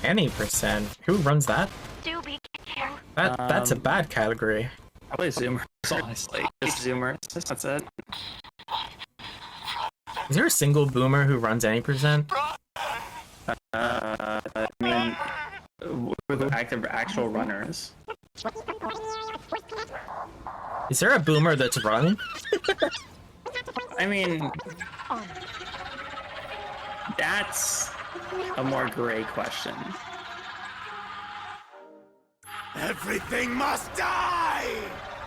any percent. Who runs that? Do be careful. That's a bad category. Probably Zoomers, honestly. Just Zoomers. That's it. Is there a single boomer who runs any percent? I mean, with actual runners. Is there a boomer that's running? I mean, that's a more gray question. Everything must die!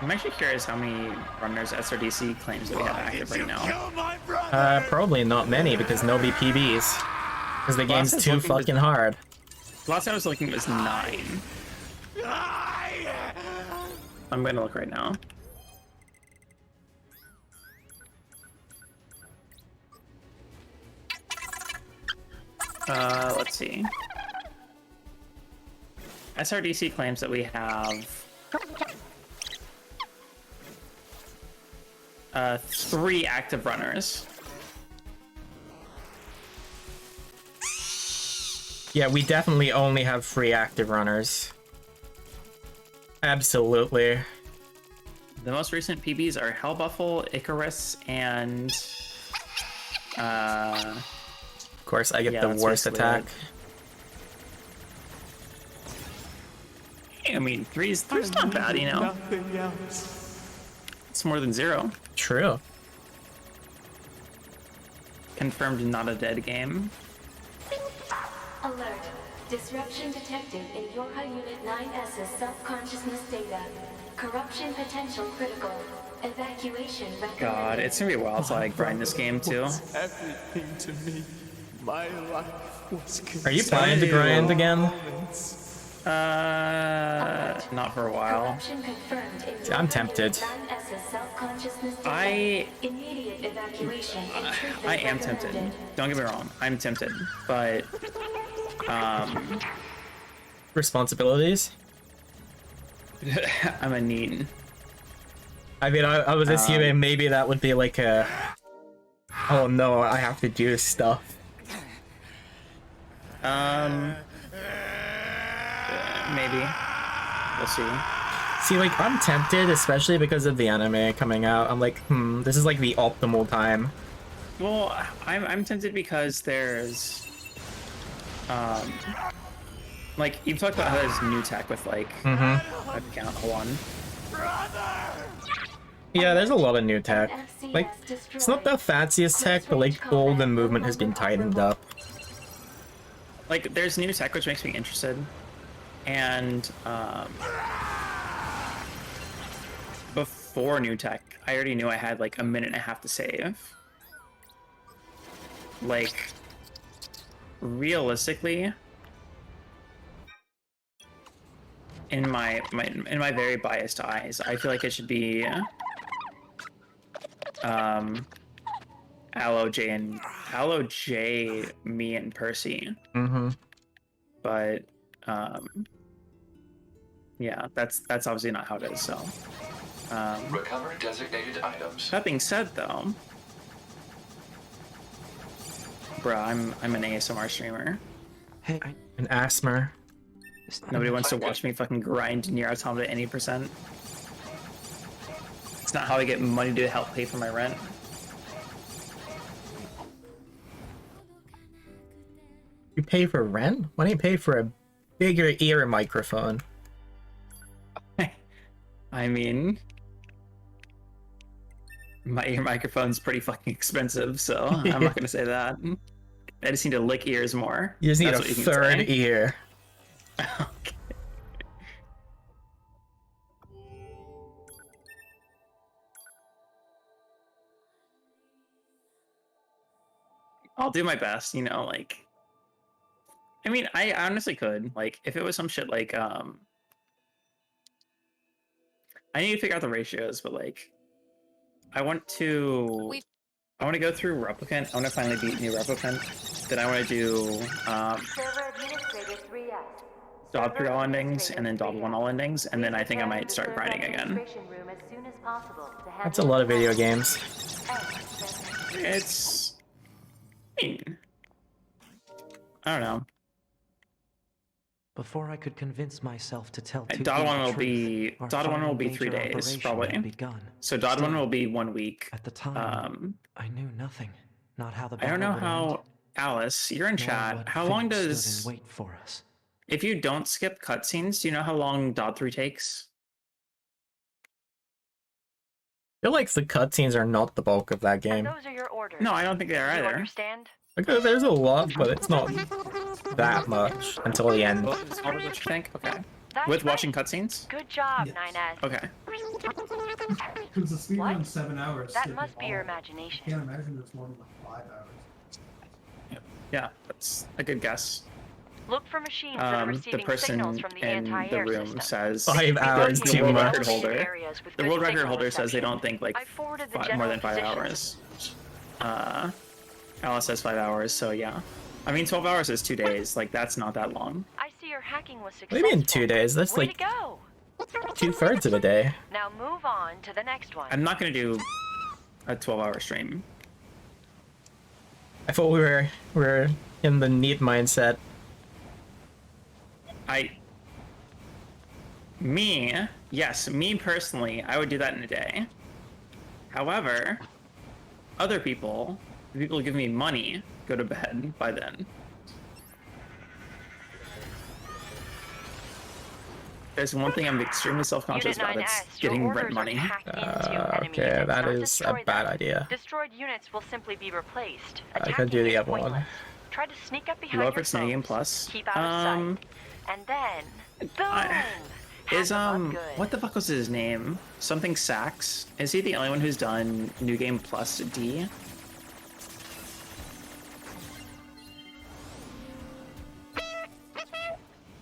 I'm actually curious how many runners SRDC claims that we have active right now. Probably not many because nobody PBs. Because the game's too fucking hard. Last time I was looking, it was 9. I'm gonna look right now. Let's see. SRDC claims that we have 3 active runners. Yeah, we definitely only have 3 active runners. Absolutely. The most recent PBs are Hellbuffle, Icarus, and of course, I get the worst attack. I mean, three's not bad, you know. It's more than 0. True. Confirmed not a dead game. Alert. Disruption detected in Yorha Unit 9S's self-consciousness data. Corruption potential critical. Evacuation recommended. God, it's gonna be a while till I grind this game too. Everything to me. My life was Are you planning to grind again? Not for a while. Corruption confirmed in I'm tempted. 9S's self-consciousness data. I Immediate evacuation and treatment I am tempted. recommended. Don't get me wrong, I'm tempted, but Responsibilities? I'm a NieR. I mean, I was assuming maybe that would be like a... Oh no, I have to do stuff. Maybe. We'll see. See, like, I'm tempted, especially because of the anime coming out. I'm like, this is like the optimal time. Well, I'm tempted because there's like you've talked about how there's new tech with like I count 1. Yeah, there's a lot of new tech. Like, it's not the fanciest tech, but like all the movement has been tightened up. Like there's new tech which makes me interested, and before new tech, I already knew I had like a minute and a half to save. Like, realistically, in my very biased eyes, I feel like it should be Allo J, me, and Percy. But yeah, that's obviously not how it is. So, recover designated items. that being said, though. Bruh, I'm an ASMR streamer. Hey, An asthma. Nobody wants to watch me fucking grind NieR Automata at 80%. It's not how I get money to help pay for my rent. You pay for rent? Why don't you pay for a bigger ear microphone? I mean, my ear microphone's pretty fucking expensive, so I'm not gonna say that. I just need to lick ears more. You just need That's a what you can third say. ear. Okay. I'll do my best, you know, like, I mean, I honestly could, like, if it was some shit like, I need to figure out the ratios, but like, I want to go through Replicant. I want to finally beat New Replicant. Then I want to do Server administrator 3S. Dob 3 all endings and then Dob 1 all endings, and then I think I might start grinding again. That's a lot of video games. It's, I mean, I don't know. Before I could convince myself to tell Dot 1 will the be truth, our Dot 1 will final be 3 major days operation probably. had begun. So Dot 1 Still, will be 1 week. At the time, I knew nothing. Not how the I don't battle know would how end, Alice, you're in nor chat. what How long fate stood does in wait for us. if you don't skip cutscenes, do you know how long Dot 3 takes? I feel like the cutscenes are not the bulk of that And game. those are your orders. No, I don't think they are You either. understand? Because there's a lot, but it's not that much until the end. Well, is what you think? Okay. That's With right. watching cutscenes? Good job, Yes. 9S. Okay. Because the speed What? runs 7 hours. That skipping must be your all of it. imagination. I can't imagine there's more than like 5 hours. Yeah, that's a good guess. Look for machines that are The receiving person signals from the in the anti-air room system. says 5 hours the too world much. record holder. Areas with The good world record signal holder says they reception. don't think like I forwarded the more than general 5 positions. hours. Alice says 5 hours, so yeah. I mean, 12 hours is 2 days. Like that's not that long. I see your hacking was What do successful. you mean 2 days? That's Way like to go. 2/3 of a day. Now move on to the next one. I'm not gonna do a 12-hour stream. I thought we were in the NieR mindset. Me personally, I would do that in a day. However, other people, the people who give me money, go to bed by then. There's one thing I'm extremely self-conscious Unit about, it's 9S, your getting rent orders are money. hacked into enemy Okay, units, that not is a destroy bad them. idea. Destroyed units will simply be replaced. I could do Attacking the is other one. pointless. Try to sneak up behind Lower your for Sneaking foes. Plus. Keep out of sight. And then, boom! Is Hack 'em up good. what the fuck was his name? Something Sachs? Is he the only one who's done New Game Plus D?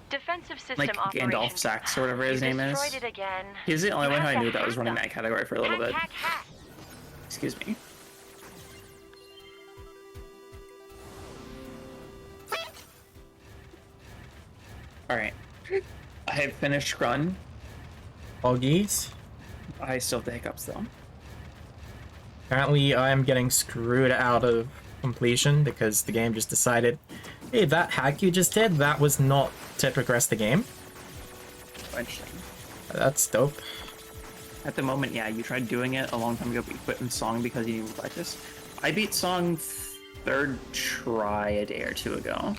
Defensive system Like operation. Gandalf Sachs or whatever his You name is. destroyed it again. He's the only You one who have I to knew that was hack running them. that category for a little bit. Hack, hack. Excuse me. Alright. I have finished run. Oggies. I still have the hiccups though. Apparently I am getting screwed out of completion because the game just decided, hey, that hack you just did, that was not to progress the game. Interesting. That's dope. At the moment, yeah, you tried doing it a long time ago, but you quit in Song because you didn't practice. I beat Song third try a day or two ago.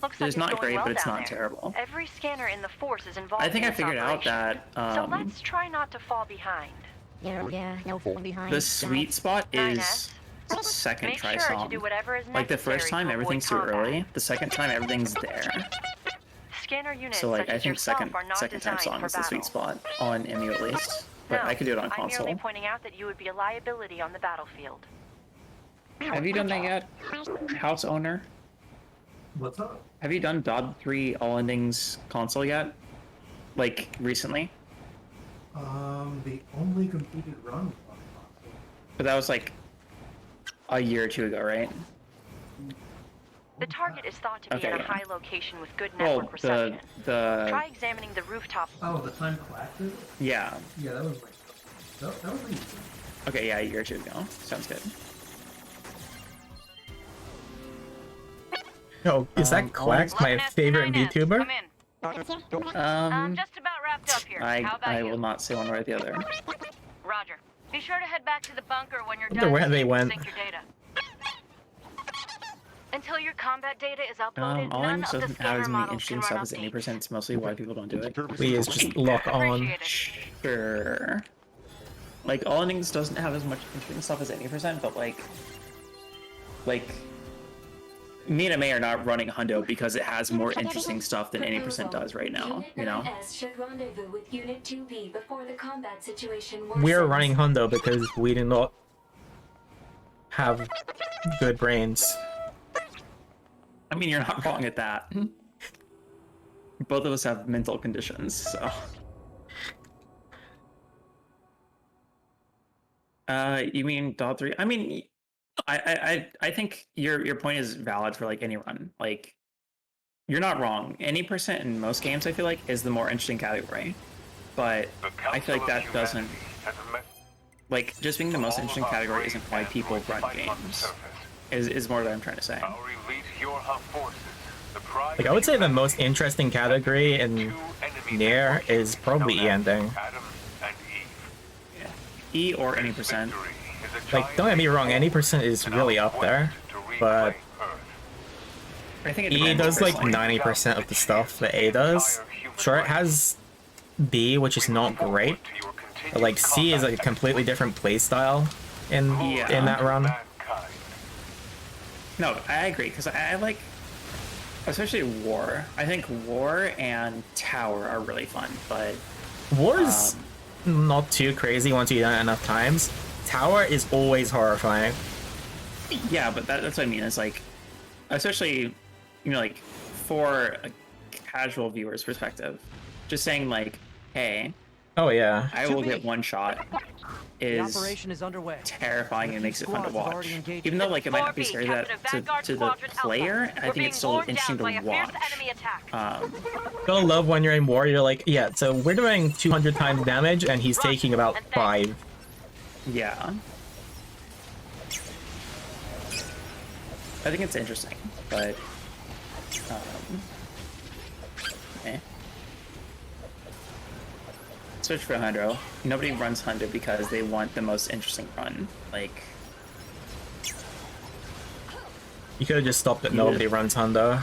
Looks It's like not it's going great, well but it's down not there. terrible. Every scanner in the force is involved. I think in I this figured out operation. that So let's try not to fall behind. Yeah, no falling behind. the sweet spot is 9S. second Make try sure Song. to do whatever is Like the first necessary time to avoid everything's too combat. early, the second time everything's there. Scanner units So like such I as think yourself second are not time designed Song for is the sweet battle. spot on EMU at least. But No, I could do it on I'm console. merely pointing out that you would be a liability on the battlefield. Have you done that yet? House owner? What's up? Have you done Dod 3 All Endings console yet? Like recently? The only completed run was on console. But that was like a year or two ago, right? The target is thought to be Okay, in a yeah. high location with good Well, network reception. the Try examining the rooftop. Oh, the time collected? yeah. Yeah, that was like... That was recent. Okay, yeah, a year or two ago. Sounds good. Yo, is that Quack, my favorite VTuber? Come in. I'm just about wrapped up here. How about I you? will not say one way or the other. Roger. Be sure to head back to the bunker when you're Wonder done. where so they you can went. sync your data. Until your combat data is uploaded, All none Endings of the doesn't have scanner as many models interesting can stuff run as updates. 80%. It's mostly why people don't do it. Please just lock on. Appreciate it. Sure. Like, All Endings doesn't have as much interesting stuff as 80%, but like, me and Ameiii are not running Hundo because it has more interesting stuff than 80% does right now, you know? Unit 9S should rendezvous with Unit 2B before the combat situation We're worsens. running Hundo because we do not have good brains. I mean, you're not wrong at that. Both of us have mental conditions, so. You mean Dot 3? I mean, I think your point is valid for like any run. Like, you're not wrong. Any percent in most games, I feel like, is the more interesting category. But I feel like that doesn't, like, just being the most interesting category isn't why people run games. Is more what I'm trying to say. Our elite your hub forces Like, I would say the most interesting category in NieR is probably E ending. E or any percent. Like, don't get me wrong, any percent is really up there, but I think it E depends does like personally. 90% of the stuff that A does. Sure, it has B, which is not great, but like C is like a completely different playstyle in that run. No, I agree, because I like, especially War. I think War and Tower are really fun, but War's not too crazy once you've done it enough times. Tower is always horrifying. yeah, but that's what I mean. It's like, especially, you know, like for a casual viewer's perspective, just saying like, hey, Oh yeah. I will get one shot The is operation is underway. terrifying and makes it fun to Squads have watch. already engaged. Even though like it might not be 4B, scary Captain of to Vanguard the Squadron player, Alpha. I We're think being it's still worn interesting down by to a fierce watch. enemy attack. Gotta love when you're in war, you're like, yeah, so we're doing 200 times damage and he's taking about 5. Yeah. I think it's interesting, but eh. Switch for Hundo. Nobody runs Hundo because they want the most interesting run. Like, You could have just stopped at nobody runs Honda.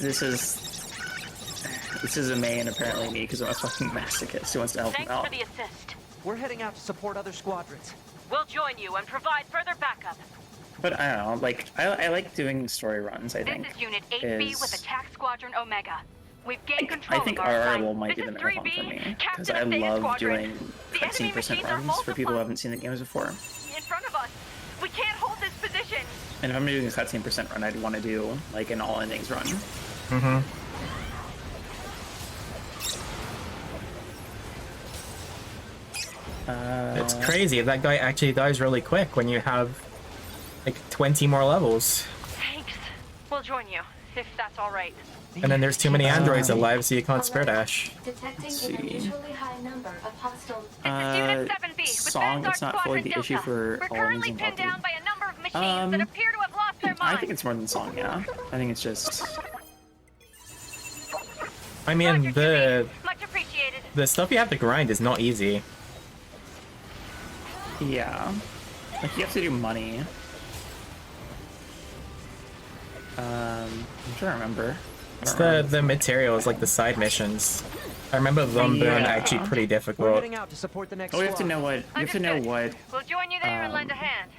this is Ameiii and apparently me because I'm a fucking masochist who wants to help him Thanks out. for the assist. We're heading out to support other squadrons. We'll join you and provide further backup. But I don't know, like I like doing story runs. I think This is Unit 8B with is- Attack Squadron Omega. We've gained control I think of our RRLAT6 assignment. might be This the is marathon 3B, for me because Captain I of Theta love Squadron. doing The enemy 15% machines are runs for people who multiplied. haven't seen the games before. In front of us. We can't hold this position. And if I'm doing a 15% run, I'd want to do like an all endings run. Mm-hmm. It's crazy. That guy actually dies really quick when you have like 20 more levels. Thanks. We'll join you, if that's all right. And then there's too many androids alive, so you can't spare dash. Detecting an unusually high number of hostile. This is Unit 7B with Song, Vanguard it's not Squadron fully the Delta. issue for We're all currently endings pinned and down by a number of machines that appear to have lost their I minds. think it's more than song, yeah. I think it's just I mean, the Much appreciated. stuff you have to grind is not easy. yeah. Like you have to do money. I'm trying to remember. It's the materials, like the side missions. I remember them being Yeah. actually pretty We're difficult. heading out to support the next Oh, you have to squad. know what We'll join you there and lend a um, hand.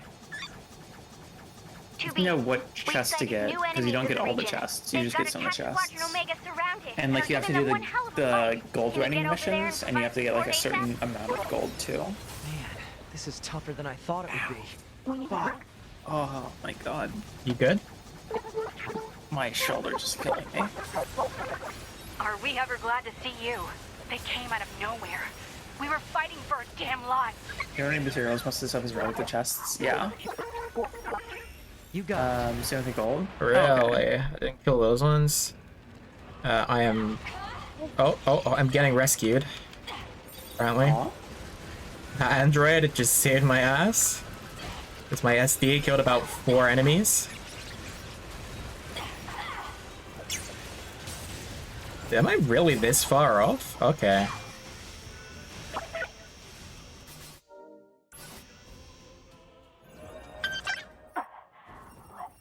chest to get because you don't get all the chests. You just get some of the chests. And like you have to do the gold running missions, and you have to get like a certain amount of gold too. Man, this is tougher than I thought it would be. Fuck. Oh my god. You good? My shoulder just killing me. Are we ever glad to see you? They came out of nowhere. We were fighting for our damn lives. Learning materials, most of the stuff is related to chests. Yeah. You got Same with the gold. Really? Oh, okay. I didn't kill those ones. I am... Oh, I'm getting rescued. Apparently. Aw. That android, it just saved my ass. Because my SD killed about 4 enemies. Am I really this far off? Okay.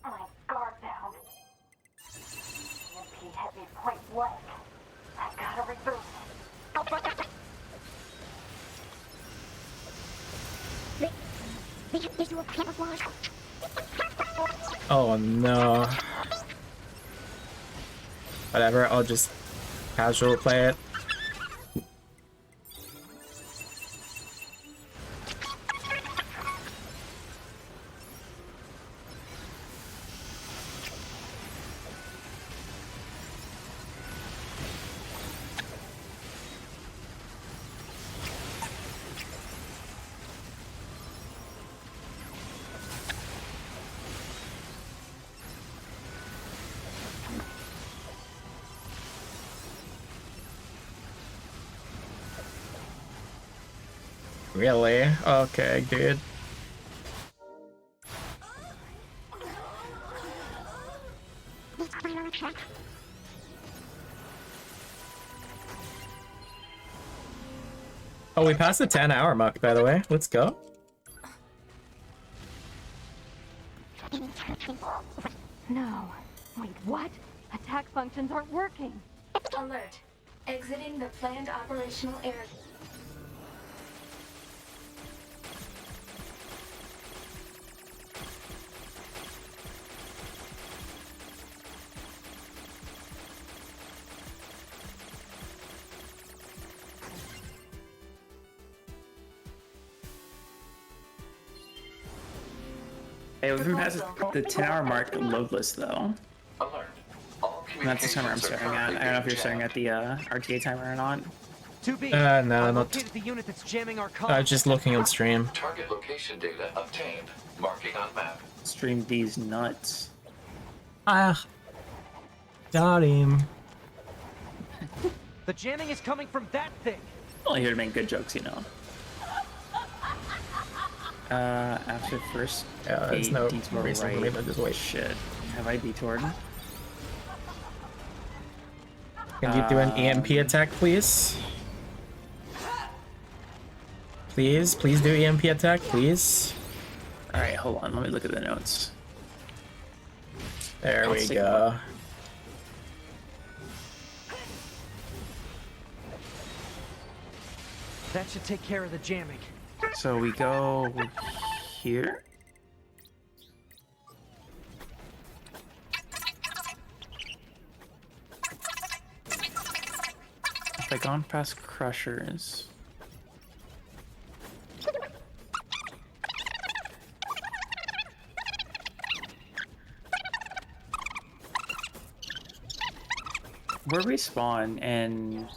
My guard down. EMP hit me point blank. I gotta reboot. They do a camouflage. Oh no. Whatever, I'll just casual play it. Really? Okay, good. Let's clear Oh, we passed the 10-hour mark, by the way. Let's go. No. Wait, what? Attack functions aren't working. Alert. Exiting the planned operational area. Hey, we've been past the 10-hour mark loadless though. Alert. All And that's the timer I'm communications are staring at. I currently don't know if you're being staring at the RTA timer or not. 2B. No, I not. located the unit that's jamming our comms. Just looking on stream. Target location data obtained. Marking on map. Stream these nuts. Ah. Got him. The jamming is coming from that thing. Only here to make good jokes, you know. After first. There's no reason for me to just wait. Shit. Have I detoured? Can you do an EMP attack, please? Please do EMP attack, please. Alright, hold on. Let me look at the notes. There we see go. That should take care of the jamming. So we go here. If I gone past crushers. Where we spawn and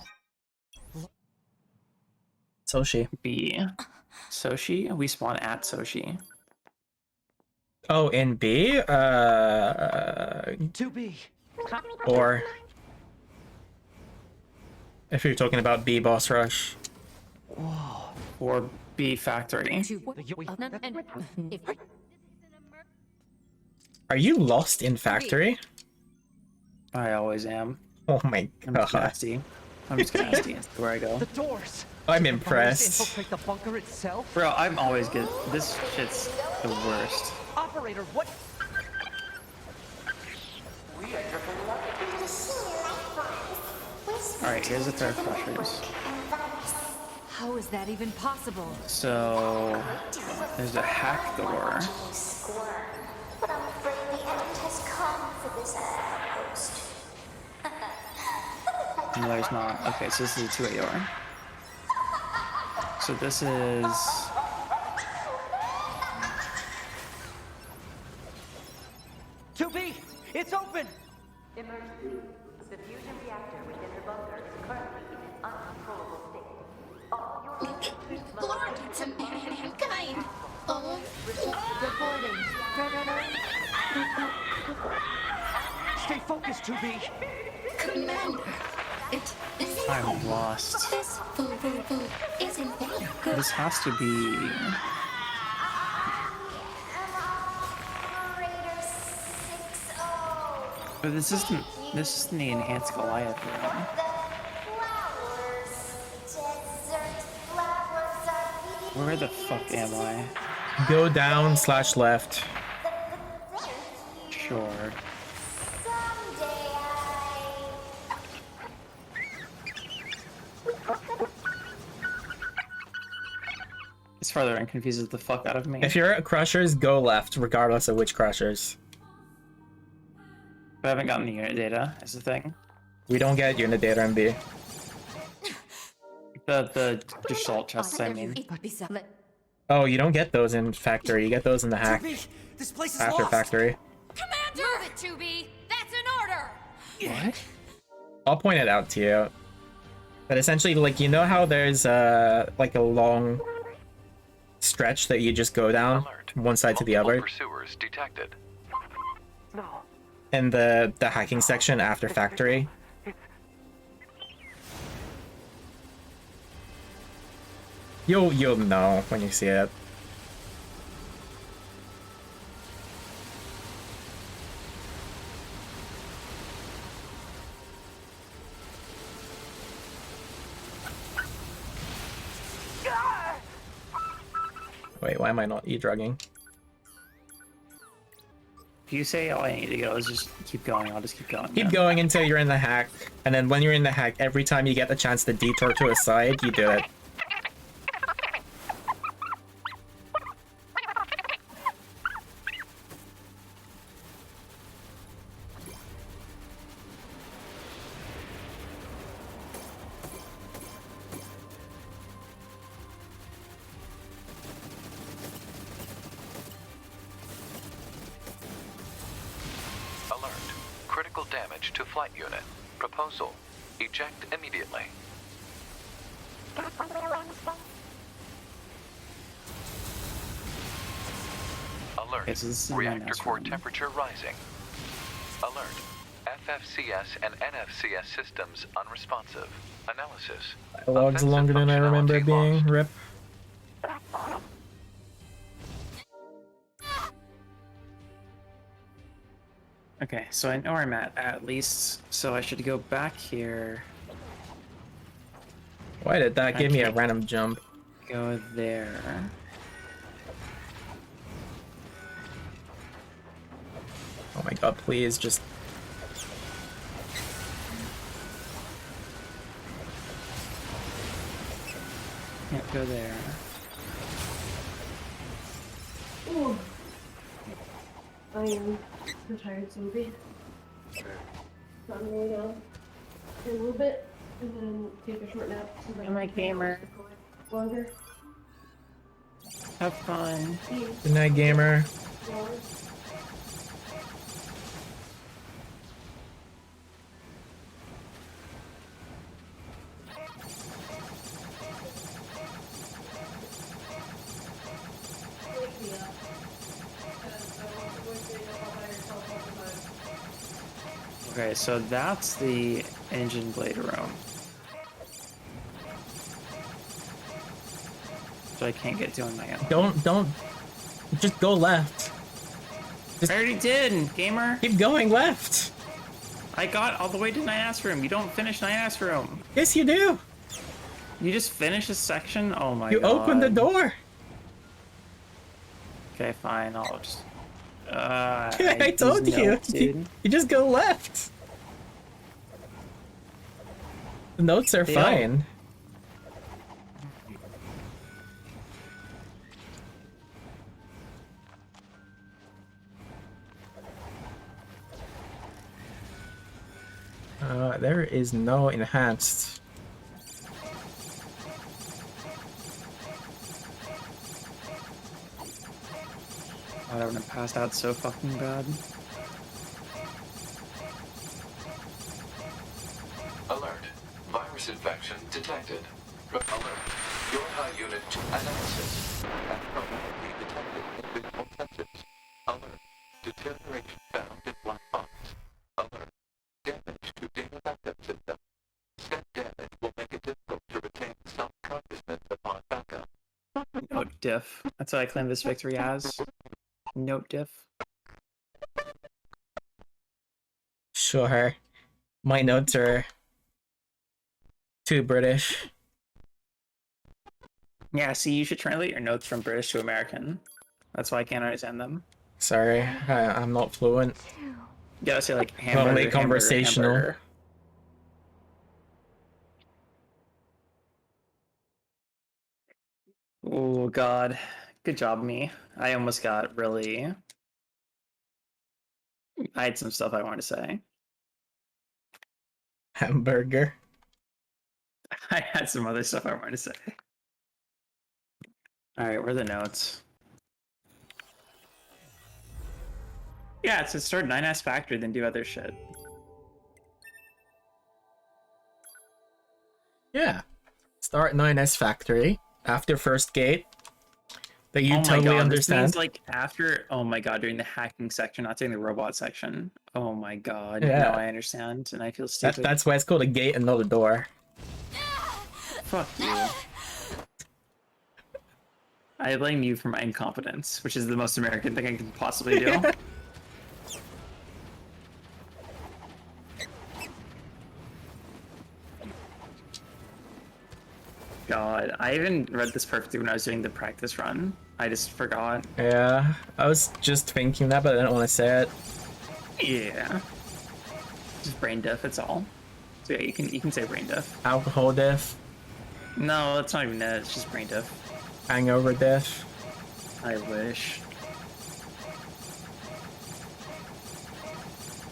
Soshi. B. Soshi? We spawn at Soshi. Oh, in B? 2B. Or if you're talking about B boss rush. Whoa. Or B factory. Are you lost in factory? I always am. Oh my I'm just god. nasty. I'm just nasty. That's where I go. The doors. I'm Did the virus impressed. infiltrate the bunker itself? Bro, I'm always good. This shit's the worst. Operator, what? Alright, here's a pair of crushers. How is that even possible? So there's a hack door. But I'm afraid the end has come for this outpost. No, there's not. Okay, so this is a 2-way door. So this is... B, it's open. Emergency. The fusion reactor within the bunker is currently in an uncontrollable state. All your Lord, it's a mankind. Oh. Reporting. Stay focused, 2B. Commander, it is I'm lost. this boo is invading. This has to be... Operator 60. But this isn't the enhanced Goliath room. The flowers. Desert flowers are being Where the fuck am I? Go down / left. Sure. someday It's farther and confuses the fuck out of me. If you're at crushers, go left, regardless of which crushers. I haven't gotten the unit data, is the thing. We don't get unit data in B. The Gestalt chests, I mean. Oh, you don't get those in factory. You get those in the hack 2B, this place is after lost. factory. Commander! Move it, 2B! That's an order! What? I'll point it out to you. But essentially, like, you know how there's like a long stretch that you just go down from one side to the other? Pursuers detected. No. In the hacking section after factory. You'll know when you see it. Wait, why am I not e-drugging? If you say, oh, I need to go, let's just keep going. I'll just keep going. Keep going until you're in the hack, and then when you're in the hack, every time you get the chance to detour to a side, you do it. Alert. Critical damage to flight unit. Proposal. Eject immediately. Alert. Okay, so this is my Reactor next core one. temperature rising. Alert. FFCS and NFCS systems unresponsive. Analysis. Dialogue's Offensive longer than I remember it functionality being. lost. Rip. Okay, so I know where I'm at least. So I should go back here. Why did that give me a Okay. random jump? Go there. Oh my god, please, just... Can't go there. Ooh. I am retired zombie. So I'm gonna go in a little bit and then take a short nap. So that I'm a gamer. Longer. Have fun. Good night, gamer. Okay, so that's the engine blade room. So I can't get to on my own. Don't... Just go left. I already did, gamer. Keep going left. I got all the way to 9S room. You don't finish 9S room. Yes, you do. You just finish a section? Oh my god. You opened the door. Okay, fine. I'll just... I told these you. notes, dude. You just go left. The notes are They fine. There is no enhanced. God, I would have passed out so fucking bad. Alert. Virus infection detected. Alert. Your high unit analysis. Abnormality detected in visual sensors. Alert. Deterioration found in black box. Alert. Damage to data backup system. Step damage will make it difficult to retain self-consciousness upon backup. Note diff. That's what I claim this victory as. Note diff. Sure. My notes are too British. Yeah, see, you should translate your notes from British to American. That's why I can't understand them. Sorry, I'm not fluent. You gotta say like hamburger, Only hamburger, conversational. hamburger. Oh god. Good job, me. I almost got really... I had some stuff I wanted to say. Hamburger. I had some other stuff I wanted to say. Alright, where are the notes? Yeah, it's to start 9S Factory, then do other shit. Yeah. Start 9S Factory after first gate. That you Oh my totally god, understand. this means like after, oh my god, during the hacking section, not doing the robot section. Oh my god, Yeah. now I understand, and I feel stupid. That's why it's called a gate and not a door. Fuck you. I blame you for my incompetence, which is the most American thing I can possibly do. god. I even read this perfectly when I was doing the practice run. I just forgot. Yeah, I was just thinking that, but I didn't want to say it. Yeah. Just brain deaf, it's all. So yeah, you can say brain deaf. Alcohol death, No, it's not even that, it's just brain deaf. hangover death. I wish.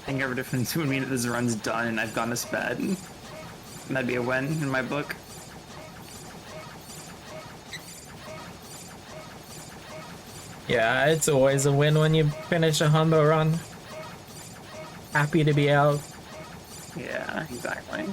Hangover difference would mean that this run's done and I've gone to bed. And that'd be a win in my book. Yeah, it's always a win when you finish a humble run. Happy to be out. Yeah, exactly.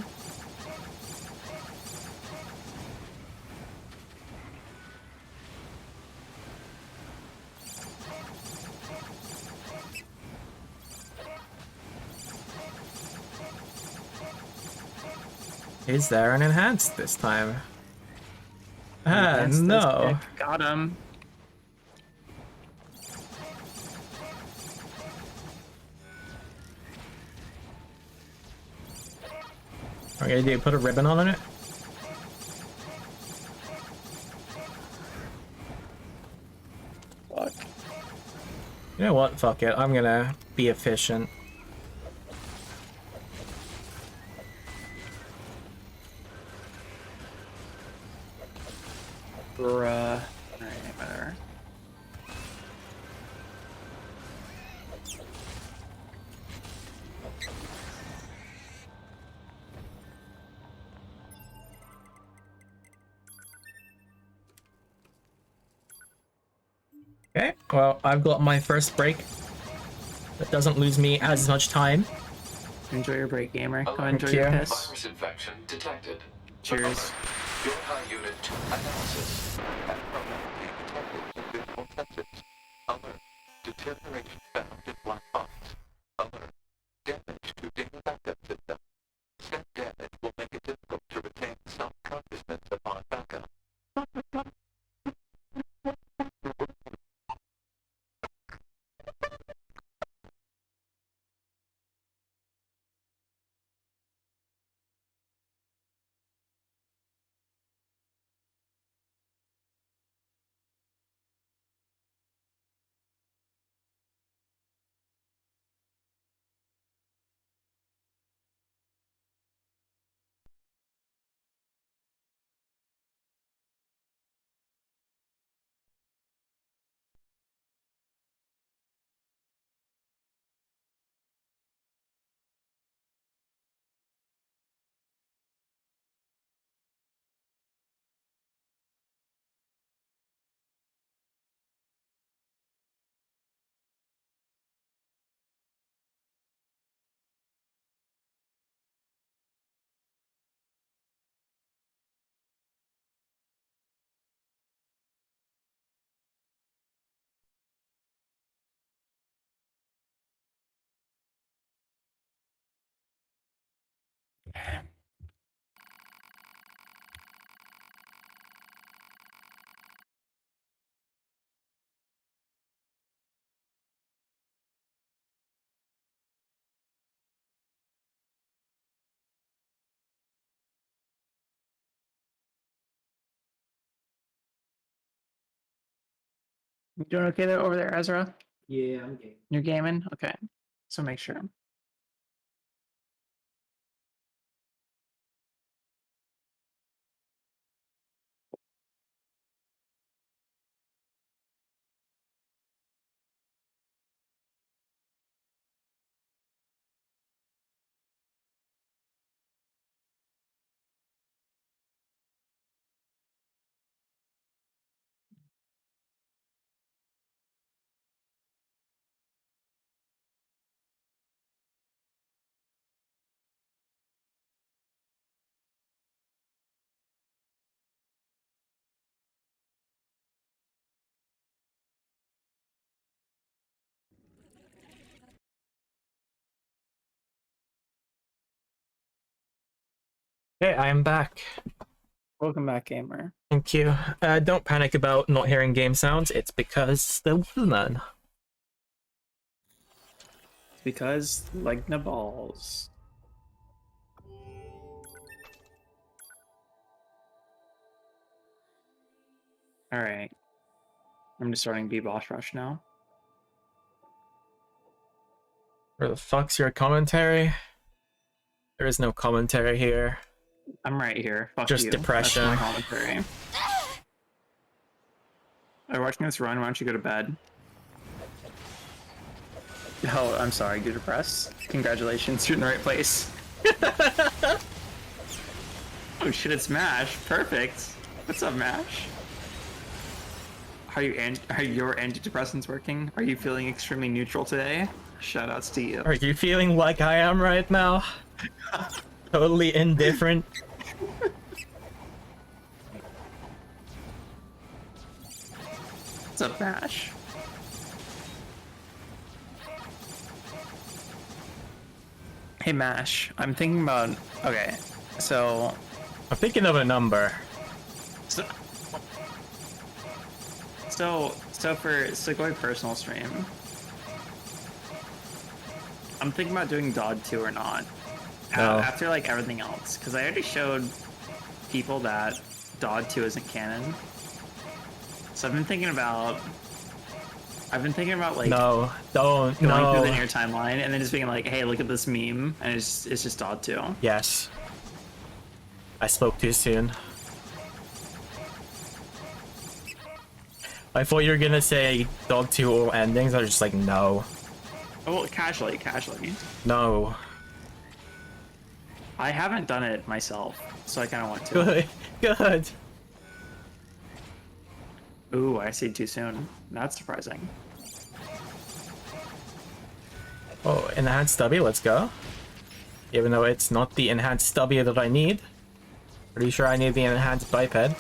Is there an enhanced this time? That's No. pick. Got him. Okay, do you put a ribbon on it? Fuck. You know what? Fuck it. I'm gonna be efficient. Bruh. Alright, whatever. Okay, well, I've got my first break. That doesn't lose me as much time. Enjoy your break, gamer. Go Thank enjoy your you. piss. Virus infection detected. Cheers. Your high unit analysis and permanently detected visual sensors. Alert. Deterioration found in black box. Alert. Damage to data backup system. Step damage will make it difficult to retain self-consciousness upon backup. You doing okay there over there, Ezra? Yeah, I'm game. You're gaming? Okay. So make sure. Okay, I am back. Welcome back, gamer. Thank you. Don't panic about not hearing game sounds. It's because there was none. Because like the balls. All right. I'm just starting B boss rush now. Where the fuck's your commentary? There is no commentary here. I'm right here. Fuck Just you. depression. That's my commentary. Are you watching this run? Why don't you go to bed? Oh, I'm sorry. You're depressed. Congratulations, you're in the right place. Oh shit, it's Mash. Perfect. What's up, Mash? Are your antidepressants working? Are you feeling extremely neutral today? Shoutouts to you. Are you feeling like I am right now? Totally indifferent. What's up, Mash? Hey, Mash. I'm thinking about... Okay, so... I'm thinking of a number. So for Tsugoi personal stream, I'm thinking about doing Dod 2 or not. No. After like everything else, because I already showed people that Dod 2 isn't canon. So I've been thinking about like No, don't, going through the no. NieR timeline and then just being like, hey, look at this meme, and it's just Dod 2. Yes. I spoke too soon. I thought you were gonna say Dog 2 all endings. I was just like, no. Oh, well, casually. No. I haven't done it myself, so I kind of want to. Good. Good. Ooh, I see too soon. That's surprising. Oh, enhanced stubby, let's go. Even though it's not the enhanced stubby that I need. Pretty sure I need the enhanced biped.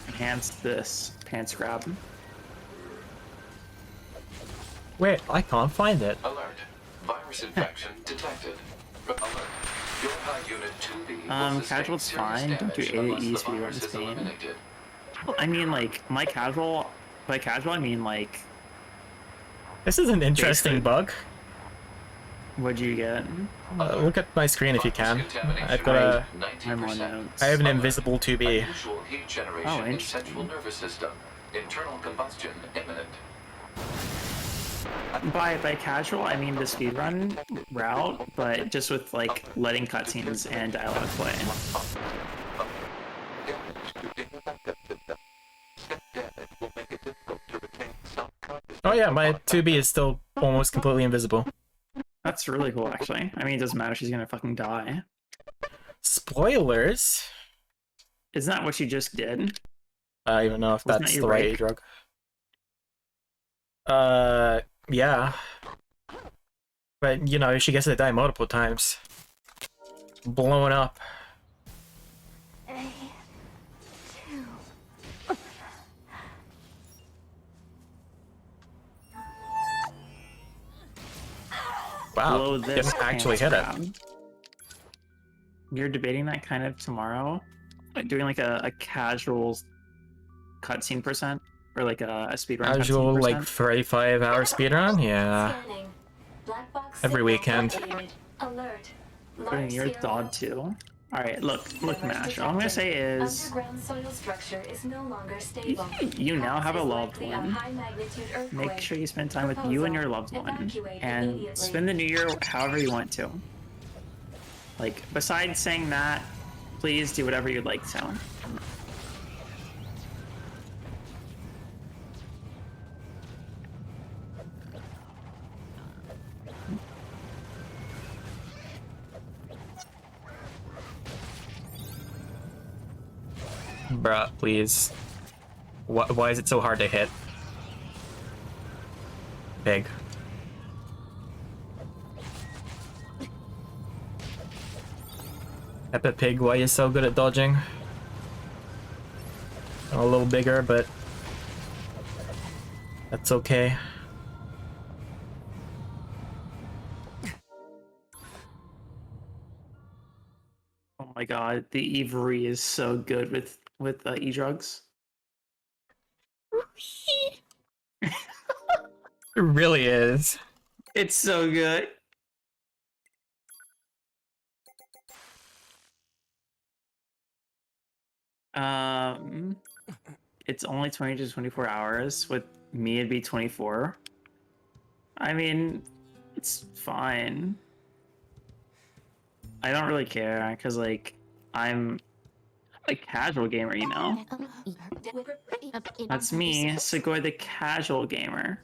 Enhance this pants grab. Wait, I can't find it. Alert. Virus infection detected. Alert. Your high unit 2B will sustain Casual's serious fine. Don't do damage 8 unless E the speed virus runs is pain. eliminated. I mean, like, by casual, I mean, like, This is an interesting bug. what'd you get? Look at my screen if you can. I've got a... I'm on notes. I have an invisible 2B. Unusual heat generation Oh, in interesting. central nervous system. Internal combustion imminent. By casual, I mean the speedrun route, but just with, like, letting cutscenes and dialogue play. Oh yeah, my 2B is still almost completely invisible. That's really cool, actually. I mean, it doesn't matter, she's gonna fucking die. Spoilers? Isn't that what she just did? I don't even know if Wasn't that's that the your right break? drug. Yeah. But, you know, she gets to die multiple times. Blowing up. Wow, Blow this didn't actually hit pants it. grab. You're debating that kind of tomorrow? Like doing like a casual cutscene percent? Or like a speedrun Casual, cutscene like, percent? 35-hour speedrun? Yeah. Scanning. Black box Every signal weekend. activated. Alert. Putting your Large-scale Dod too. Alright, look, Mash. All I'm gonna say is underground soil structure is no longer stable. you now have a loved Likely a one. high-magnitude Make earthquake. sure you spend time with you and your loved one. Evacuate And immediately. spend the new year however you want to. Like, besides saying that, please do whatever you'd like to. Bruh, please. Why is it so hard to hit? Big. Peppa Pig, why you so good at dodging? I'm a little bigger, but that's okay. Oh my god, the Every is so good with E-drugs. It really is. It's so good. It's only 20 to 24 hours. With me, it'd be 24. I mean, it's fine. I don't really care because, like, I'm a casual gamer, you know? That's me, Tsugoi the casual gamer.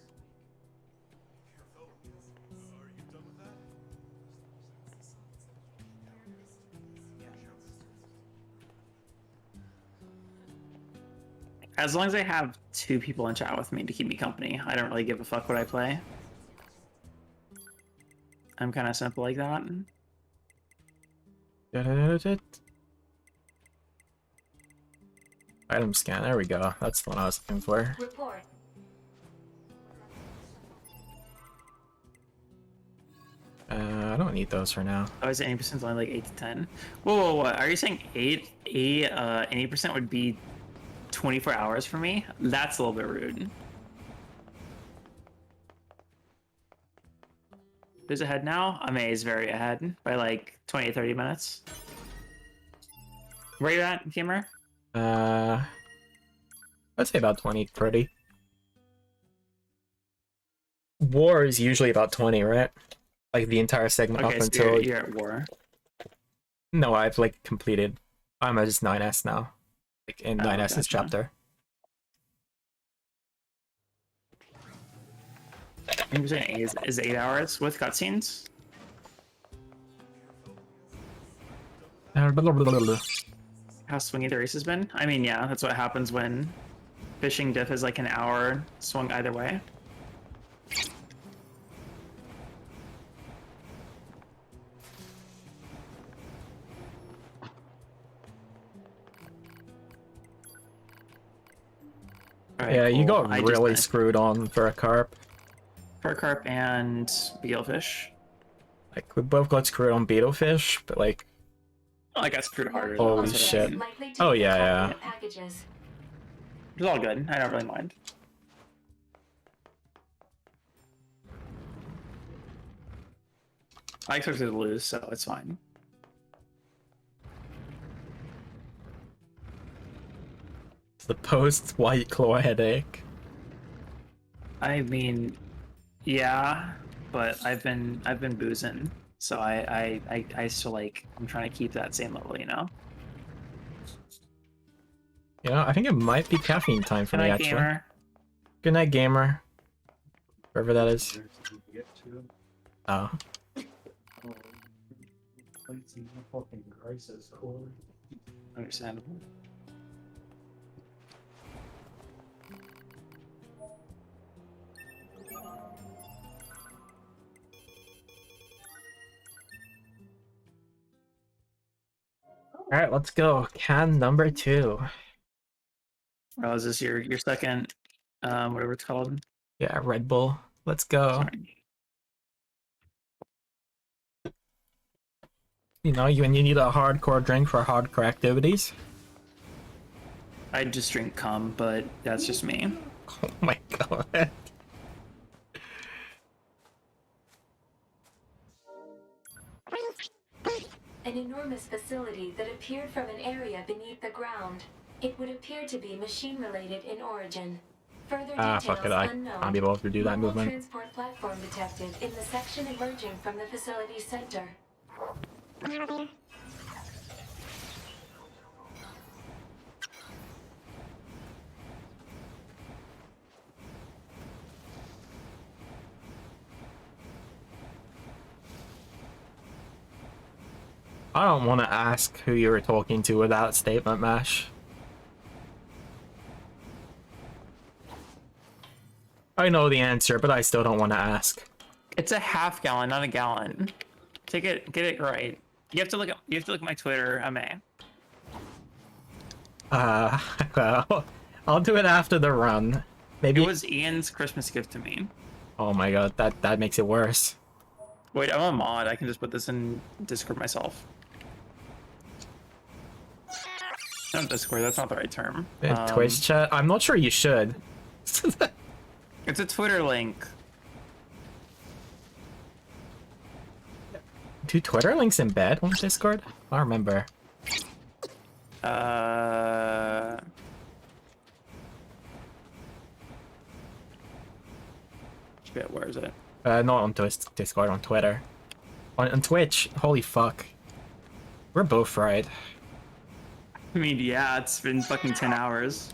As long as I have 2 people in chat with me to keep me company, I don't really give a fuck what I play. I'm kind of simple like that. Item scan, there we go. That's the one I was looking for. Report. I don't need those for now. I was 80% only like 8 to 10. Whoa, what? Are you saying 80% would be 24 hours for me? That's a little bit rude. Who's ahead now? Ameiii is very ahead by like 20 to 30 minutes. Where you at, gamer? I'd say about 20, 30. War is usually about 20, right? Like the entire segment Okay, up so until... you're at war. No, I've like completed. I'm at just 9S now. Like in 9S's gotcha. chapter. 80% is 8 hours with cutscenes. How swingy the race has been? I mean, yeah, that's what happens when fishing diff is like an hour swung either way. Alright, Yeah, you cool. got I just really went screwed on for a carp. for carp and beetlefish. Like, we both got screwed on beetlefish, but like... Oh, I got screwed harder. Holy shit. Oh, yeah, yeah. Packages. It's all good. I don't really mind. I expected to lose, so it's fine. It's the post-white claw headache. I mean, yeah, but I've been boozing, so I still like I'm trying to keep that same level, you know. You know, I think it might be caffeine time for Good me, night, actually. gamer. Good night, gamer. Wherever that is. Oh. Understandable. Alright, let's go. Can number 2. Oh, is this your second, whatever it's called? Yeah, Red Bull. Let's go. Sorry. You know, when you need a hardcore drink for hardcore activities. I just drink cum, but that's just me. Oh my god. An enormous facility that appeared from an area beneath the ground. It would appear to be machine-related in origin. Further details Fuck it, I unknown. can't be able to do that Mobile movement. transport platform detected in the section emerging from the facility's center. I don't want to ask who you were talking to without statement mash. I know the answer, but I still don't want to ask. It's a half gallon, not a gallon. Get it right. You have to look at my Twitter, Ameiii. Well, I'll do it after the run. Maybe It was Ian's Christmas gift to me. Oh my god, that makes it worse. Wait, I'm a mod. I can just put this in Discord myself. Not Discord, that's not the right term. Twitch chat? I'm not sure you should. It's a Twitter link. Do Twitter links embed on Discord? I don't remember. Shit, where is it? Not on Discord, on Twitter. On Twitch, holy fuck. We're both fried. I mean, yeah, it's been fucking 10 hours.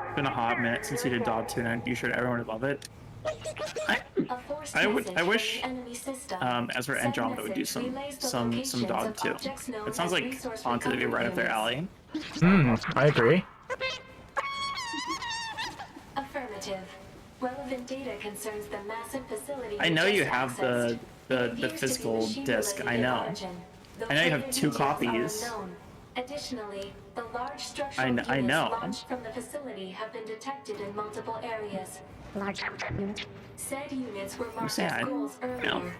It's been a hot minute since you did Dog 2, and I'm sure everyone would love it. I wish Ezra Andromeda would do some Dog 2. It sounds like content to be right up their alley. I agree. Affirmative. Relevant data concerns the massive facility. I know you have the physical disc. I know. I know you have 2 copies. Additionally, the large structural units launched from the facility have been detected in multiple areas. Said units were marked as goals earlier.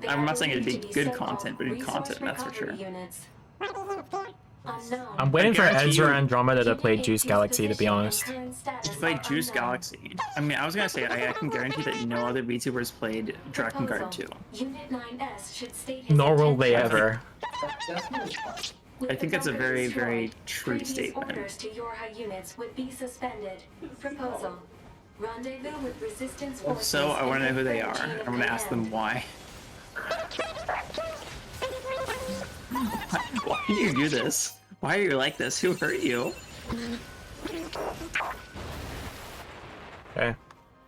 I'm not saying it'd be good content, but good content, that's for sure. I'm waiting for Ezra Andromeda to play Juice Galaxy, to be honest. Play Juice Galaxy. I mean, I was gonna say, I can guarantee that no other VTubers played Drakengard 2. Nor will they ever. I think that's a very, very true statement. Orders to Yorha units would be suspended. Proposal. Rendezvous with resistance forces. So, I want to know who they are. I'm going to ask them why. Why do you do this? Why are you like this? Who hurt you? Okay.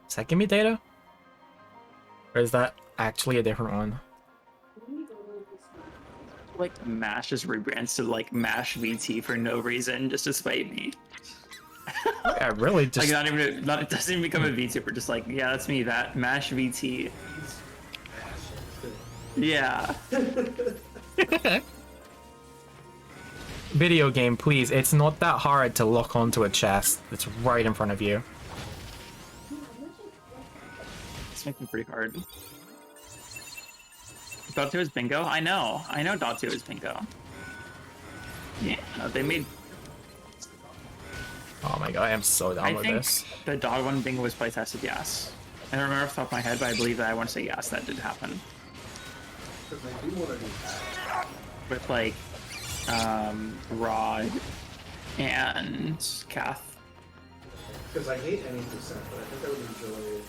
Does that give me data? Or is that actually a different one? Like, MASH just rebrands to, like, MASH VT for no reason, just to spite me. Yeah, really just... like, it doesn't even become a VTuber, just like, yeah, that's me, that MASH VT. Yeah. Video game, please. It's not that hard to lock onto a chest. It's right in front of you. It's making it pretty hard. Dot 2 is bingo? I know Dot 2 is bingo. Yeah, they made... Oh my god, I am so down with this. I think the dog one bingo was playtested, yes. I don't remember off the top of my head, but I believe that I want to say yes, that did happen. With like, Rod and Kath. Because I hate any percent, but I think I would enjoy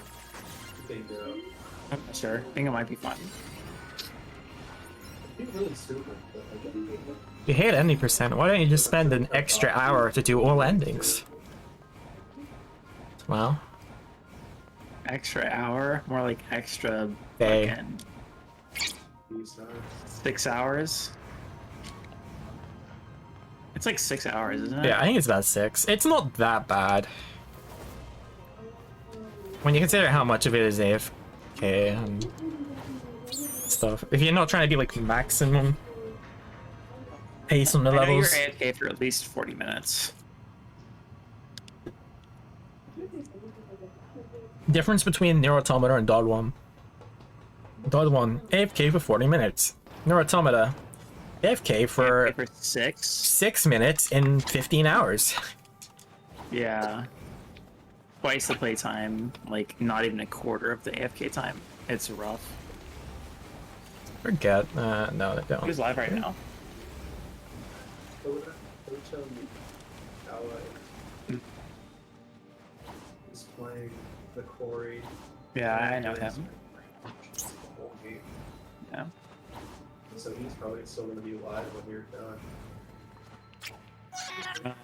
bingo. I'm not sure. Bingo might be fun. It'd be really stupid, but I get it. You hate any percent, why don't you just spend an extra hour to do all endings? Well. Extra hour? More like extra day. Fucking 6 hours? It's like 6 hours, isn't it? Yeah, I think it's about 6. It's not that bad. When you consider how much of it is AFK and stuff. If you're not trying to be like maximum pace on the levels. I know you're AFK for at least 40 minutes. Difference between NieR Automata and Dod 1. Dod 1, AFK for 40 minutes. NieR Automata, AFK for 6 minutes in 15 hours. Yeah. Twice the playtime, like not even a quarter of the AFK time. It's rough. Forget. No, they don't. Who's live right now? He's playing the Corey. Yeah, I know him. Yeah. So he's probably still going to be live when you're done.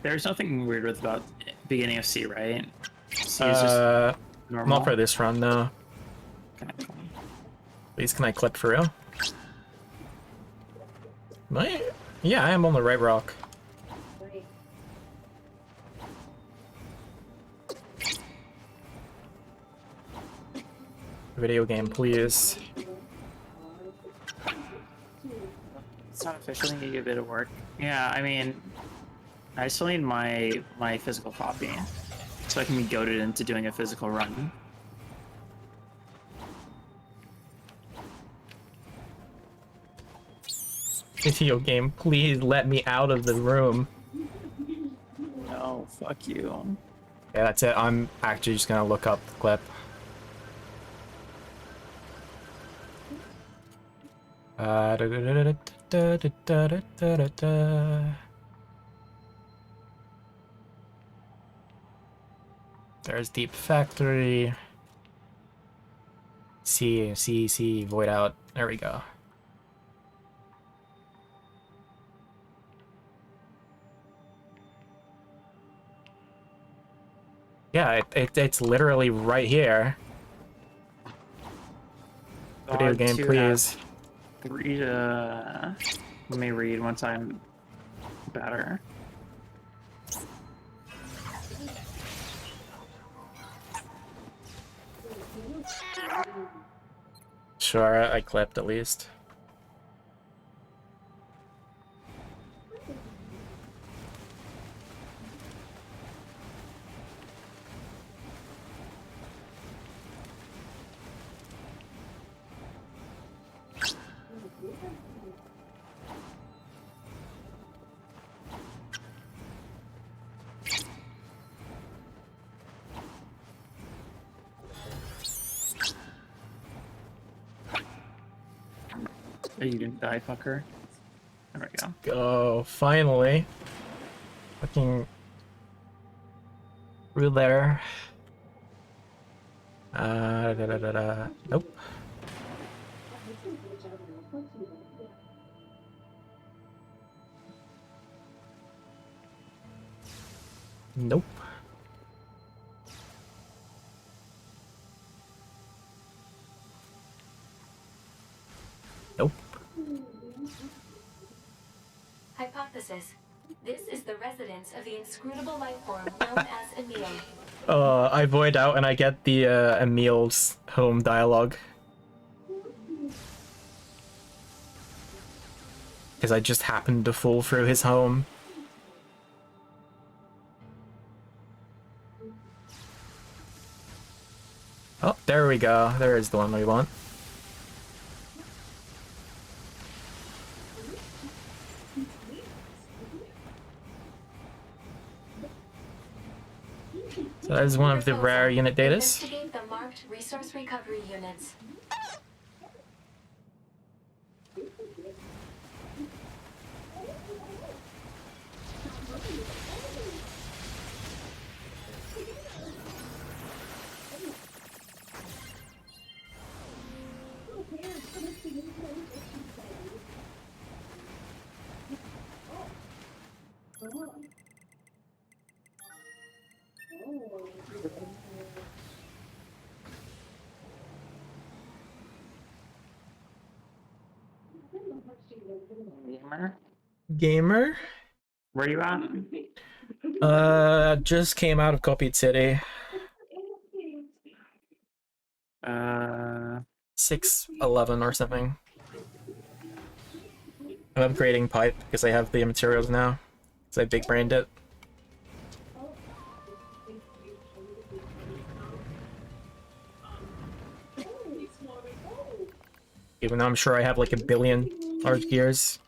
There's nothing weird with about beginning of C, right? C is just normal. Not for this run, no. Okay. Please, can I click for real? Yeah, I am on the right rock. Video game, please. It's not officially need a bit of work. Yeah, I mean, I still need my physical copy, so I can be goaded into doing a physical run. Video game, please let me out of the room. No. Fuck you. Yeah, that's it. I'm actually just gonna look up the clip. There's Deep Factory. C, void out. There we go. Yeah, it's literally right here. Video game, please. Let me read once I'm better. Sure, I clipped at least. Oh, you didn't die, fucker. There we go. Go, finally. Fucking through there. Nope. Nope. Nope. Hypothesis. This is the residence of the inscrutable life form known as Ameiii. I void out and I get the Emil's home dialogue. Because I just happened to fall through his home. Oh, there we go. There is the one we want. So that is one of the rare unit datas. Investigate the marked resource recovery units. Gamer? Where you at? Just came out of Copied City. 6:11 or something. I'm upgrading pipe because I have the materials now. Because I big brained it. Even though I'm sure I have like a billion large gears.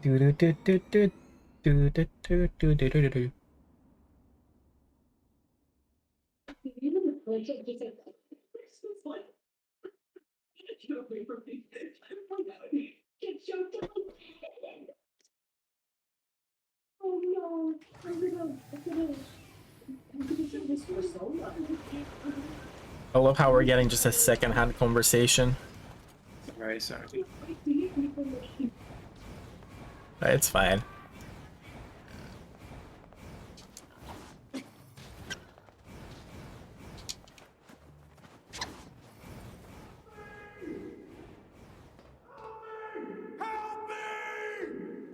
Do do do do do do do do do do do do. I love how we're getting just a second-hand conversation. Very sorry. It's fine.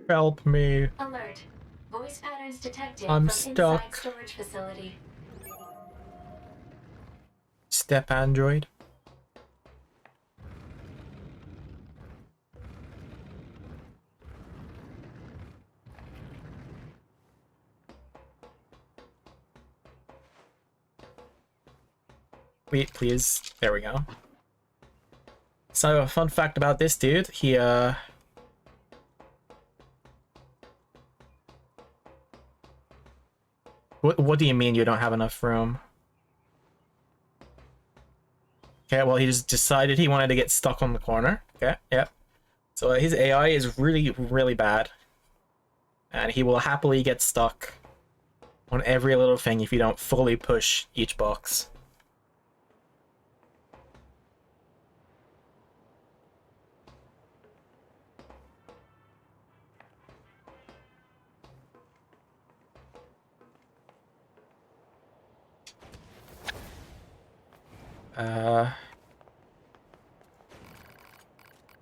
Help me. Alert. Voice patterns detected I'm from stuck. inside storage facility. Step android. Wait, please. There we go. So, a fun fact about this dude, he, What do you mean you don't have enough room? Okay, well, he just decided he wanted to get stuck on the corner. Okay, yep. So his AI is really, really bad. And he will happily get stuck on every little thing if you don't fully push each box.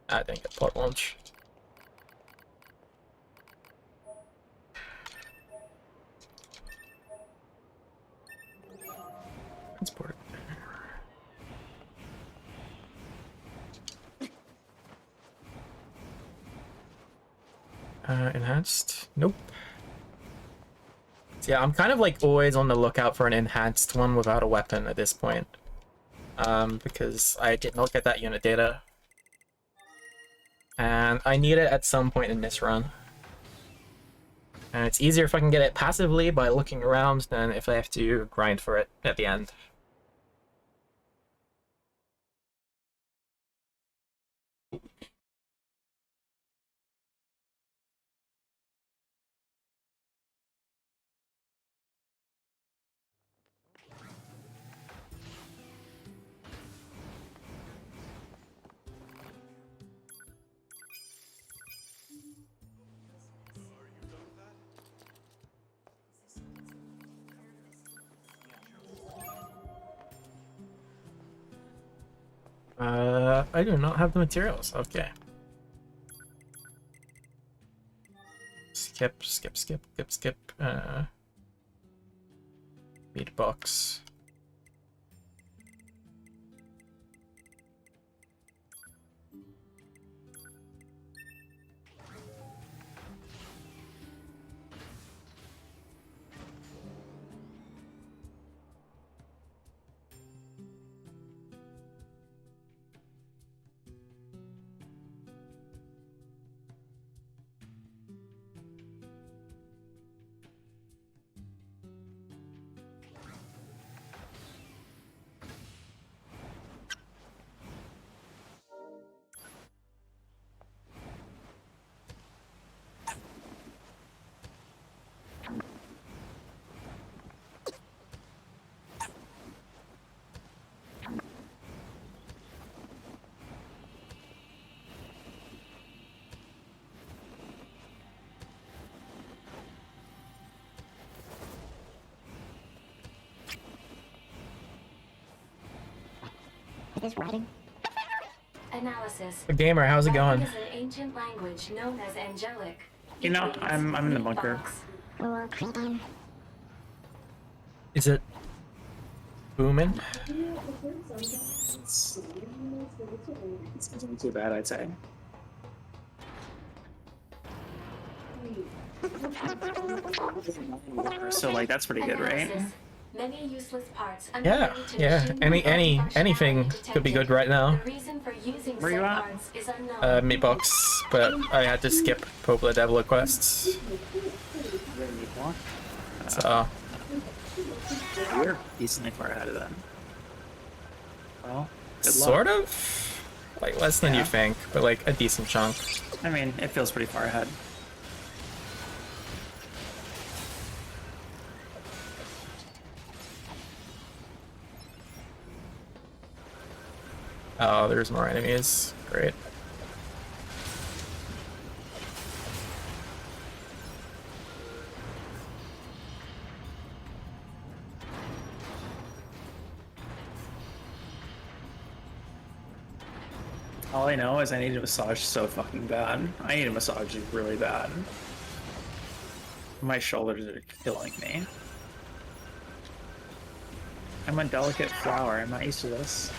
I didn't get port launch. Transport. Enhanced? Nope. So yeah, I'm kind of like always on the lookout for an enhanced one without a weapon at this point. Because I did not get that unit data. And I need it at some point in this run. And it's easier if I can get it passively by looking around than if I have to grind for it at the end. I do not have the materials. Okay. Skip. Meat box. It is writing. Analysis. Gamer, how's it going? Is an ancient language known as angelic. You know, I'm in the bunker. Is it booming? It's not too bad, I'd say. So like that's pretty good, right? Many useless parts Yeah, yeah. Anything could be good right now. Where you at? Meat box, but I had to skip Poplar Devil quests. So We're decently far ahead of them. Well, good luck. sort of, like less than you think, but like a decent chunk. I mean, it feels pretty far ahead. Oh, there's more enemies. Great. All I know is I need a massage so fucking bad. I need a massage really bad. My shoulders are killing me. I'm a delicate flower. I'm not used to this.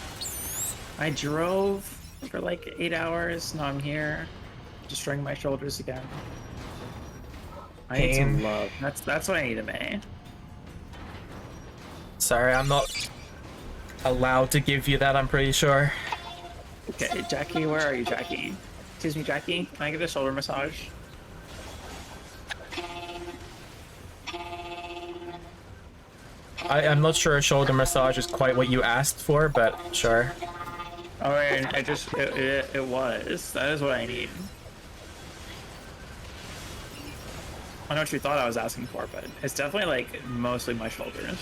I drove for like 8 hours. Now I'm here, destroying my shoulders again. I need some love. That's what I need, Ameiii. Sorry, I'm not allowed to give you that, I'm pretty sure. Okay, Jackie, where are you, Jackie? Excuse me, Jackie. Can I give a shoulder massage? I'm not sure a shoulder massage is quite what you asked for, but sure. Oh, right, it was. That is what I need. I know what you thought I was asking for, but it's definitely like mostly my shoulders.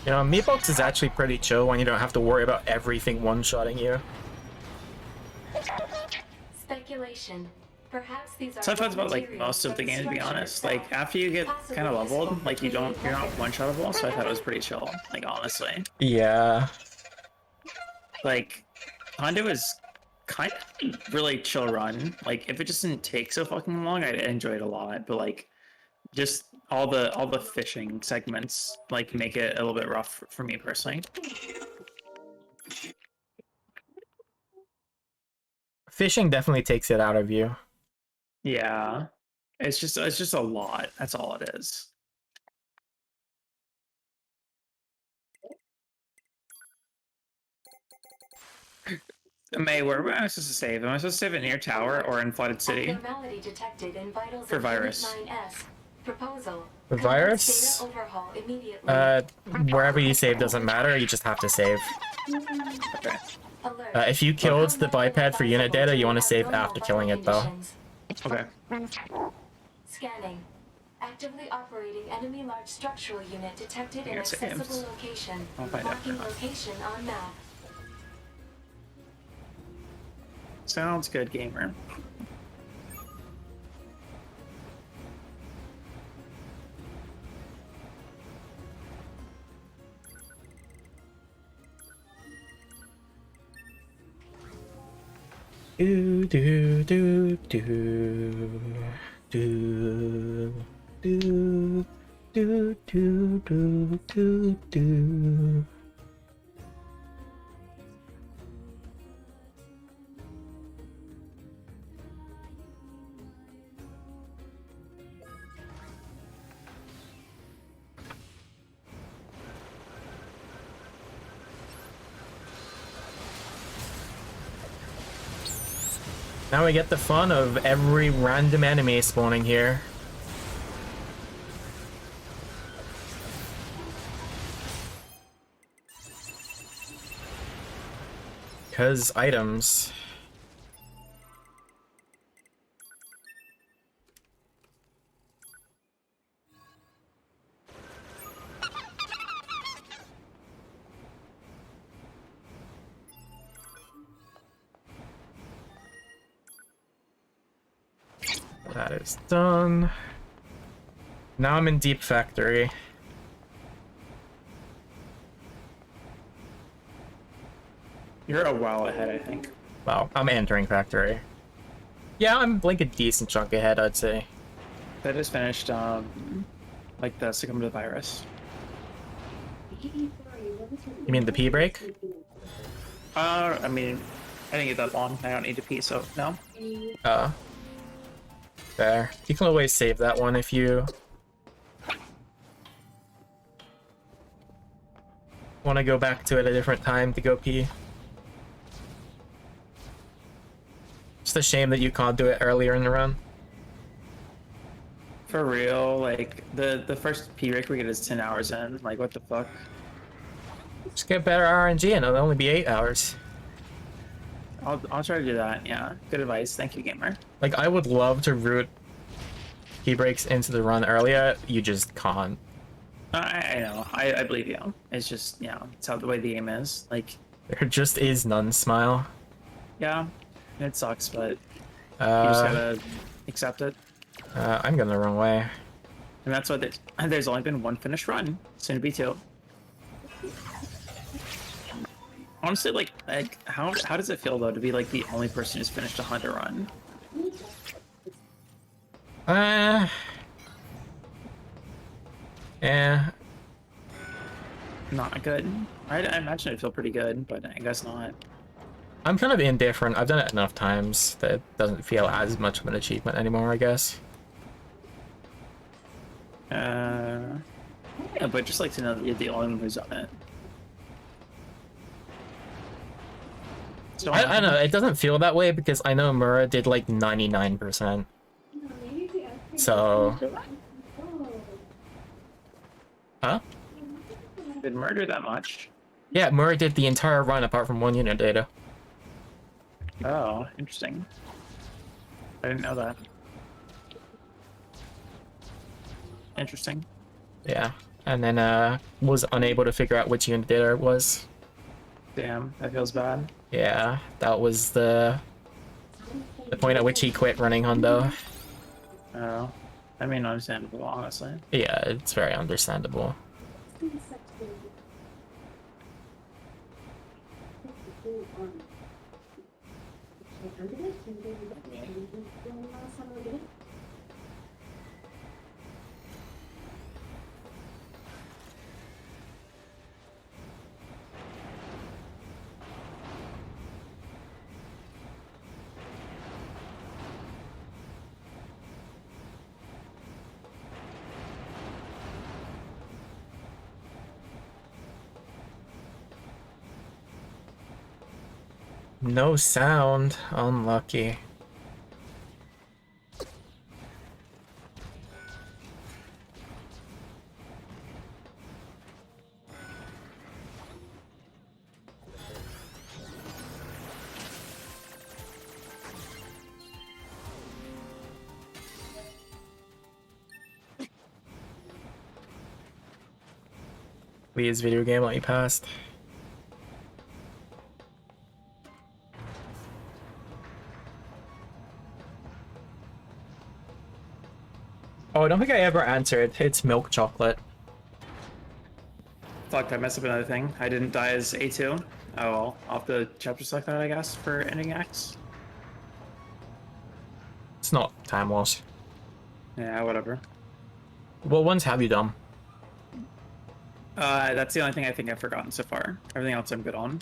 You know, Meatbox is actually pretty chill when you don't have to worry about everything one-shotting you. Speculation. Perhaps these are Sometimes about like most of the game, to be honest. Like after you get kind of leveled, like you're not one-shottable, so I thought it was pretty chill. Like honestly. Yeah. Like Hondo is kind of really chill run. Like if it just didn't take so fucking long, I'd enjoy it a lot. But like just all the fishing segments like make it a little bit rough for me personally. Fishing definitely takes it out of you. Yeah. It's just a lot. That's all it is. May, where am I supposed to save? Am I supposed to save it near Tower or in Flooded City? Abnormality detected in vitals For of virus. Unit 9S. Proposal. For virus? Data overhaul immediately. Wherever you save doesn't matter, you just have to save. Okay. Alert. If you killed the biped for unit data, you want to save after killing it though. Okay. Scanning. Actively operating enemy large structural unit detected in Here's accessible Ames. location. I'll find out. Marking location on map. Sounds good, gamer. Do do do do do do do do do do do. Now we get the fun of every random enemy spawning here. Because items. That is done. Now I'm in Deep Factory. You're a while ahead, I think. Well, I'm entering Factory. Yeah, I'm like a decent chunk ahead, I'd say. That just finished, like the Succumb to the Virus. You mean the pee break? I mean, I didn't get that long. I don't need to pee, so no. There. You can always save that one if you want to go back to it at a different time to go pee. It's a shame that you can't do it earlier in the run. For real, like the first pee break we get is 10 hours in. Like, what the fuck? Just get better RNG and it'll only be 8 hours. I'll try to do that. Yeah, good advice. Thank you, gamer. Like, I would love to route pee breaks into the run earlier. You just can't. I know. I believe you. It's just, it's how the way the game is. Like, There just is none, Smile. yeah, it sucks, but you just gotta accept it. I'm going the wrong way. And that's what there's only been one finished run. Soon to be 2. Honestly, like how does it feel though to be like the only person who's finished a hunter run? Yeah. Not good. I imagine it'd feel pretty good, but I guess not. I'm kind of indifferent. I've done it enough times that it doesn't feel as much of an achievement anymore, I guess. Yeah, but just like to know that you're the only one who's done it. So I don't know, it doesn't feel that way because I know Mura did like 99%. So... Huh? Did murder that much? Yeah, Mura did the entire run apart from 1 unit data. Oh, interesting. I didn't know that. Interesting. Yeah, and then was unable to figure out which unit data it was. Damn, that feels bad. Yeah, that was the point at which he quit running Hundo. Oh, I mean, understandable, honestly. Yeah, it's very understandable. No sound. Unlucky. Please, video game, let me past. Oh, I don't think I ever answered. It's milk chocolate. Fuck, I messed up another thing. I didn't die as A2. Oh well, I'll have to chapter select that, I guess, for ending acts. It's not time loss. Yeah, whatever. What ones have you done? That's the only thing I think I've forgotten so far. Everything else I'm good on.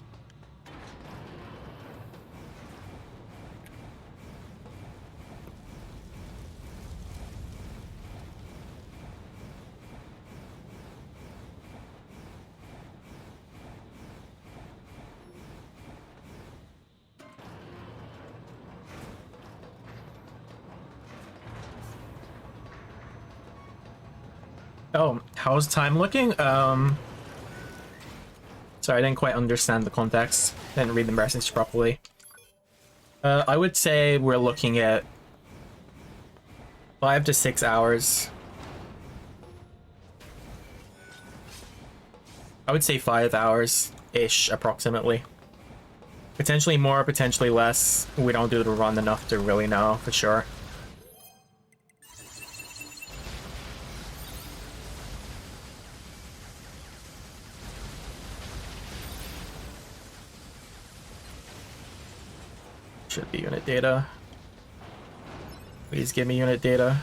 Oh, how's time looking? Sorry, I didn't quite understand the context. Didn't read the message properly. I would say we're looking at 5 to 6 hours. I would say 5 hours-ish, approximately. Potentially more, potentially less. We don't do the run enough to really know for sure. Should be unit data. Please give me unit data.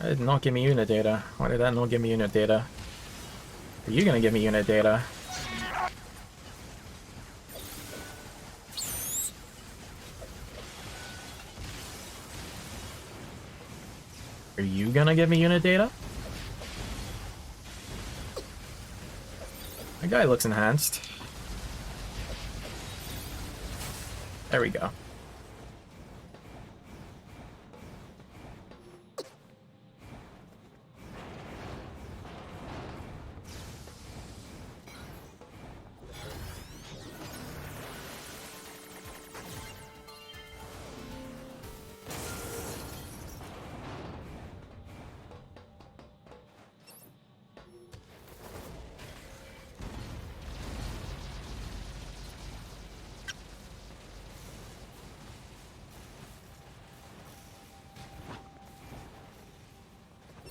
That did not give me unit data. Why did that not give me unit data? Are you gonna give me unit data? Are you gonna give me unit data? My guy looks enhanced. There we go.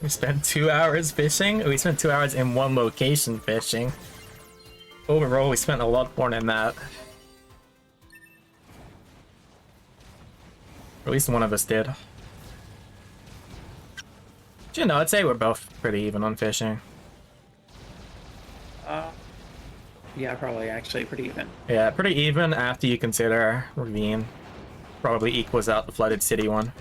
We spent 2 hours fishing? We spent 2 hours in one location fishing. Overall, we spent a lot more than that. Or at least one of us did. But, you know, I'd say we're both pretty even on fishing. Yeah, probably actually pretty even. Yeah, pretty even after you consider Ravine. Probably equals out the Flooded City one.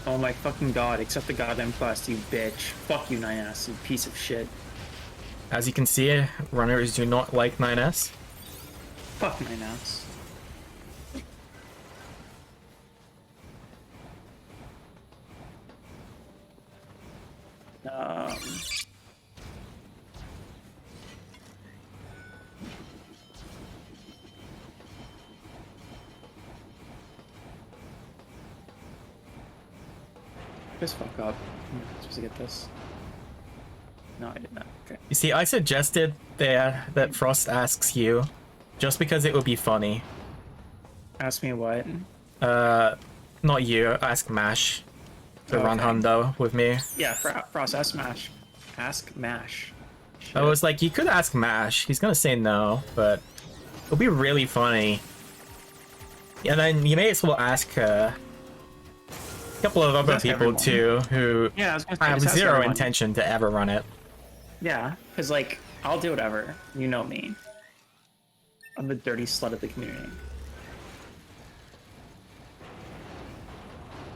Oh my fucking god, accept the goddamn quest, you bitch. Fuck you, 9S, you piece of shit. As you can see, runners do not like 9S. Fuck 9S. Just fuck up. I'm supposed to get this. No, I did not. Okay. You see, I suggested that Frost asks you, just because it would be funny. Ask me what? Not you. Ask Mash to run Hundo with me. Yeah, Frost, ask Mash. Ask Mash. Shit. I was like, you could ask Mash. He's gonna say no, but it'll be really funny. And then you may as well ask a couple of other people too, who have zero intention to ever run it. Yeah, because like, I'll do whatever. You know me. I'm the dirty slut of the community.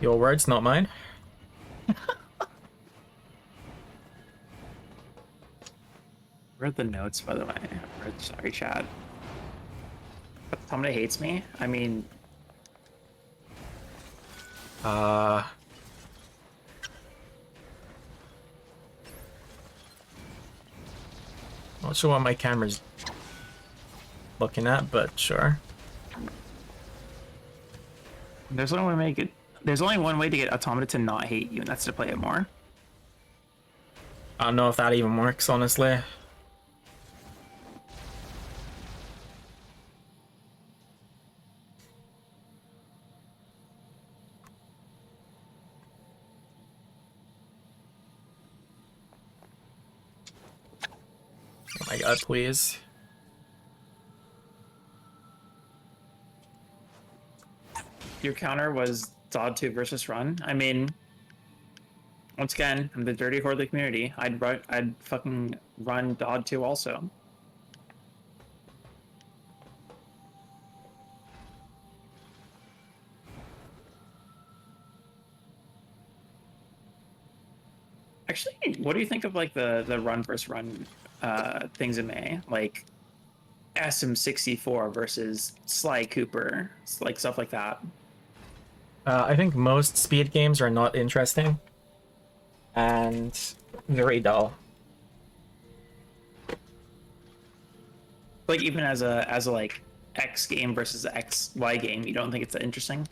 Your words, not mine. Read the notes, by the way. Sorry, Chad. But somebody hates me? I mean... Not sure what my camera's looking at, but sure. There's only one way to get Automata to not hate you, and that's to play it more. I don't know if that even works, honestly. Oh my god, please. Your counter was Dod 2 versus Run. I mean, once again, I'm the dirty whore of the community. I'd fucking run Dod 2 also. Actually, what do you think of like the run versus run things in May? Like SM64 versus Sly Cooper, like stuff like that. I think most speed games are not interesting and very dull. Like even as a like X game versus XY game, you don't think it's that interesting?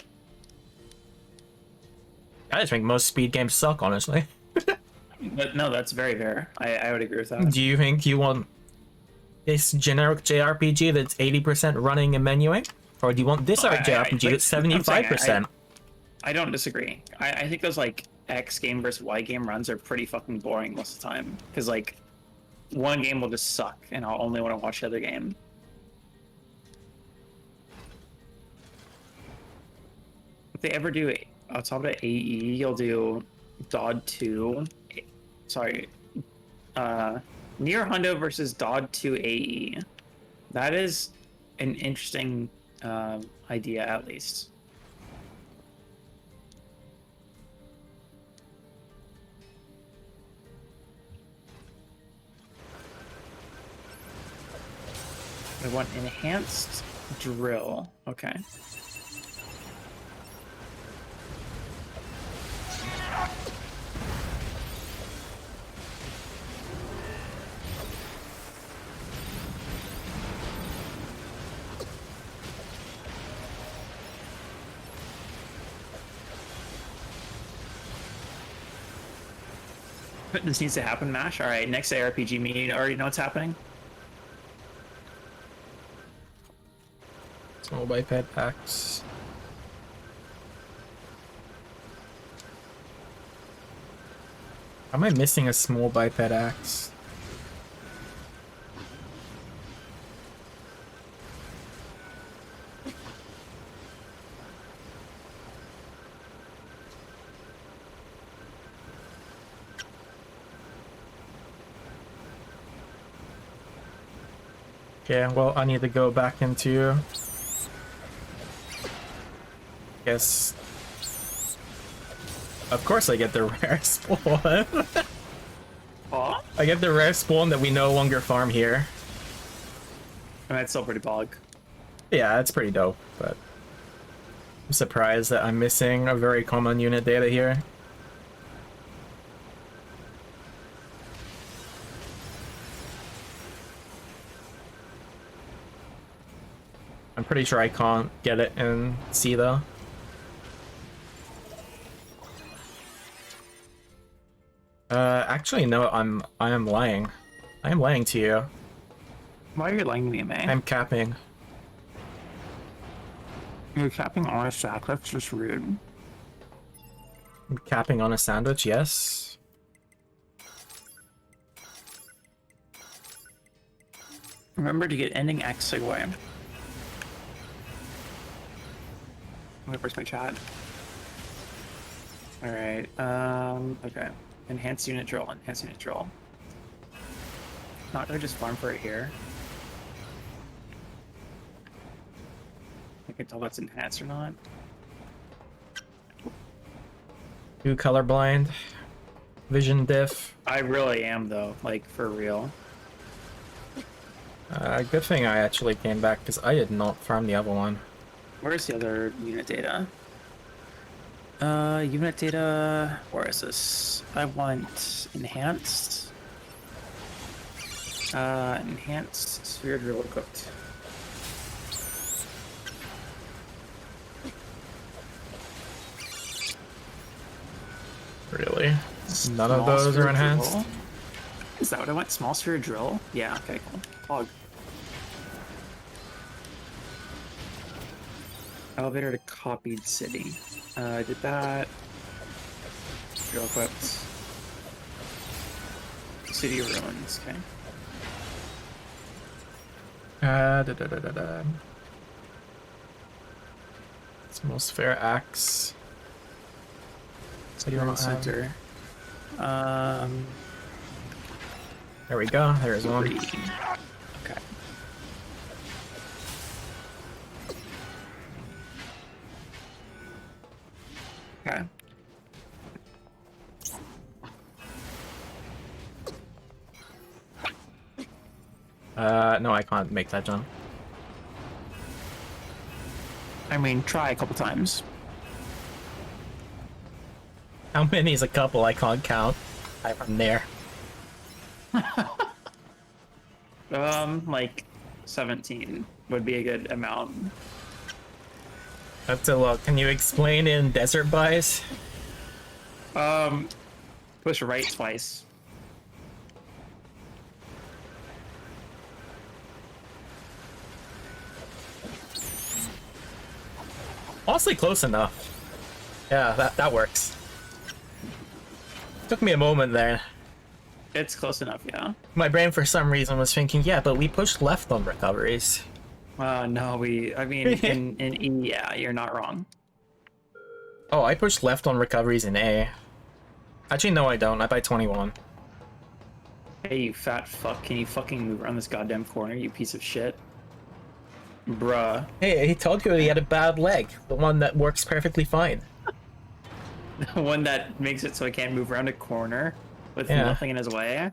I just think most speed games suck, honestly. But no, that's very fair. I would agree with that. Do you think you want this generic JRPG that's 80% running and menuing? Or do you want this JRPG that's 75%? I don't disagree. I think those like X game versus Y game runs are pretty fucking boring most of the time. Because like one game will just suck and I'll only want to watch the other game. if they ever do Automata AE, you'll do Dodd 2. Sorry. NieR Hundo versus Dodd 2 AE. That is an interesting idea, at least. I want enhanced drill. Okay. This needs to happen, Mash. All right, next ARPG meeting. Already know what's happening. Small biped axe. Am I missing a small biped axe? Okay, well, I need to go back into... Guess... Of course I get the rare spawn. Oh? I get the rare spawn that we no longer farm here. I mean, it's still pretty bog. Yeah, it's pretty dope, but... I'm surprised that I'm missing a very common unit data here. I'm pretty sure I can't get it in C though. Actually no, I am lying. I am lying to you. Why are you lying to me, man? I'm capping. You're capping on a stack, that's just rude. I'm capping on a sandwich, yes. Remember to get ending X Tsugoi. I'm gonna first my chat. Alright, okay. Enhanced unit drill, enhanced unit drill. Not gonna just farm for it here. I can tell that's enhanced or not. Too colorblind. Vision diff. I really am though, like for real. Good thing I actually came back because I did not farm the other one. Where's the other unit data? Unit data, where is this? I want enhanced. Enhanced sphere drill equipped. Really? None of those are enhanced? Drill? Is that what I want? Small sphere drill? Yeah, okay, cool. Pog. Elevator to copied city. I did that. Drill equipped. City ruins, okay. Small sphere axe. City ruin center. There we go. There's one. Okay. Okay. No, I can't make that jump. I mean, try a couple times. How many is a couple? I can't count. I'm there. Like 17 would be a good amount. Have to look. Can you explain in desert buys? Push right twice. Honestly, close enough. Yeah, that works. Took me a moment there. It's close enough, yeah. My brain, for some reason, was thinking, yeah, but we pushed left on recoveries. No, I mean, in E, yeah, you're not wrong. Oh, I push left on recoveries in A. Actually, no, I don't. I buy 21. Hey, you fat fuck. Can you fucking move around this goddamn corner, you piece of shit? Bruh. Hey, he told you he had a bad leg. The one that works perfectly fine. The one that makes it so I can't move around a corner with nothing in his way?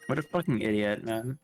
What a fucking idiot, man.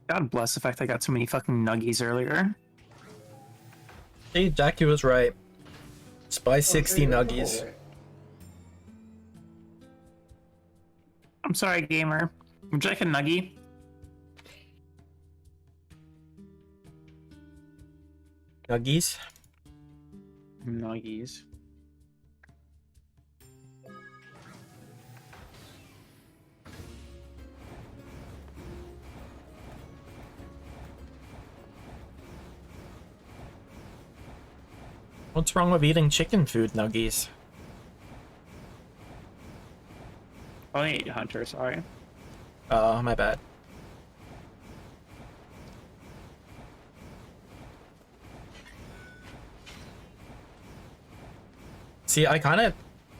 God bless the fact I got so many fucking nuggies earlier. See, Jackie was right. Spy 60 nuggies. I'm sorry, gamer. Would you like a nuggie? Nuggies? Nuggies. What's wrong with eating chicken food, Nuggies? I ate Hunter, sorry. Oh, my bad. See, I kind of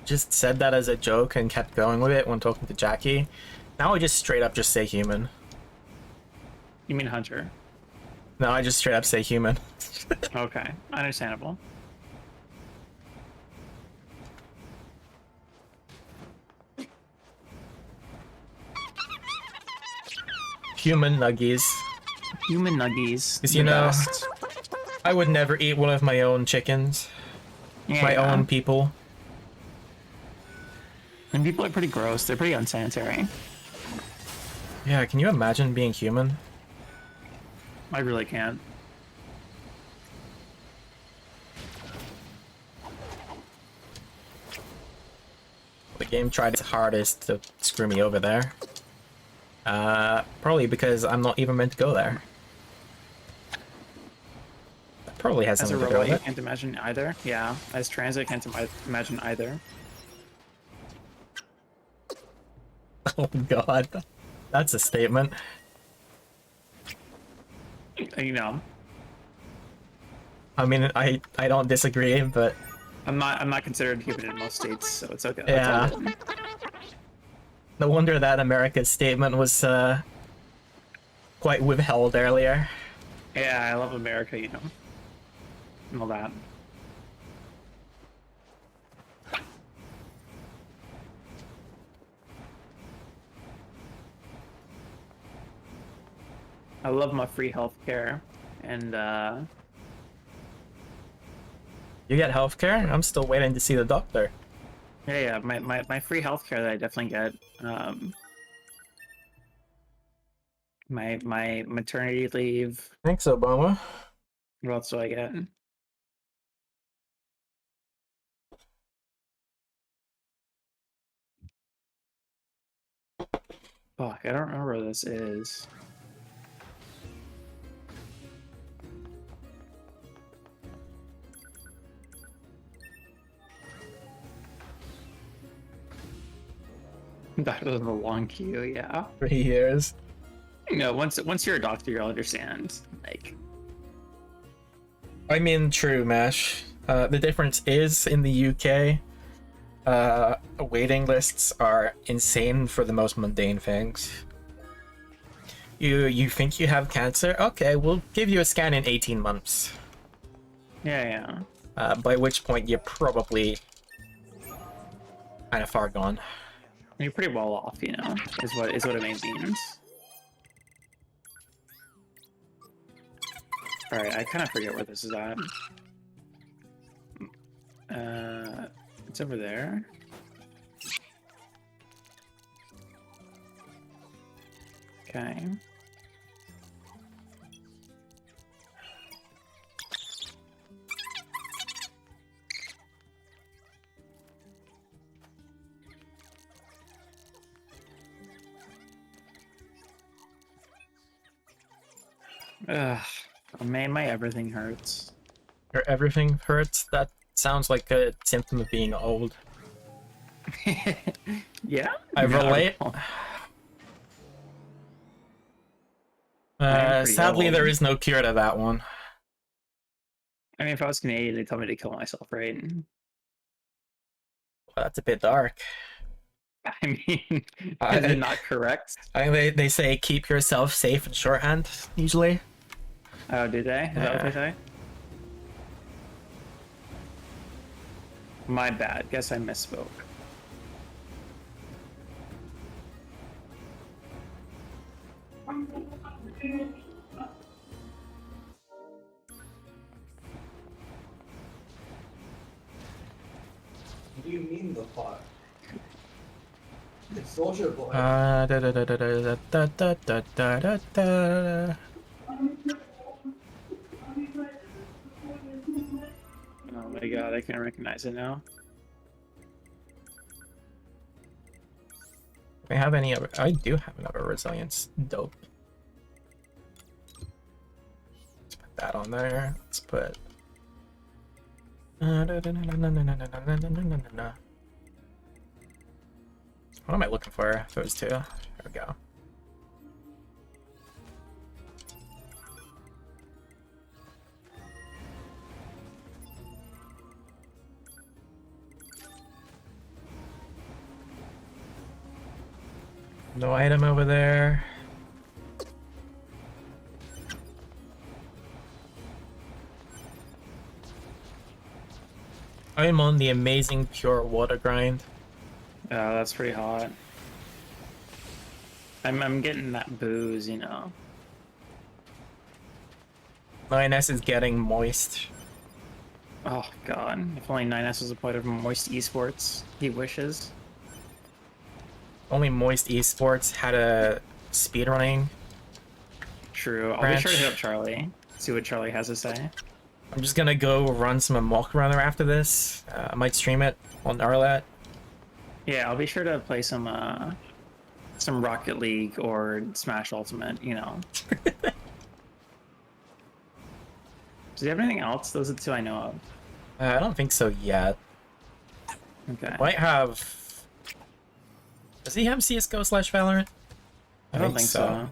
just said that as a joke and kept going with it when talking to Jackie. Now I just straight up just say human. You mean Hunter? No, I just straight up say human. Okay, understandable. Human nuggies. Human nuggies. Because, you know, I would never eat one of my own chickens. Yeah, my own people. And people are pretty gross. They're pretty unsanitary. Yeah, can you imagine being human? I really can't. The game tried its hardest to screw me over there. Probably because I'm not even meant to go there. That probably has As a something to do robot, with you it. can't imagine either. Yeah, as trans, I can't imagine either. Oh god, that's a statement. You know, I mean, I don't disagree, but I'm not considered human in most states, so it's okay. yeah. It's all good. No wonder that America's statement was quite withheld earlier. Yeah, I love America, you know, and all that. I love my free healthcare, and You get healthcare? I'm still waiting to see the doctor. yeah, my free healthcare that I definitely get. My maternity leave. Thanks, Obama. What else do I get? Fuck, I don't remember what this is. That was a long queue, yeah. 3 years. You know, once you're a doctor, you'll understand. Like, I mean, true, Mash. The difference is in the UK, waiting lists are insane for the most mundane things. You think you have cancer? Okay, we'll give you a scan in 18 months. yeah. By which point you're probably kind of far gone. You're pretty well off, you know, is what it means. Alright, I kind of forget where this is at. It's over there. Okay. Ugh, man, my everything hurts. Your everything hurts? That sounds like a symptom of being old. Yeah? I relate. Sadly, there is no cure to that one. I mean, if I was Canadian, they'd tell me to kill myself, right? Well, that's a bit dark. I mean, is it not correct? I think they say keep yourself safe and shorthand, usually. Oh, do they? Is that what they say? My bad. Guess I misspoke. What do you mean the plot? It's Soldier Boy. Da da da da da da da da da da da. Oh my god, I can't recognize it now. Do I have any other? I do have another resilience. Dope. Let's put that on there. Let's put. What am I looking for? Those two. There we go. No item over there. I'm on the amazing pure water grind. Yeah, that's pretty hot. I'm getting that booze, you know. Lioness is getting moist. Oh god, if only 9S was a part of Moist Esports. He wishes. Only Moist Esports had a speedrunning. True. I'll branch. be sure to hit up Charlie. See what Charlie has to say. I'm just gonna go run some Walk Runner after this. I might stream it on RRLAT. Yeah, I'll be sure to play some Rocket League or Smash Ultimate, you know. Does he have anything else? Those are the two I know of. I don't think so yet. Okay. Might have... Does he have CSGO / Valorant? I don't think so.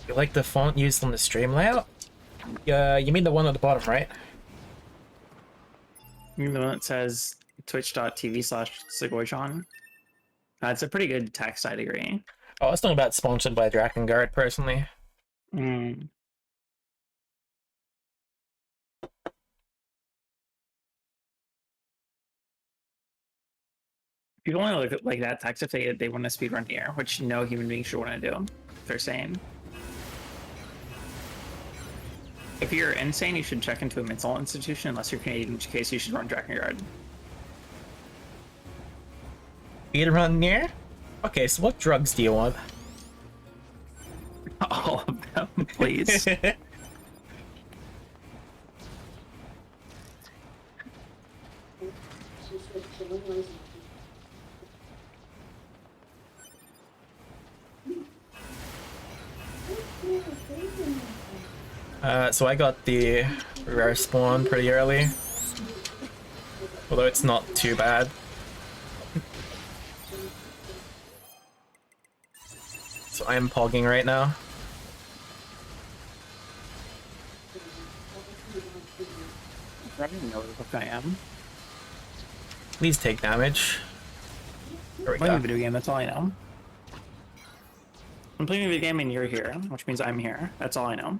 You like the font used on the stream layout? You mean the one at the bottom, right? You mean the one that says twitch.tv/Tsugoi. It's a pretty good text, I'd agree. Oh, it's not about sponsored by Drakengard, personally. Mm. People only look at like that text if they want to speedrun NieR, which no human being should want to do. They're sane. If you're insane, you should check into a mental institution unless you're Canadian, in which case you should run Drakengard. Speedrun NieR? Okay, so what drugs do you want? All of them, please. So I got the rare spawn pretty early. Although it's not too bad. So I'm pogging right now. I don't know what the fuck I am. Please take damage. There we Playing a go. video game, that's all I know. I'm playing a video game and you're here, which means I'm here. That's all I know.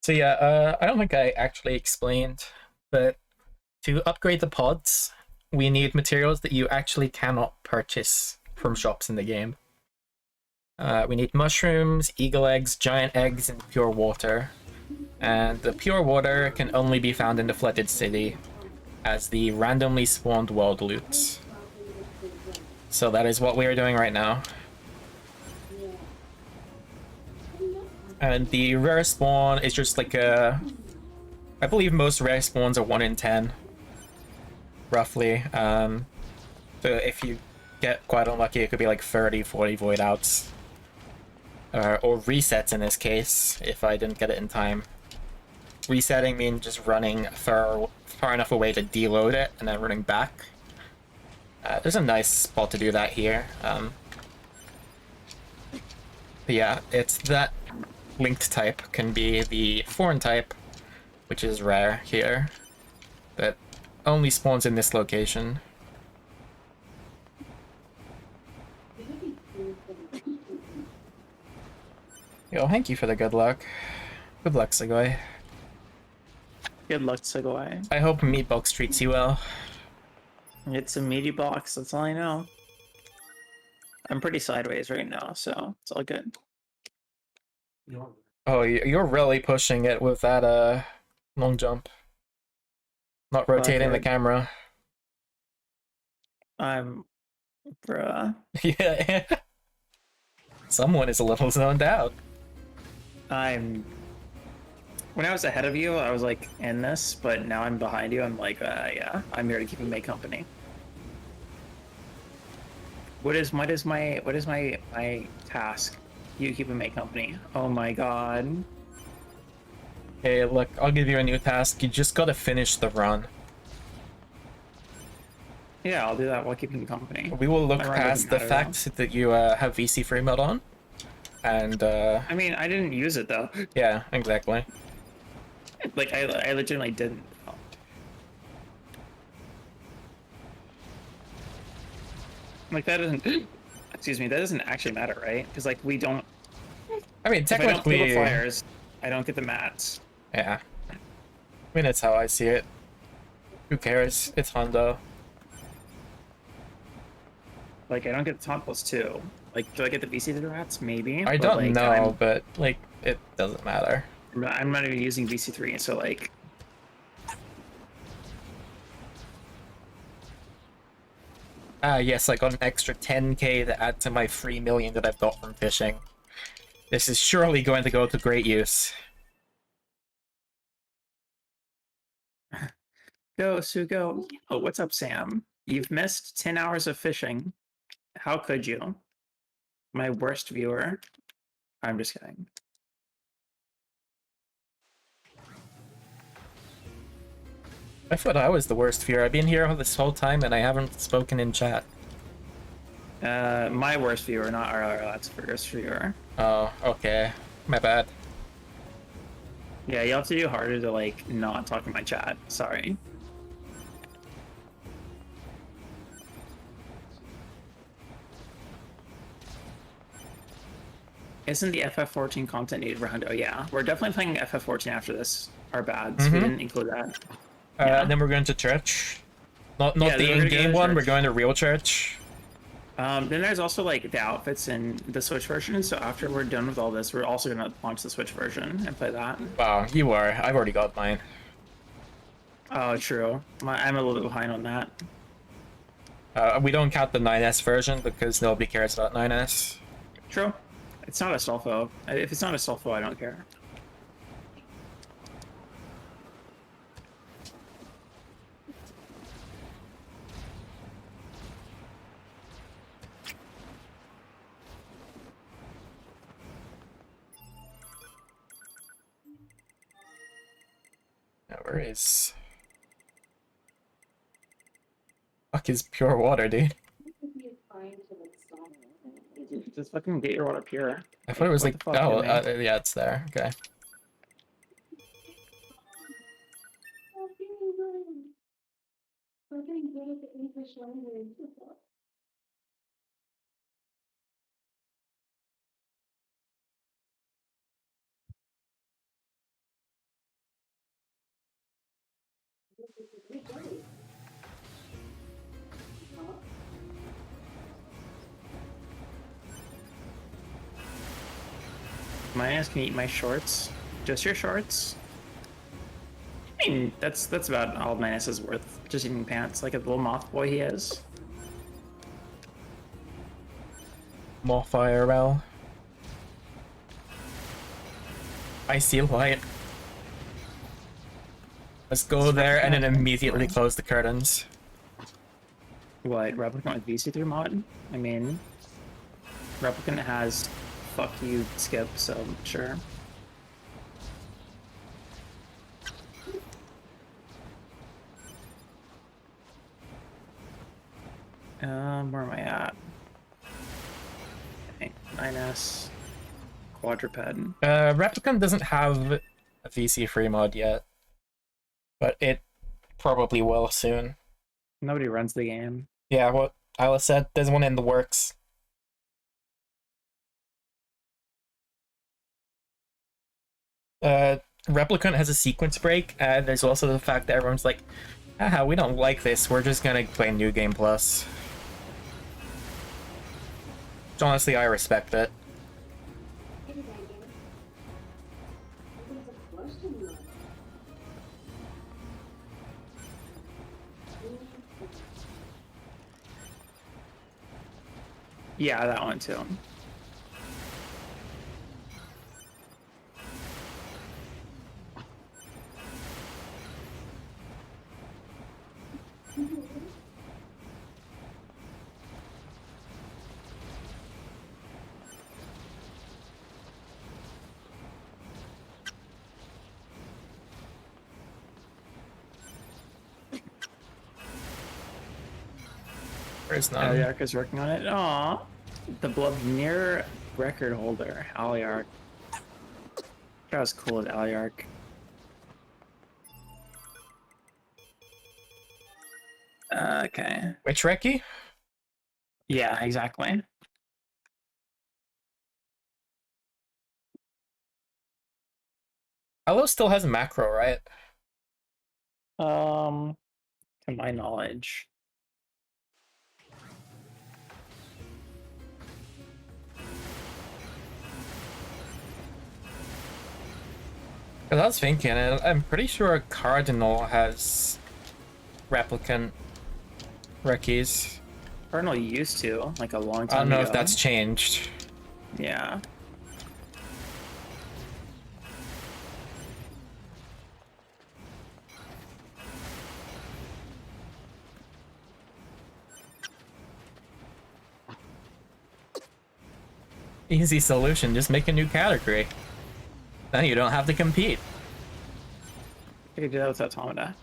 So yeah, I don't think I actually explained, but to upgrade the pods, we need materials that you actually cannot purchase from shops in the game. We need mushrooms, eagle eggs, giant eggs, and pure water. And the pure water can only be found in the flooded city as the randomly spawned world loot. So that is what we are doing right now. And the rare spawn is just like a... I believe most rare spawns are 1 in 10. Roughly. So if you get quite unlucky, it could be like 30, 40 void outs. Or resets in this case, if I didn't get it in time. Resetting means just running far enough away to deload it, and then running back. There's a nice spot to do that here. But yeah, it's that linked type can be the foreign type, which is rare here, that only spawns in this location. Yo, thank you for the good luck. Good luck, Tsugoi. Good luck, Tsugoi. I hope Meatbox treats you well. It's a meaty box, that's all I know. I'm pretty sideways right now, so it's all good. Oh, you're really pushing it with that long jump. Not rotating the camera. I'm... bruh. Yeah. Someone is a little zoned out. When I was ahead of you, I was like in this, but now I'm behind you. I'm like, yeah, I'm here to keep Ameiii company. What is my task? You keep Ameiii company. Oh my god. Hey, look, I'll give you a new task. You just gotta finish the run. Yeah, I'll do that while keeping you company. We will look past the fact that you have VC free mode on. And I mean, I didn't use it though. Yeah, exactly. Like I legitimately didn't. Like that doesn't. Excuse me. That doesn't actually matter, right? Because like we don't. I mean, technically, if I don't kill the flyers, I don't get the mats. Yeah. I mean, that's how I see it. Who cares? It's Hondo. Like I don't get the taunt plus 2. Like, do I get the VC to the rats? Maybe. I don't know, but like it doesn't matter. I'm not even using VC3, so like. Yes, I got an extra 10k to add to my 3 million that I've got from fishing. This is surely going to go to great use. Go, Sugo. Oh, what's up, Sam? You've missed 10 hours of fishing. How could you? My worst viewer. I'm just kidding. I thought I was the worst viewer. I've been here this whole time and I haven't spoken in chat. My worst viewer, not RRLAT6 worst viewer. Oh, okay. My bad. Yeah, you have to do harder to like not talk in my chat. Sorry. Isn't the FF14 content needed for Hundo? Yeah, we're definitely playing FF14 after this. Our bads. We didn't include that. And then we're going to church. Not the in-game one. We're going to real church. Then there's also like the outfits in the Switch version. So after we're done with all this, we're also gonna launch the Switch version and play that. Wow, you are. I've already got mine. Oh, true. I'm a little bit behind on that. We don't count the 9S version because nobody cares about 9S. True. It's not a sulfo. If it's not a sulfo, I don't care. Now, where is... Fuck is pure water, dude? Just fucking get your water pure. I thought it was like... What the fuck, Oh, man? yeah, it's there. Okay. We're getting good at the English language. My ass can eat my shorts. Just your shorts? I mean, that's about all Minus is worth. Just eating pants like a little moth boy he is. More IRL. I see light. Let's go there and then immediately close the curtains. What, Replicant with VC3 mod? I mean, Replicant has fuck you skip, so sure. Where am I at? Okay, 9S. Quadruped. Replicant doesn't have a VC free mod yet, but it probably will soon. Nobody runs the game. Yeah, what Alice said, there's one in the works. Replicant has a sequence break, and there's also the fact that everyone's like, haha, we don't like this, we're just gonna play New Game Plus. Which honestly, I respect it. Yeah, that one too. There's none. Aliark is working on it. Aww. The beloved NieR record holder, Aliark. That was cool as Aliark. Okay. Which Reki? Yeah, exactly. Hello still has a macro, right? To my knowledge. Because I was thinking, and I'm pretty sure Cardinal has Replicant Rekis. Cardinal used to, like a long time I don't know ago. if that's changed. Yeah. Easy solution, just make a new category. Then you don't have to compete. I could do that with Automata.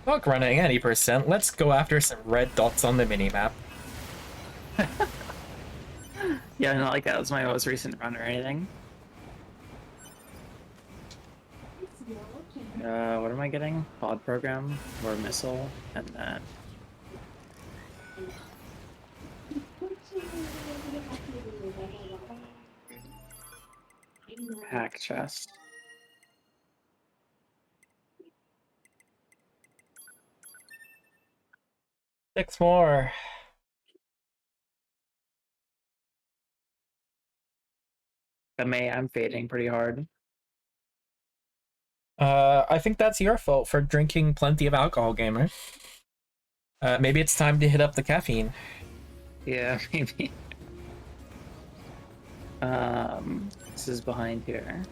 Fuck running any percent, let's go after some red dots on the minimap. Yeah, not like that was my most recent run or anything. What am I getting? Pod program or missile, and then hack chest. Six more. Ameiii, I'm fading pretty hard. I think that's your fault for drinking plenty of alcohol, gamer. Maybe it's time to hit up the caffeine. Yeah, maybe. This is behind here.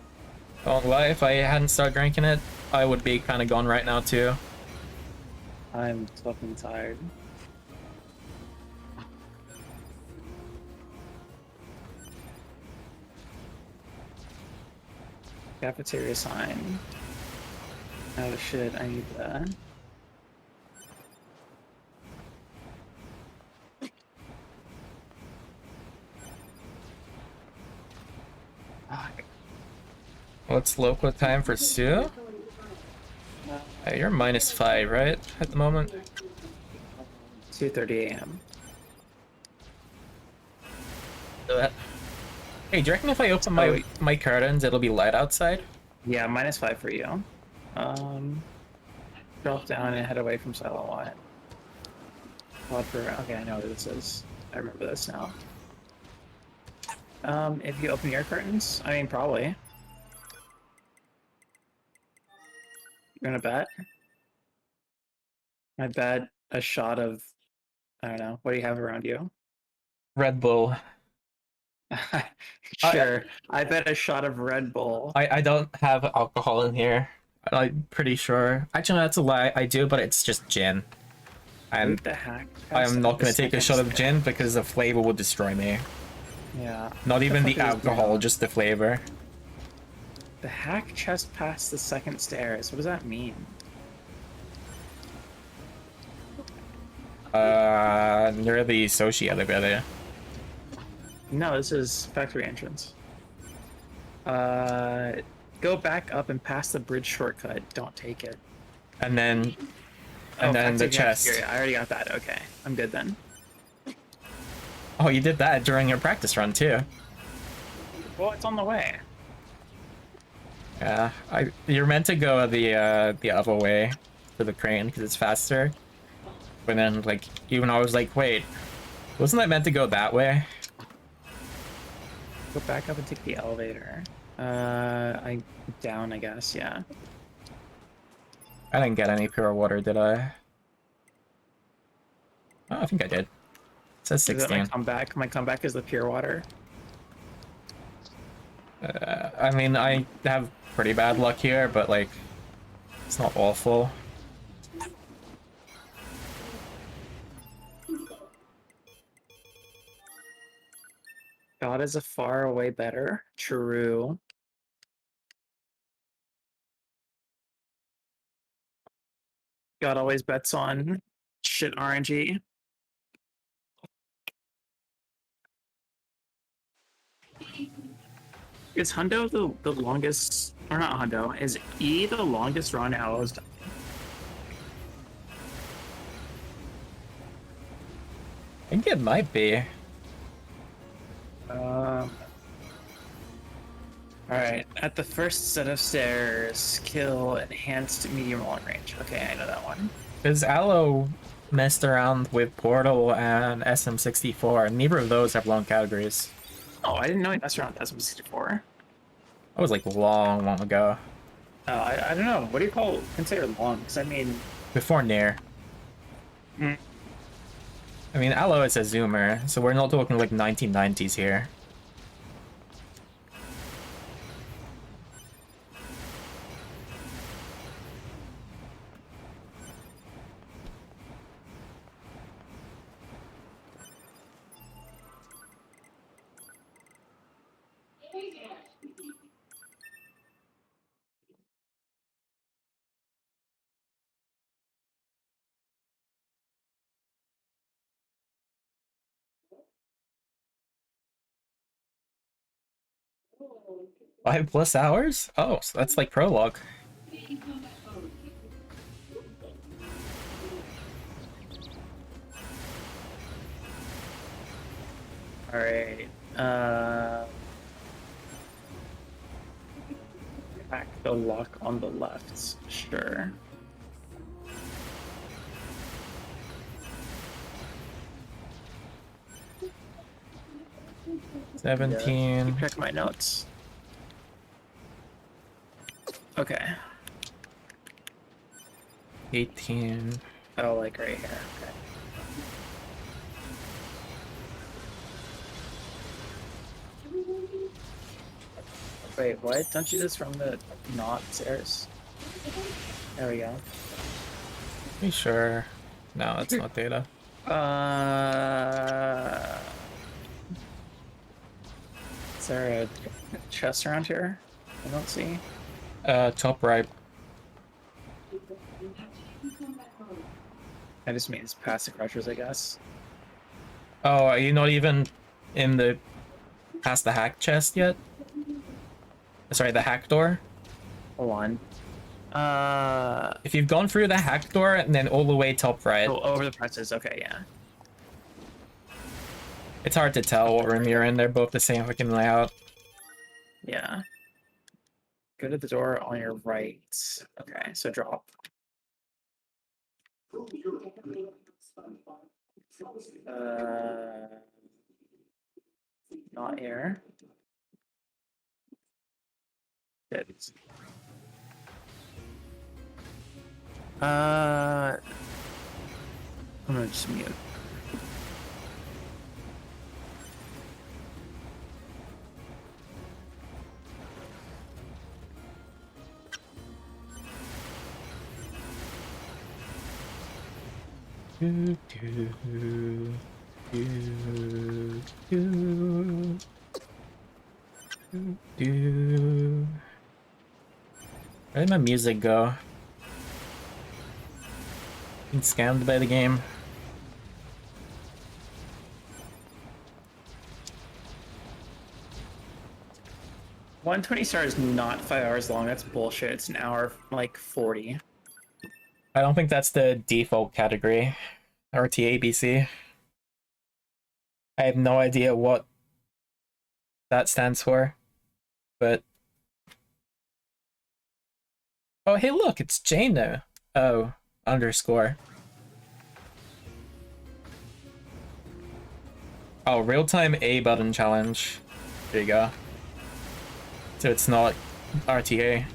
Don't lie, if I hadn't started drinking it, I would be kind of gone right now too. I'm fucking tired. Cafeteria sign. Oh shit, I need that. Fuck. What's local time for Sue? You're -5, right? At the moment? 2:30 a.m. Do it. Hey, do you reckon if I open my curtains, it'll be light outside? Yeah, -5 for you. Drop down and head away from Silent Lot. Okay, I know what this is. I remember this now. If you open your curtains, I mean, probably. You gonna bet? I bet a shot of, I don't know, what do you have around you? Red Bull. Sure, I bet a shot of Red Bull. I don't have alcohol in here. I'm pretty sure. Actually, that's a lie. I do, but it's just gin. And What the heck? I'm not going to take a shot of gin because the flavor will destroy me. Yeah. Not even the fuck is alcohol, going on? just the flavor. The hack chest past the second stairs. What does that mean? Near the Soshi elevator. No, this is factory entrance. Go back up and pass the bridge shortcut. Don't take it. And then the factory chest. cafeteria. I already got that. Okay, I'm good then. Oh, you did that during your practice run too. Well, it's on the way. Yeah, you're meant to go the other way to the crane because it's faster. But then, like, even I was like, wait, wasn't that meant to go that way? Go back up and take the elevator. Down, I guess. Yeah. I didn't get any pure water, did I? Oh, I think I did. It says Is that 16. my comeback? My comeback is the pure water. I mean, I have pretty bad luck here, but like, it's not awful. God is a far away better. True. God always bets on shit RNG. Is Hundo the longest, or not Hundo, is E the longest run Alo's done? I think it might be. Alright, at the first set of stairs, kill enhanced medium long range. Okay, I know that one. Because Aloe messed around with Portal and SM64, and neither of those have long categories. Oh, I didn't know he messed around with SM64. That was like long ago. I don't know. What do you consider long? Because I mean... Before NieR. Mm. I mean, Aloe is a zoomer, so we're not talking like 1990s here. +5 hours? Oh, so that's like prologue. Alright, back the lock on the left, sure. Yeah. 17. Check my notes. Okay. 18. Oh, like right here, okay. Wait, what? Don't you just from the not stairs? There we go. Be sure. No, it's not data. Is there a chest around here? I don't see. Top right. I just mean it's past the crushers, I guess. Oh, are you not even in the past the hack chest yet? Sorry, the hack door? Hold on. If you've gone through the hack door and then all the way top right. Oh, over the presses, okay, yeah. It's hard to tell what room you're in, they're both the same fucking layout. Yeah. Go to the door on your right. Okay, so drop. Not air. Good. I'm gonna just mute. Do, do, do, do, do, do. Where did my music go? Been scammed by the game. 120 star is not 5 hours long. That's bullshit. It's an hour, like 40. I don't think that's the default category. RTABC. I have no idea what that stands for, but... Oh, hey look, it's Jane now. Oh, underscore. Oh, real-time A button challenge. There you go. So it's not RTA.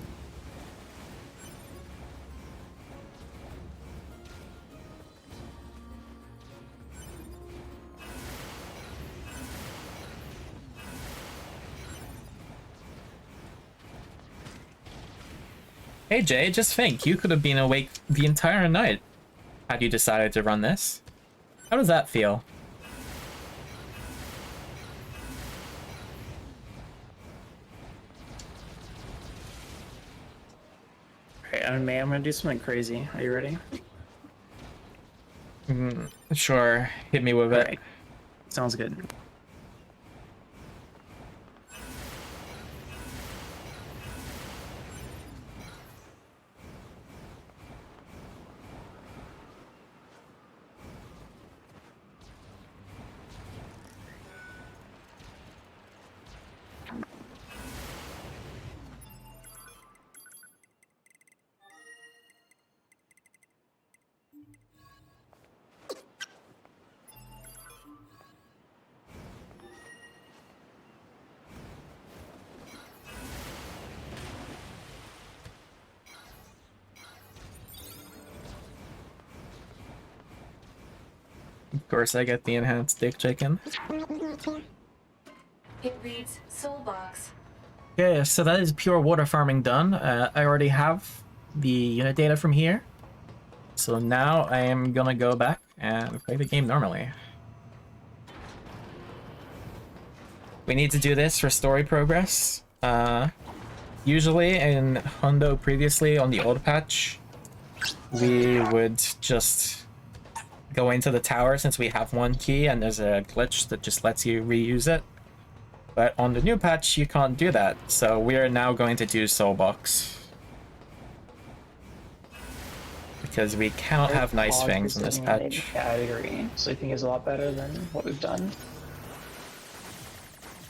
Hey Jay, just think, you could have been awake the entire night had you decided to run this. How does that feel? Alright, I'm gonna do something crazy. Are you ready? Sure, hit me with it. Right. Sounds good. Of course I get the enhanced dick chicken. It reads Soulbox. Yeah, so that is pure water farming done. I already have the unit data from here. So now I am gonna go back and play the game normally. We need to do this for story progress. Usually in Hundo previously on the old patch, we would just go into the tower since we have one key and there's a glitch that just lets you reuse it. But on the new patch, you can't do that. So we are now going to do Soulbox. Because we cannot have nice things in this patch. Category. Sleeping is a lot better than what we've done.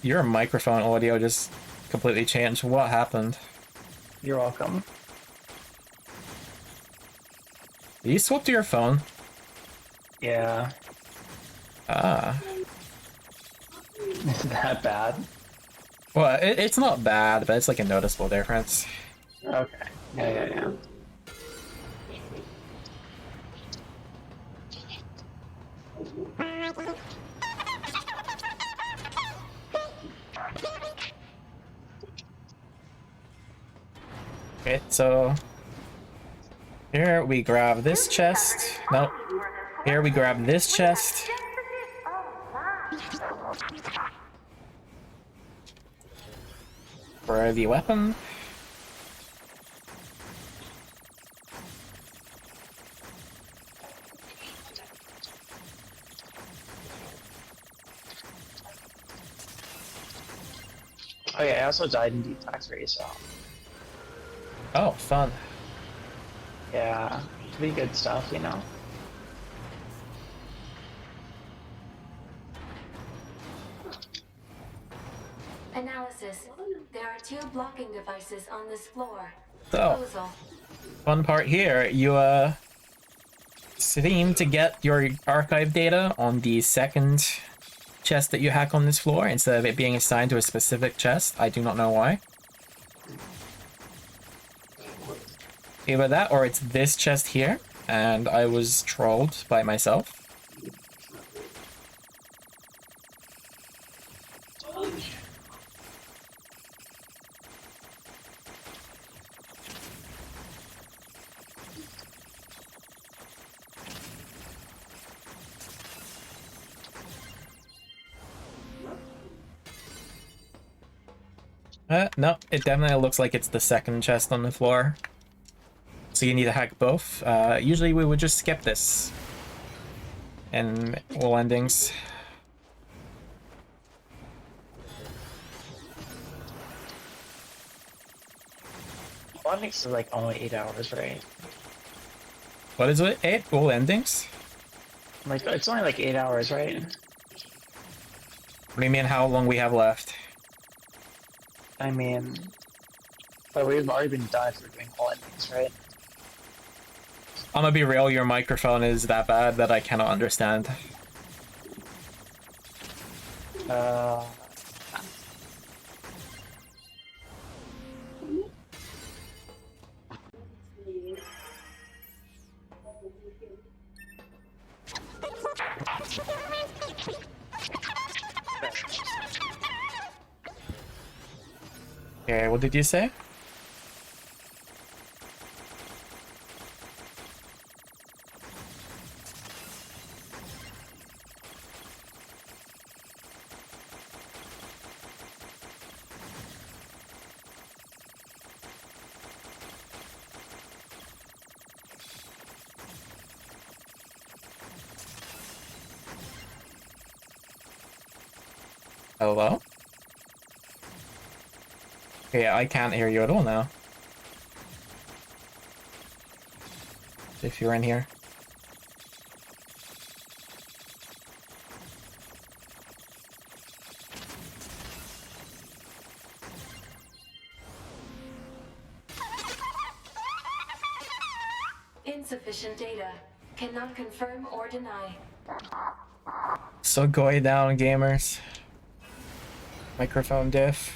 Your microphone audio just completely changed. What happened? You're welcome. Did you swap to your phone? Yeah. Ah. Is that bad? Well, it's not bad, but it's like a noticeable difference. Okay. Yeah. Okay, so here we grab this chest. Nope. Here we grab this chest. For the weapon. Oh yeah, I also died in Detox Race, so. Oh, fun. Yeah, pretty good stuff, you know. Analysis. analysis. There are 2 blocking devices on this floor. So, Proposal. fun part here, you seem to get your archive data on the second chest that you hack on this floor instead of it being assigned to a specific chest. I do not know why. Either that or it's this chest here, and I was trolled by myself. No, it definitely looks like it's the second chest on the floor. So you need to hack both. Usually we would just skip this in all endings. Endings is like only 8 hours, right? What is it? 8? All endings? Like, it's only like 8 hours, right? What do you mean how long we have left? I mean, but we've already been done for doing all endings, right? I'm gonna be real, your microphone is that bad that I cannot understand. Okay, what did you say? Hello? Okay, I can't hear you at all now. If you're in here. Insufficient data. Cannot confirm or deny. Tsugoi down, gamers. Microphone diff.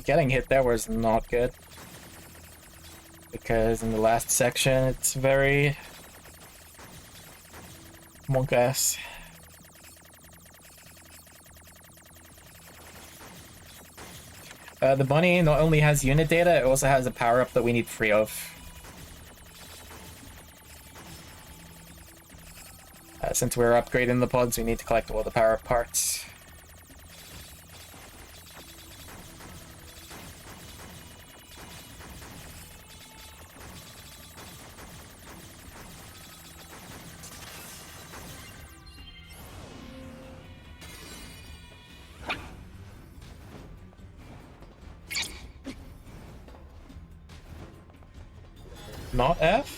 Getting hit there was not good. Because in the last section, it's very monk-ass. The bunny not only has unit data, it also has a power-up that we need 3 of. Since we're upgrading the pods, we need to collect all the power-up parts. Not F?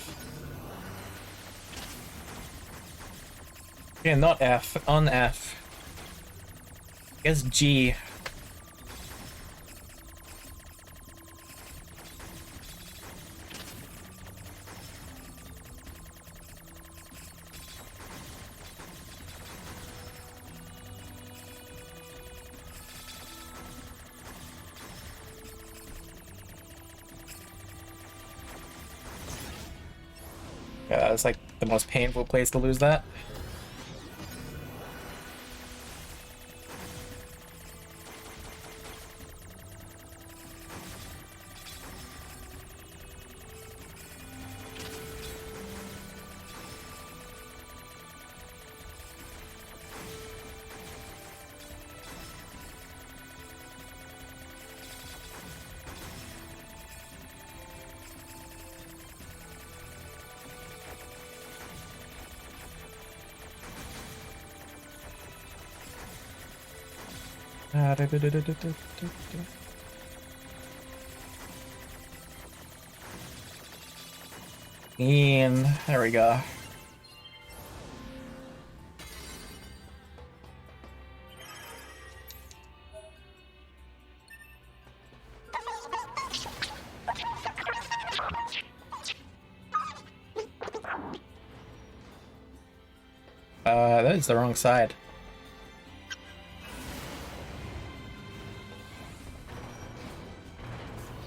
Yeah, not F, on F. I guess G. Yeah, it's like the most painful place to lose that. There we go. That is the wrong side.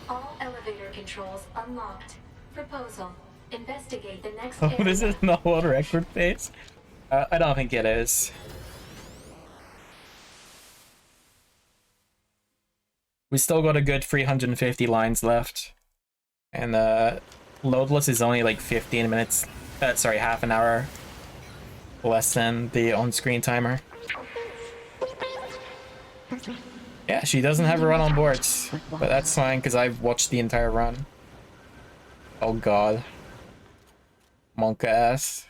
All elevator controls unlocked. Proposal. Investigate the next Oh, area. this is not world record pace? I don't think it is. We still got a good 350 lines left. And loadless is only like 15 minutes, sorry, half an hour less than the on-screen timer. Yeah, she doesn't have a run on boards, but that's fine because I've watched the entire run. Oh god. Monka ass.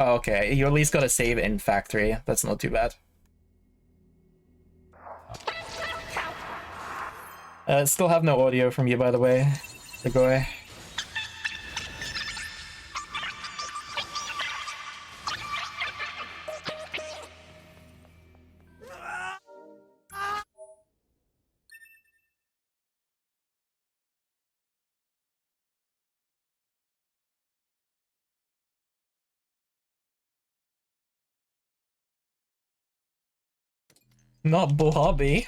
Oh, okay, you at least gotta save in factory. That's not too bad. Still have no audio from you, by the way, Tsugoi. Not Blobby.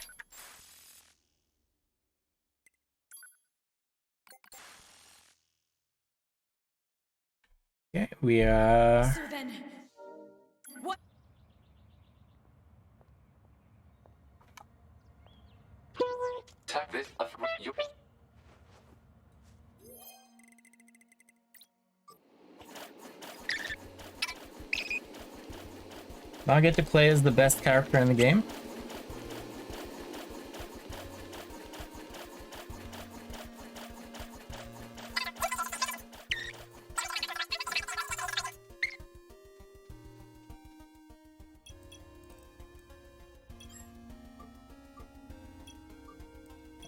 Okay, we are. So then, what? Tag this you. Now I get to play as the best character in the game.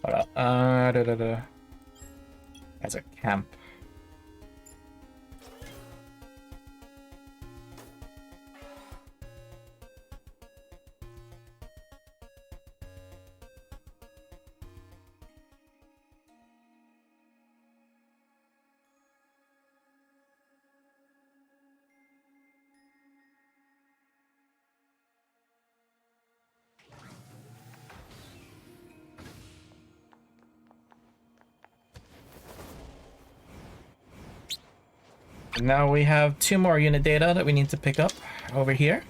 Hold up. As a camp. Now we have 2 more unit data that we need to pick up over here.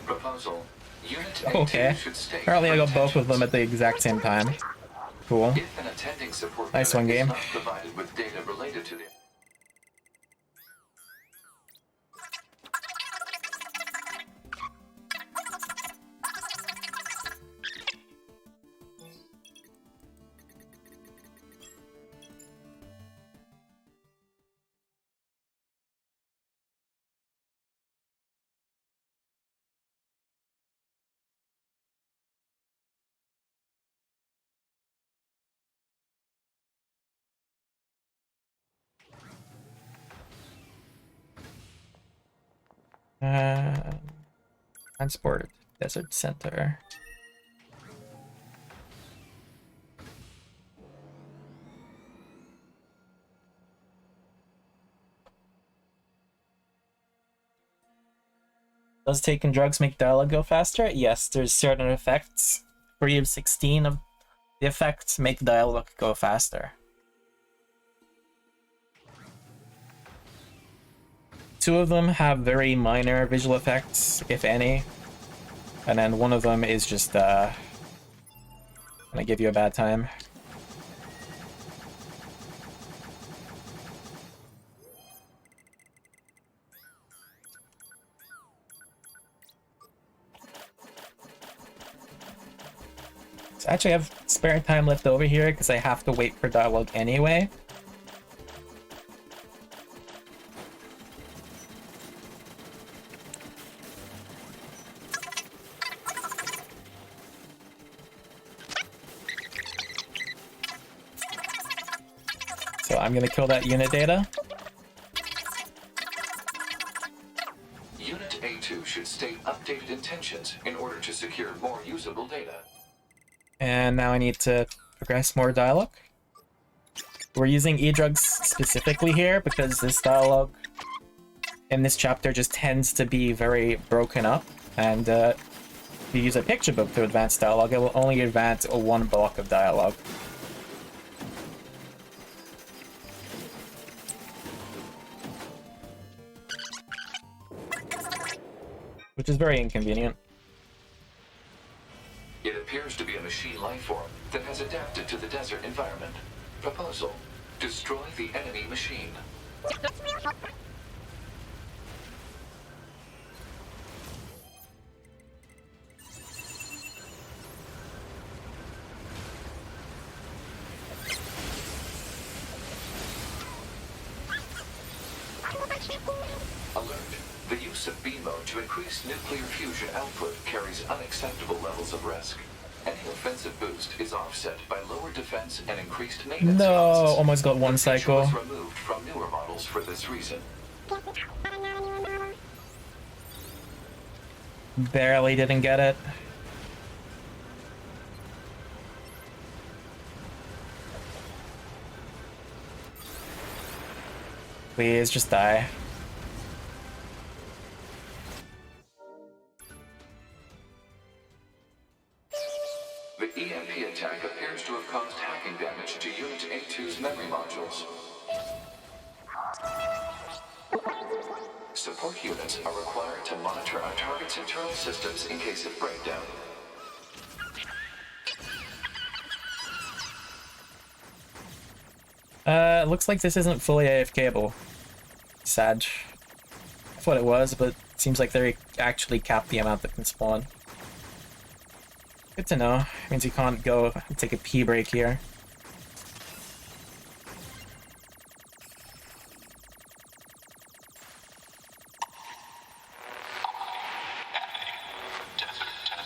Proposal. Unit Okay. should stay Apparently I got for both of them attentions. at the exact same time. Cool. If an attending support Nice unit one, is game. not provided with data related to the Transport Desert Center. Does taking drugs make dialogue go faster? Yes, there's certain effects. 3 of 16 of the effects make dialogue go faster. 2 of them have very minor visual effects, if any. And then 1 of them is just, gonna give you a bad time. So actually I have spare time left over here because I have to wait for dialogue anyway. I'm gonna kill that unit data. Unit A2 should state updated intentions in order to secure more usable data. And now I need to progress more dialogue. We're using E-drugs specifically here because this dialogue in this chapter just tends to be very broken up, and if you use a picture book to advance dialogue, it will only advance one block of dialogue. Which is very inconvenient. It appears to be a machine life form that has adapted to the desert environment. Proposal: destroy the enemy machine. Alert. The use of B mode to increase nuclear fusion output carries unacceptable levels of risk. Any offensive boost is offset by lower defense and increased maintenance No, costs. almost got one The feature cycle. was removed from newer models for this reason. Barely didn't get it. Please, just die. The EMP attack appears to have caused hacking damage to Unit A2's memory modules. Support units are required to monitor our target's internal systems in case of breakdown. Looks like this isn't fully AFKable. Sad. I thought it was, but it seems like they actually capped the amount that can spawn. Good to know. Means you can't go and take a pee break here.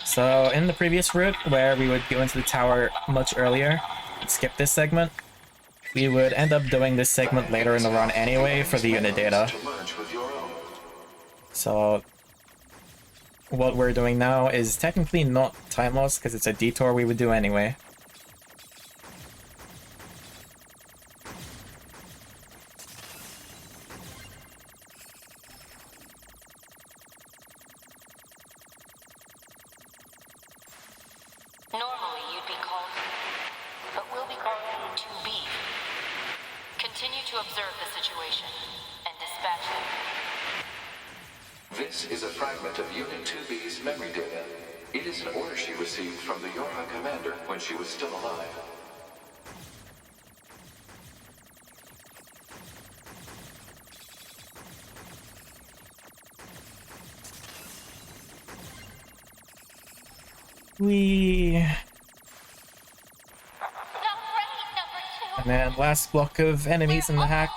So, in the previous route, where we would go into the tower much earlier, and skip this segment, we would end up doing this segment later in the run anyway for the unit data. So, what we're doing now is technically not time loss because it's a detour we would do anyway. Normally you'd be called, but we'll be calling you 2B. Continue to observe the situation and dispatch them. This is a fragment of Unit 2B's memory data. It is an order she received from the Yorha commander when she was still alive. And then last block of enemies in the hack.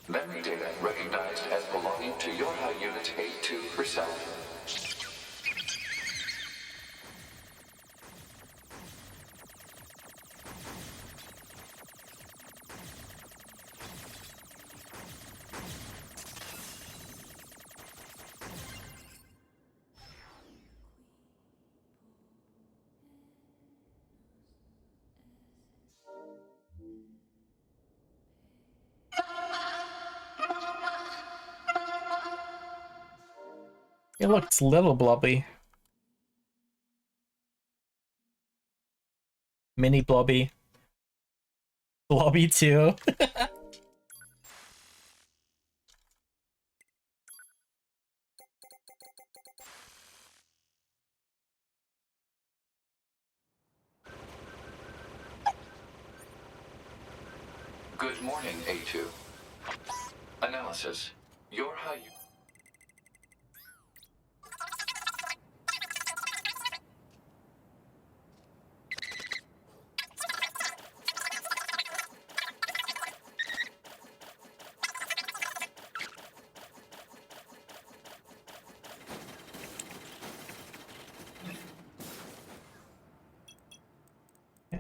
Memory data recognized as belonging to Yorha Unit A2 herself. It looks a little blobby. Mini blobby. Blobby too. Good morning, A2. Analysis. Yorha.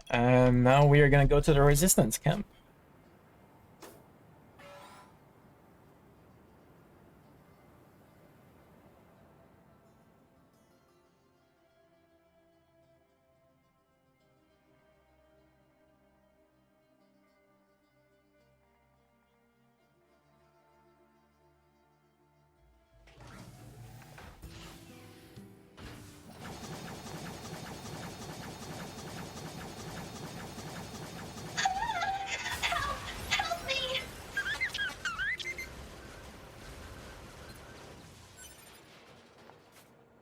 and now we are gonna go to the resistance camp.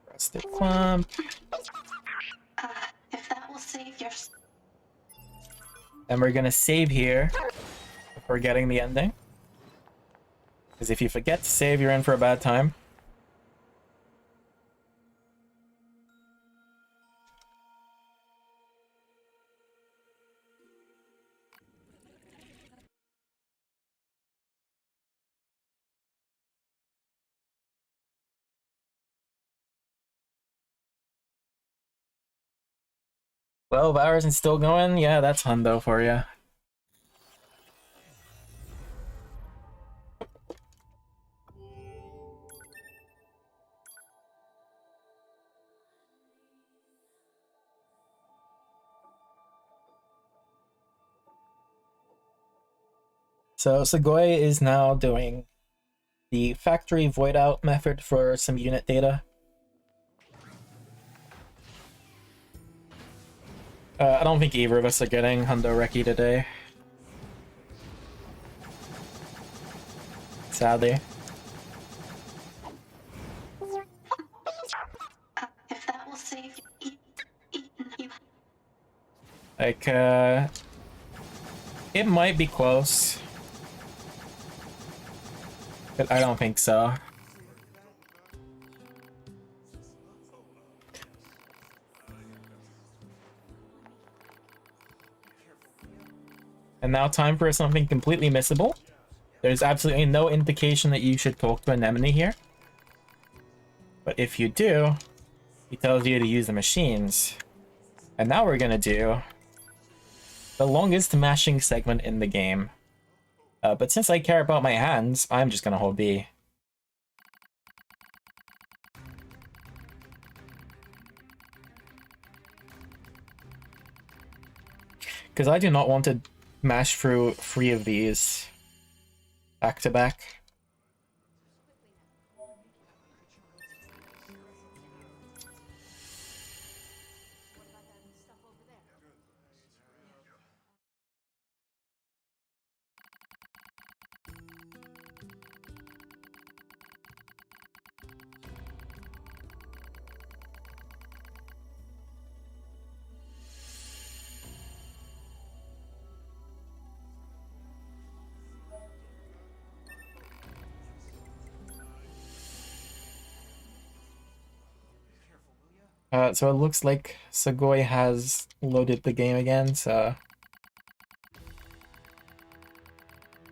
Press the clamp. If that will save your... And we're gonna save here before getting the ending. Because if you forget to save, you're in for a bad time. $12 and still going? Yeah, that's hundo for you. So Tsugoi is now doing the factory void out method for some unit data. I don't think either of us are getting hundo Reki today. Sadly. If that will save you... Like, it might be close. But I don't think so. And now time for something completely missable. There's absolutely no indication that you should talk to an enemy here. But if you do, he tells you to use the machines. And now we're gonna do the longest mashing segment in the game. But since I care about my hands, I'm just gonna hold B. Because I do not want to mash through 3 of these back to back. So it looks like Tsugoi has loaded the game again, so...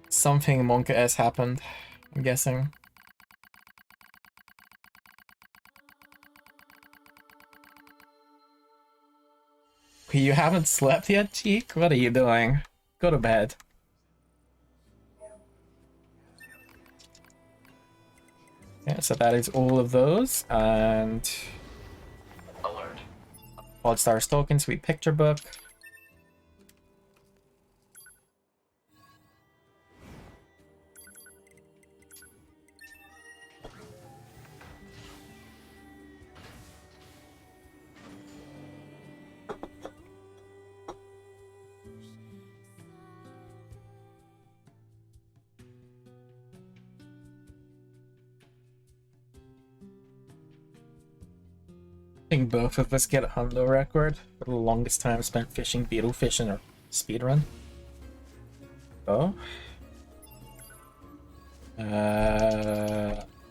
Something Monka-S happened, I'm guessing. You haven't slept yet, Cheek? What are you doing? Go to bed. Yeah, so that is all of those, and... Alert. Blood Stars Token, Sweet Picture Book. I think both of us get a hundo record for the longest time spent fishing beetlefish in a speedrun. Oh.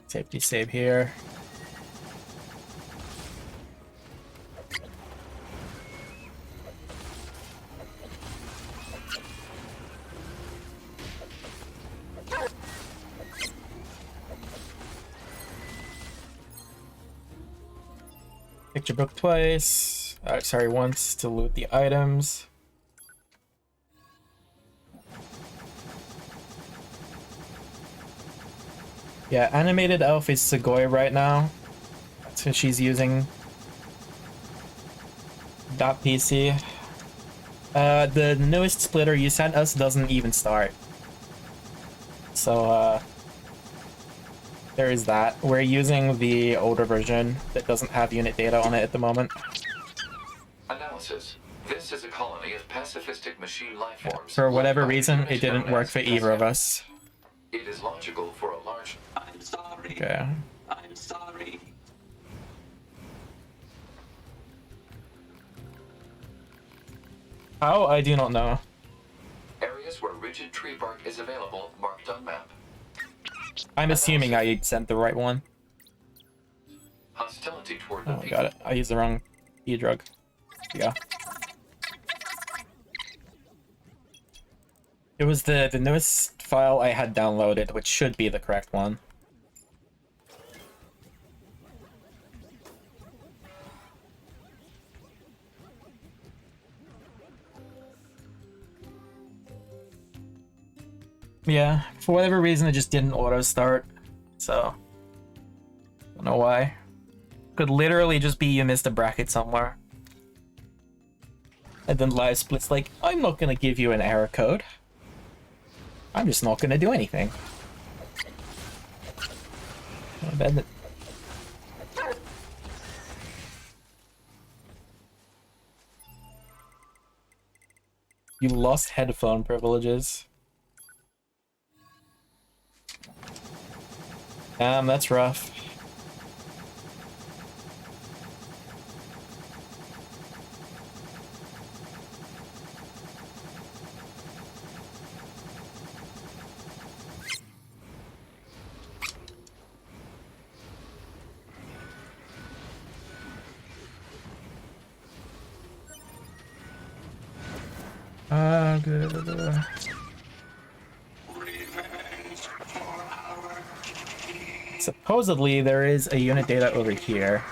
Safety save here. Picture book twice. Sorry, once to loot the items. Yeah, animated elf is Tsugoi right now. So she's using that PC. The newest splitter you sent us doesn't even start. So, there is that. We're using the older version that doesn't have unit data on it at the moment. Analysis. This is a colony of pacifistic machine life forms. For whatever reason, it didn't work for either of us. It is logical for a large... I'm sorry. Okay. I'm sorry. How? I do not know. Areas where rigid tree bark is available, marked on map. I'm assuming I sent the right one. Hostility toward the Oh, people. got it. I used the wrong E-drug. Yeah. It was the newest file I had downloaded, which should be the correct one. Yeah, for whatever reason it just didn't auto start, so don't know why. Could literally just be you missed a bracket somewhere. And then Live Split's like, I'm not gonna give you an error code. I'm just not gonna do anything. I bet that... You lost headphone privileges. Damn, that's rough. Good. Supposedly, there is a unit data over here.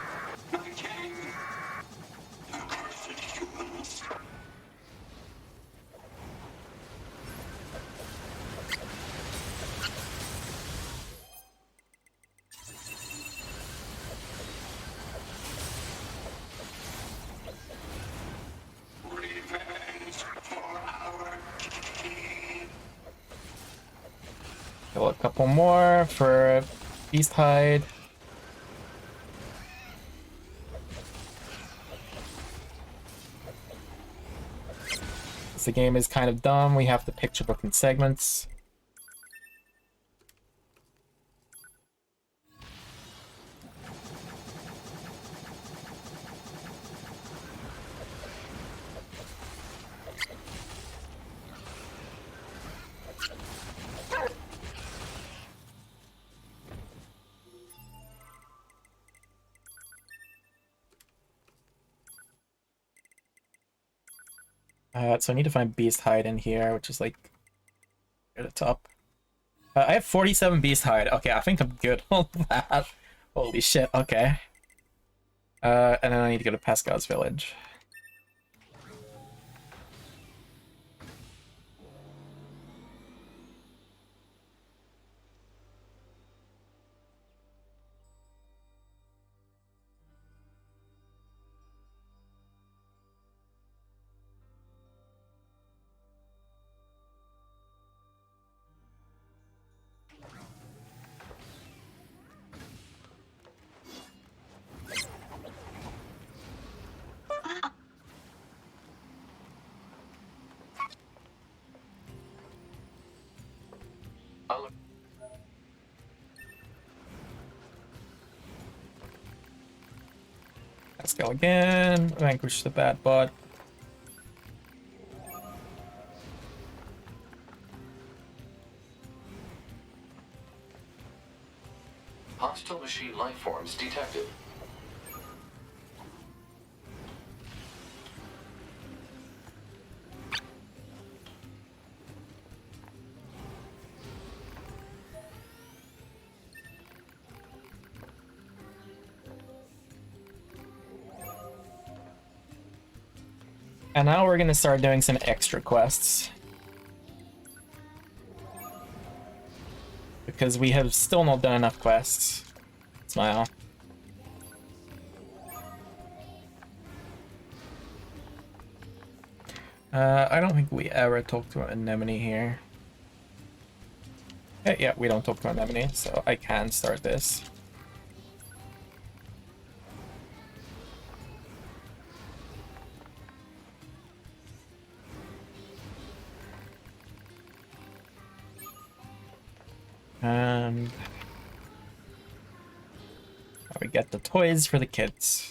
Kill a couple more for Beast Hide. The game is kind of dumb. We have to picture book in segments. So I need to find Beast Hide in here, which is like at the top. I have 47 Beast Hide. Okay, I think I'm good on that. Holy shit, okay. And then I need to go to Pascal's village. Let's go again. Vanquish the bad bot. Hostile machine life forms detected. And now we're gonna start doing some extra quests. because we have still not done enough quests. Smile. I don't think we ever talked to Anemone here. Yeah, we don't talk to Anemone, so I can start this. And we get the toys for the kids.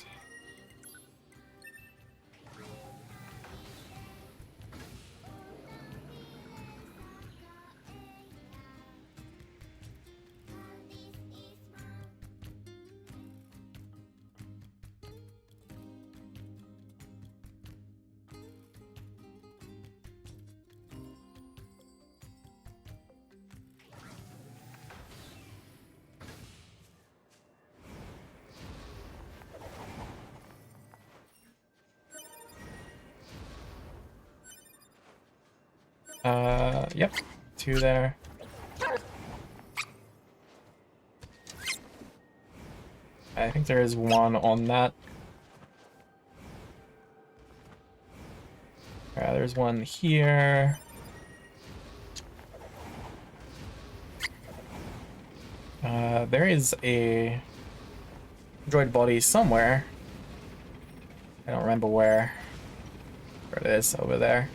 Yep, 2 there. I think there is 1 on that. There's 1 here. There is a droid body somewhere. I don't remember where. Where it is, over there.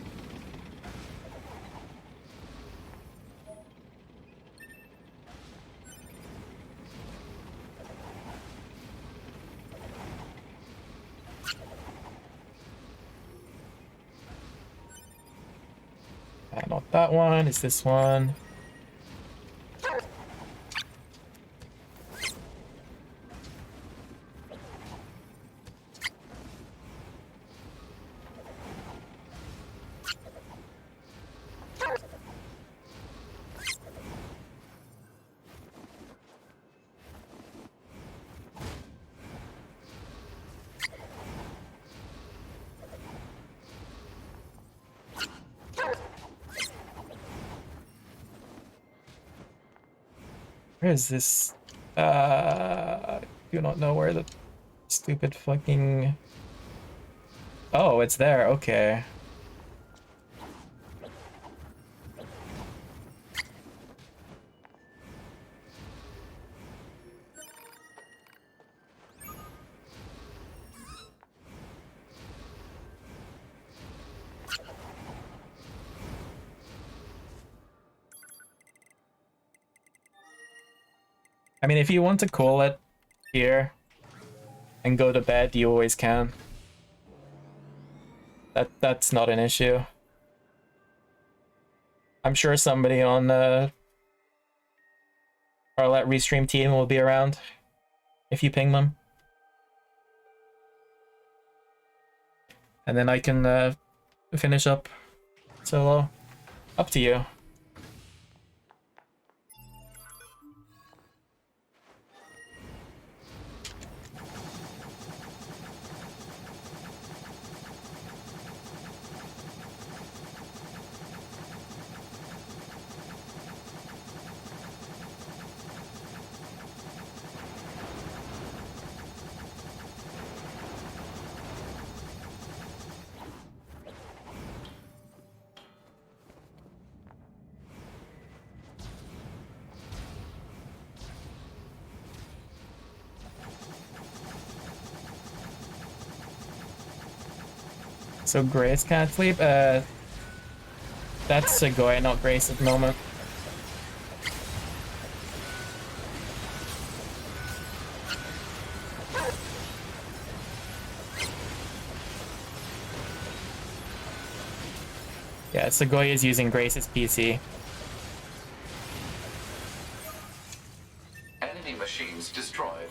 Not that one, it's this one. Where is this? I do not know where the stupid fucking... Oh, it's there, okay. I mean, if you want to call it here and go to bed, you always can. That's not an issue. I'm sure somebody on the RRLAT Restream team will be around if you ping them. And then I can finish up solo. Up to you. So Grace can't sleep? That's Tsugoi, not Grace at the moment. Yeah, Tsugoi is using Grace's PC. Enemy machines destroyed.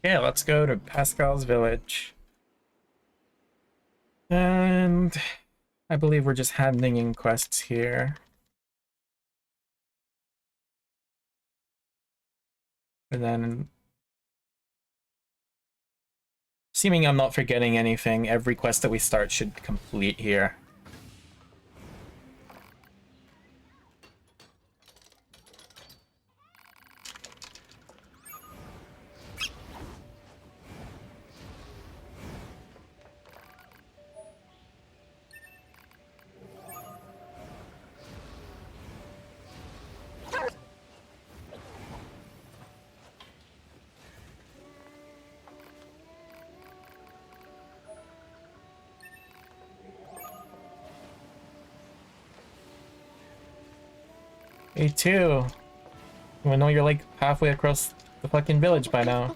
Yeah, let's go to Pascal's village. And I believe we're just handing in quests here. And then, assuming I'm not forgetting anything, every quest that we start should complete here. Me too. I know you're like halfway across the fucking village by now.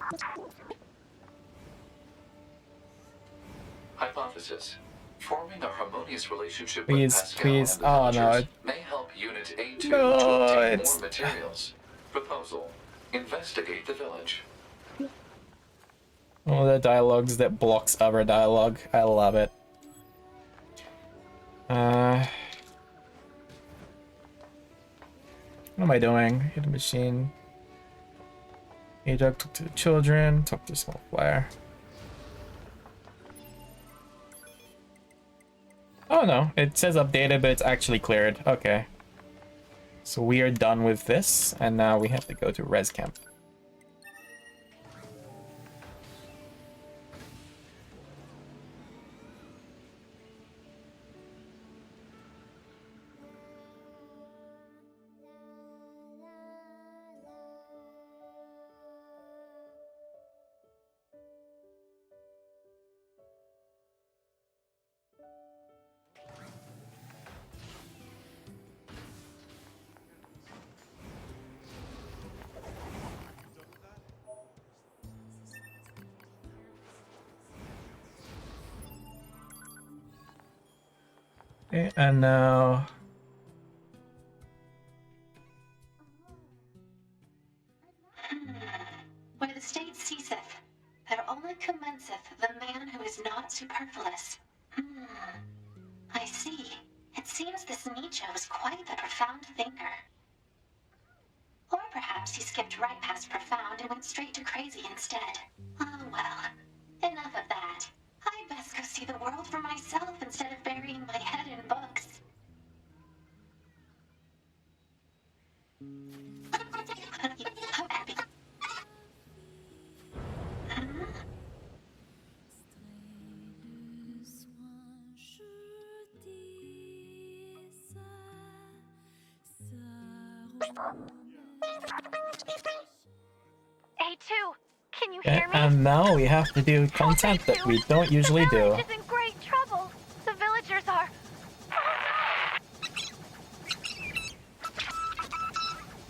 Hypothesis. Forming a harmonious relationship Please, with Pascal please. and the Oh, villagers no. may help Unit A2 No, to obtain it's... more materials. Proposal. Investigate the village. One of the dialogues that blocks other dialogue. I love it. What am I doing? Hit the machine. Ajak, talk to the children, talk to small flyer. Oh no, it says updated, but it's actually cleared. Okay. So we are done with this, and now we have to go to res camp. Okay, and now... Where the state ceaseth, there only commenceth the man who is not superfluous. I see. It seems this Nietzsche was quite the profound thinker. Or perhaps he skipped right past profound and went straight to crazy instead. Oh well, enough of that. I'd best go see the world for myself instead of burying my head in books. A2, can you Okay, hear me? and now we have to do content that we don't usually do. The village is in great trouble. The villagers are...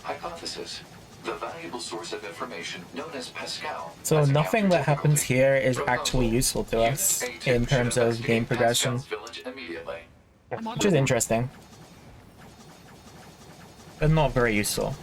Hypothesis. The valuable source of information known as Pascal. So nothing that happens here is actually useful to us in terms of game progression, which is interesting, but not very useful.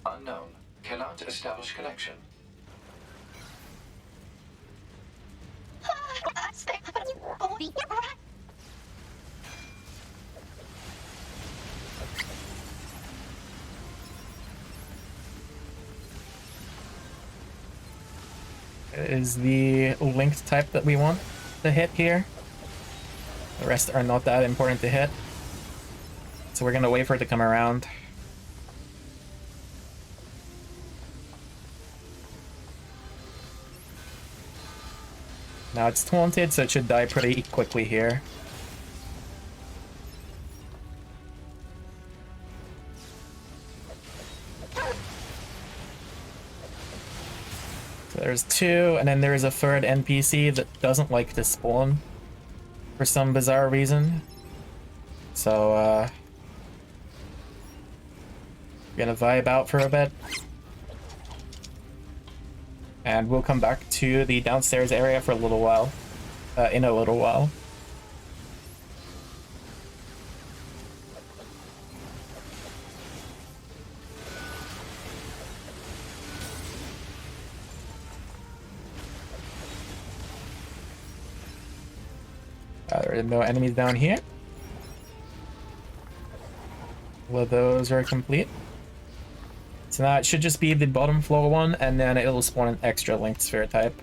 Unknown. Cannot establish connection. Is the linked type that we want to hit here. The rest are not that important to hit. So we're gonna wait for it to come around. Now it's taunted, so it should die pretty quickly here. So there's two, and then there's a third NPC that doesn't like to spawn for some bizarre reason. So, we're gonna vibe out for a bit. And we'll come back to the downstairs area for a little while. In a little while. There are no enemies down here. Well, those are complete. So now it should just be the bottom floor one, and then it'll spawn an extra linked sphere type.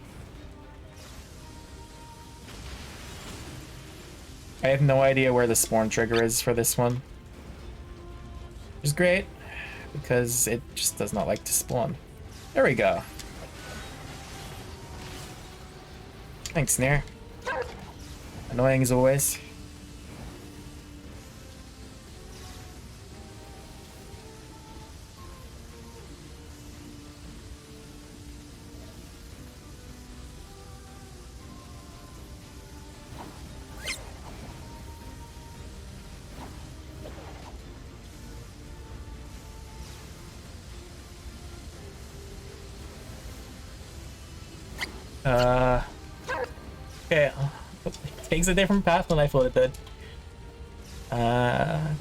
I have no idea where the spawn trigger is for this one. Which is great, because it just does not like to spawn. There we go. Thanks, NieR. Annoying as always. Okay. It takes a different path than I thought it did. I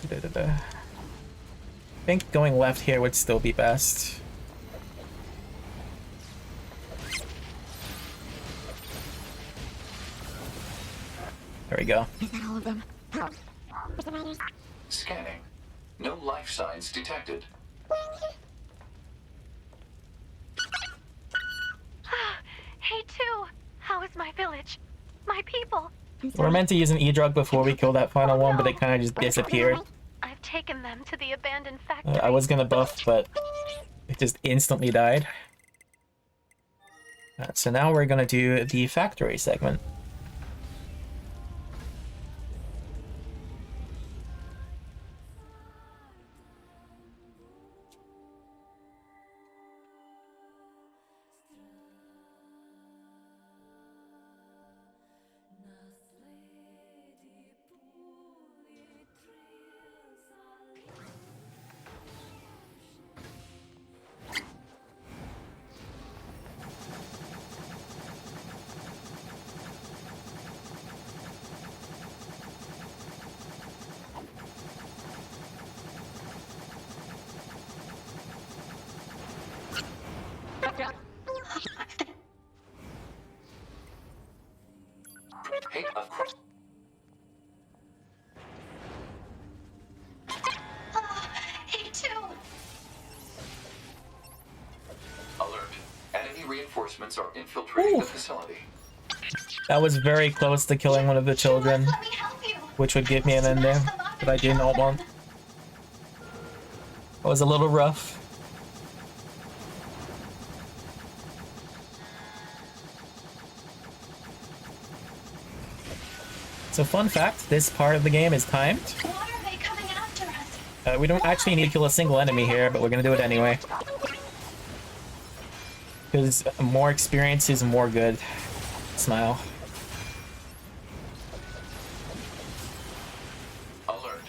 think going left here would still be best. There we go. Is that all of them? Scanning. No life signs detected. Hey, too. How is my village? My people? We were meant to use an E-drug before we killed that final one, but it kind of just disappeared. I've taken them to the abandoned factory. I was gonna buff, but it just instantly died. So now we're gonna do the factory segment. Reinforcements are infiltrating the facility. That was very close to killing one of the children, which would give me an ending that I did not want. That was a little rough. So fun fact, this part of the game is timed. We don't actually need to kill a single enemy here, but we're gonna do it anyway. Because more experience is more good. Smile. Alert.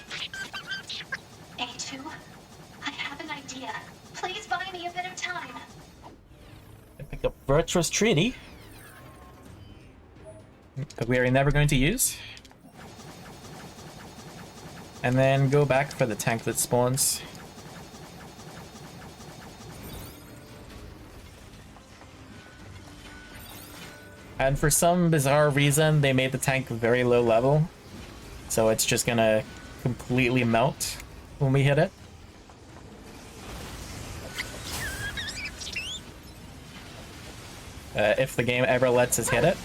A2, I have an idea. Please buy me a bit of time. I picked up Virtuous Treaty. That we are never going to use. And then go back for the tank that spawns. And for some bizarre reason, they made the tank very low level. So it's just gonna completely melt when we hit it. If the game ever lets us hit it.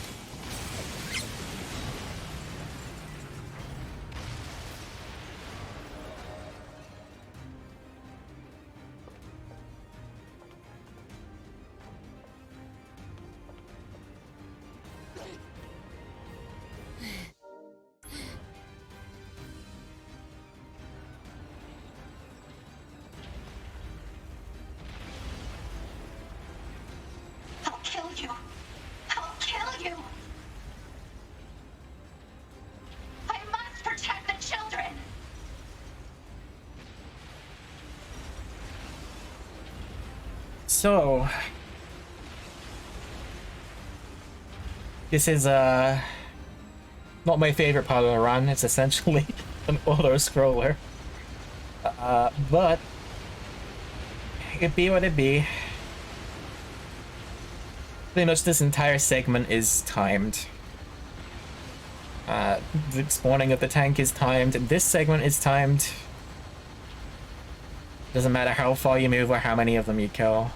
So this is not my favorite part of the run. It's essentially an auto-scroller. But it be what it be. Pretty much this entire segment is timed. The spawning of the tank is timed, and this segment is timed. Doesn't matter how far you move or how many of them you kill.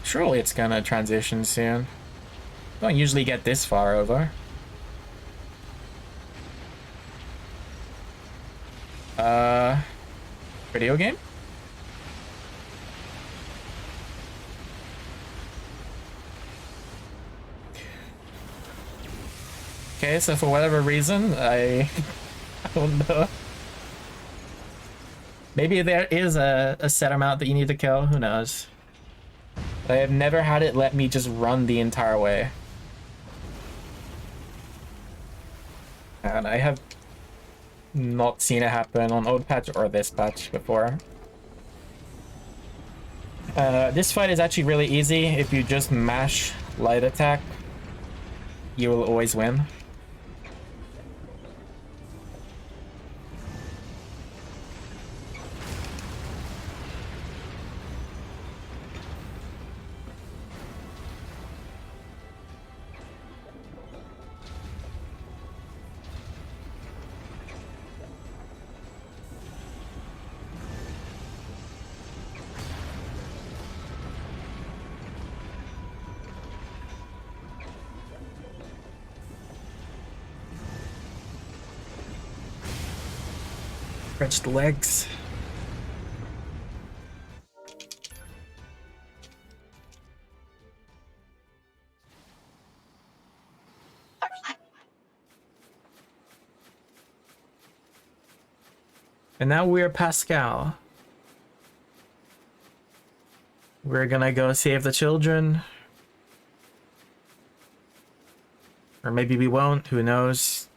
Surely it's gonna transition soon. Don't usually get this far over. Video game? Okay, so for whatever reason, I don't know. Maybe there is a set amount that you need to kill, who knows? But I have never had it let me just run the entire way. And I have not seen it happen on old patch or this patch before. This fight is actually really easy. If you just mash light attack, you will always win. Stretched legs. And now we're Pascal. We're gonna go save the children. Or maybe we won't, who knows?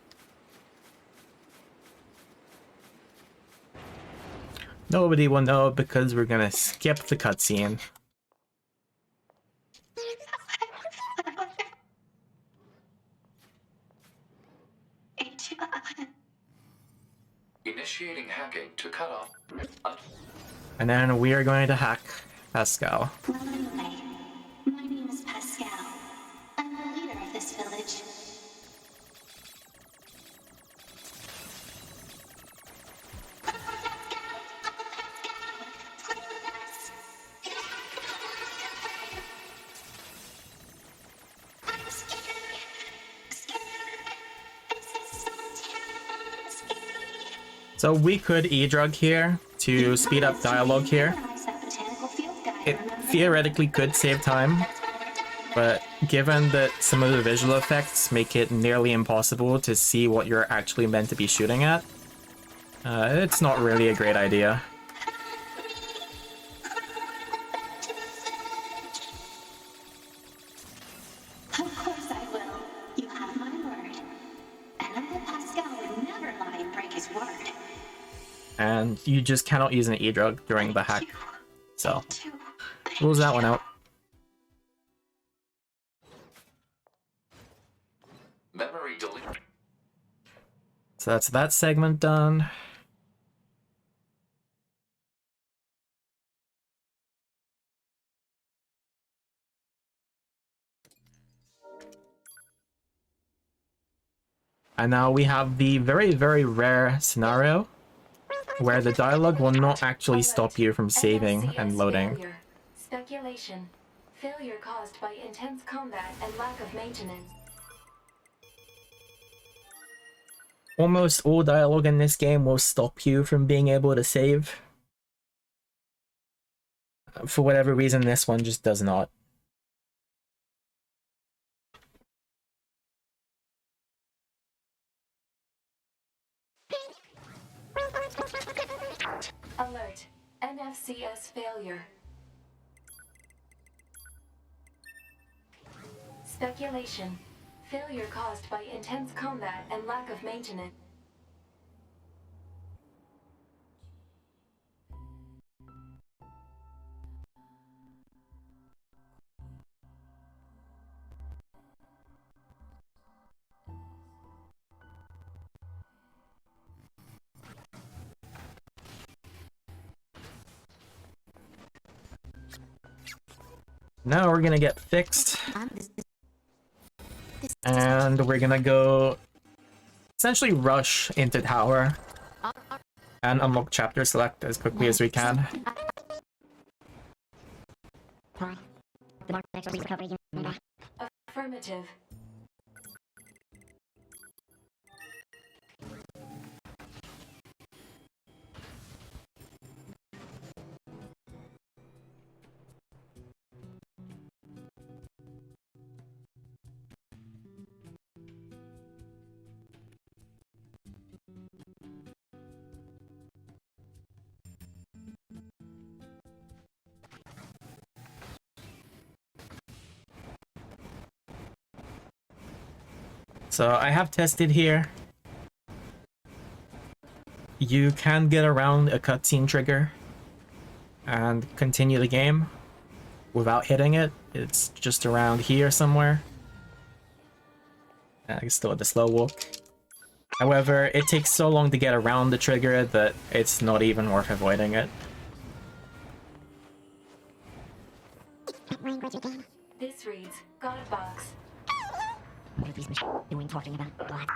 Nobody will know because we're gonna skip the cutscene. Initiating hacking to cut off. And then we are going to hack Pascal. Well, anyway, my name is Pascal. I'm the leader of this village. So we could E-drug here to speed up dialogue here. It theoretically could save time, but given that some of the visual effects make it nearly impossible to see what you're actually meant to be shooting at, it's not really a great idea. Of course I will. You have my word. And Uncle Pascal would never lie and break his word. And you just cannot use an E-drug during the hack. So, rules that one out. Memory deleted. So that's that segment done. And now we have the very, very rare scenario where the dialogue will not actually stop you from saving and loading. Failure. Speculation. Failure caused by intense combat and lack of maintenance. Almost all dialogue in this game will stop you from being able to save. For whatever reason, this one just does not. Alert. NFCS failure. Speculation. Failure caused by intense combat and lack of maintenance. Now we're gonna get fixed. And we're gonna go essentially rush into tower and unlock chapter select as quickly as we can. Affirmative. So I have tested here. You can get around a cutscene trigger and continue the game without hitting it. It's just around here somewhere. I still at the slow walk. However, it takes so long to get around the trigger that it's not even worth avoiding it. This reads God box. What are these machines doing talking about God?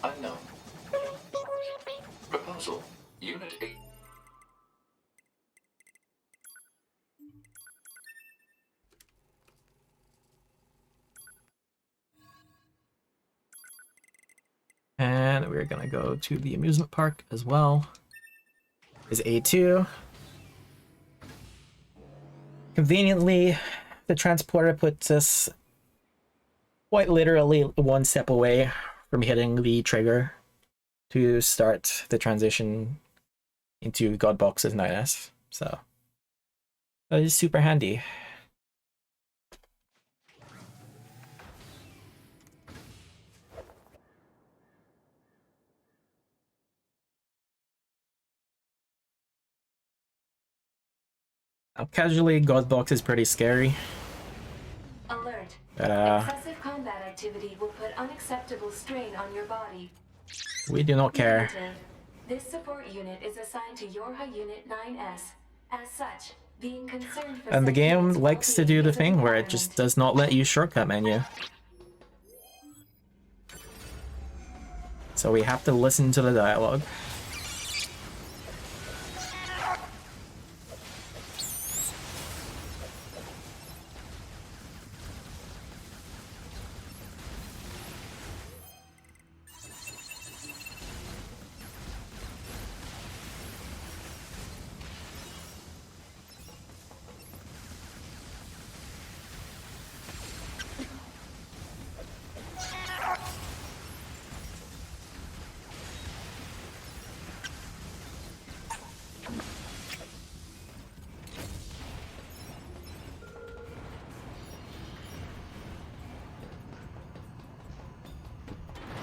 Unknown. Proposal. Unit 8. And we're gonna go to the amusement park as well. Is A2. Conveniently, the transporter puts us quite literally one step away from hitting the trigger to start the transition into Godbox's 9S. So that is super handy. Now, casually, Godbox is pretty scary. Alert. But, excessive combat activity will put unacceptable strain on your body. we do not care. Negative. This support unit is assigned to Yorha Unit 9S. As such, being concerned for And the game sentience likes to do the thing where it just does not let you shortcut menu. So we have to listen to the dialogue.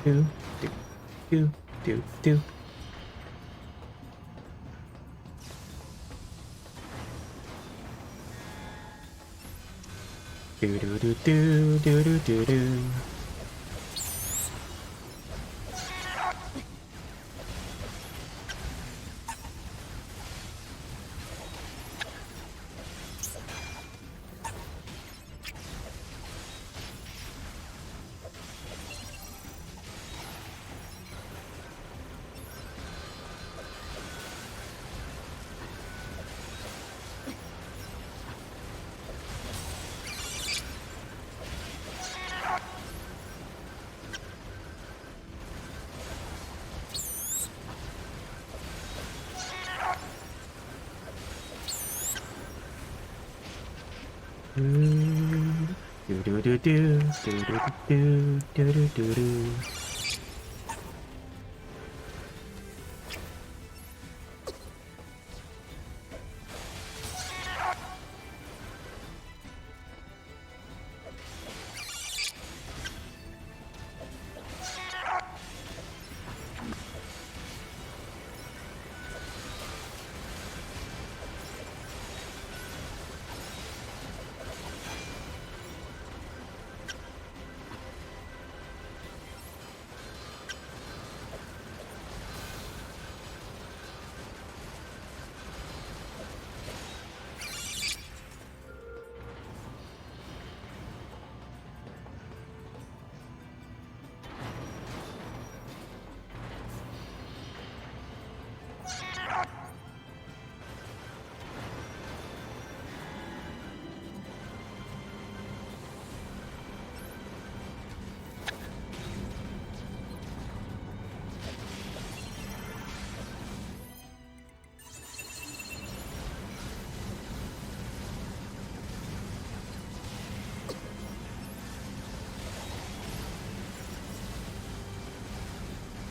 Do. Do. Do do do do do do do do do do do.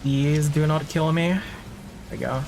Please do not kill me. There we go.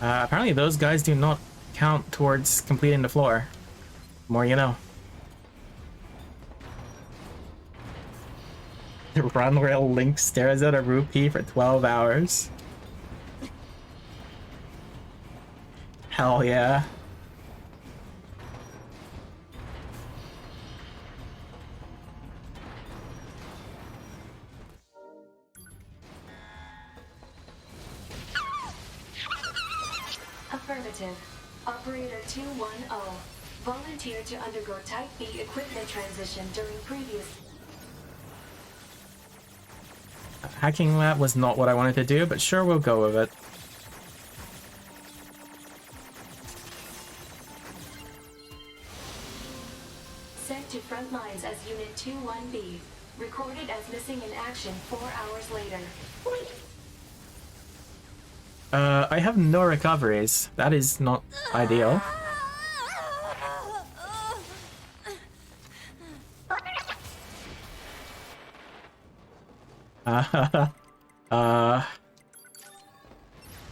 Apparently those guys do not count towards completing the floor. More you know. The run rail Link stares at a rupee for 12 hours. Hell yeah. Affirmative. Operator 210. Volunteered to undergo Type B equipment transition during previous... Hacking that was not what I wanted to do, but sure, we'll go with it. Sent to front lines as Unit 21B. Recorded as missing in action 4 hours later. I have no recoveries. That is not ideal.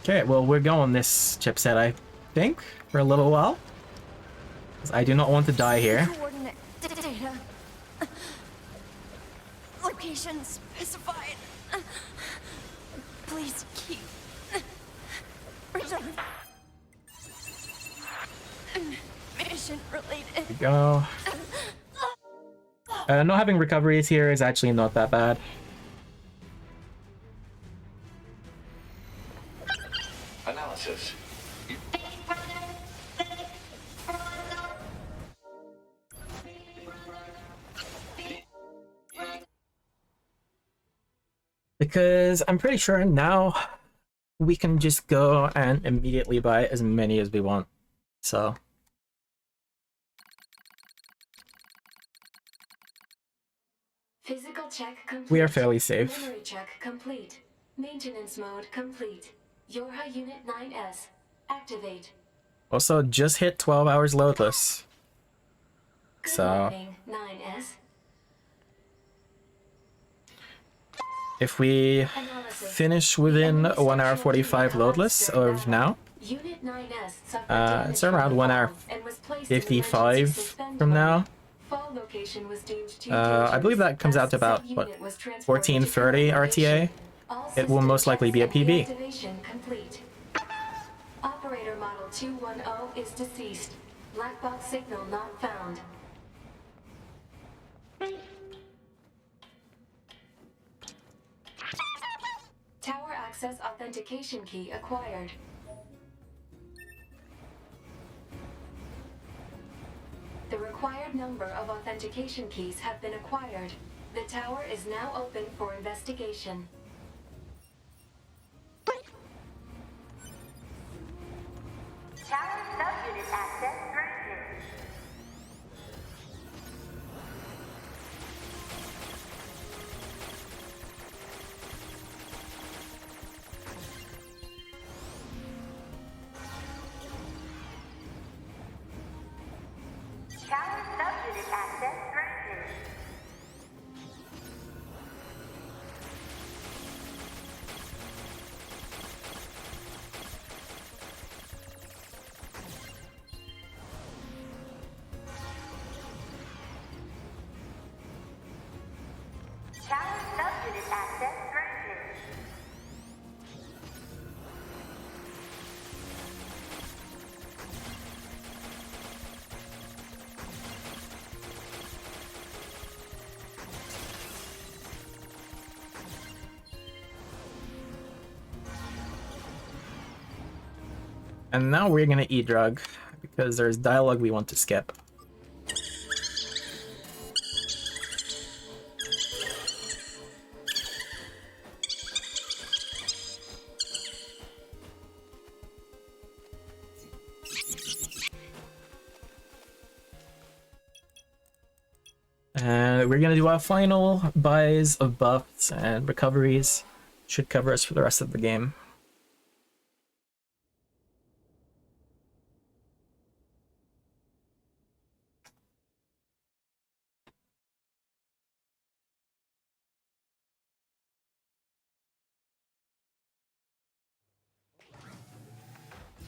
Okay, well, we're going this chipset, I think, for a little while. 'Cause I do not want to die here. Coordinate data. Location specified. Please keep. Mission related. There we go. Not having recoveries here is actually not that bad. Analysis. Because I'm pretty sure now we can just go and immediately buy as many as we want. So Physical check complete. we are fairly safe. Memory check complete. Maintenance mode complete. Yorha Unit 9S. Activate. Also, just hit 12 hours loadless. Good So morning, 9S. if we finish within 1 hour 45 loadless of now, Unit 9S it's around 1 hour 55 from now. Fall location was deemed too I believe that comes out to about, what, 1430 RTA? It will most likely be a PB. Activation complete. Operator model 210 is deceased. Black box signal not found. Tower access authentication key acquired. required number of authentication keys have been acquired. The tower is now open for investigation. Tower subunit access granted. Tower subunit access granted. Tower subunit access granted. And now we're gonna E-drug, because there's dialogue we want to skip. And we're gonna do our final buys of buffs and recoveries. Should cover us for the rest of the game.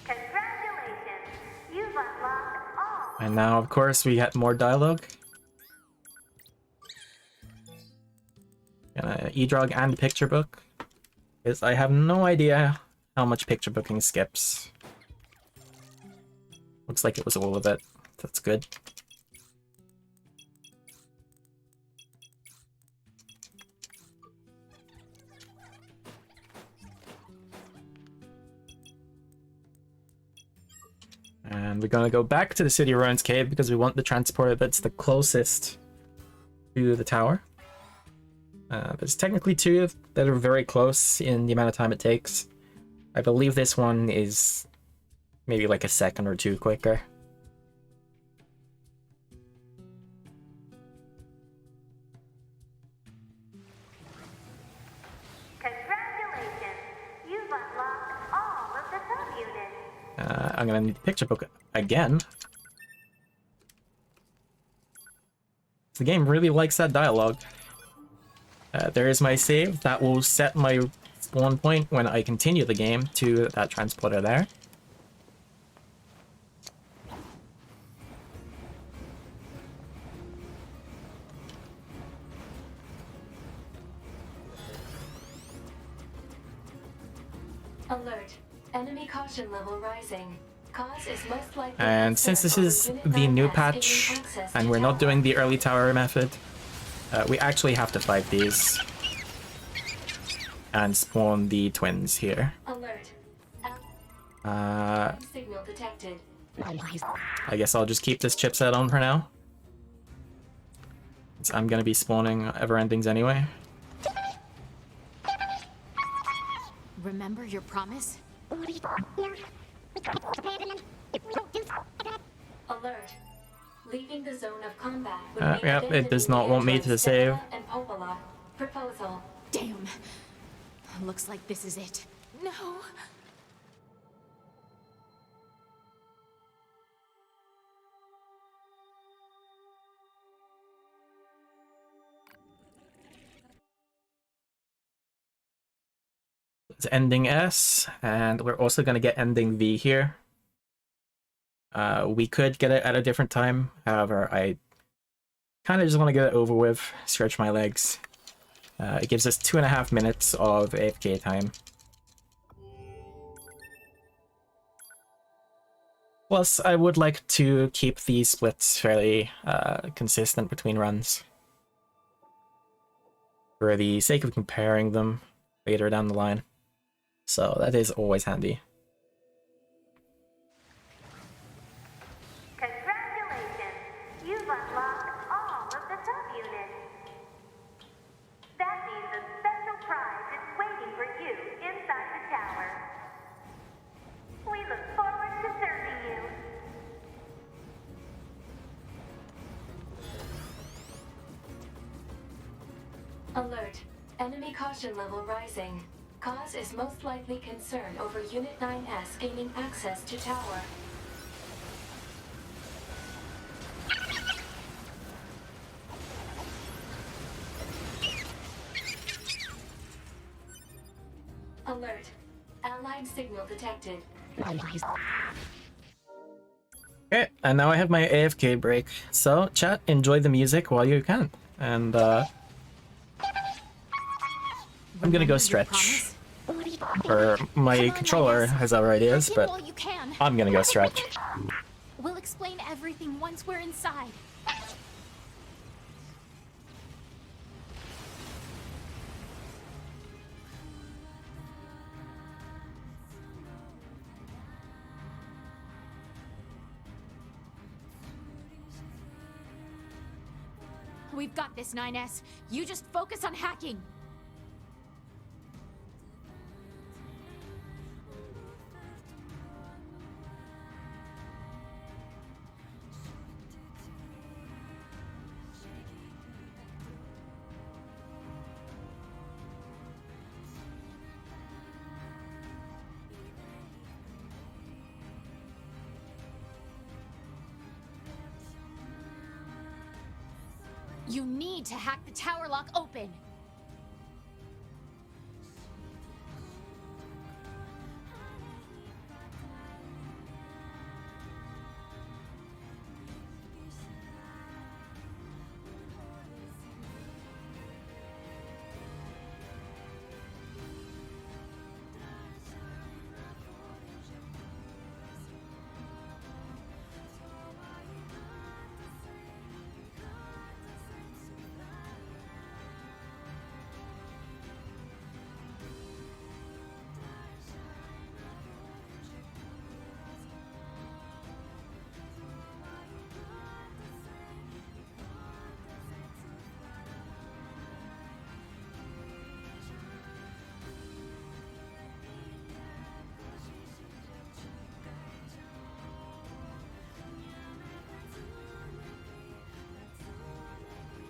Congratulations! You've unlocked all. And now, of course, we get more dialogue. E-drug and picture book. Because I have no idea how much picture booking skips. Looks like it was all of it. That's good. And we're gonna go back to the City of Ruins cave because we want the transporter that's the closest to the tower. There's technically two that are very close in the amount of time it takes. I believe this one is maybe like a second or two quicker. Congratulations! You've unlocked all of the subunits. I'm gonna need the picture book again. The game really likes that dialogue. There is my save. That will set my spawn point when I continue the game to that transporter there. Alert. Enemy caution level rising. Cause is most likely. And since this is the new patch, and we're not doing the early tower method, we actually have to fight these. And spawn the twins here. Alert. Signal detected. I guess I'll just keep this chipset on for now. I'm gonna be spawning ever endings anyway. Remember your promise? Alert. Leaving the zone of combat. Yep, it does not want me to save. And Popola. Proposal. Damn. Looks like this is it. No. It's ending S, and we're also going to get ending V here. We could get it at a different time, however, I kind of just want to get it over with, stretch my legs. It gives us 2.5 minutes of AFK time. Plus, I would like to keep these splits fairly consistent between runs, for the sake of comparing them later down the line. So that is always handy. Congratulations! You've Alert. Enemy caution level rising. Cause is most likely concern over Unit 9S gaining access to tower. Alert. Allied signal detected. Okay, and now I have my AFK break. So, chat, enjoy the music while you can. And, I'm gonna go stretch. Or my controller has already is, but I'm gonna go stretch. We'll explain everything once we're inside. We've got this, 9S. You just focus on hacking. You need to hack the tower lock open.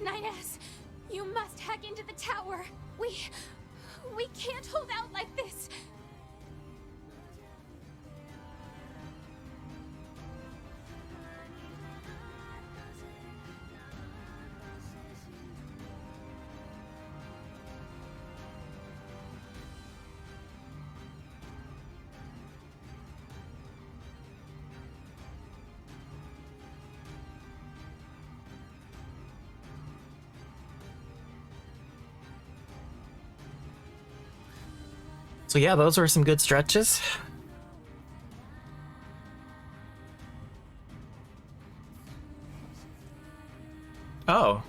Nines, you must hack into the tower. We can't hold out like this. So yeah, those were some good stretches. Oh.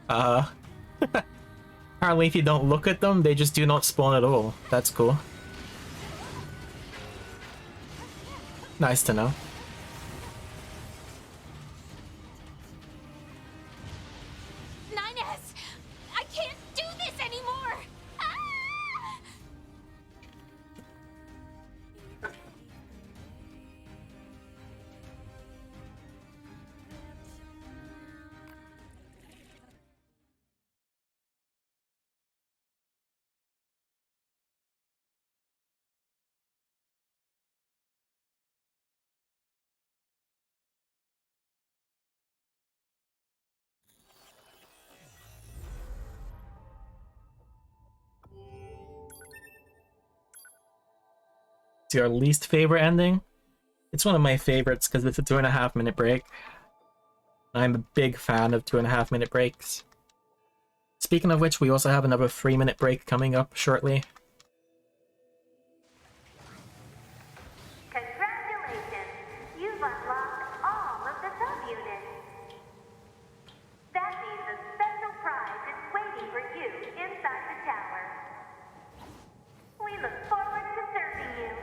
Apparently if you don't look at them, they just do not spawn at all. That's cool. Nice to know. Your least favorite ending? It's one of my favorites because it's a 2.5-minute break. I'm a big fan of 2.5-minute breaks. Speaking of which, we also have another 3-minute break coming up shortly. Congratulations! You've unlocked all of the subunits. That means a special prize is waiting for you inside the tower. We look forward to serving you.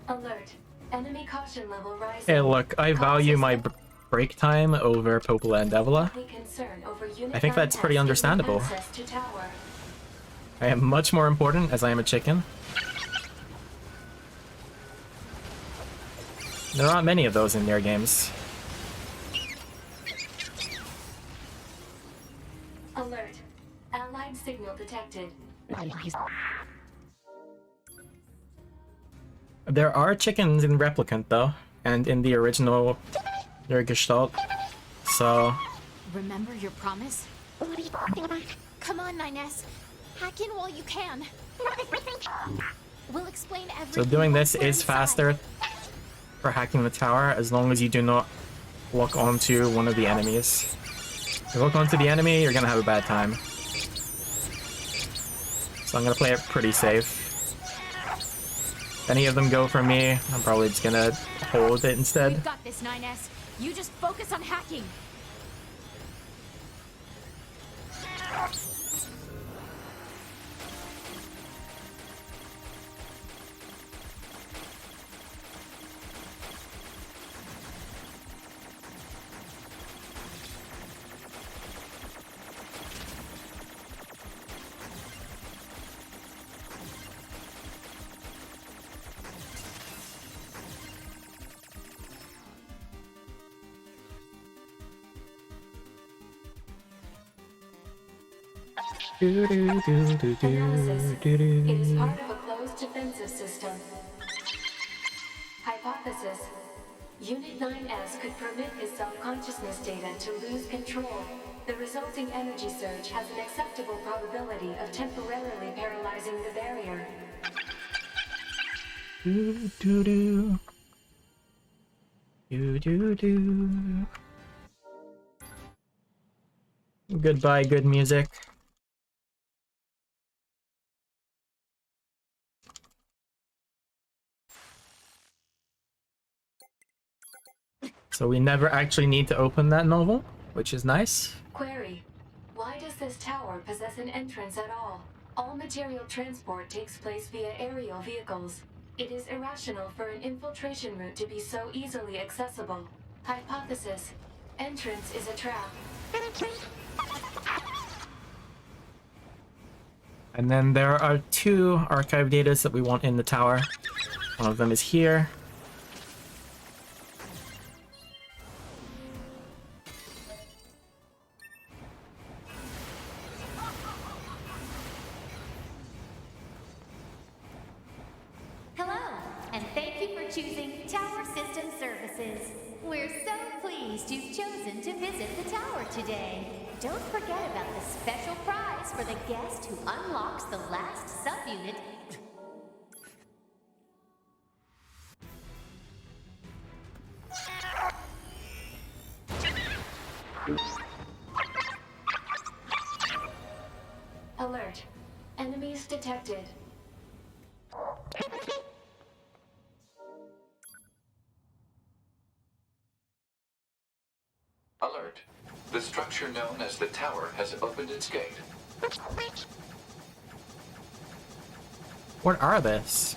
Alert. Enemy caution level rising. Hey look, I value my break time over Popola and Devila. I think that's pretty understandable. I am much more important as I am a chicken. There aren't many of those in NieR games. Alert. Allied signal detected. There are chickens in Replicant though, and in the original NieR Gestalt. So Remember your promise? Come on, 9S. Hack in while you can. We'll explain everything. So doing this once we're is inside. faster for hacking the tower, as long as you do not walk onto one of the enemies. If you walk onto the enemy, you're gonna have a bad time. So I'm gonna play it pretty safe. If any of them go for me, I'm probably just gonna hold it instead. We've got this, 9S. You just focus on hacking. Analysis. It is part of a closed defensive system. Hypothesis. Unit 9S could permit his self-consciousness data to lose control. The resulting energy surge has an acceptable probability of temporarily paralyzing the barrier. Goodbye, good music. So we never actually need to open that novel, which is nice. Query. Why does this tower possess an entrance at all? All material transport takes place via aerial vehicles. It is irrational for an infiltration route to be so easily accessible. Hypothesis. Entrance is a trap. And then there are two archive datas that we want in the tower. One of them is here. Hello, and thank you for choosing Tower System Services. We're so pleased you've chosen to visit the tower today. Don't forget about the special prize for the guest who unlocks the last subunit. Alert. Enemies detected. Alert. The structure known as the tower has opened its gate. What are this?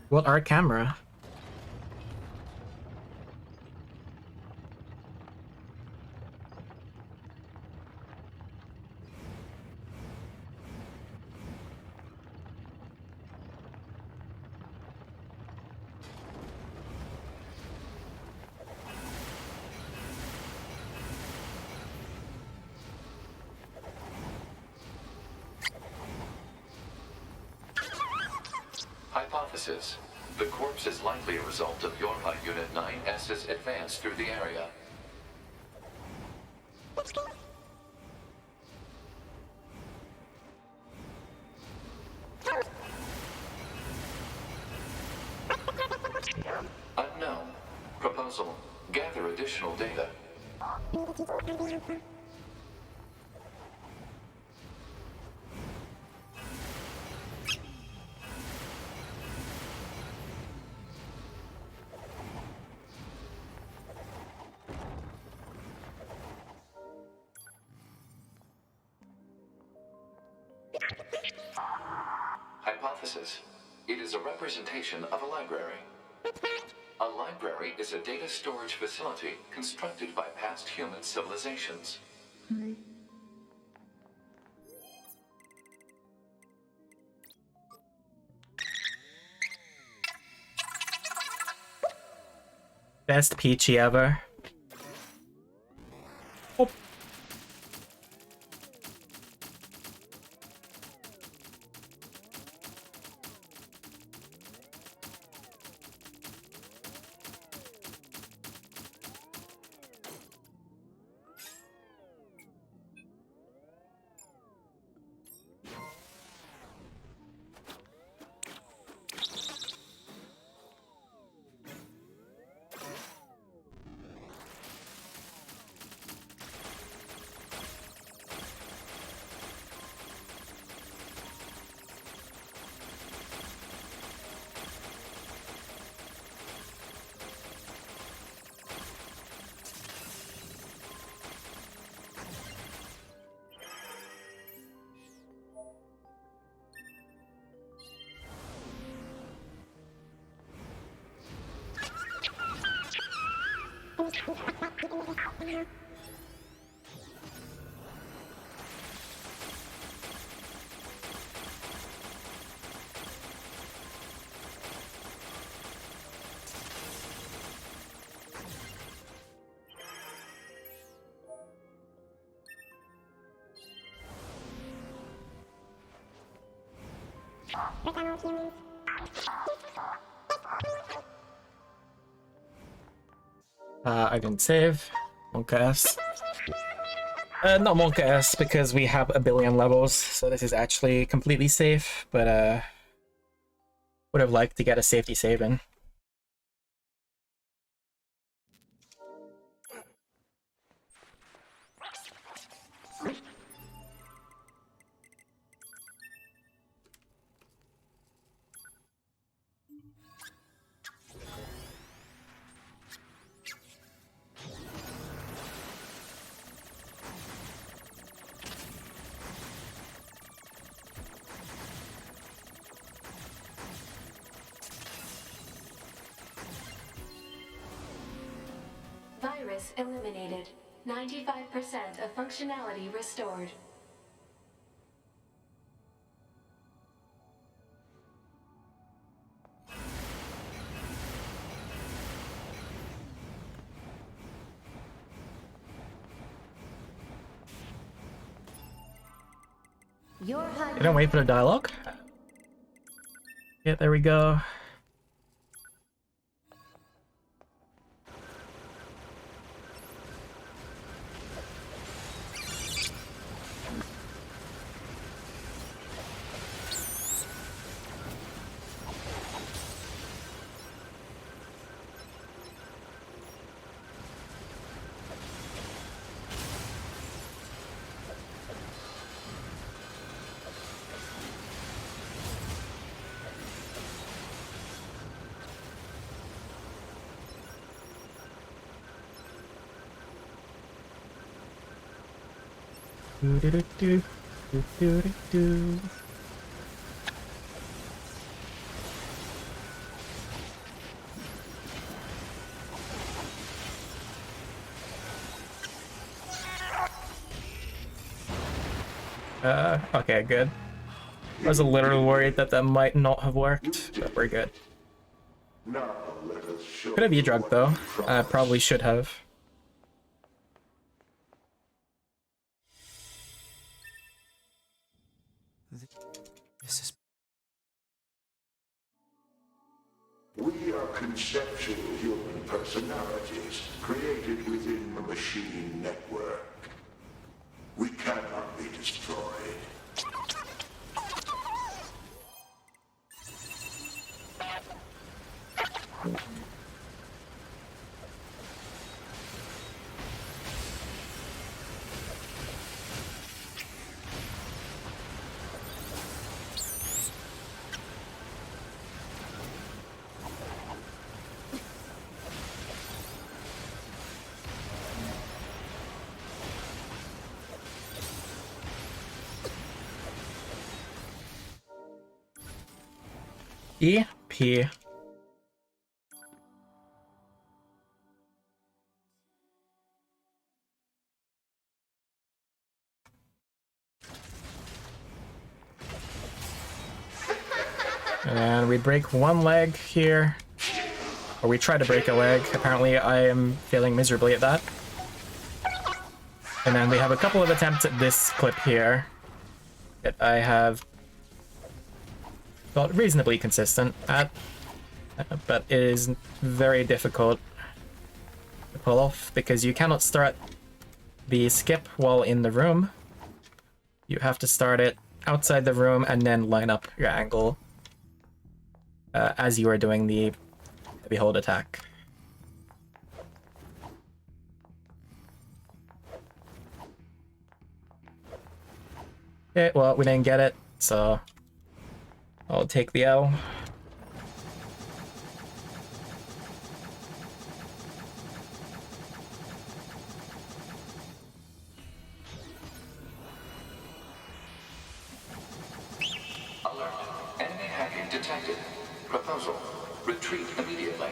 What are camera? Hypothesis. The corpse is likely a result of Yorha Unit 9S's advance through the area. Unknown. Proposal. Gather additional data. Hypothesis. It is a representation of a library. A library is a data storage facility constructed by past human civilizations. Best Peachy ever. Oh. I didn't save. Monka S. Not Monka S because we have a billion levels, so this is actually completely safe, but would have liked to get a safety save in. Virus eliminated. 95% of functionality restored. Didn't wait for the dialogue. Yeah, there we go. Do. Okay, good. I was a little worried that that might not have worked, but we're good. Could have E-drugged though. Probably should have. This is... We are conceptual human personalities created within the machine network. We cannot be destroyed. E-P. And we break one leg here. Or we try to break a leg. Apparently I am failing miserably at that. And then we have a couple of attempts at this clip here that I have felt reasonably consistent at, but it is very difficult to pull off because you cannot start the skip while in the room. You have to start it outside the room and then line up your angle as you are doing the heavy hold attack. Okay, well, we didn't get it, so I'll take the L. Alert. Enemy hacking detected. Proposal. Retreat immediately.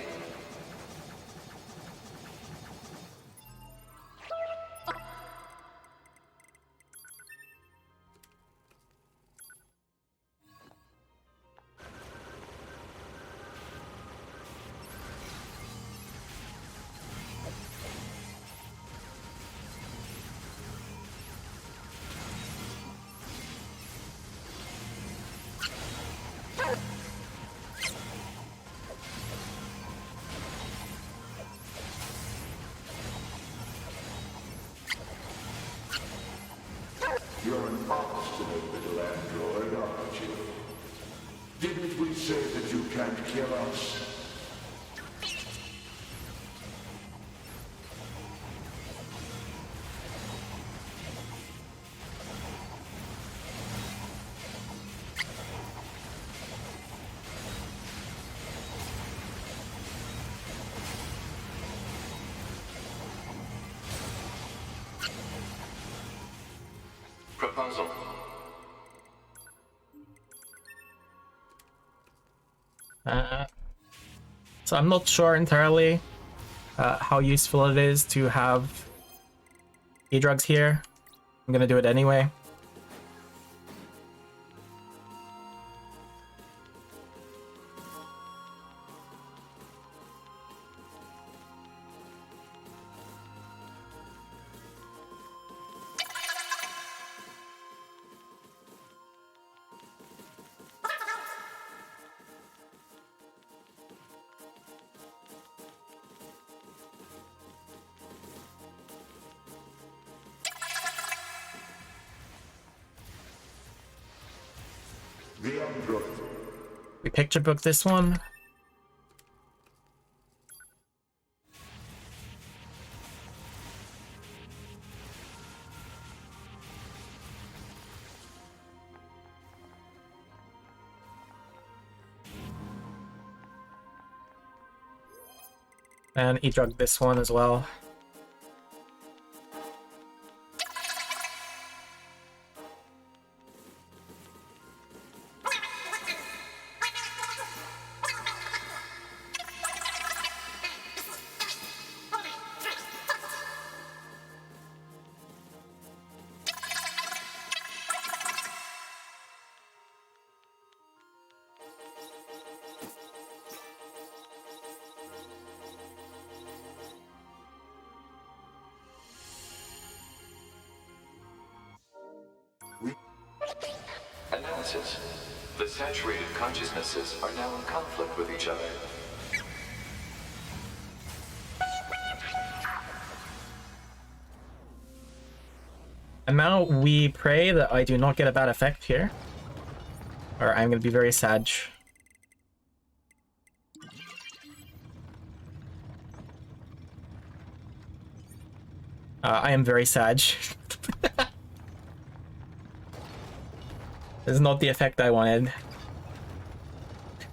You're an obstinate little android, aren't you? Didn't we say that you can't kill us? Proposal. So I'm not sure entirely how useful it is to have E-drugs here. I'm gonna do it anyway. The android. We picture book this one. And E-drug this one as well. Analysis. The saturated consciousnesses are now in conflict with each other. And now we pray that I do not get a bad effect here, or I'm gonna be very sad. I am very sad. This is not the effect I wanted.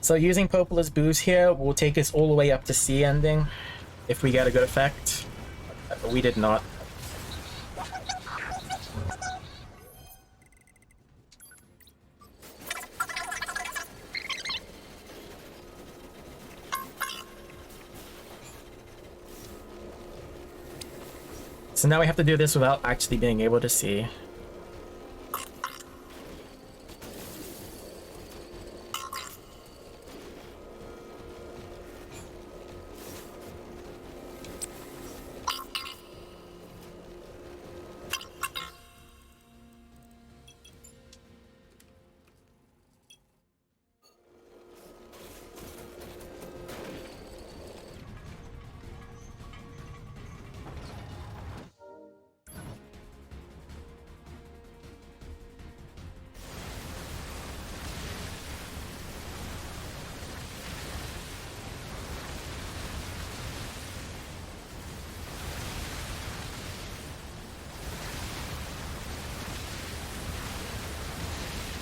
So using Popola's booze here will take us all the way up to C ending if we get a good effect. But we did not. So now we have to do this without actually being able to see.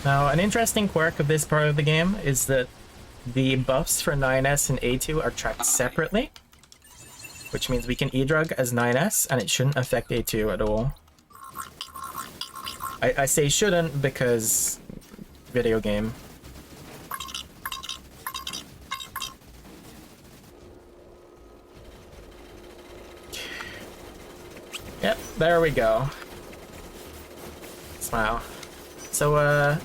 Now, an interesting quirk of this part of the game is that the buffs for 9S and A2 are tracked separately, which means we can E-drug as 9S and it shouldn't affect A2 at all. I say shouldn't because video game. Yep, there we go. Smile. So,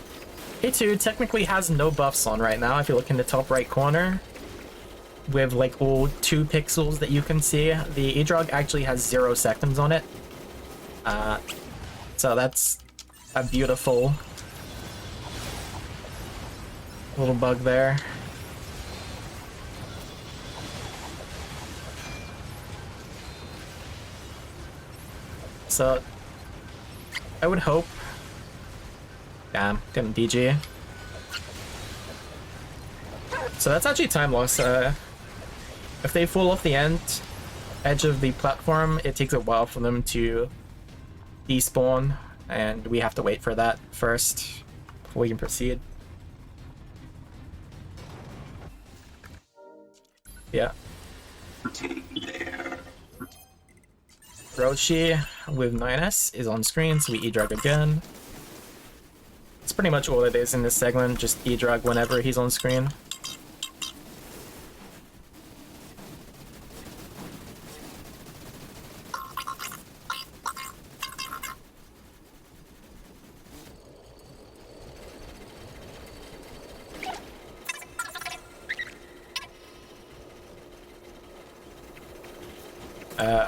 A2 technically has no buffs on right now if you look in the top right corner. With like all 2 pixels that you can see. The E-drug actually has 0 seconds on it. So that's a beautiful little bug there. So I would hope. Damn, couldn't DG. So that's actually time loss. If they fall off the edge of the platform, it takes a while for them to despawn, and we have to wait for that first before we can proceed. Yeah. Roshi with 9S is on screen, so we E-drug again. It's pretty much all it is in this segment, just E-drug whenever he's on screen.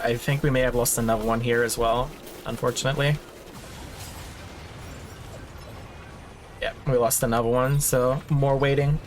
I think we may have lost another one here as well, unfortunately. Yeah, we lost another one, so more waiting.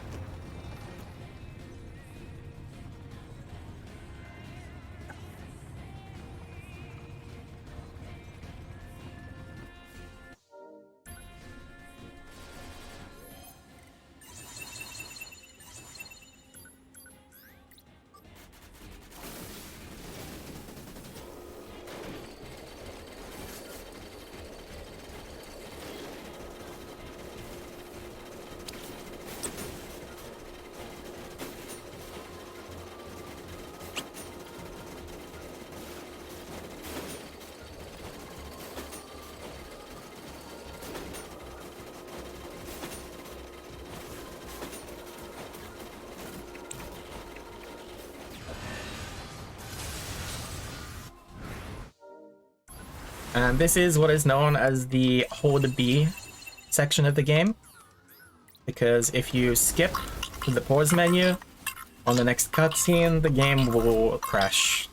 And this is what is known as the Hold B section of the game. Because if you skip to the pause menu on the next cutscene, the game will crash.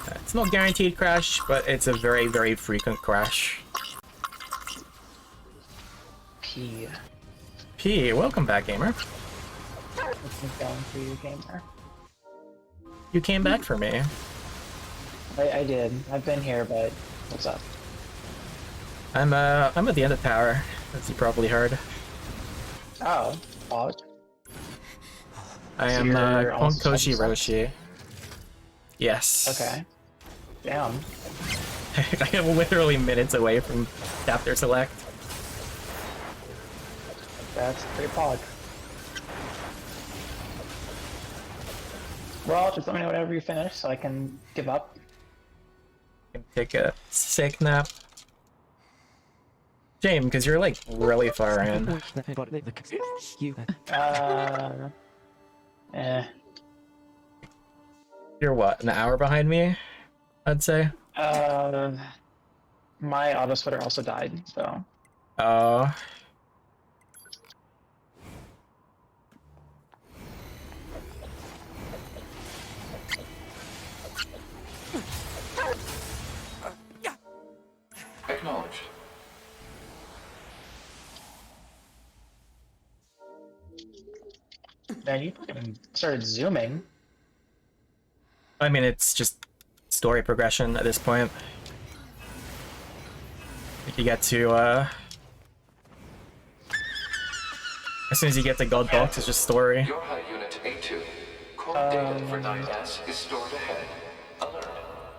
It's not guaranteed crash, but it's a very, very frequent crash. P, welcome back, gamer. What's going for you, gamer? You came back for me. I did. I've been here, but what's up? I'm at the end of power, as you probably heard. Oh, what? I am Konkoshi Roshi. Yes. Okay. Damn. I am literally minutes away from chapter select. That's pretty pog. Well, just let me know whenever you finish so I can give up. Take a sick nap. James, because you're like really far in. You're what, an hour behind me? I'd say. My auto splitter also died, so. Oh. Acknowledged. Man, you fucking started zooming. I mean, it's just story progression at this point. You get to, as soon as you get to God Box, it's just story. Your high unit A2. Core data for 9S is stored ahead. Alert.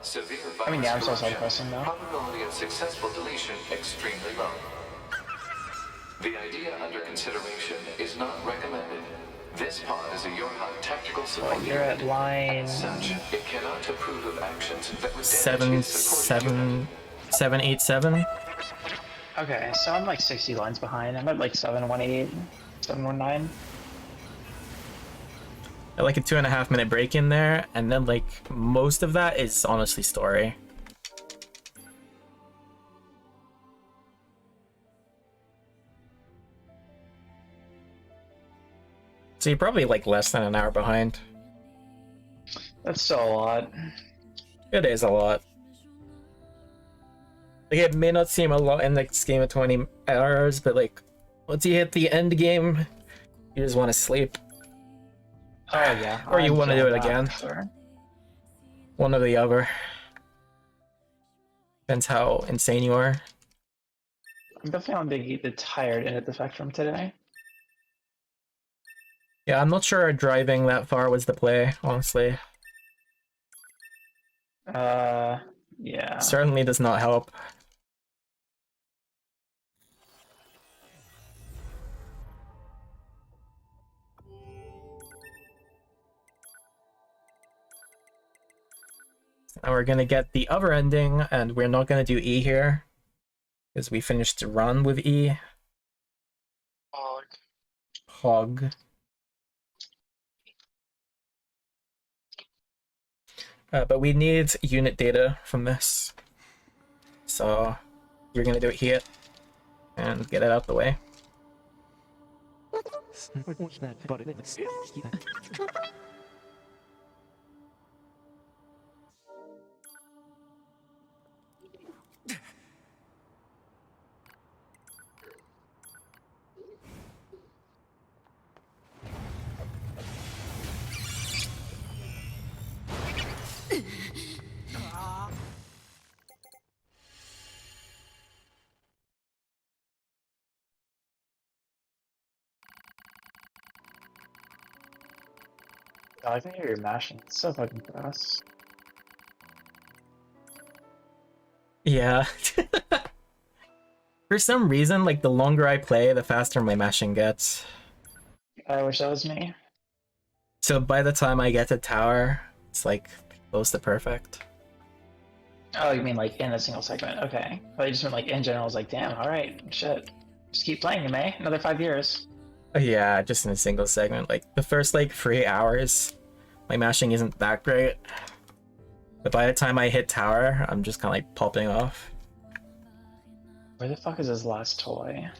Severe virus I mean, yeah, I'm so corruption. side-questing now. Probability of successful deletion extremely low. The idea under consideration is not recommended. This pod is a Yorha tactical support You're at line As such, it cannot approve of actions that would damage Seven, its supporting unit. 787. Okay, so I'm like 60 lines behind. I'm at like 718, 719. Like a 2.5 minute break in there, and then like most of that is honestly story. So you're probably like less than an hour behind. That's still a lot. It is a lot. Like it may not seem a lot in this game of 20 hours, but like once you hit the end game, you just want to sleep. Oh yeah. Or you want to do it again. Sure. One or the other. Depends how insane you are. I'm definitely a bit tired and at the spectrum today. Yeah, I'm not sure driving that far was the play, honestly. Yeah. Certainly does not help. Now we're gonna get the other ending, and we're not gonna do E here, because we finished the run with E. Hog. But we need unit data from this. So you're gonna do it here and get it out the way. I can hear your mashing. It's so fucking fast. Yeah. For some reason, like the longer I play, the faster my mashing gets. I wish that was me. So by the time I get to tower, it's like close to perfect. Oh, you mean like in a single segment? Okay. But I just meant like in general. I was like, damn, alright, shit. Just keep playing, Ameiii. Another 5 years. Yeah, just in a single segment. Like the first like 3 hours, my mashing isn't that great. But by the time I hit tower, I'm just kind of like popping off. Where the fuck is his last toy?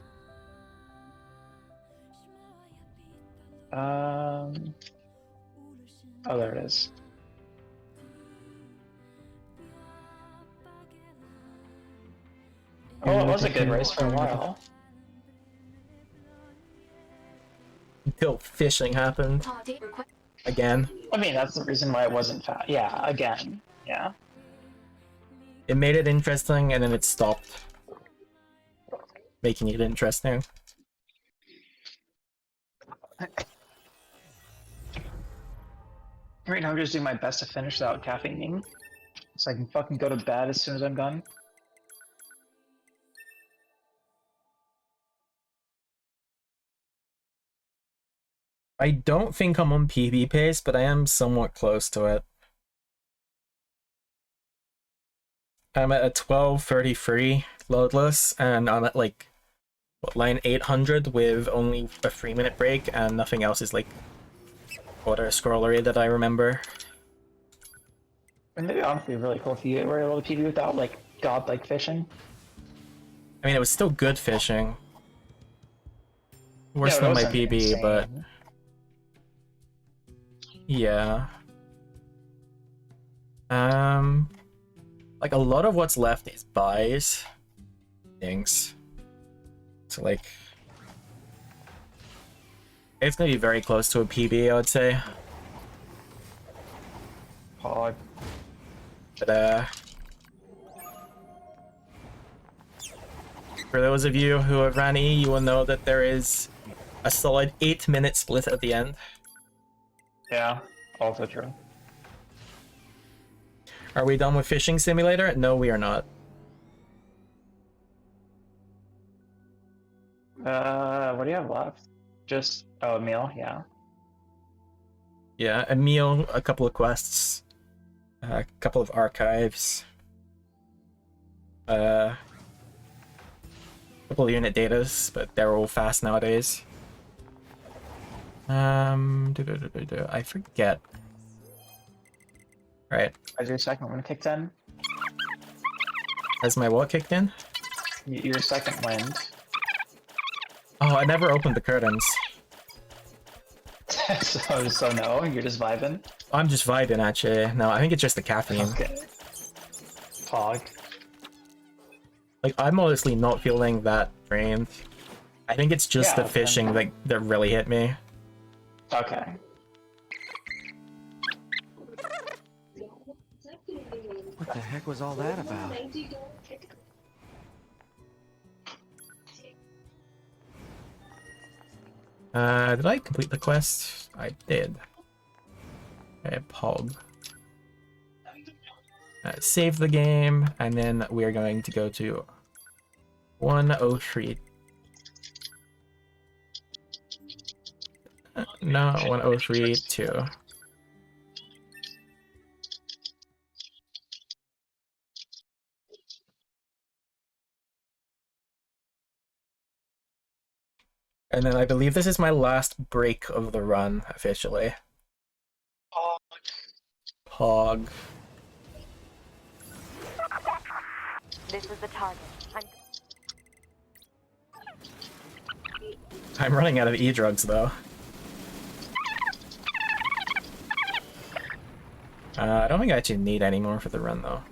Oh, there it is. Oh, it was a good race for a while. Until fishing happened. Again. I mean, that's the reason why it wasn't fast. Yeah, again. Yeah. It made it interesting and then it stopped making it interesting. Right now I'm just doing my best to finish without caffeine, so I can fucking go to bed as soon as I'm done. I don't think I'm on PB pace, but I am somewhat close to it. I'm at a 12:33 loadless, and I'm at like what, line 800 with only a 3-minute break, and nothing else is like auto scrollery that I remember. And maybe honestly really cool if you were able to PB without like godlike fishing. I mean, it was still good fishing. Worse Yeah, than my wasn't PB, insane. but yeah. Like a lot of what's left is buys things. So like it's gonna be very close to a PB, I would say. Hard. But for those of you who have ran E, you will know that there is a solid 8-minute split at the end. Yeah, also true. Are we done with Fishing Simulator? No, we are not. what do you have left? Just a meal, yeah. Yeah, a meal, a couple of quests, a couple of archives, a couple of unit datas, but they're all fast nowadays. I forget. Right. Has your second one kicked in? Has my what kicked in? Your second wind. Oh, I never opened the curtains. so no, you're just vibing? I'm just vibing, actually. No, I think it's just the caffeine. Okay. Fog. Like, I'm honestly not feeling that drained. I think it's just the fishing that really hit me. Okay. What the heck was all that about? Did I complete the quest? I did. Okay, Pog. Save the game, and then we are going to go to 103. No, 103.2. And then I believe this is my last break of the run, officially. Pog. This is the target. I'm running out of E-drugs, though. I don't think I actually need any more for the run, though.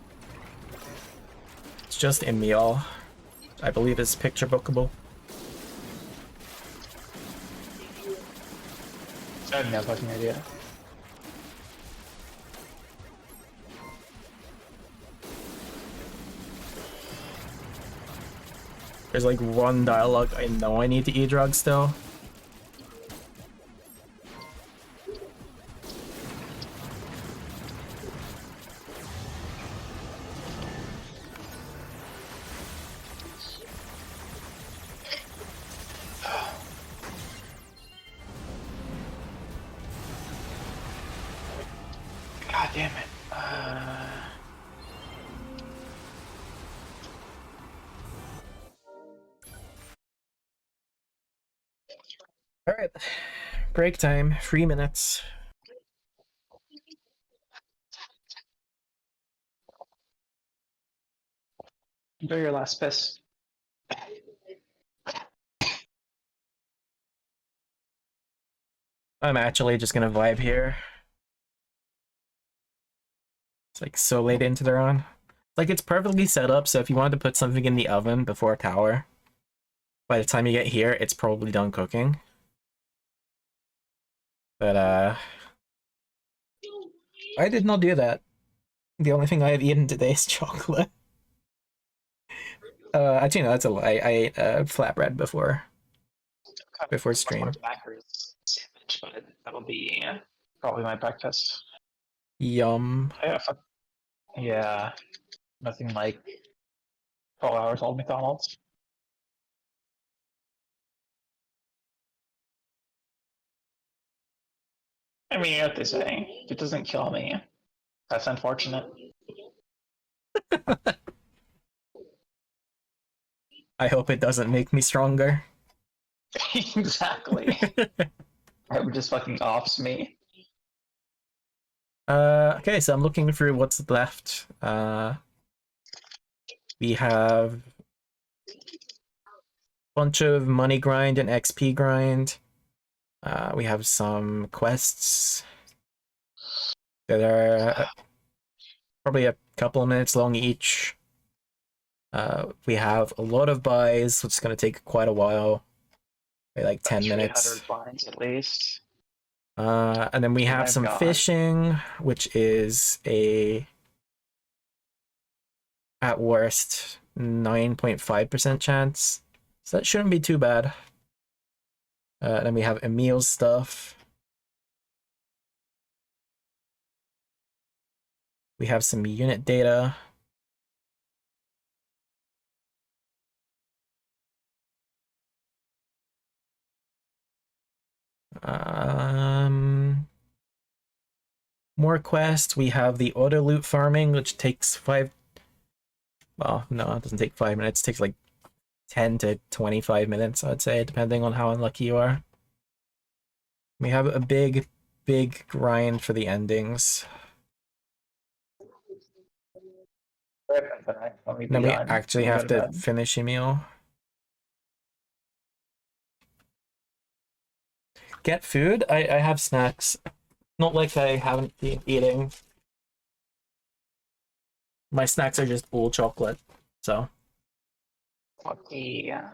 It's just Emil. I believe is picture bookable. I have no fucking idea. There's like one dialogue I know I need to E-drug still. God damn it. Alright. Break time. 3 minutes. Enjoy your last piss. I'm actually just gonna vibe here. It's like so late into the run. Like it's perfectly set up, so if you wanted to put something in the oven before tower, by the time you get here, it's probably done cooking. But I did not do that. The only thing I have eaten today is chocolate. Actually no, that's a lie. I ate flatbread before stream. Backwards sandwich, but that'll be probably my breakfast. Yum. Yeah, nothing like 12 hours old McDonald's. I mean, you know what they say. If it doesn't kill me, that's unfortunate. I hope it doesn't make me stronger. Exactly. It would just fucking offs me. Okay, so I'm looking through what's left. We have a bunch of money grind and XP grind. We have some quests that are probably a couple of minutes long each. We have a lot of buys, which is going to take quite a while. Maybe like 10 minutes. 300 blinds at least. And then we have some fishing, which is at worst 9.5% chance. So that shouldn't be too bad. Then we have Emil's stuff. We have some unit data. More quests. We have the auto loot farming, which takes 5. Well, no, it doesn't take 5 minutes. It takes like 10 to 25 minutes, I'd say, depending on how unlucky you are. We have a big grind for the endings. Then we actually have to finish a meal. Get food? I have snacks. Not like I haven't been eating. My snacks are just all chocolate, so. Yeah.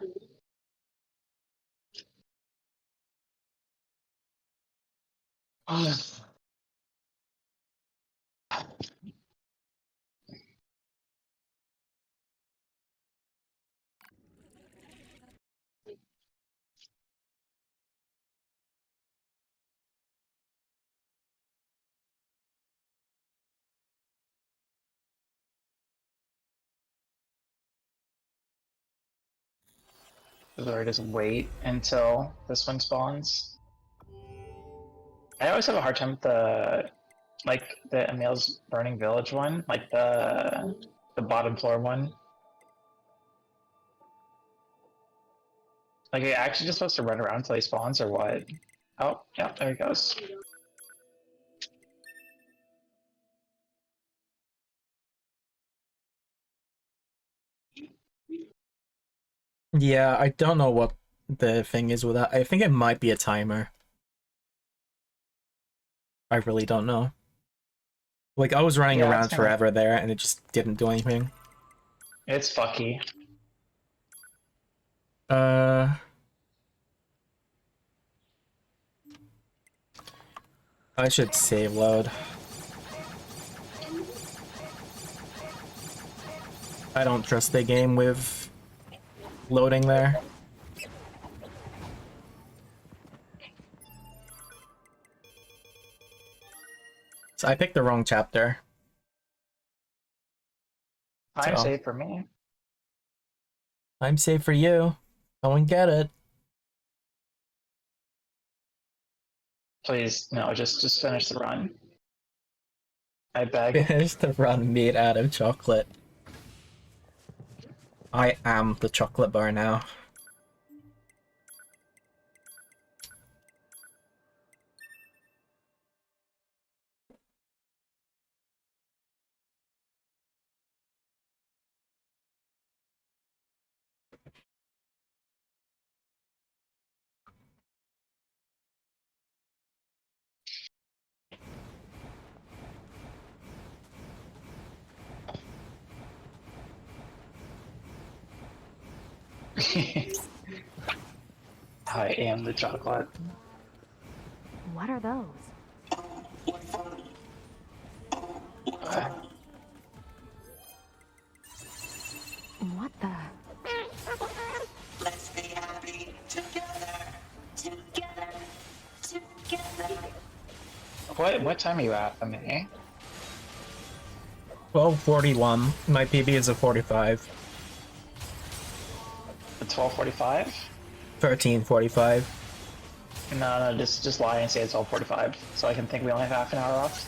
Or just wait until this one spawns. I always have a hard time with the Emil's Burning Village one, like the bottom floor one. Like, are you actually just supposed to run around until he spawns, or what? Oh, yeah, there he goes. Yeah, I don't know what the thing is with that. I think it might be a timer. I really don't know. Like, I was running around forever there, and it just didn't do anything. It's fucky. I should save load. I don't trust the game with loading there. So I picked the wrong chapter. I'm safe for me. I'm safe for you. Go and get it. Please, no, just finish the run. I beg. Finish the run made out of chocolate. I am the chocolate bar now. I am the chocolate. What are those? What the? Let's be happy together. What time are you at, Ameiii? 12:41. My PB is a 45. The 12:45? 13:45. No, just lie and say it's 12:45, so I can think we only have half an hour off.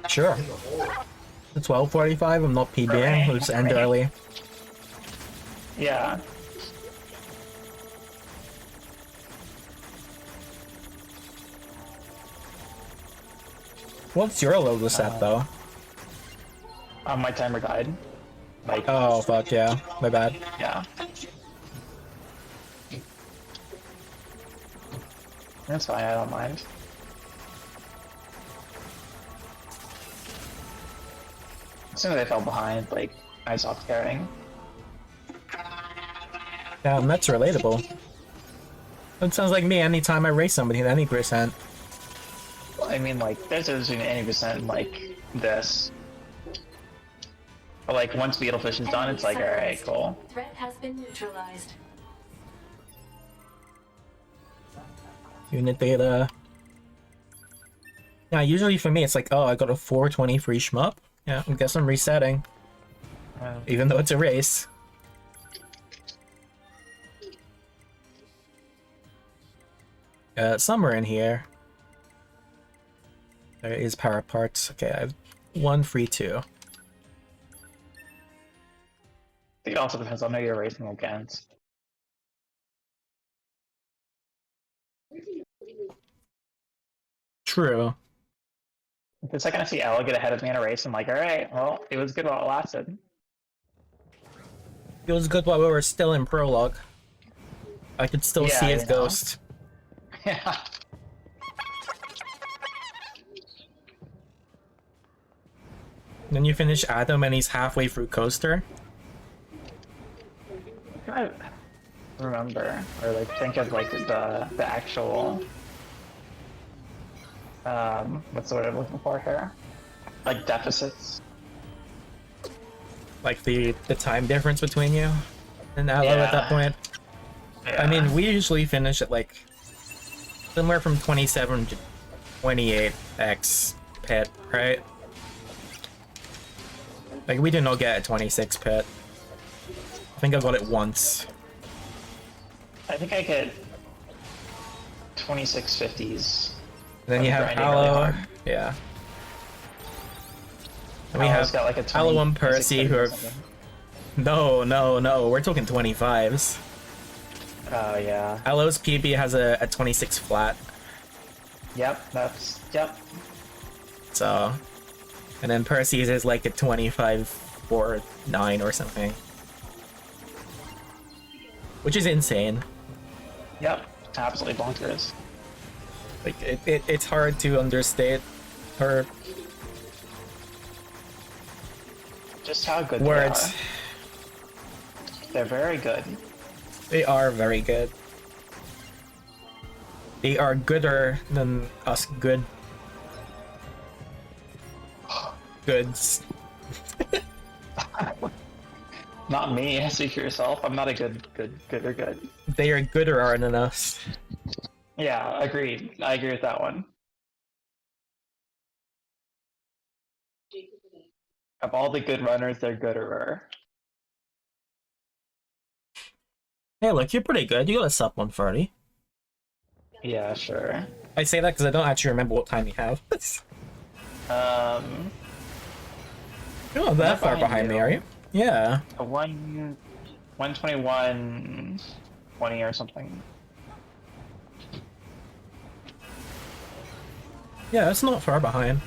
Sure. The 12:45. I'm not PBing. Let's end early. Yeah. What's your logo set though? My timer died. Like. Oh fuck yeah, my bad. Yeah. That's fine. I don't mind. As soon as I fell behind, like I stopped caring. Damn, that's relatable. That sounds like me anytime I race somebody at any percent. Well, I mean, like, there's a difference between any percent and, like, this. But, like, once Beetlefish is done, it's like, alright, cool. Threat has been neutralized. Unit data. Yeah, usually for me it's like, oh, I got a 420 free shmup. Yeah, I guess I'm resetting. Even though it's a race. Somewhere in here. There is power parts. Okay, I have 1, 3, 2. I think it also depends on who you're racing against. True. The second I see Ella get ahead of me in a race, I'm like, alright, well, it was good while it lasted. It was good while we were still in prologue. I could still see his ghost. Yeah. Then you finish Adam and he's halfway through Coaster. I remember, or like think of like the actual what's the word I'm looking for here? Like deficits. Like the time difference between you and Aloe at that point. Yeah. I mean, we usually finish at like somewhere from 27 to 28x pit, right? Like we did not get a 26 pit. I think I got it once. I think I get 2650s. Then you have Aloe, yeah. And we have got like a Aloe and Percy who are... No, we're talking 25s. Oh, yeah. Aloe's PB has a 26 flat. Yep. So... And then Percy's is like a 25 or 9 or something. Which is insane. Yep. Absolutely bonkers. Like, it's hard to understate her... Just how good words. they are. They're very good. They are very good. They are gooder than us good. Goods. Not me, speak for yourself. I'm not a good. They are gooder than us. Yeah, agreed. I agree with that one. Of all the good runners, they're gooder. Hey, look, you're pretty good. You got a sub 130. Yeah, sure. I say that because I don't actually remember what time you have. You're not that far behind me, are you? Yeah. A 121.20 or something. Yeah, it's not far behind.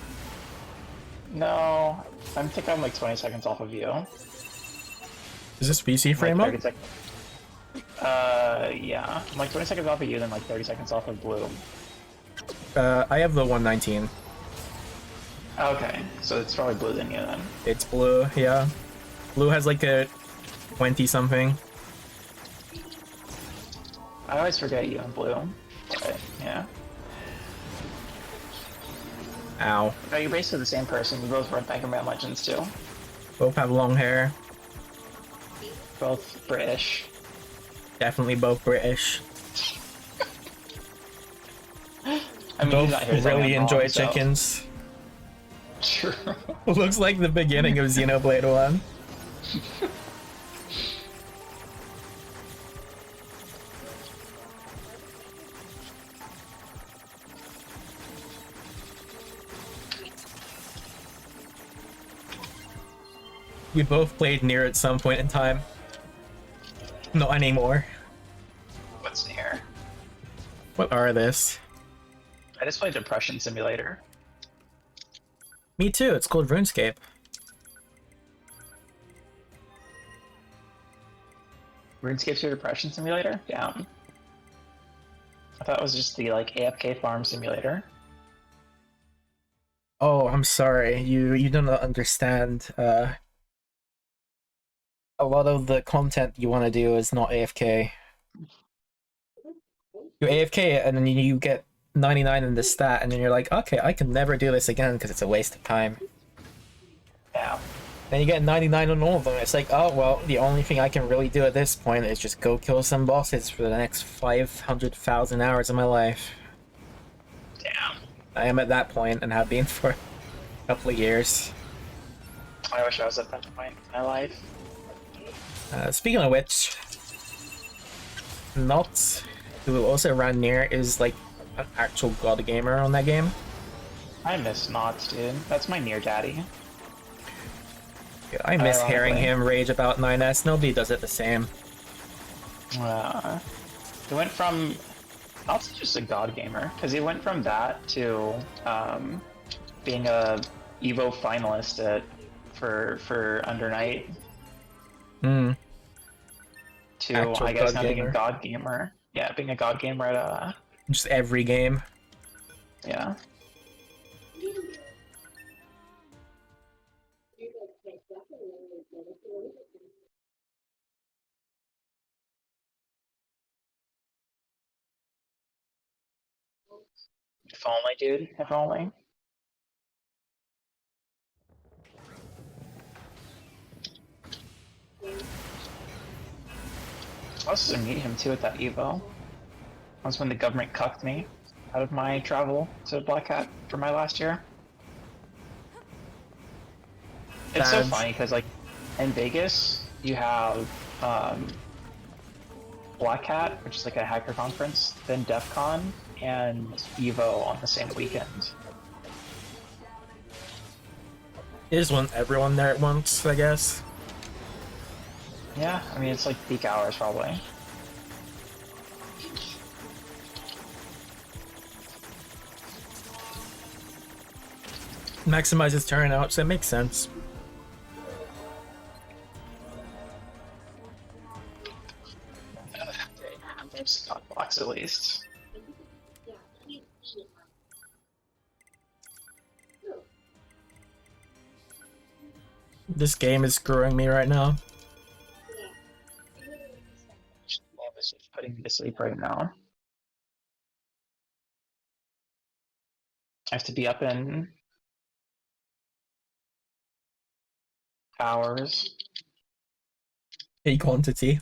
No, I think I'm like 20 seconds off of you. Is this PC frame up? Yeah. I'm like 20 seconds off of you, then like 30 seconds off of Blue. I have the 119. Okay, so it's probably Blue than you then. It's Blue, yeah. Blue has like a 20-something. I always forget you and Blue. But, yeah. Ow. No, you're basically the same person. We both run Mega Man Legends too. Both have long hair. Both British. Definitely both British. I mean, both he's not here really enjoy so. chickens. True. Looks like the beginning of Xenoblade 1. We both played NieR at some point in time. Not anymore. What's NieR? What are this? I just played Depression Simulator. Me too, it's called RuneScape. RuneScape's your Depression Simulator? Damn. I thought it was just the like AFK farm simulator. Oh, I'm sorry. You don't understand. A lot of the content you want to do is not AFK. You AFK and then you get 99 in the stat, and then you're like, okay, I can never do this again because it's a waste of time. Yeah. Then you get 99 on all of them. It's like, oh well, the only thing I can really do at this point is just go kill some bosses for the next 500,000 hours of my life. Damn. I am at that point and have been for a couple of years. I wish I was at that point in my life. Speaking of which, Not, who also ran NieR, is like an actual god gamer on that game. I miss Knots, dude. That's my NieR daddy. Yeah, I miss hearing Ironically. him rage about 9S. Nobody does it the same. He went from not just a god gamer, because he went from that to being a Evo finalist for Under Night Hmm. to Actual I guess god now being gamer. a god gamer. Yeah, being a god gamer at Just every game. yeah. If only, dude. If only. I was supposed to meet him too at that Evo. That's when the government cucked me out of my travel to Black Hat for my last year. It's so Bad. funny because like in Vegas you have Black Hat, which is like a hacker conference, then DEF CON and Evo on the same weekend. They just want everyone there at once, I guess. Yeah, I mean it's like peak hours probably. Maximizes turnout, so it makes sense. There's not blocks at least. This game is screwing me right now. Is putting me to sleep right now. I have to be up in hours. A quantity.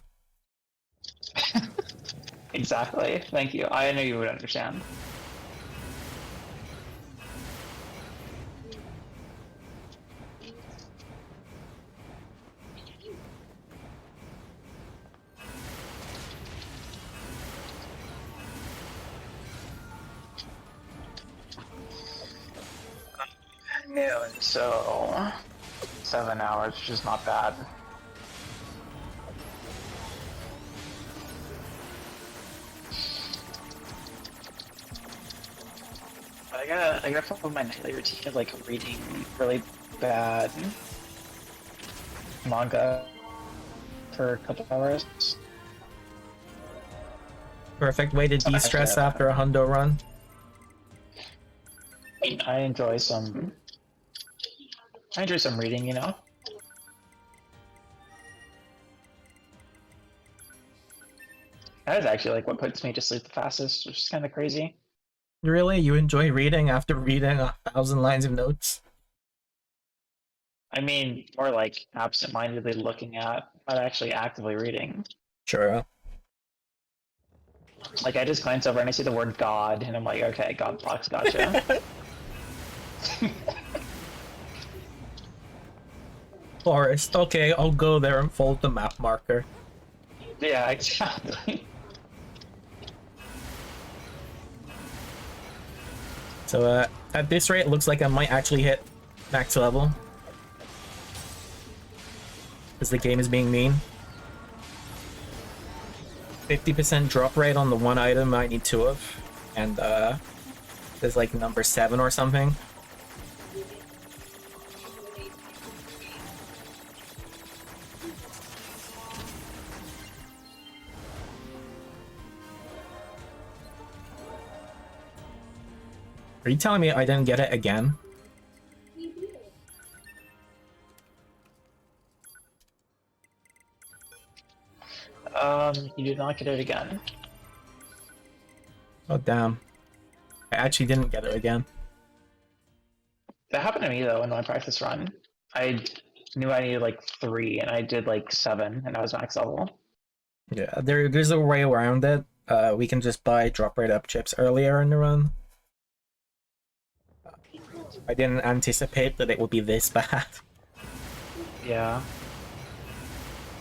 Exactly. Thank you. I knew you would understand. Noon, so 7 hours, which is not bad. I gotta follow my nightly routine of like reading really bad manga for a couple hours. Perfect way to de-stress after a hundo run. I enjoy some reading, you know? That is actually like what puts me to sleep the fastest, which is kind of crazy. Really? You enjoy reading after reading 1,000 lines of notes? I mean, more like absent-mindedly looking at, not actually actively reading. Sure. Like I just glance over and I see the word God, and I'm like, okay, God blocks, gotcha. Forest. Okay, I'll go there and fold the map marker. Yeah, exactly. So at this rate, it looks like I might actually hit max level. Because the game is being mean. 50% drop rate on the one item I need 2 of. And there's like number 7 or something. Are you telling me I didn't get it again? You did not get it again. Oh damn. I actually didn't get it again. That happened to me though in my practice run. I knew I needed like 3 and I did like 7 and I was max level. Yeah, there's a way around it. We can just buy drop rate up chips earlier in the run. I didn't anticipate that it would be this bad. Yeah.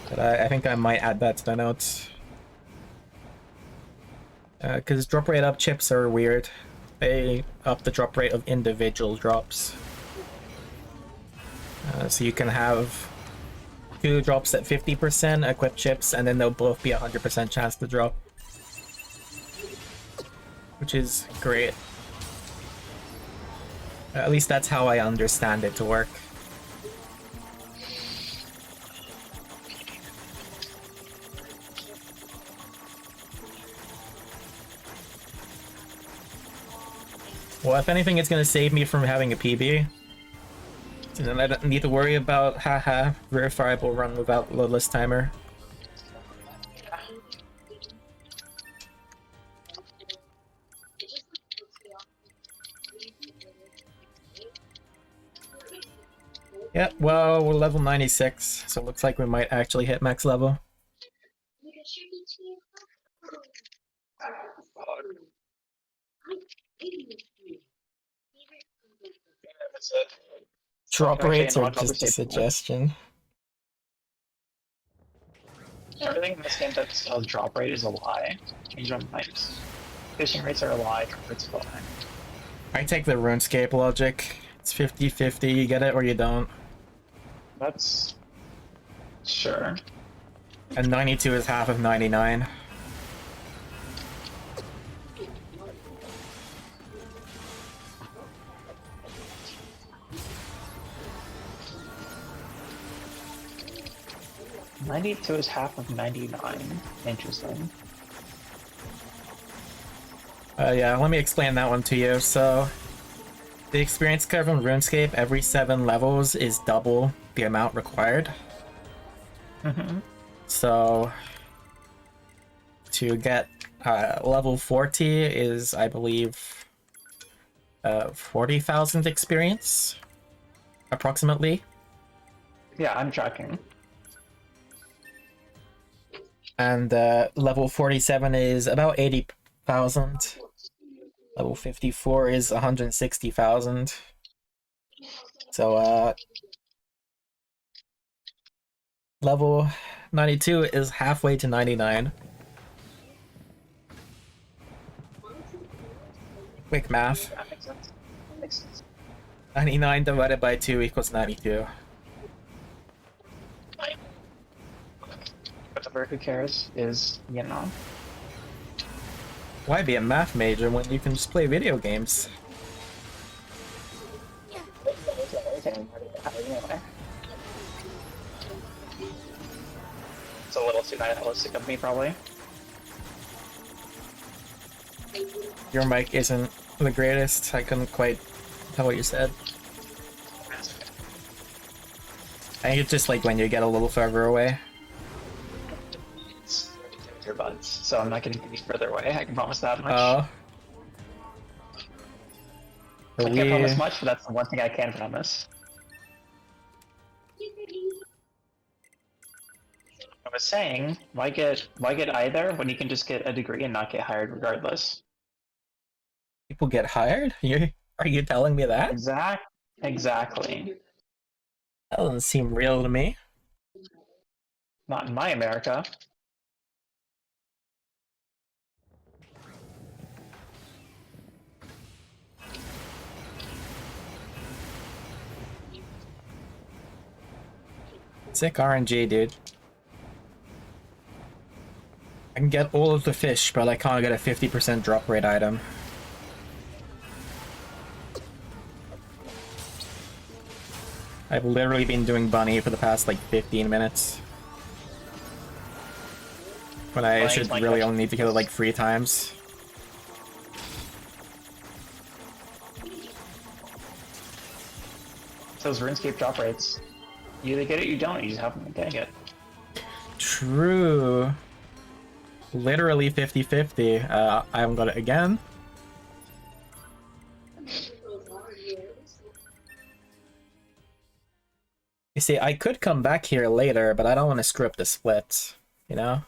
But I think I might add that to the notes. Because drop rate up chips are weird. They up the drop rate of individual drops. So you can have 2 drops at 50% equipped chips, and then they'll both be 100% chance to drop. Which is great. At least that's how I understand it to work. Well, if anything, it's gonna save me from having a PB. And then I don't need to worry about haha verifiable run without loadless timer. Yeah, well, we're level 96, so it looks like we might actually hit max level. Drop rates are just a suggestion. Everything in this game that says drop rate is a lie. Change on pipes. Fishing rates are a lie, drop rates are a lie. I take the RuneScape logic. It's 50-50, you get it or you don't. That's... sure. And 92 is half of 99. $92 is half of 99. Interesting. Yeah, let me explain that one to you. So, the experience curve in RuneScape every 7 levels is double the amount required. So, to get level 40 is, I believe, 40,000 experience, approximately. Yeah, I'm tracking. And level 47 is about 80,000. Level 54 is 160,000. So, level 92 is halfway to 99. Quick math. That makes sense. That makes sense. 99 divided by 2 equals 92. Whatever, who cares, is, you know. Why be a math major when you can just play video games? It's a little too nihilistic of me, probably. Your mic isn't the greatest. I couldn't quite tell what you said. I think it's just like when you get a little further away. Earbuds, so I'm not getting any further away. I can promise that much. Oh. I can't promise much, but that's the one thing I can promise. I was saying, why get either when you can just get a degree and not get hired regardless? People get hired? Are you telling me that? Exactly. That doesn't seem real to me. Not in my America. Sick RNG, dude. I can get all of the fish, but I can't get a 50% drop rate item. I've literally been doing bunny for the past like 15 minutes. When I should really only need to kill it like 3 times. Those RuneScape drop rates. You either get it, you don't. You just haven't been getting it. True. Literally 50-50. I haven't got it again. You see, I could come back here later, but I don't want to screw up the split, you know?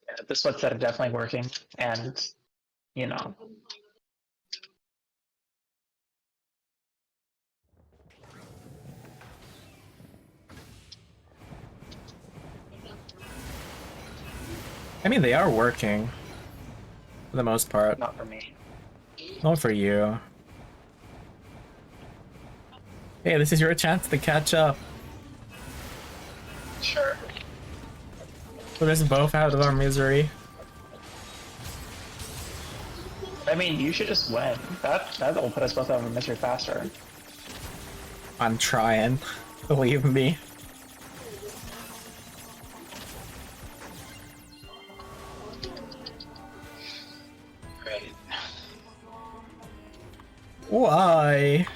Yeah, the splits that are definitely working, and, you know. I mean, they are working. For the most part. Not for me. Not for you. Hey, this is your chance to catch up. Sure. Put us both out of our misery. I mean, you should just win. That'll put us both out of misery faster. I'm trying. Believe me. Great. Why?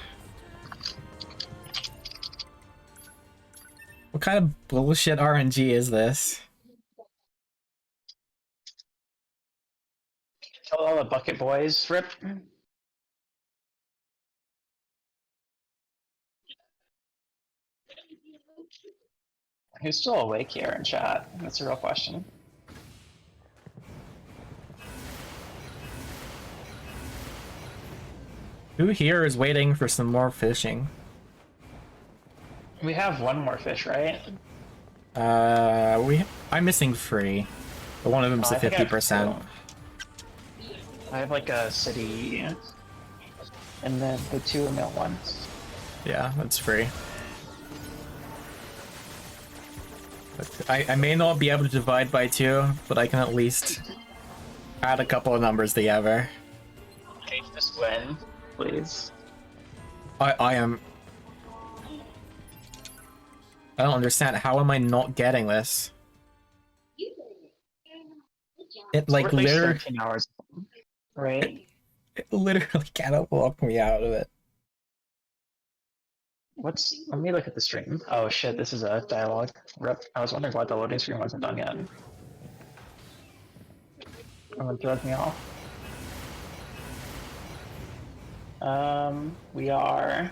What kind of bullshit RNG is this? Tell all the bucket boys, Rip. Who's still awake here in chat? That's a real question. Who here is waiting for some more fishing? We have one more fish, right? I'm missing 3. But one of them's Oh, a I think I have 50%. I have like a city, and then the 2 mill ones. Yeah, that's free. But I may not be able to divide by 2, but I can at least add a couple of numbers together. Can you just win, please? I don't understand. How am I not getting this? It like at least literally 13 hours, right? It literally cannot walk me out of it. Let me look at the stream. Oh shit, this is a dialogue. Rip. I was wondering why the loading screen wasn't done yet. Oh, it throws me off. We are...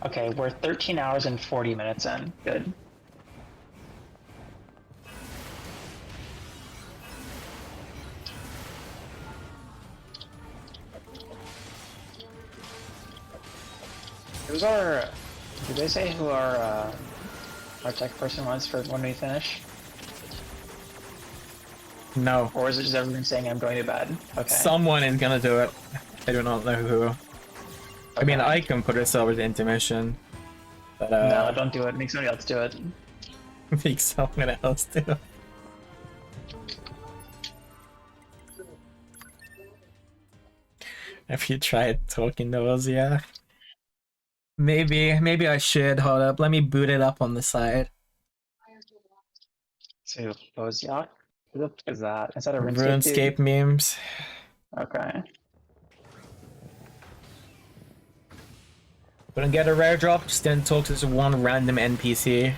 Okay, we're 13 hours and 40 minutes in. Good. Who's our... Did they say who our tech person was for when we finish? No. Or is it just everyone saying I'm going to bed? Okay. Someone is gonna do it. I do not know who. Okay. I mean, I can put us over to intermission. But, no, don't do it. Make somebody else do it. Make someone else do it. If you tried talking to us, yeah. Maybe I should. Hold up. Let me boot it up on the side. To Boziak? Who the fuck is that? Is that a RuneScape memes. Okay. Couldn't get a rare drop, just didn't talk to this one random NPC.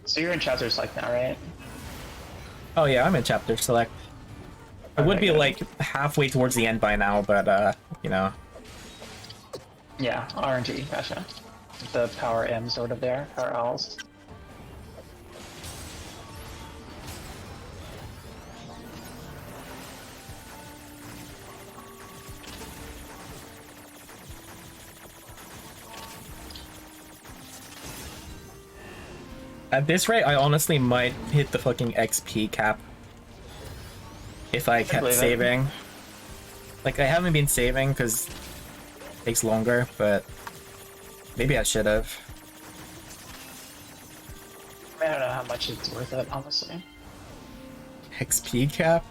So you're in chapter select now, right? Oh yeah, I'm in chapter select. I would be like halfway towards the end by now, but you know. Yeah, RNG, gotcha. The power M sort of there, power L's. At this rate, I honestly might hit the fucking XP cap. If I kept saving. Like, I haven't been saving because it takes longer, but maybe I should have. I don't know how much it's worth it, honestly. XP cap?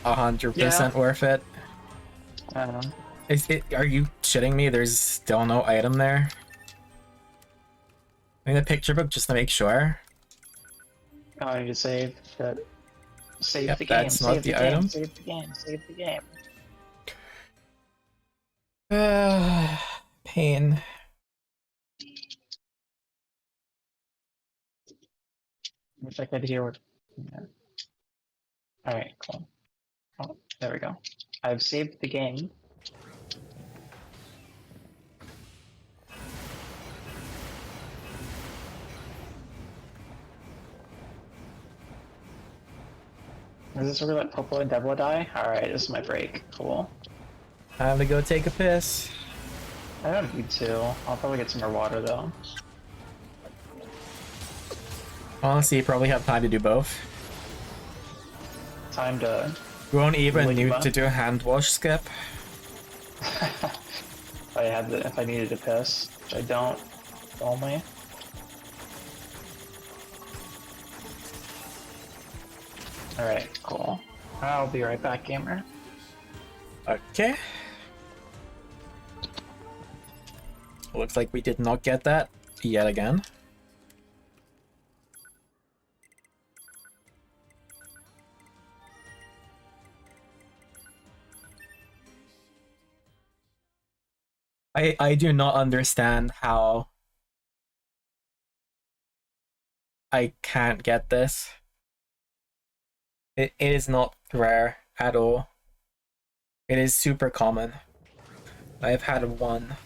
100% worth it. I don't know. Are you shitting me? There's still no item there? I mean, the picture book just to make sure. Oh, I need to save that. Save Yep, the game. that's not Save the the game. item. Save the game. Save the game. Pain. Wish I could hear what. Yeah. Alright, cool. Oh, there we go. I've saved the game. Is this where we let Popo and Devil die? Alright, this is my break. Cool. Time to go take a piss. I don't need to. I'll probably get some more water though. Honestly, you probably have time to do both. Time to. You won't even leave, need huh? to do a hand wash skip. If I needed to piss, which I don't. Only. All right, cool. I'll be right back, gamer. Okay. Looks like we did not get that yet again. I do not understand how I can't get this. It is not rare at all. It is super common. I've had one.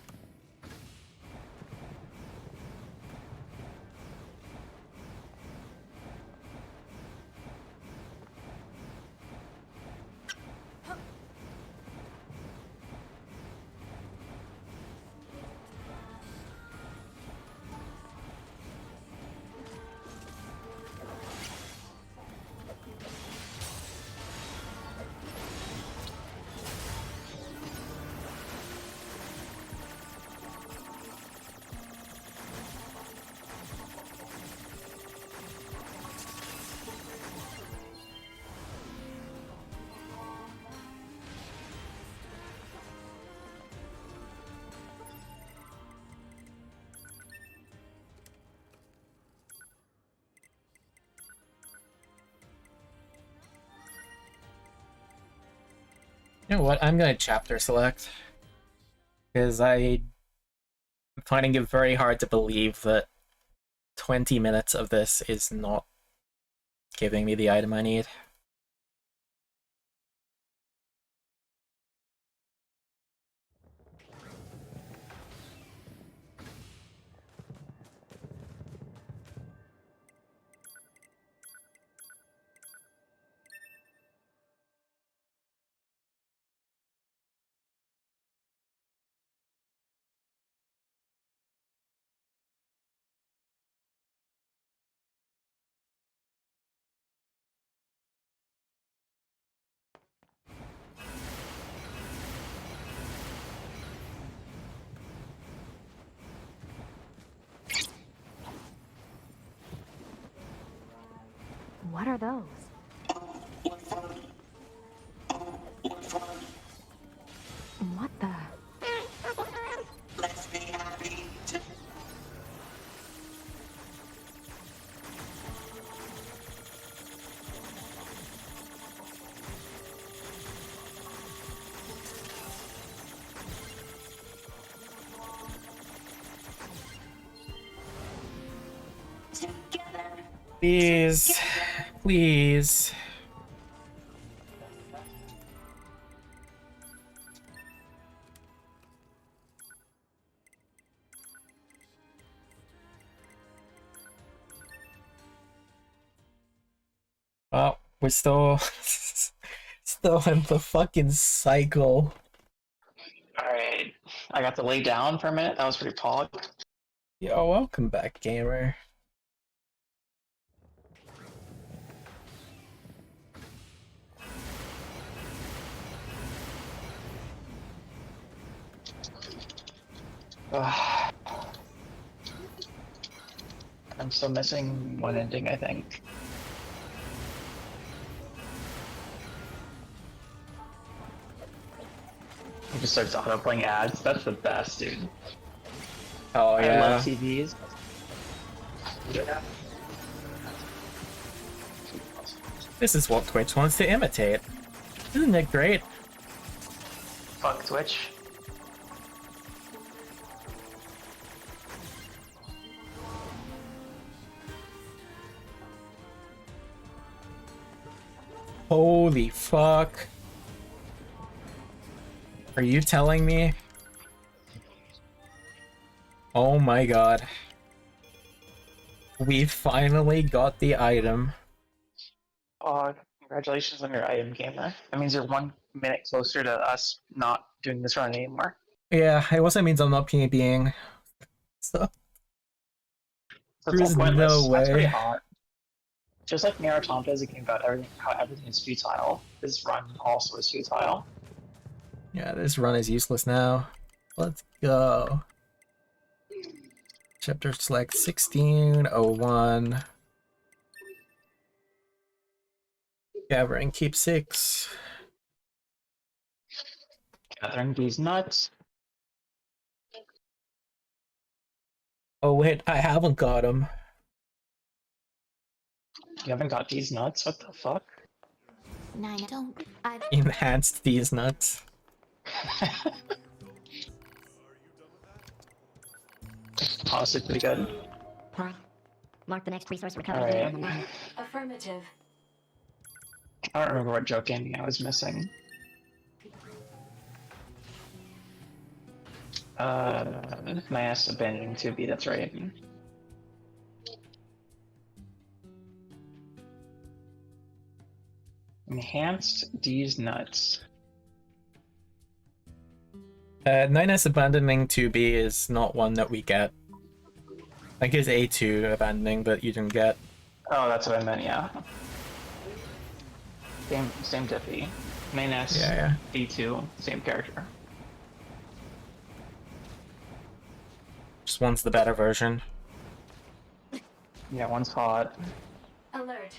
You know what? I'm gonna chapter select. Because I'm finding it very hard to believe that 20 minutes of this is not giving me the item I need. What are those? What the? Let's be happy. Please. Please. Oh, we're still still in the fucking cycle. Alright. I got to lay down for a minute. That was pretty pog. Yo, welcome back, gamer. I'm still missing one ending, I think. He just starts auto-playing ads. That's the best, dude. Oh, I yeah. love TVs. This is what Twitch wants to imitate. Isn't it great? Fuck Twitch. Holy fuck. Are you telling me? Oh my god. We finally got the item. Oh, congratulations on your item, gamer. That means you're 1 minute closer to us not doing this run anymore. Yeah, it also means I'm not PvPing. So So it's all there's pointless. no That's pretty way. hot. just like NieR Automata is a game about everything, how everything is futile. This run also is futile. Yeah, this run is useless now. Let's go. Chapter select 1601. Gathering keep 6. Gathering these nuts. Oh wait, I haven't got him. You haven't got these nuts? What the fuck? Nine, don't. I. Enhanced these nuts. Honestly, pretty good. Pearl, mark the next resource recovery Alright. on the map. Affirmative. I don't remember what joke ending I was missing. My ass abandoning 2B, that's right. Enhanced these nuts. 9S abandoning 2B is not one that we get. I think it's A2 abandoning, but you didn't get. Oh, that's what I meant, yeah. Same Diffy. Main S, Yeah. D2, same character. Just one's the better version. Yeah, one's hot. Alert.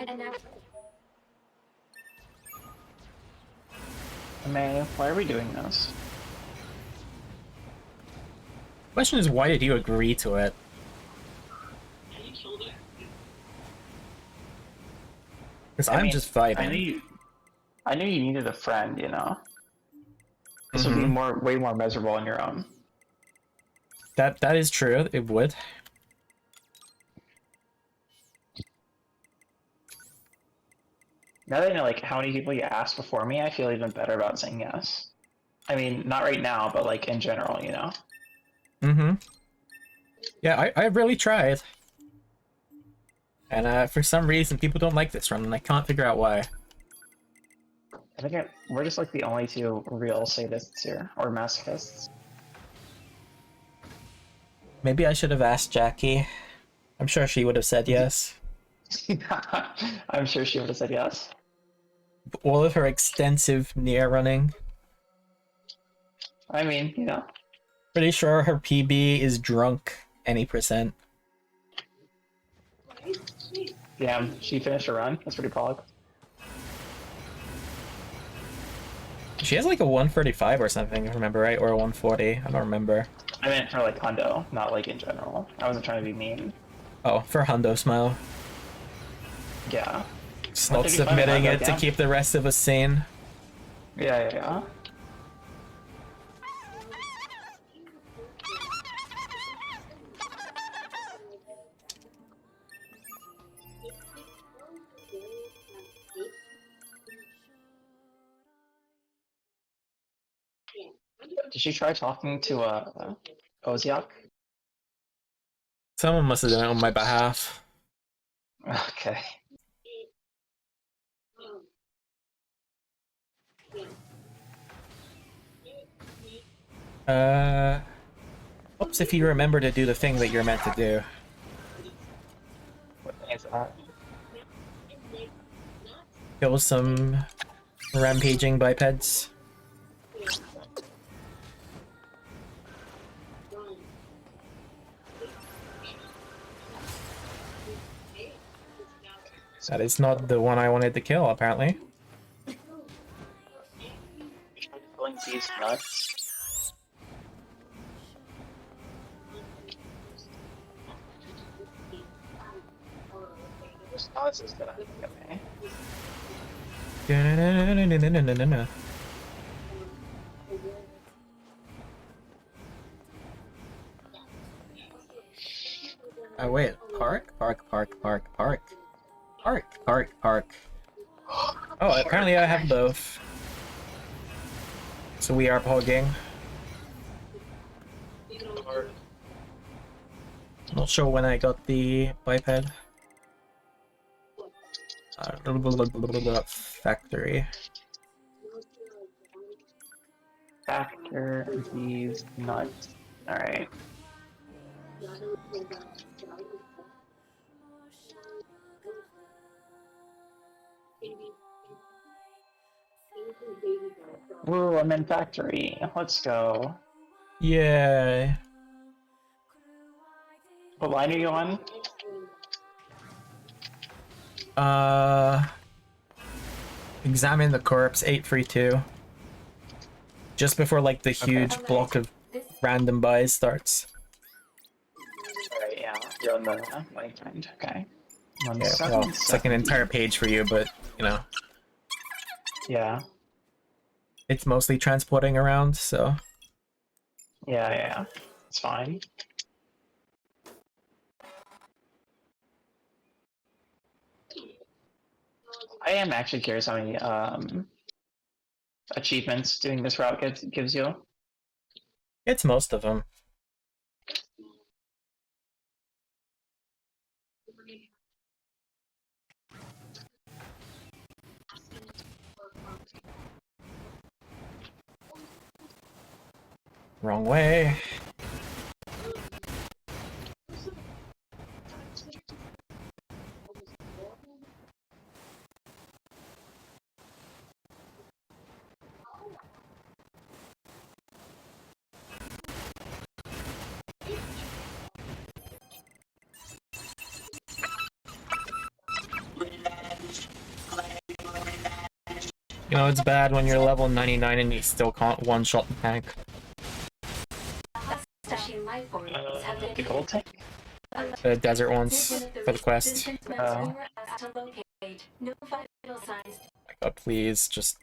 And now. Ameiii, why are we doing this? Question is, why did you agree to it? Because I'm just vibing. I knew you needed a friend, you know? This would be way more miserable on your own. That is true, it would. Now that I know like how many people you asked before me, I feel even better about saying yes. I mean, not right now, but like in general, you know? Yeah, I really tried. And for some reason, people don't like this run, and I can't figure out why. I think we're just like the only two real sadists here, or masochists. Maybe I should have asked Jackie. I'm sure she would have said yes. I'm sure she would have said yes. All of her extensive NieR running. I mean, you know. Pretty sure her PB is drunk any percent. Yeah, she finished her run. That's pretty pog. She has like a 135 or something, if I remember right, or a 140. I don't remember. I meant for like Hundo, not like in general. I wasn't trying to be mean. Oh, for Hundo Smile. Yeah. Just not submitting it to keep the rest of us sane. Yeah. Did she try talking to Oziak? Someone must have done it on my behalf. Okay. Oops, if you remember to do the thing that you're meant to do. What thing is that? Kill some rampaging bipeds. That is not the one I wanted to kill, apparently. Killing these nuts. This nuts is gonna get me. Oh wait, park. Oh, apparently I have both. So we are pogging. Not sure when I got the biped. Factory. Factor these nuts. Alright. Woo, I'm in factory. Let's go. Yeah. What line are you on? Examine the corpse 832. Just before like the huge block of random buys starts. Alright, yeah. You're on the line kind. Okay. One Yeah, second, well, it's like an entire page for you, but you know. Yeah. It's mostly transporting around, so. Yeah. It's fine. I am actually curious how many achievements doing this route gives you. It's most of them. Wrong way. You know, it's bad when you're level 99 and you still can't one-shot the tank. The gold tank? The desert ones for the quest. Oh. God, please, just...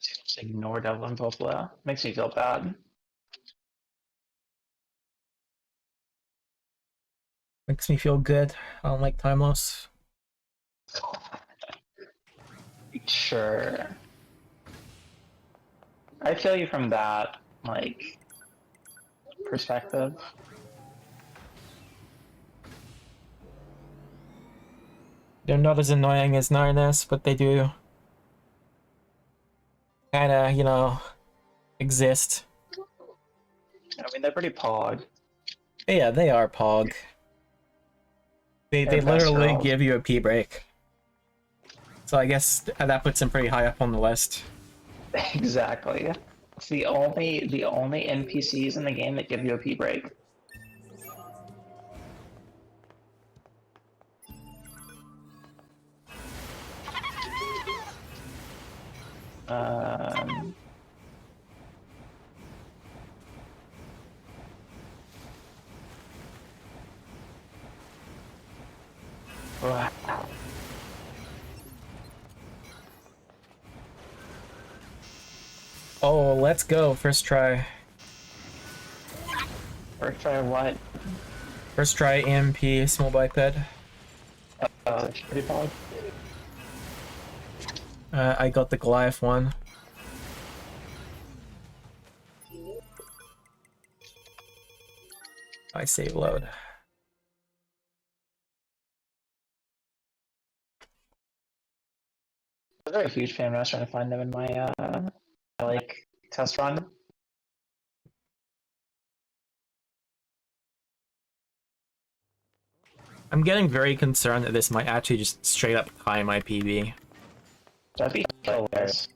Just ignore Devil and Popla. Makes me feel bad. Makes me feel good. I don't like time loss. Sure. I feel you from that, like, perspective. They're not as annoying as NieR, but they do kinda, you know, exist. I mean, they're pretty pog. Yeah, they are pog. They They're best literally girls. give you a pee break. So I guess that puts them pretty high up on the list. Exactly. It's the only NPCs in the game that give you a pee break. Um, wow. Oh, let's go. First try. First try what? First try EMP, small biped. Pretty pog. I got the Goliath one. I save load. I was a huge fan when I was trying to find them in my like test run. I'm getting very concerned that this might actually just straight up tie my PB. That'd be hilarious.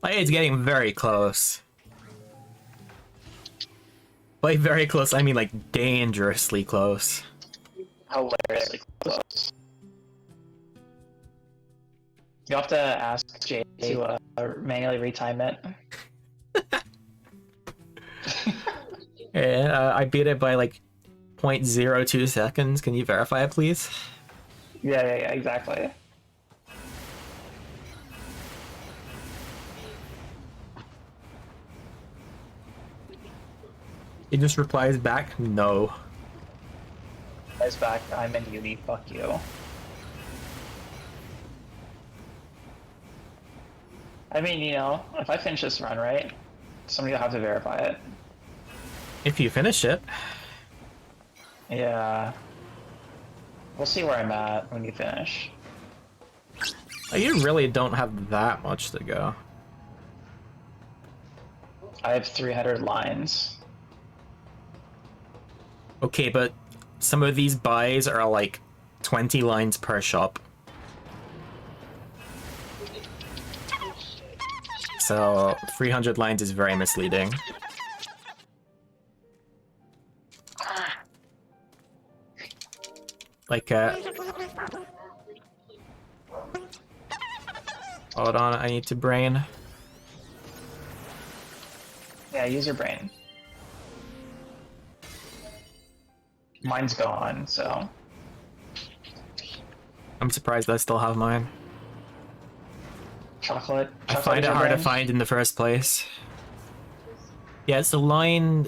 Like, it's getting very close. By very close, I mean like dangerously close. Hilariously close. You have to ask Jay to manually retime it. Yeah, I beat it by like 0.02 seconds. Can you verify it, please? Yeah, exactly. He just replies back, no. Guys back, I'm in uni, fuck you. I mean, you know, if I finish this run, right, somebody will have to verify it. If you finish it. Yeah. We'll see where I'm at when you finish. You really don't have that much to go. I have 300 lines. Okay, but some of these buys are like 20 lines per shop. So 300 lines is very misleading. Like, hold on, I need to brain. Yeah, use your brain. Mine's gone, so... I'm surprised I still have mine. Chocolate. I find it hard to find in the first place. Yeah, so line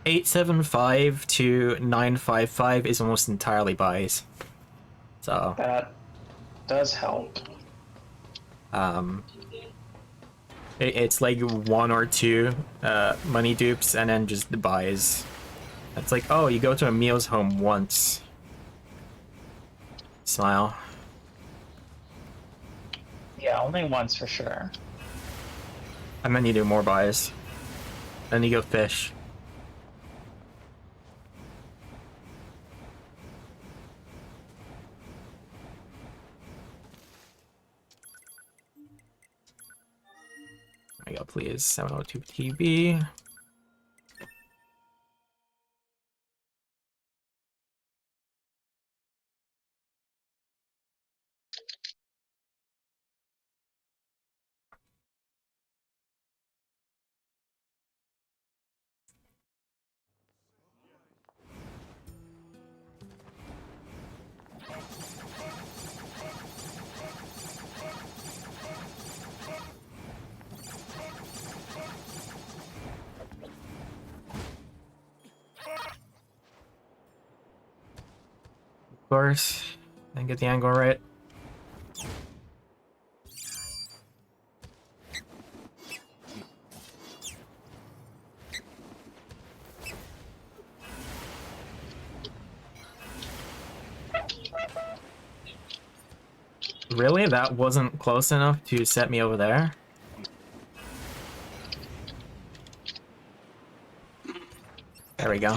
875 to 955 is almost entirely buys. So... That does help. It's like one or two money dupes and then just the buys. It's like, oh, you go to Emil's home once. Smile. Yeah, only once for sure. And then you do more buys. Then you go fish. There we go, please. 702 TB. Of course. And get the angle right. Really? That wasn't close enough to set me over there? There we go.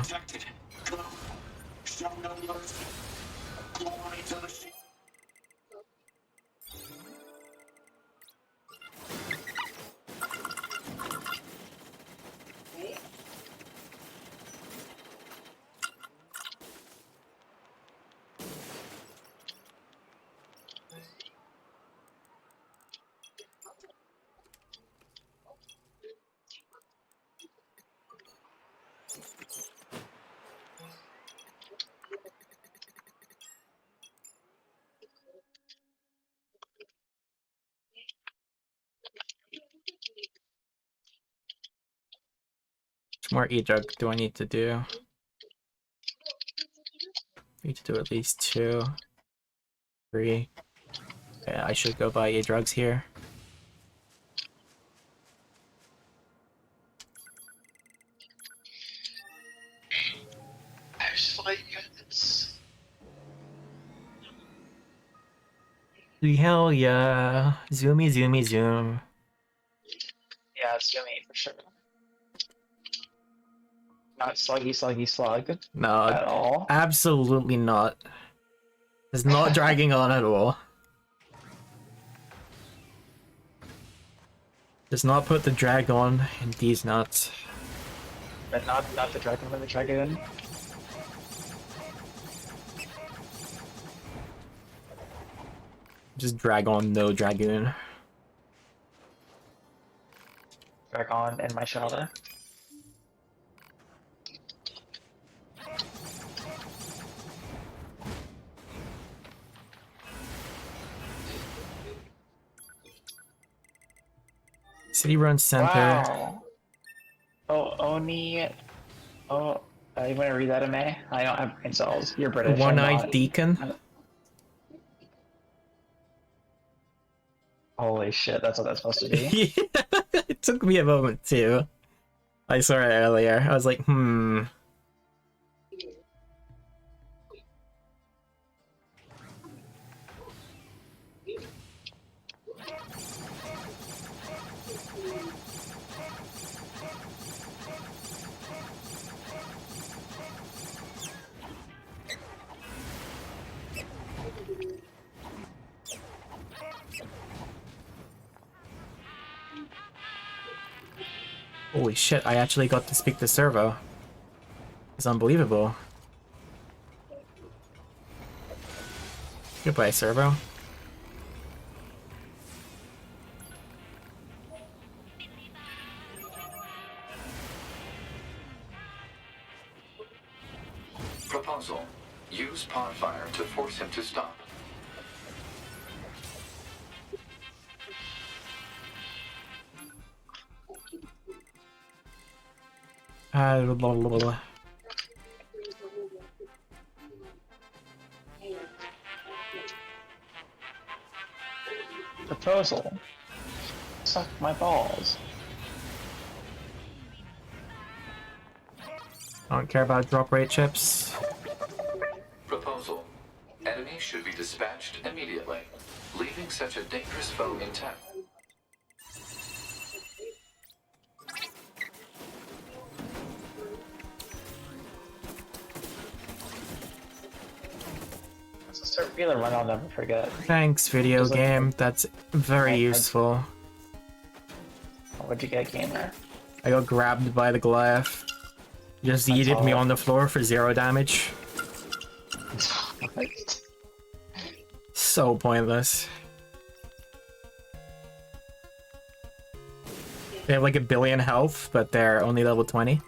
Which more E-drug do I need to do? Need to do at least 2, 3. Okay, I should go buy E-drugs here. Hell yeah. Zoomy, zoomy, zoom. Yeah, it's yummy for sure. Not sluggy, sluggy, slug. No, at all. Absolutely not. It's not dragging on at all. Does not put the drag on in these nuts. But not the dragon, but the dragon. Just drag on, no dragoon. Drag on in my shower. City run center. Wow. Oh, Oni. Oh, you want to read that, Ameiii? I don't have brain cells. You're British. One-eyed deacon. Holy shit, that's what that's supposed to be. Yeah, it took me a moment too. I saw it earlier. I was like, hmm. Holy shit, I actually got to speak to Servo. It's unbelievable. Goodbye, Servo. Proposal. Use pod fire to force him to stop. Blah, blah, blah. Proposal. Suck my balls. I don't care about drop rate chips. Proposal. Enemy should be dispatched immediately, leaving such a dangerous foe intact. It's a circular run I'll never forget. Thanks, video game. That's very useful. What'd you get, gamer? I got grabbed by the Goliath. Just yeeted me on the floor for 0 damage. So pointless. They have like 1 billion health, but they're only level 20.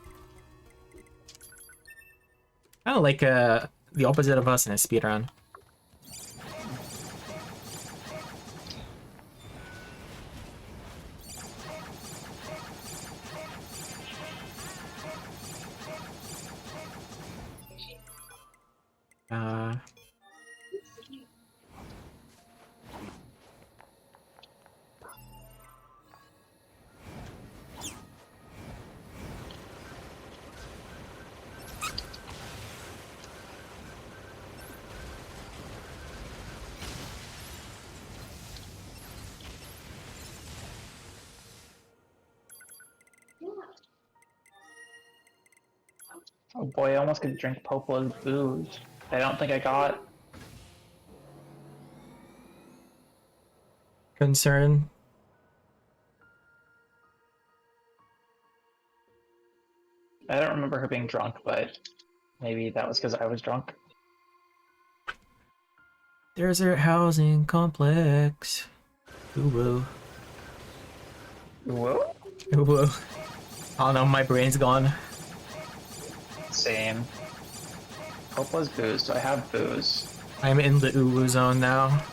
Kind of like the opposite of us in a speedrun. Oh boy, I almost could drink Popola's booze. I don't think I got. Concern. I don't remember her being drunk, but maybe that was because I was drunk. Desert housing complex. Ooh woo. Whoa? Ooh woo. Oh no, my brain's gone. Same. Popola's booze. Do I have booze? I'm in the ooh woo zone now.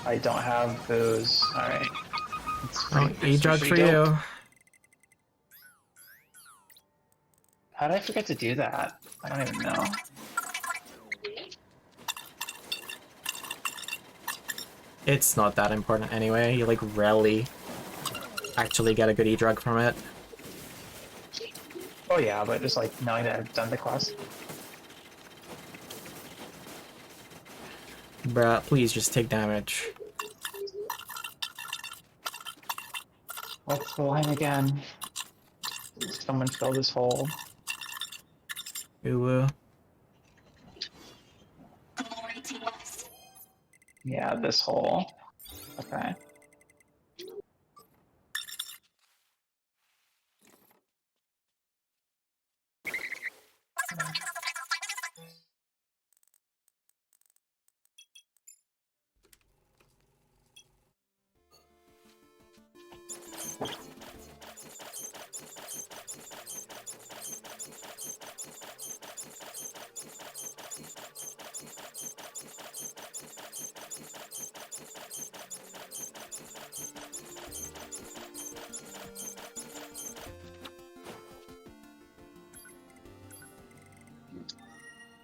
I don't have booze. Alright. E-drug for you. How did I forget to do that? I don't even know. It's not that important anyway. You like rarely actually get a good e-drug from it. Oh yeah, but just like knowing that I've done the quest. Bruh, please just take damage. What's the line again? Someone fill this hole. Ooh. Yeah, this hole. Okay.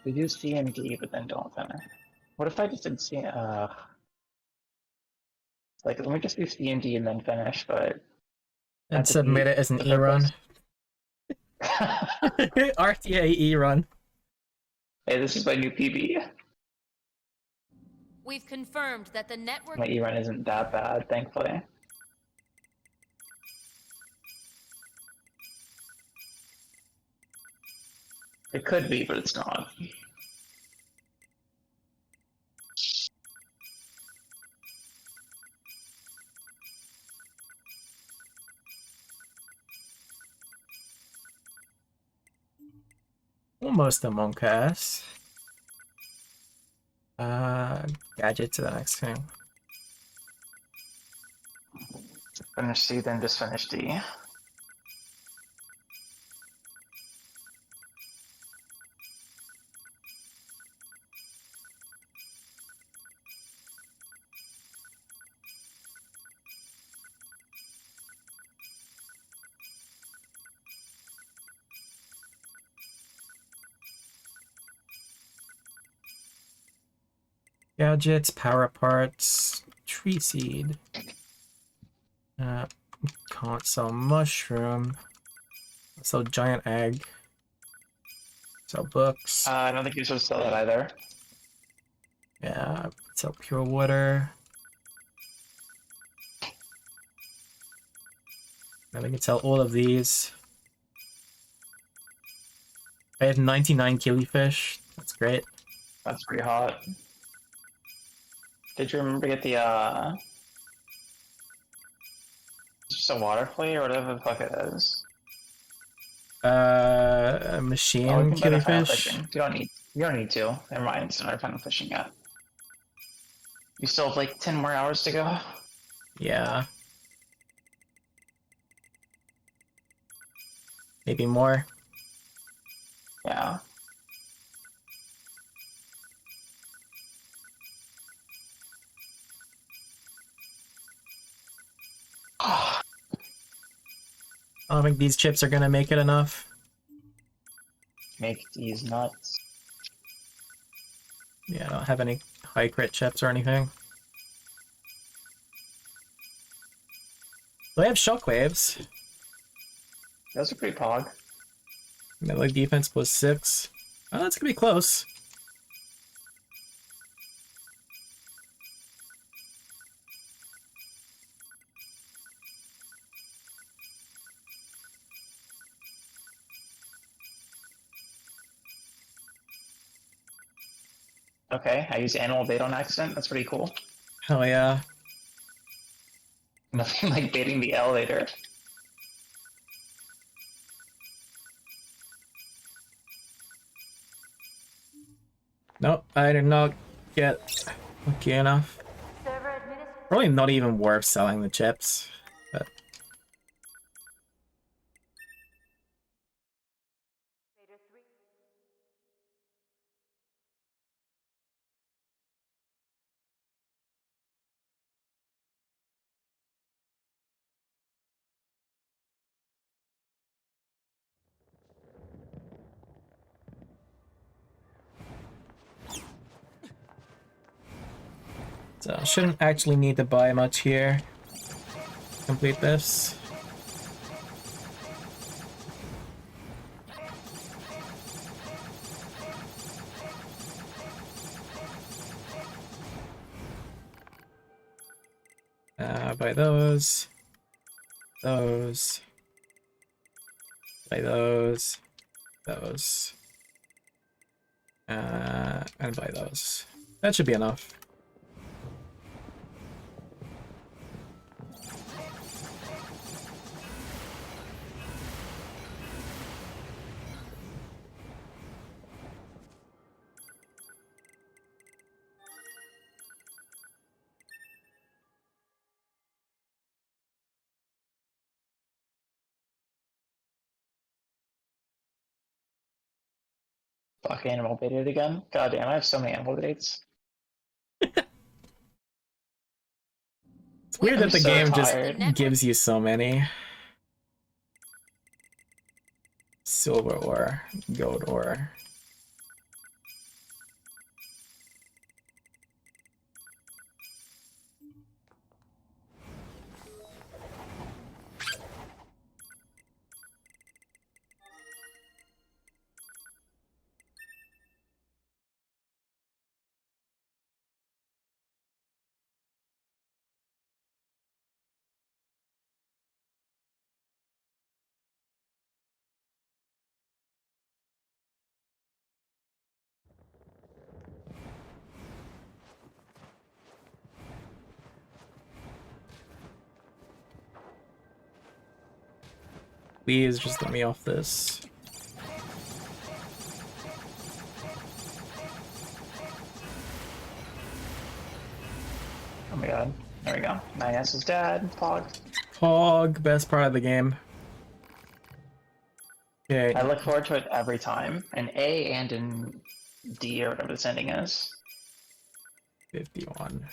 We do C and D, but then don't finish. What if I just did C? Like, let me just do C and D and then finish, but. And submit it as an E-run. RTA E-run. Hey, this is my new PB. We've confirmed that the network. My E-run isn't that bad, thankfully. It could be, but it's not. Almost a Monk Ass. Gadget to the next thing. Finish C, then just finish D. Gadgets, power parts, tree seed. Can't sell mushroom. Sell giant egg. Sell books. I don't think you're supposed to sell that either. Yeah, sell pure water. Now we can sell all of these. I have 99 killifish. That's great. That's pretty hot. Did you remember to get the just a water flea or whatever the fuck it is? A machine Oh, we can better final killifish. fishing. You don't need to. Never mind, it's not final fishing yet. You still have like 10 more hours to go. Yeah. Maybe more. Yeah. I don't think these chips are gonna make it enough. Make these nuts. Yeah, I don't have any high crit chips or anything. Do I have shockwaves? Those are pretty pog. Melee defense +6. Oh, that's gonna be close. Okay, I use animal bait on accident. That's pretty cool. Hell yeah. Nothing like baiting the elevator. Nope, I did not get lucky enough. Probably not even worth selling the chips, but... So I shouldn't actually need to buy much here to complete this. Buy those. Those. Buy those. Those. And buy those. That should be enough. Fuck, animal baited again. God damn, I have so many animal baits. It's weird that the so game tired. just gives you so many. Silver ore, gold ore. Please just let me off this. There we go. NieR is dead. Pog. Pog, best part of the game. Okay. I look forward to it every time. In A and in D or whatever this ending is. 51.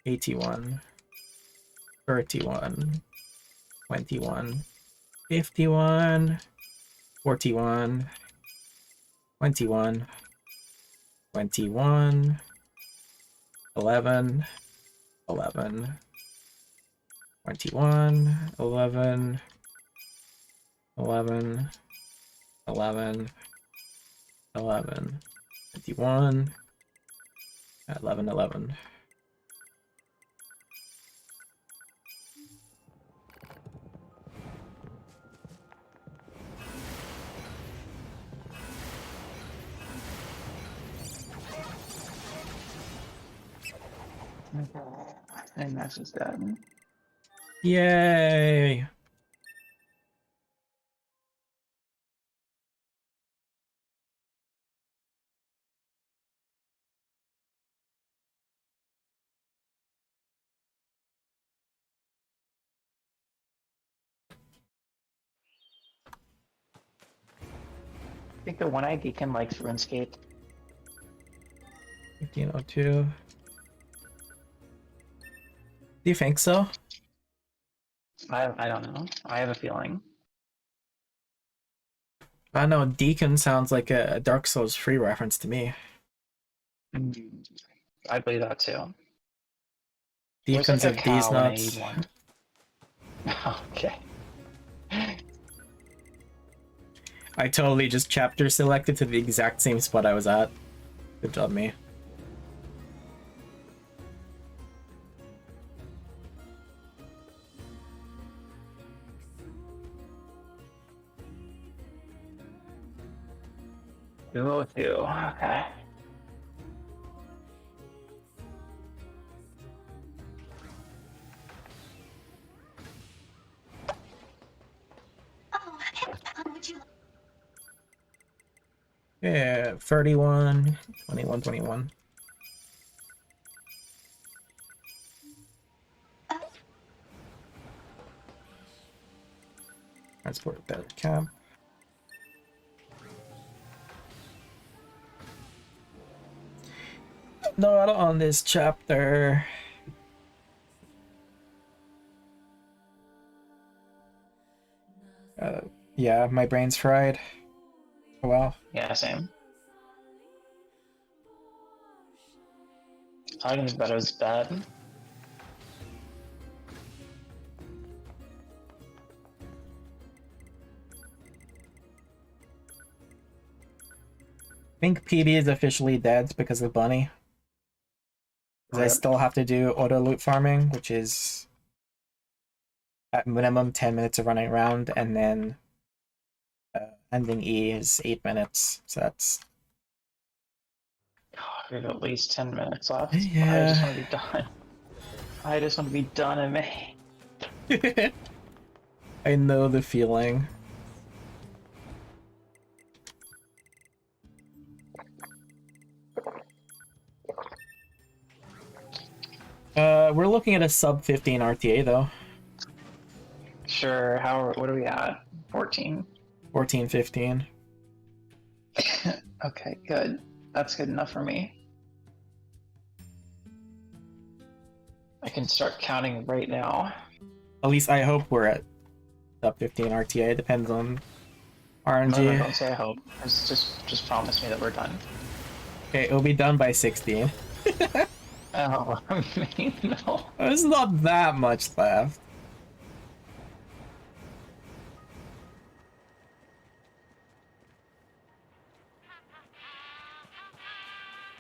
81. 31. 21. 51. 41. 21. 21. 11. 11. 21. 11. 11. 11. 11. 51. 11. 11. And that's just dead. Yay! I think the one-eyed deacon likes RuneScape. 1502. Do you think so? I don't know. I have a feeling. I know Deacon sounds like a Dark Souls 3 reference to me. I believe that too. Deacons like of these nuts. Okay. I totally just chapter selected to the exact same spot I was at. Good job, me. Go with you. Okay. Yeah, 31, 21, 21. Transport that camp. Not on this chapter. Yeah, my brain's fried. Oh well. Yeah, same. Talking about it was bad. I think PB is officially dead because of Bunny. Because I still have to do auto loot farming, which is at minimum 10 minutes of running around, and then ending E is 8 minutes. So that's... We have at least 10 minutes left. Yeah. I just want to be done. I just want to be done in May. I know the feeling. We're looking at a sub 15 RTA though. Sure. What are we at? 14? 14, 15. Okay, good. That's good enough for me. I can start counting right now. At least I hope we're at sub 15 RTA. Depends on RNG. No, don't say I hope. Just promise me that we're done. Okay, it'll be done by 16. Oh, I mean, no. There's not that much left.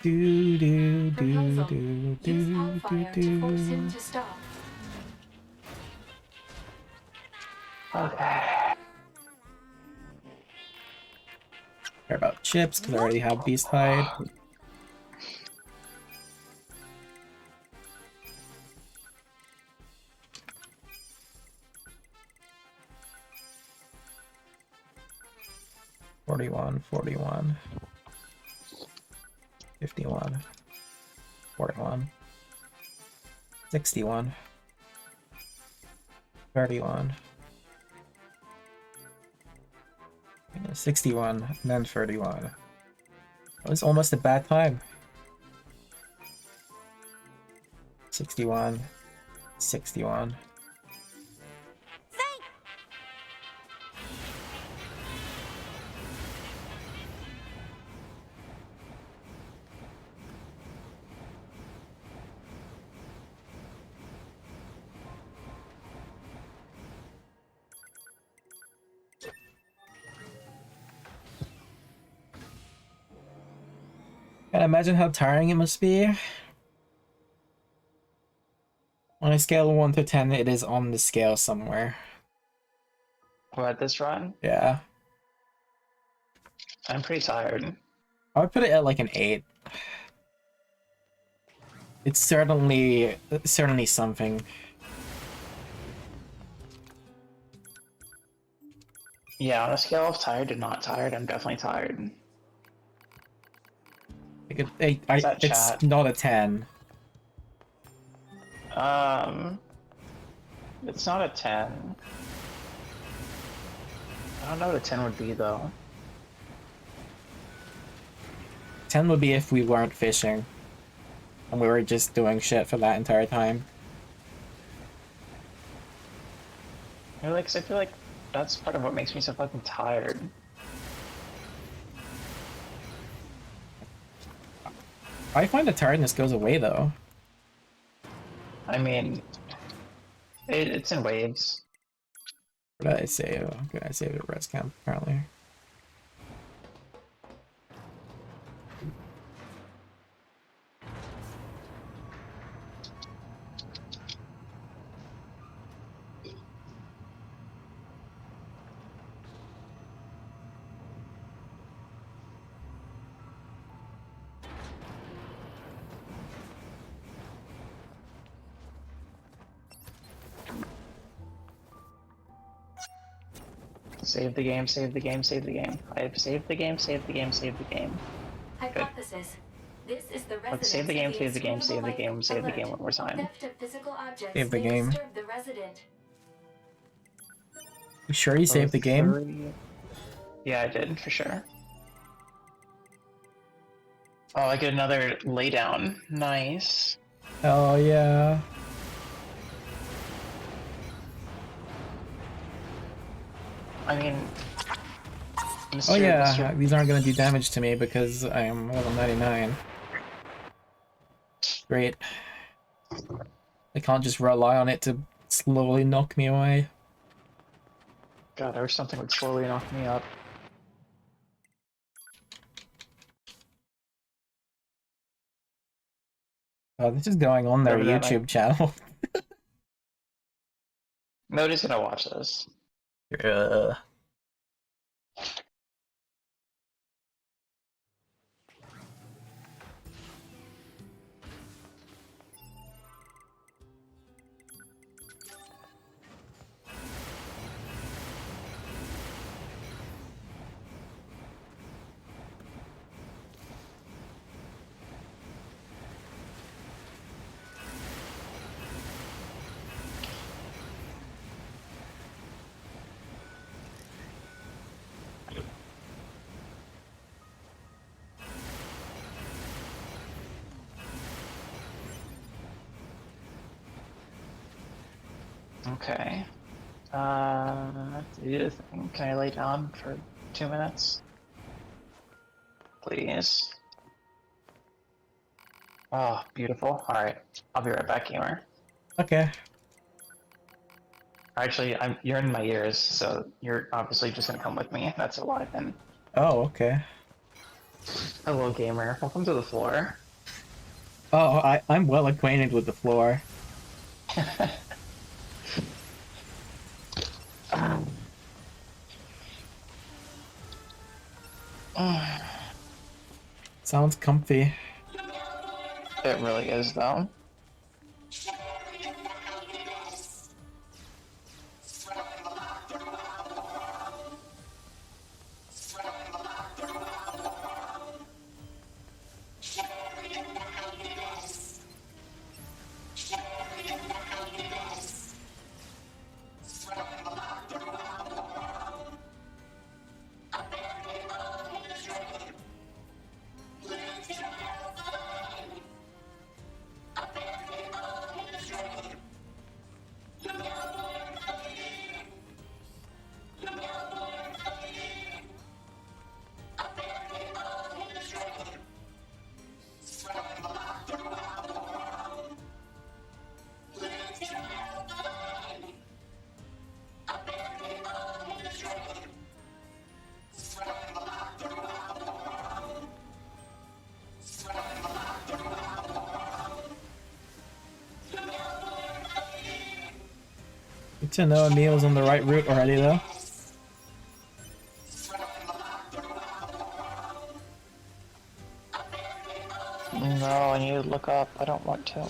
Do do do do Use do Hellfire to force him to stop. Okay. Care about chips because I already have Beast Hide. $41, 41, 51, 41, 61. 31. 61, and then 31. It was almost a bad time. 61. 61. Can I imagine how tiring it must be? On a scale of 1 to 10, it is on the scale somewhere. What, this run? Yeah. I'm pretty tired. I would put it at like an 8. It's certainly something. Yeah, on a scale of tired to not tired, I'm definitely tired. Like That it's chat? not a 10. It's not a 10. I don't know what a 10 would be though. 10 would be if we weren't fishing. And we were just doing shit for that entire time. You know, like, 'cause I feel like that's part of what makes me so fucking tired. I find the tiredness goes away though. I mean, it's in waves. What did I save? Okay, I saved at rest camp apparently. Save the game, save the game, save the game. I've saved the game, saved the game, saved the game. Hypothesis. This is the Let's save the game, residence save of the game, save the inscrutable game, light save the alert. game one more time. Theft of physical objects Save the may game. disturb the resident. You sure you saved the game? Yeah, I did, for sure. Oh, I get another laydown. Nice. Oh yeah. I mean... Oh yeah, these aren't gonna do damage to me because I am level 99. Great. I can't just rely on it to slowly knock me away. God, I wish something would slowly knock me up. Oh, this is going on their Whatever that YouTube channel. Nobody's gonna watch this. Okay. Do the thing. Can I lay down for 2 minutes? Please. Oh, beautiful. Alright. I'll be right back, gamer. Okay. Actually, you're in my ears, so you're obviously just gonna come with me. That's a lie then. Oh, okay. Hello, gamer. Welcome to the floor. Oh, I'm well acquainted with the floor. Sounds comfy. It really is, though. Good to know Emil's on the right route already, though. No, I need to look up. I don't want to.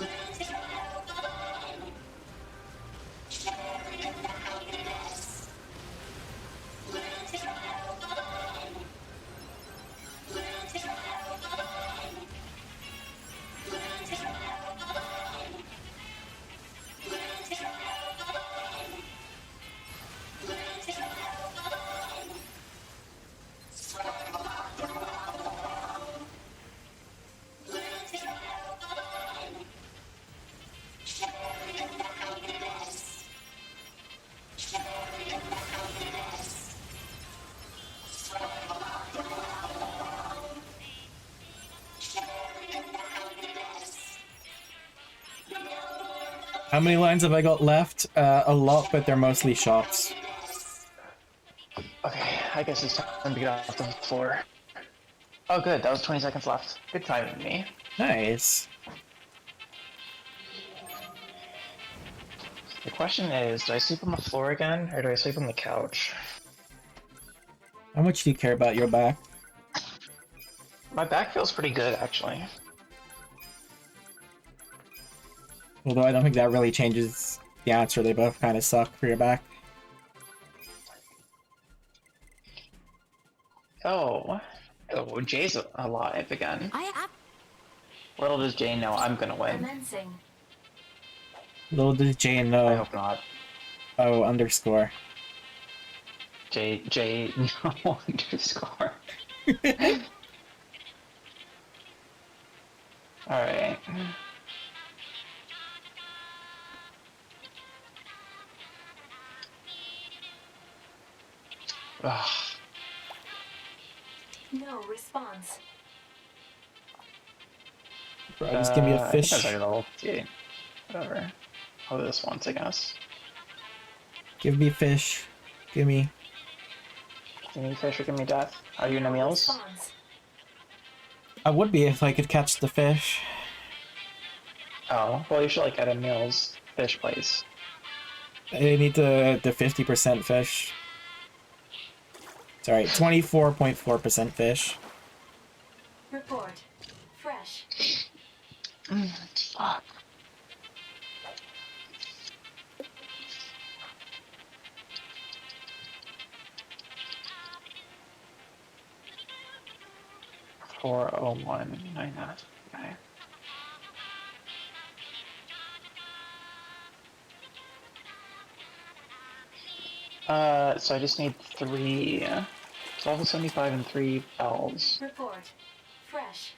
How many lines have I got left? A lot, but they're mostly shops. Okay, I guess it's time to get off the floor. Oh good, that was 20 seconds left. Good timing, me. Nice. The question is, do I sleep on the floor again, or do I sleep on the couch? How much do you care about your back? My back feels pretty good, actually. Although I don't think that really changes the answer. They both kind of suck for your back. Oh, Jay's alive again. Little does Jay know I'm gonna win. Commencing. Little does Jay know. I hope not. Oh, underscore. Jay, no underscore. Alright. Ugh. No response. Bro, just give me a fish. I think I level 58. Whatever. I'll do this once, I guess. Give me fish. Give me. Give me fish or give me death. Are you in Emil's? I would be if I could catch the fish. Oh, well you should like at Emil's fish place. I need the 50% fish. Sorry, 24.4% fish. Report. Fresh. Fuck. $401.99. Okay. So I just need 3 1275 and 3 bells. Report. Fresh.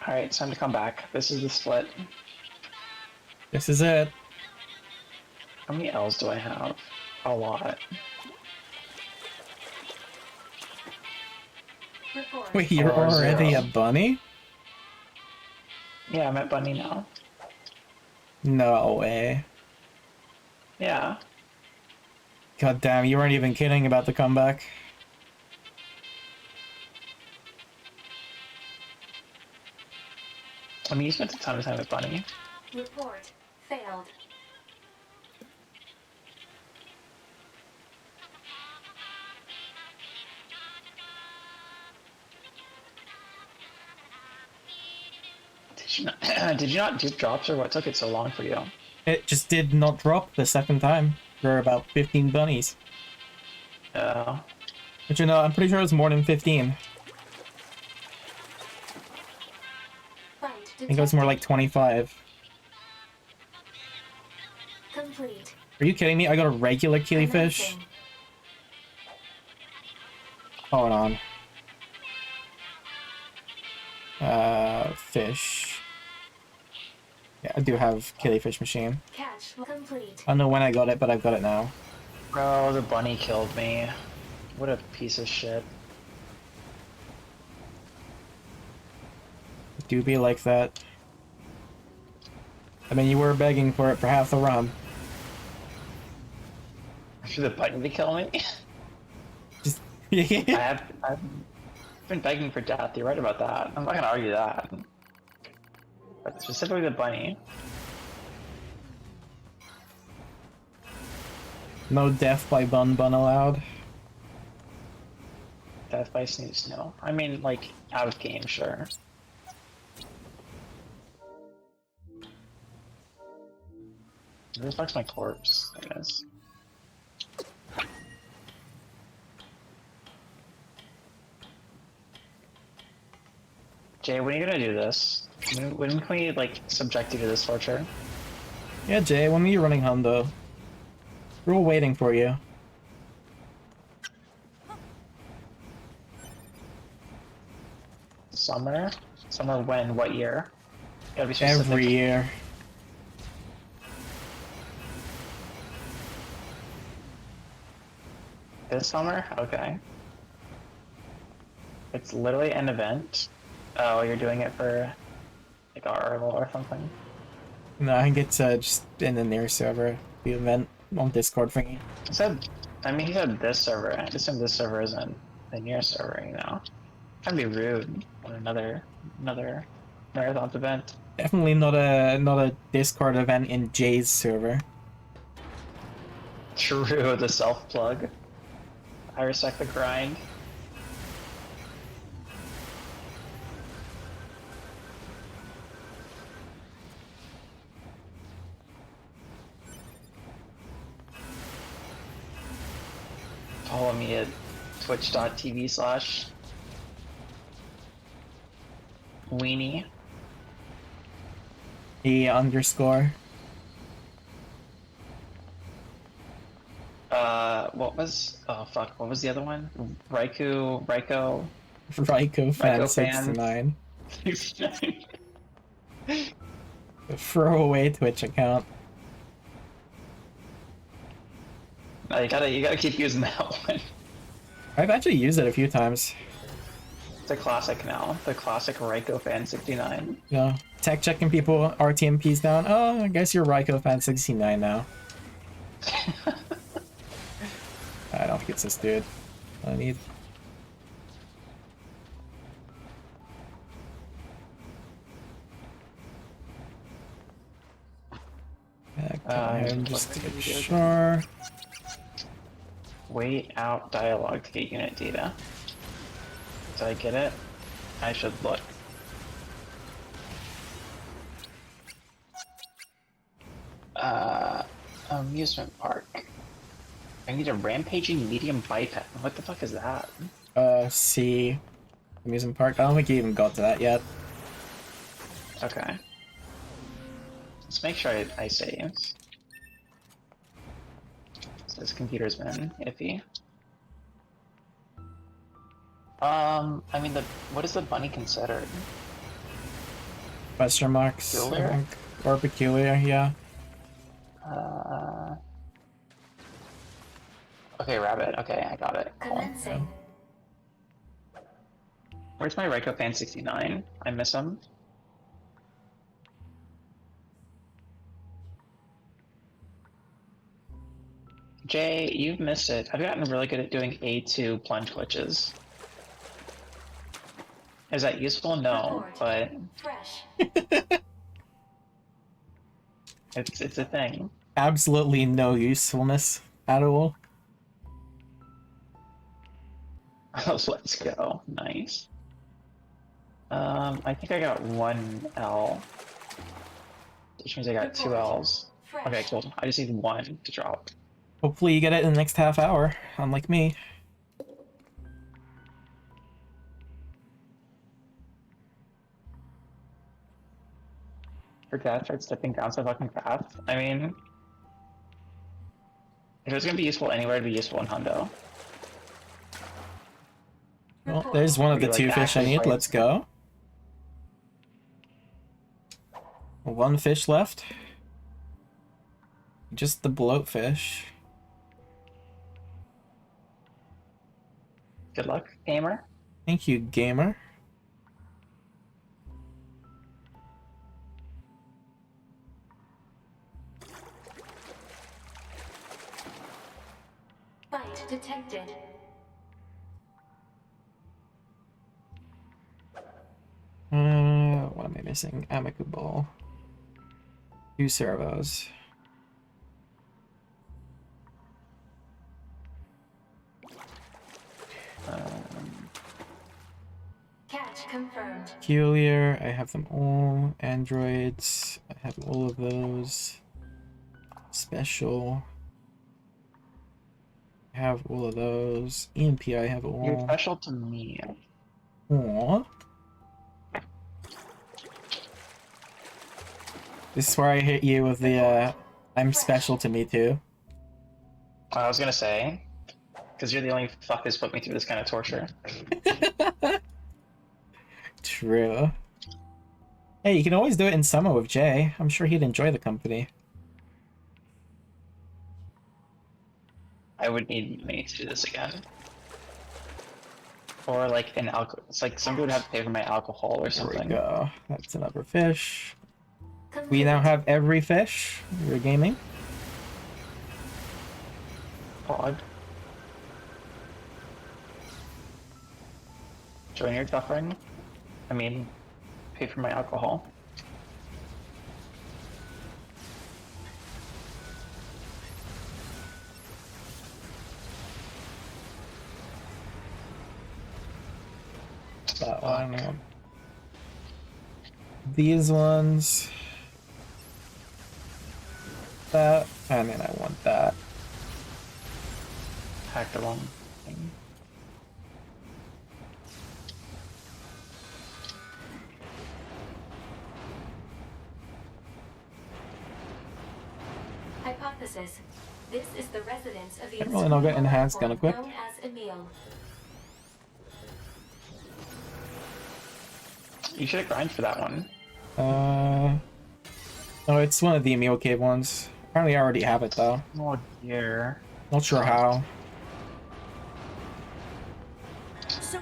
Alright, it's time to come back. This is the split. This is it. How many L's do I have? A lot. Report. Wait, you're already a bunny? Yeah, I'm at bunny now. No way. Yeah. God damn, you weren't even kidding about the comeback. I mean, you spent a ton of time with bunny. Report. Failed. Did you not do drops, or what took it so long for you? It just did not drop the second time. There were about 15 bunnies. Oh. But you know, I'm pretty sure it was more than 15. I think it was more like 25. Complete. Are you kidding me? I got a regular killifish? Hold on. Fish. Yeah, I do have killifish machine. Catch complete. I don't know when I got it, but I've got it now. Bro, the bunny killed me. What a piece of shit. It do be like that. I mean, you were begging for it for half the run. For the bunny to kill me? Just I have been begging for death. You're right about that. I'm not gonna argue that. But specifically the bunny. No death by Bun Bun allowed. Death by Snooze, no. I mean, like, out of game, sure. Where the fuck's my corpse, I guess? Jay, when are you gonna do this? When can we, like, subject you to this torture? Yeah, Jay, when are you running home, though? We're all waiting for you. Summer? Summer when? What year? Gotta be specific. Every year. This summer? Okay. It's literally an event. Oh, you're doing it for like RRL or something? No, I think it's just in the NieR server, the event on Discord thingy. He said this server. I assume this server isn't the NieR server, you know? Trying to be rude on another marathon event. Definitely not a Discord event in Jay's server. True, the self plug. I respect the grind. Follow me at twitch.tv/weenie. E_. What was? Oh fuck! What was the other one? Raikou fan 69. The throwaway Twitch account. No, you gotta keep using that one. I've actually used it a few times. It's a classic now. The classic Raikou fan 69. Yeah. Tech checking people, RTMPs down. Oh, I guess you're Raikou fan 69 now. I don't think it's this dude. I need. Just to make sure. Wait out dialogue to get unit data. Did I get it? I should look. Amusement park. I need a rampaging medium biped. What the fuck is that? C. Amusement park. I don't think you even got to that yet. Okay. Let's make sure I save. So this computer's been iffy. I mean, what is the bunny considered? Question marks, Peculiar? I think. Or peculiar, yeah. Okay, rabbit. Okay, I got it. Cool. Commencing. Where's my Raikou fan 69? I miss him. Jay, you've missed it. I've gotten really good at doing A2 plunge glitches. Is that useful? No, but Fresh. it's a thing. Absolutely no usefulness at all. Oh, let's go. Nice. I think I got 1 L. Which means I got 2 L's. Okay, cool. I just need 1 to drop. Hopefully you get it in the next half hour, unlike me. Your dad starts stepping down so fucking fast. I mean, if it's gonna be useful anywhere, it'd be useful in Hundo. Well, there's one of the Like, 2 fish I actually need. fight. Let's go. 1 fish left. Just the bloatfish. Good luck, gamer. Thank you, gamer. Fight detected. Missing amicable. 2 servos. Catch confirmed. Peculiar, I have them all. Androids, I have all of those. Special, I have all of those. EMP, I have all. You're special to me. Aww. This is where I hit you with the, I'm special to me too. I was gonna say, because you're the only fuck who's put me through this kind of torture. True. Hey, you can always do it in summer with Jay. I'm sure he'd enjoy the company. I would need money to do this again. Or like an alcohol. It's like somebody would have to pay for my alcohol or something. There we go. That's another fish. We now have every fish. You're gaming. Odd. Join your suffering. I mean, pay for my alcohol. That one. These ones. That. I mean, I want that. Hack the wrong thing. Hypothesis. This is the residence of the And I'll get enhanced kind of quick. known as Ameiii. You should have grinded for that one. No, it's one of the Ameiii cave ones. Apparently I already have it though. Oh dear. Not sure how. So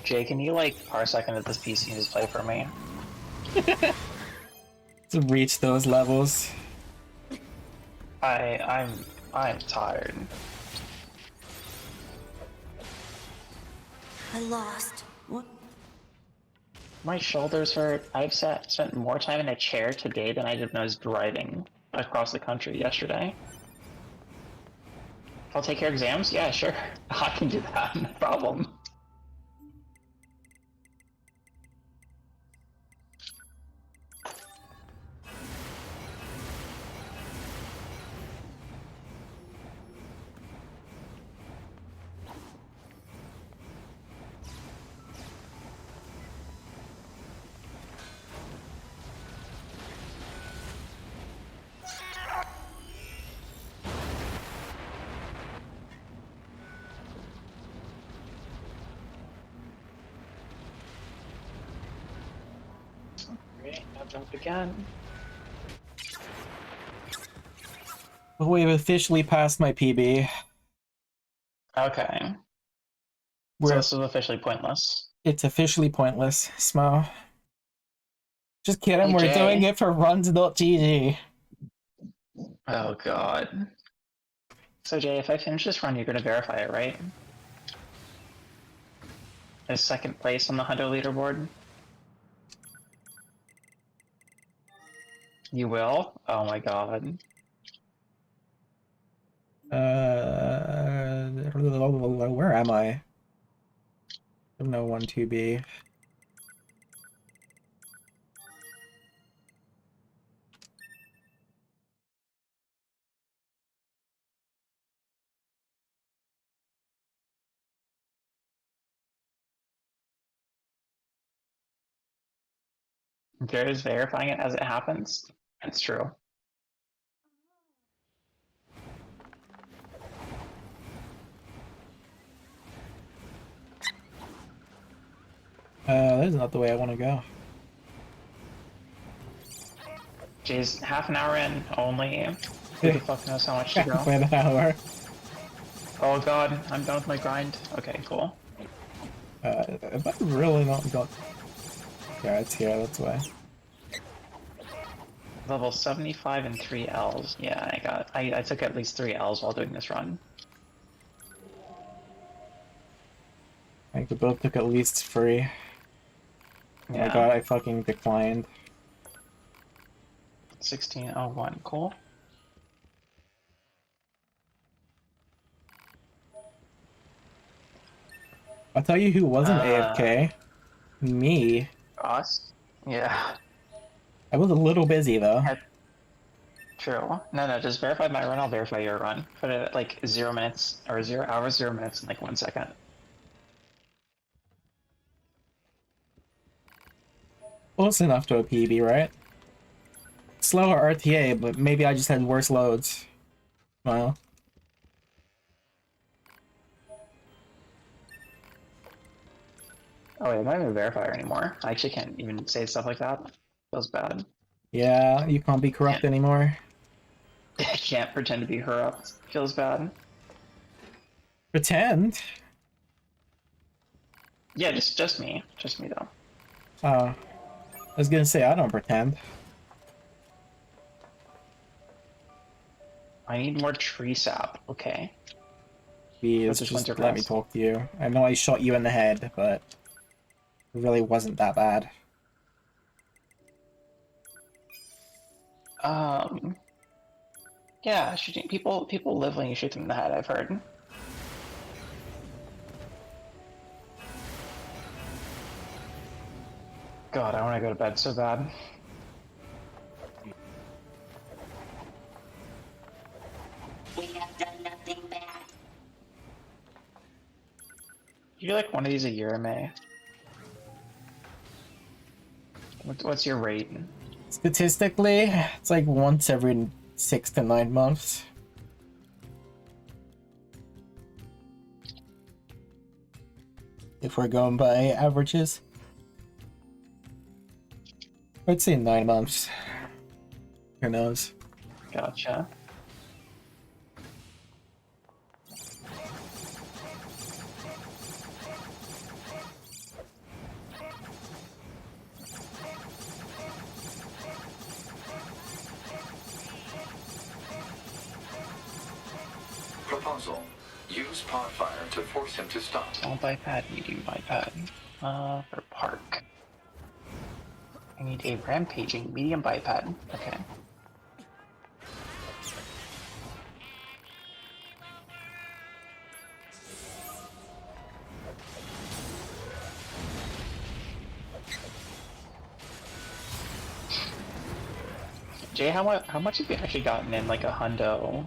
Jay, can you like parsec into this PC and just play for me? To reach those levels. I'm tired. I lost. What? My shoulders hurt. I've spent more time in a chair today than I did when I was driving across the country yesterday. I'll take your exams? Yeah, sure. I can do that, no problem. Great, I'll jump again. Well, we've officially passed my PB. Okay. So this is officially pointless. It's officially pointless, Smo. Just kidding, Hey, we're Jay. doing it for runs.gg. Oh god. So Jay, if I finish this run, you're gonna verify it, right? As second place on the Hundo leaderboard? You will? Oh my god. Where am I? No 1-2B. Jared's verifying it as it happens. That's true. This is not the way I want to go. Jay's half an hour in only. Who the fuck knows how much to go? Halfway an hour. Oh god, I'm done with my grind. Okay, cool. Have I really not got... Yeah, it's here, that's why. Level 75 and 3 Ls. Yeah, I took at least 3 Ls while doing this run. I think we both took at least 3. Oh my god, I fucking declined. 1601, cool. I'll tell you who wasn't AFK. Me. Us? Yeah. I was a little busy though. True. No, just verify my run, I'll verify your run. Put it at like 0 minutes, or 0 hours, 0 minutes, and like 1 second. Close enough to a PB, right? Slower RTA, but maybe I just had worse loads. Well. Oh wait, I'm not even a verifier anymore. I actually can't even say stuff like that. Feels bad. Yeah, you can't be corrupt anymore. I can't pretend to be corrupt. Feels bad. Pretend? Yeah, just me. Just me though. I was gonna say, I don't pretend. I need more tree sap. Okay. Please, just let me talk to you. I know I shot you in the head, but it really wasn't that bad. Yeah, shooting people live when you shoot them in the head, I've heard. God, I want to go to bed so bad. We have done nothing bad. You do like one of these a year, May. What's your rate? Statistically, it's like once every 6 to 9 months. If we're going by averages. I'd say 9 months. Who knows? Gotcha. Proposal. Use pot fire to force him to stop. Small biped, medium biped. For park. I need a rampaging medium biped. Okay. Jay, how much have you actually gotten in like a hundo?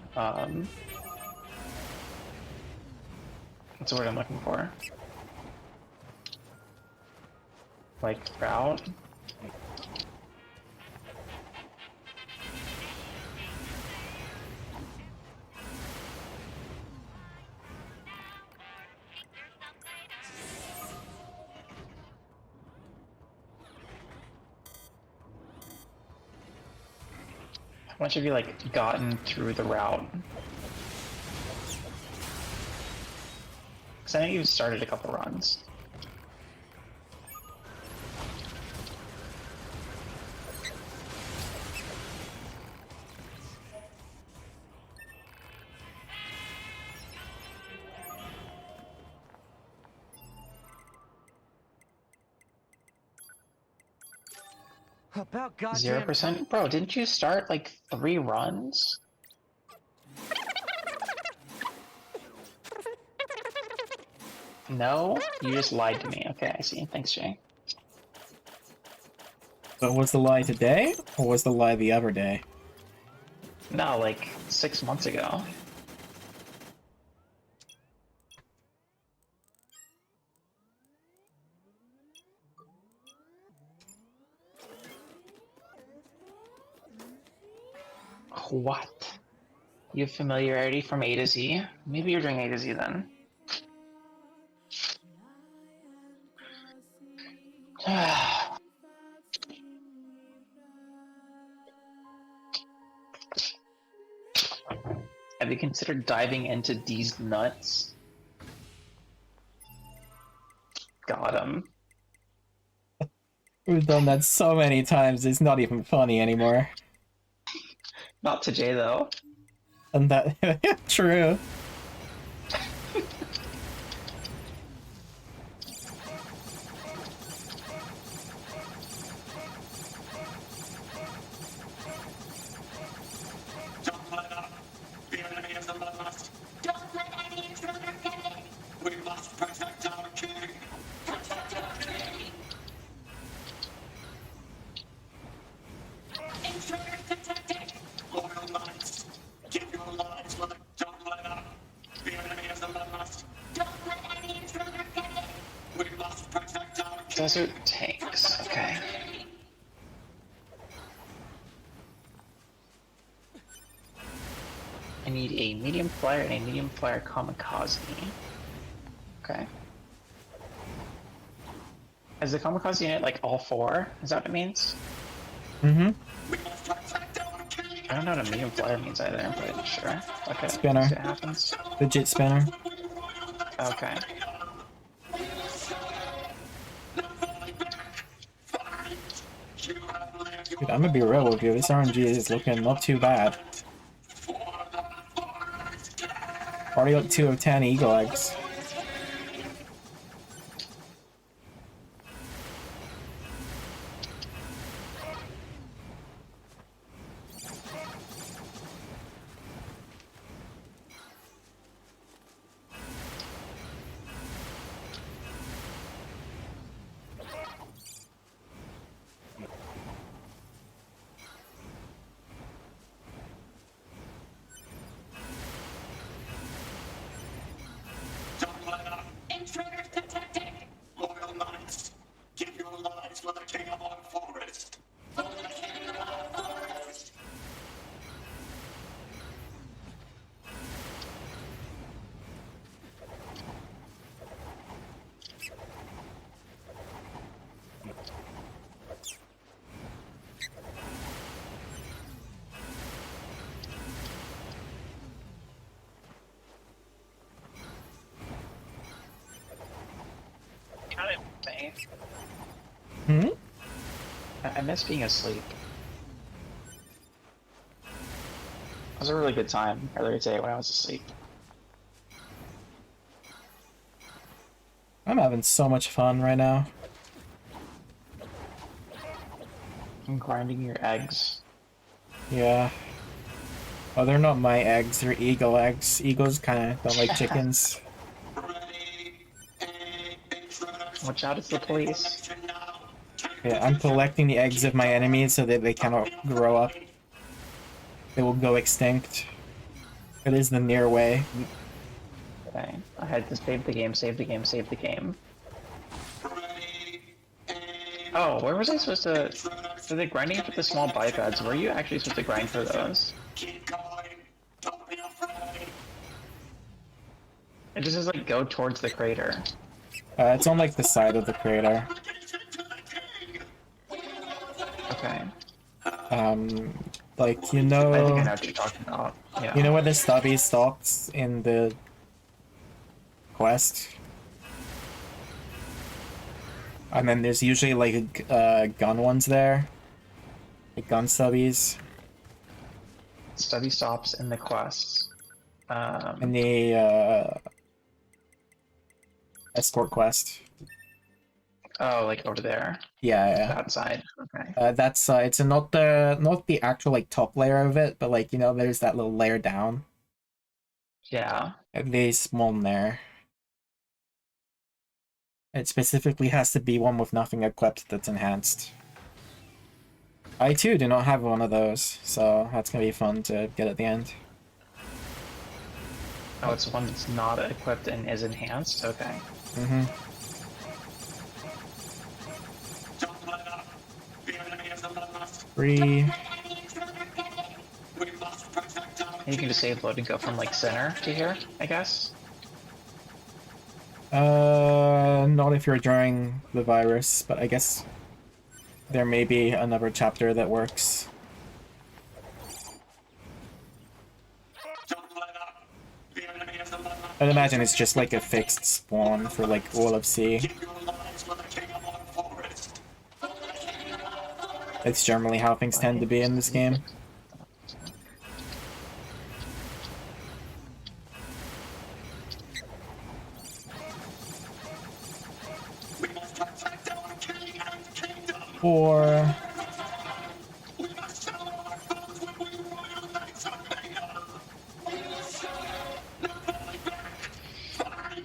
What's the word I'm looking for? Like route? How much have you like gotten through the route? Because I know you've started a couple runs. About goddamn 0%? Bro, didn't you start like 3 runs? No? You just lied to me. Okay, I see. Thanks, Jay. So was the lie today, or was the lie the other day? No, like 6 months ago. What? You have familiarity from A to Z? Maybe you're doing A to Z then. Have you considered diving into these nuts? Got him. We've done that so many times, it's not even funny anymore. Not to Jay though. And that true. Don't let up. The enemy is among us. Don't let any intruder get in. We must protect our king. Protect our king. Intruder detected. Loyal knights, give your lives for the... Don't let up. The enemy is among us. Don't let any intruder get in. We must protect our king. Desert tanks. Okay. I need a medium flyer and a medium flyer kamikaze. Okay. Is the kamikaze unit like all four? Is that what it means? Mm-hmm. I don't know what a medium flyer means either, but sure. Okay. Spinner. See what happens. Legit spinner. Okay. Dude, I'm gonna be real with you. This RNG is looking not too bad. Already got 2 of 10 eagle eggs. Intruders detected! Loyal knights, give your lives for the king of our forest! For the king of our forest! Hmm? I miss being asleep. It was a really good time earlier today when I was asleep. I'm having so much fun right now. I'm grinding your eggs. Yeah. Oh, they're not my eggs, they're eagle eggs. Eagles kinda don't like chickens. Watch out, it's the police. Yeah, I'm collecting the eggs of my enemies so that they cannot grow up. They will go extinct. It is the NieR way. Okay, I had to save the game, save the game, save the game. Oh, where was I supposed to... For the grinding for the small bipads, were you actually supposed to grind for those? It just says like go towards the crater. It's on like the side of the crater. Okay. Like, you I think I know know... what you're talking about. Yeah. You know where the stubby stops in the quest? And then there's usually like gun ones there. Like gun stubbies. Stubby stops in the quests. In the escort quest. Oh, like over there. Yeah. That side. Okay. That's it's not the actual like top layer of it, but like, you know, there's that little layer down. Yeah. There's one there. It specifically has to be one with nothing equipped that's enhanced. I too do not have one of those, so that's gonna be fun to get at the end. Oh, it's one that's not equipped and is enhanced? Okay. Mm-hmm. Free. You can just save load and go from like center to here, I guess? Not if you're during the virus, but I guess there may be another chapter that works. I'd imagine it's just like a fixed spawn for like all of C. It's generally how things tend to be in this game. 4.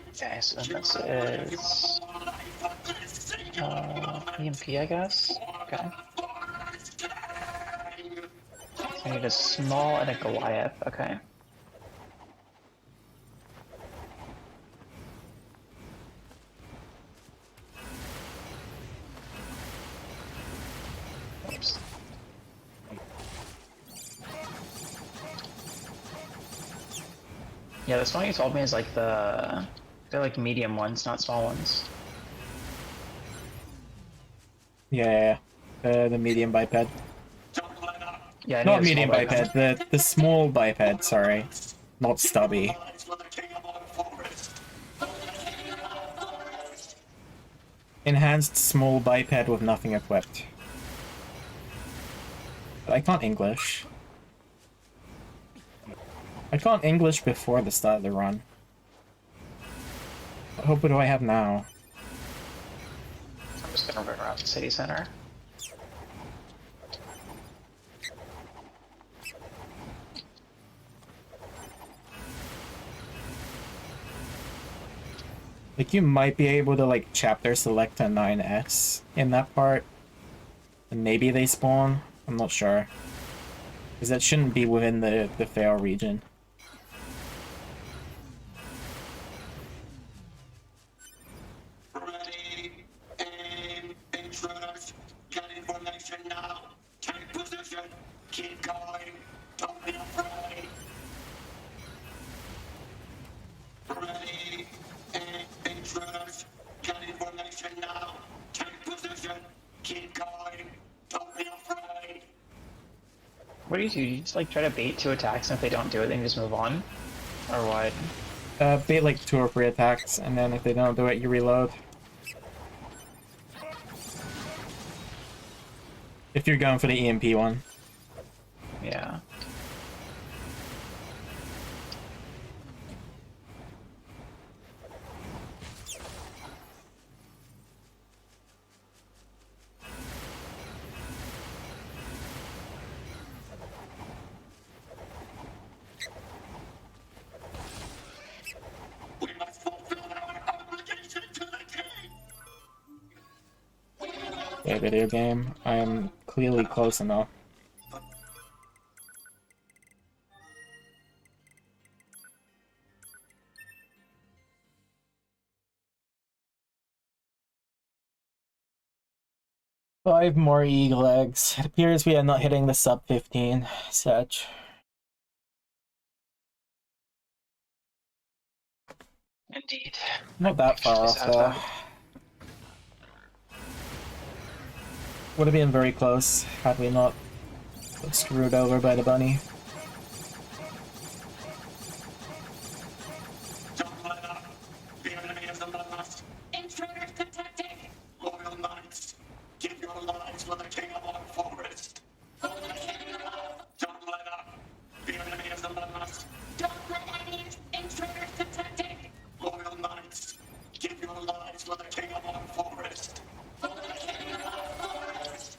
Okay, so then this is EMP, I guess. Okay. So I need a small and a Goliath. Okay. Oops. Yeah, this one you told me is like they're like medium ones, not small ones. Yeah, the medium biped. Yeah, I need Not a medium small biped, the small biped, sorry. Not stubby. Enhanced small biped with nothing equipped. But I can't English. I can't English before the start of the run. What hope do I have now? I'm just gonna run around the city center. Like, you might be able to, like, chapter select a 9S in that part. And maybe they spawn? I'm not sure. Because that shouldn't be within the fail region. Ready, aim, intruders, get information now. Take position, keep going, don't be afraid. Ready, aim, intruders, get information now. Take position, keep going, don't be afraid. What do? You just like try to bait 2 attacks, and if they don't do it, then you just move on? Or what? Bait like 2 or 3 attacks, and then if they don't do it, you reload. If you're going for the EMP one. Yeah. We must fulfill our obligation to the king. Okay, video game. I am clearly close enough. Five more eagle eggs. It appears we are not hitting the sub 15 set. Indeed. Not that far off though. Would have been very close had we not got screwed over by the bunny. Don't let up. The enemy is among us. Intruders detected. Loyal knights, give your lives for the king of our forest. Don't let up. The enemy is among us. Don't let any intruders detected. Loyal knights, give your lives for the king of our forest. For the king of our forest.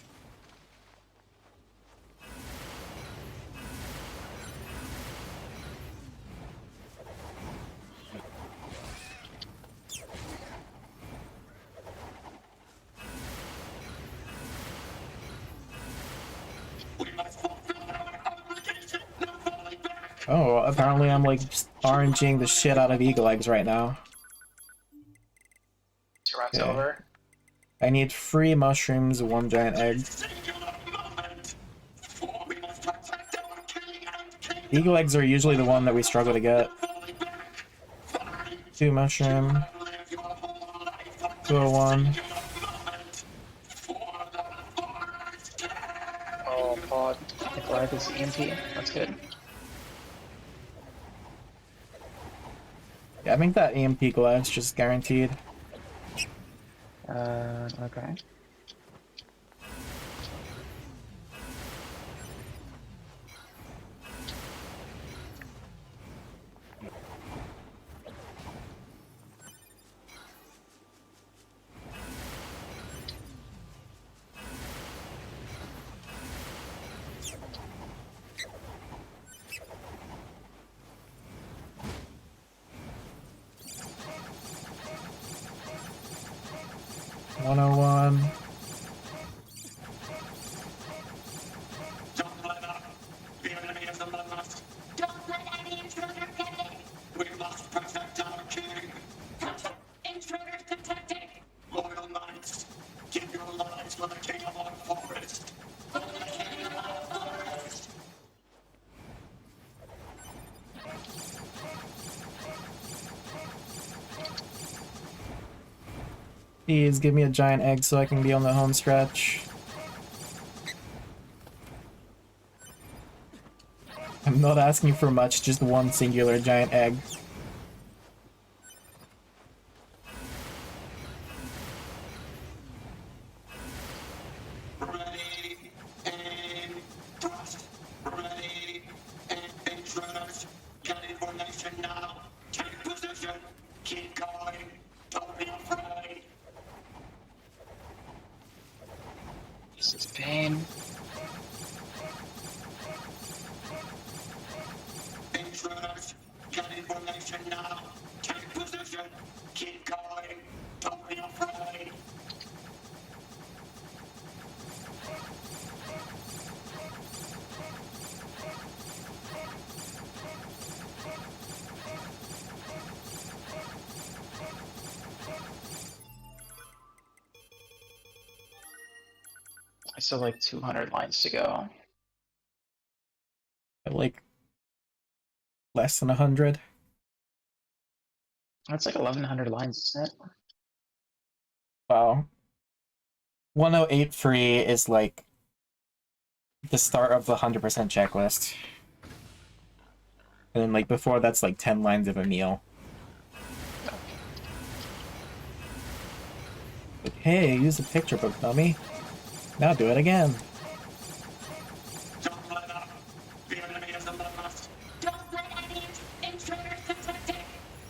Oh, apparently I'm like just RNGing the shit out of eagle eggs right now. Round's over. I need 3 mushrooms, 1 giant egg. Eagle eggs are usually the one that we struggle to get. 2 mushroom. 201. Oh, pod. Goliath is EMP. That's good. Yeah, I think that EMP Goliath's just guaranteed. Okay. 101. Don't let up. The enemy is among us. Don't let any intruder get in. We must protect our king. Intruders detected. Loyal knights, give your lives for the king of our forest. For the king of our forest. Please give me a giant egg so I can be on the home stretch. I'm not asking for much, just one singular giant egg. Ready, aim, thrust. Ready, aim, intruders. Get in formation now. Take position. Keep going. Don't be afraid. This is pain. Intruders, get in formation now. Take position. Keep going. Don't be afraid. I still have like 200 lines to go. Like less than 100. That's like 1100 lines, isn't it? Wow. 108 free is like the start of the 100% checklist. And then like before that's like 10 lines of a meal. Like, hey, use the picture book, dummy. Now do it again. Don't let up. The enemy is among us. Don't let any intruders detected.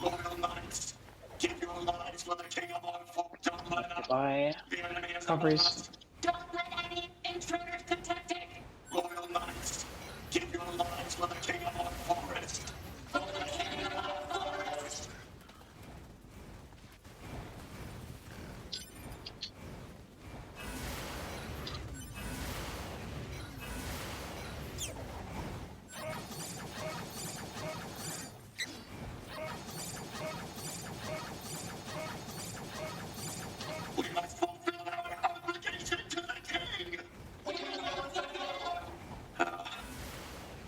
Loyal knights, give your lives for the king of our forest. Don't let up. Goodbye. The enemy is among Recoveries. us. Don't let any intruders detected. Loyal knights, give your lives for the king of our forest. For the king of our forest. We must fulfill our obligation to the king.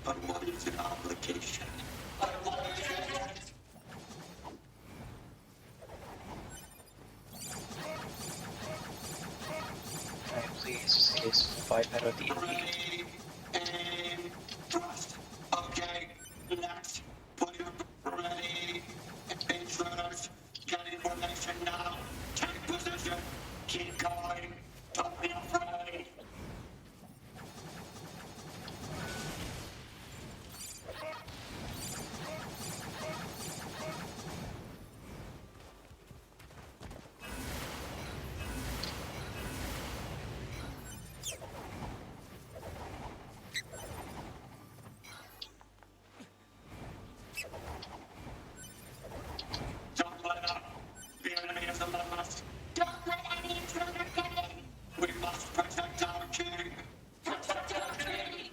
But what is an obligation? Alright, please, just in case we'll fight better at the end. Ready, aim, thrust. Okay, next. Put your ready. Intruders, get in formation now. Take position. Keep going. Don't be afraid. Don't let up. The enemy is among us. Don't let any intruder get in. We must protect our king. Protect our king.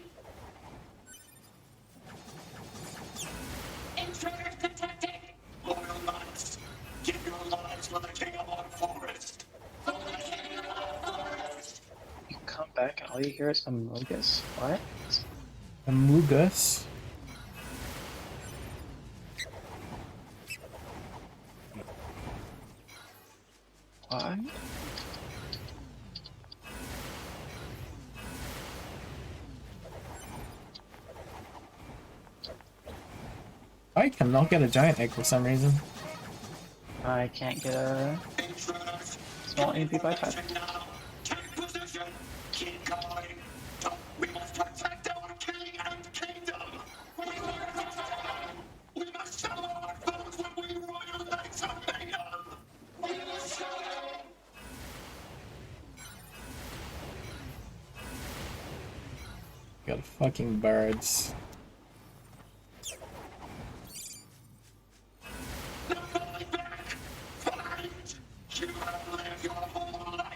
Intruders detected. Loyal knights, give your lives for the king of our forest. For the king of our forest. You come back and all you hear is Amogus. What? Amogus? What? I cannot get a giant egg for some reason. I can't get a Intruders, small EMP by type. position now. Take position. Keep going. We must protect our king and kingdom. We must show our foes what we royal knights are made of. We must show them. Got fucking birds. No going back. Fight. You have lived your whole life.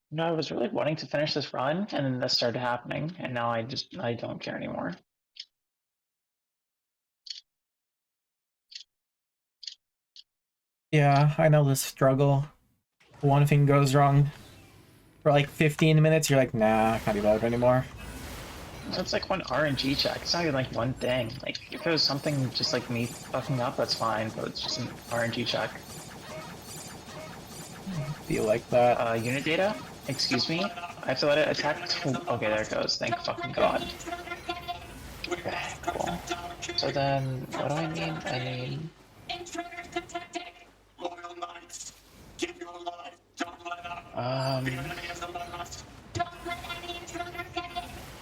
No, I was really wanting to finish this run, and then this started happening, and now I don't care anymore. Yeah, I know the struggle. One thing goes wrong for like 15 minutes, you're like, nah, I can't be bothered anymore. It's like one RNG check. It's not even like one thing. Like if it was something just like me fucking up, that's fine. But it's just an RNG check. Feel like that. Unit data. Excuse me. I have to let it attack. Okay, there it goes. Thank fucking god. Okay, cool. So then, what do I need? I need.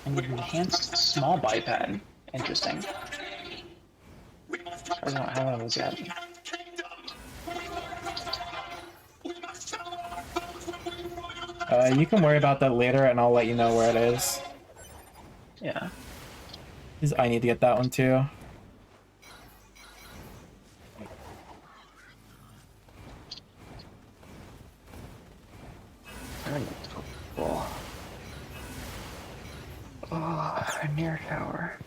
An enhanced small biped. Interesting. I don't have one of those yet. You can worry about that later, and I'll let you know where it is. Yeah. Because I need to get that one too. Cool. Oh, a NieR tower.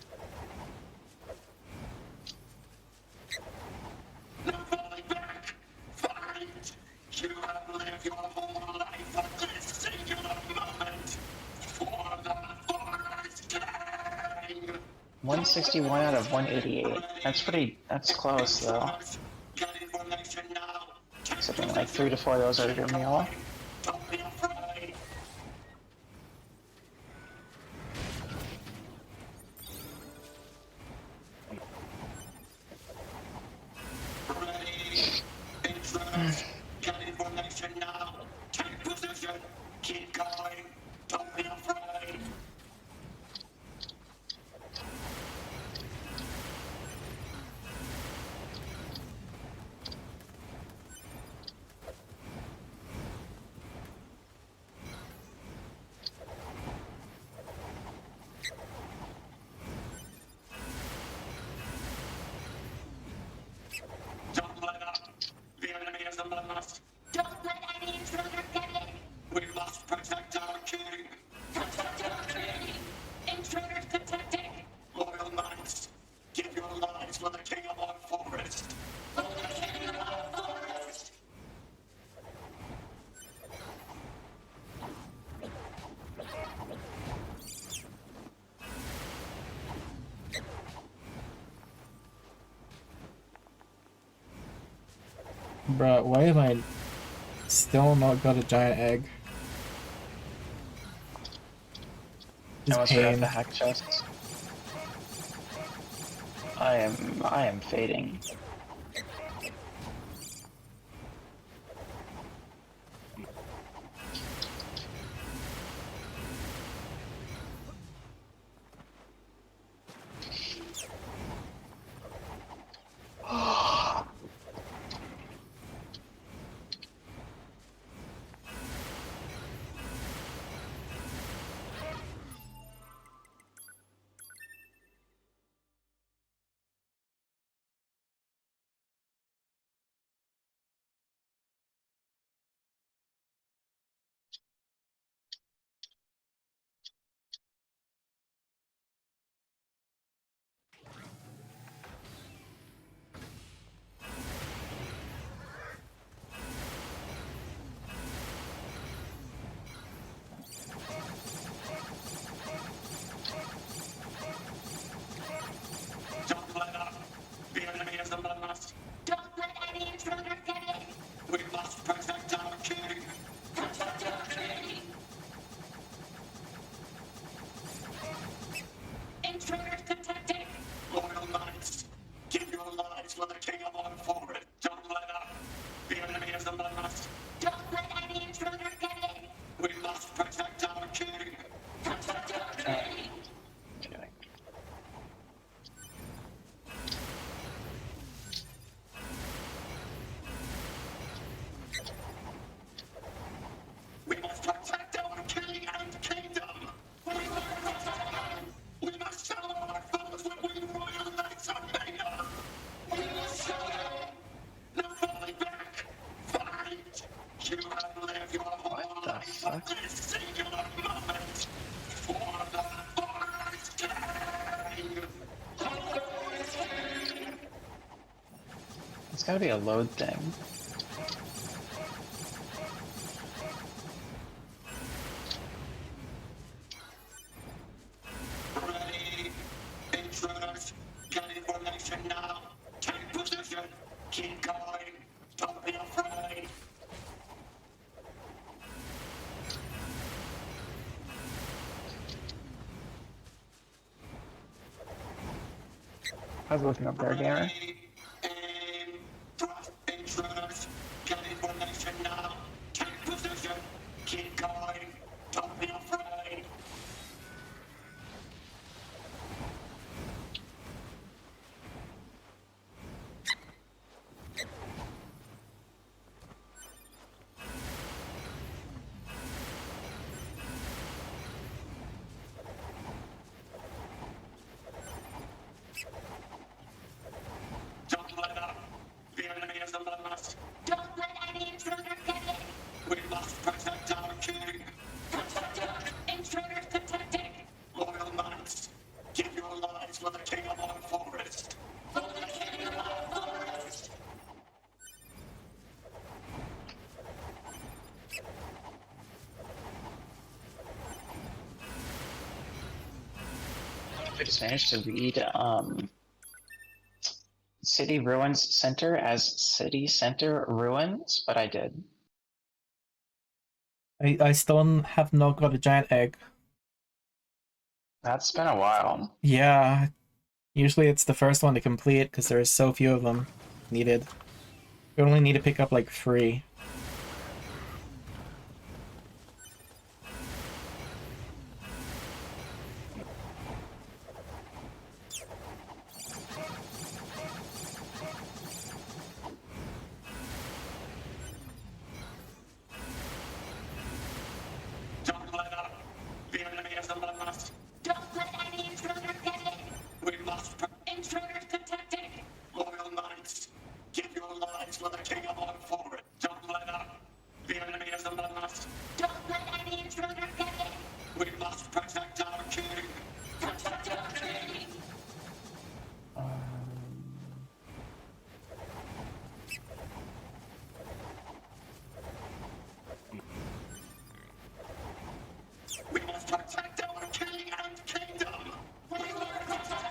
You have lived your whole life for this singular moment. For the first game. 161 out of 188. That's close though. Something like 3 to 4 of those are your meal. Don't be afraid. Ready. Intruders. Get information now. Take position. Keep going. Don't be afraid. Don't let up. The enemy is among us. Don't let any intruder get in. We must protect our king. Protect our king. Intruders detected. Loyal knights, give your lives for the king of our forest. For the king of our forest. Bruh, why am I still not got a giant egg? I must have Pain. the hack chest. I am fading. Don't let up. The enemy is among us. Don't let any intruder get in. We must protect our king. Protect our king. Intruders detected. Loyal knights, give your lives for the king of our forest. Don't let up. The enemy is among us. Don't let any intruder get in. We must protect gotta be a load thing. Ready. Intruders. Get information now. Take position. Keep going. Don't be afraid. I was looking up there, gamer. Aim. Thrust. Intruders. Get information now. Take position. Keep going. Don't be afraid. Don't let up. The enemy is among us. Don't let any intruder get in. We must protect our king. Protected. Intruders detected. Loyal knights, give your lives for the king of our forest. For the king of our forest. I just managed to read City Ruins Center as City Center Ruins, but I did. I still have not got a giant egg. That's been a while. Yeah, usually it's the first one to complete because there's so few of them needed. You only need to pick up like 3. Don't let up. The enemy is among us. Don't let any intruder get in. We must Intruders detected. loyal knights, give your lives for the king of our forest. Don't let up. The enemy is among us. Don't let any intruder get in. We must protect our king. Protect our king. We must protect our king and kingdom. We will protect.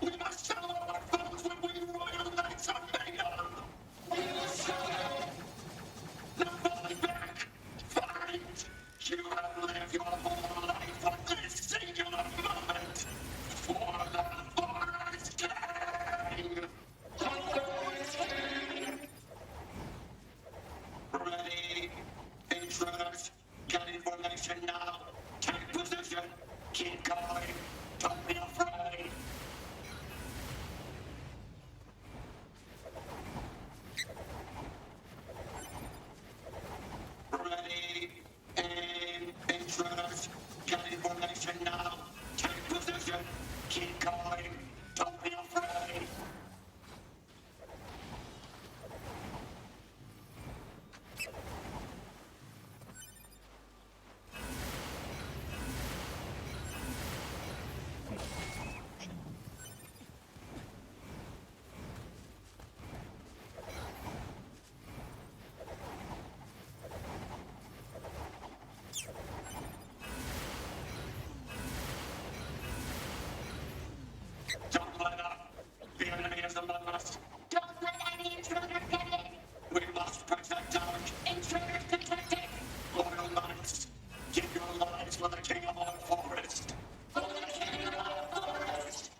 We must show our foes what we royal knights are made of. We will show them. No falling back. Fight. You have lived your whole life for this singular moment. For the forest king. Ready. Intruders. Get information now. Take position. Keep going. Don't be afraid. Ready. Aim. Intruders. Get information now. Take position. Keep going. Don't be afraid. Don't let up. The enemy is among us. Don't let any intruder get in. We must protect our Intruders detected. loyal knights. Give your lives for the king of our forest. For the king of our forest.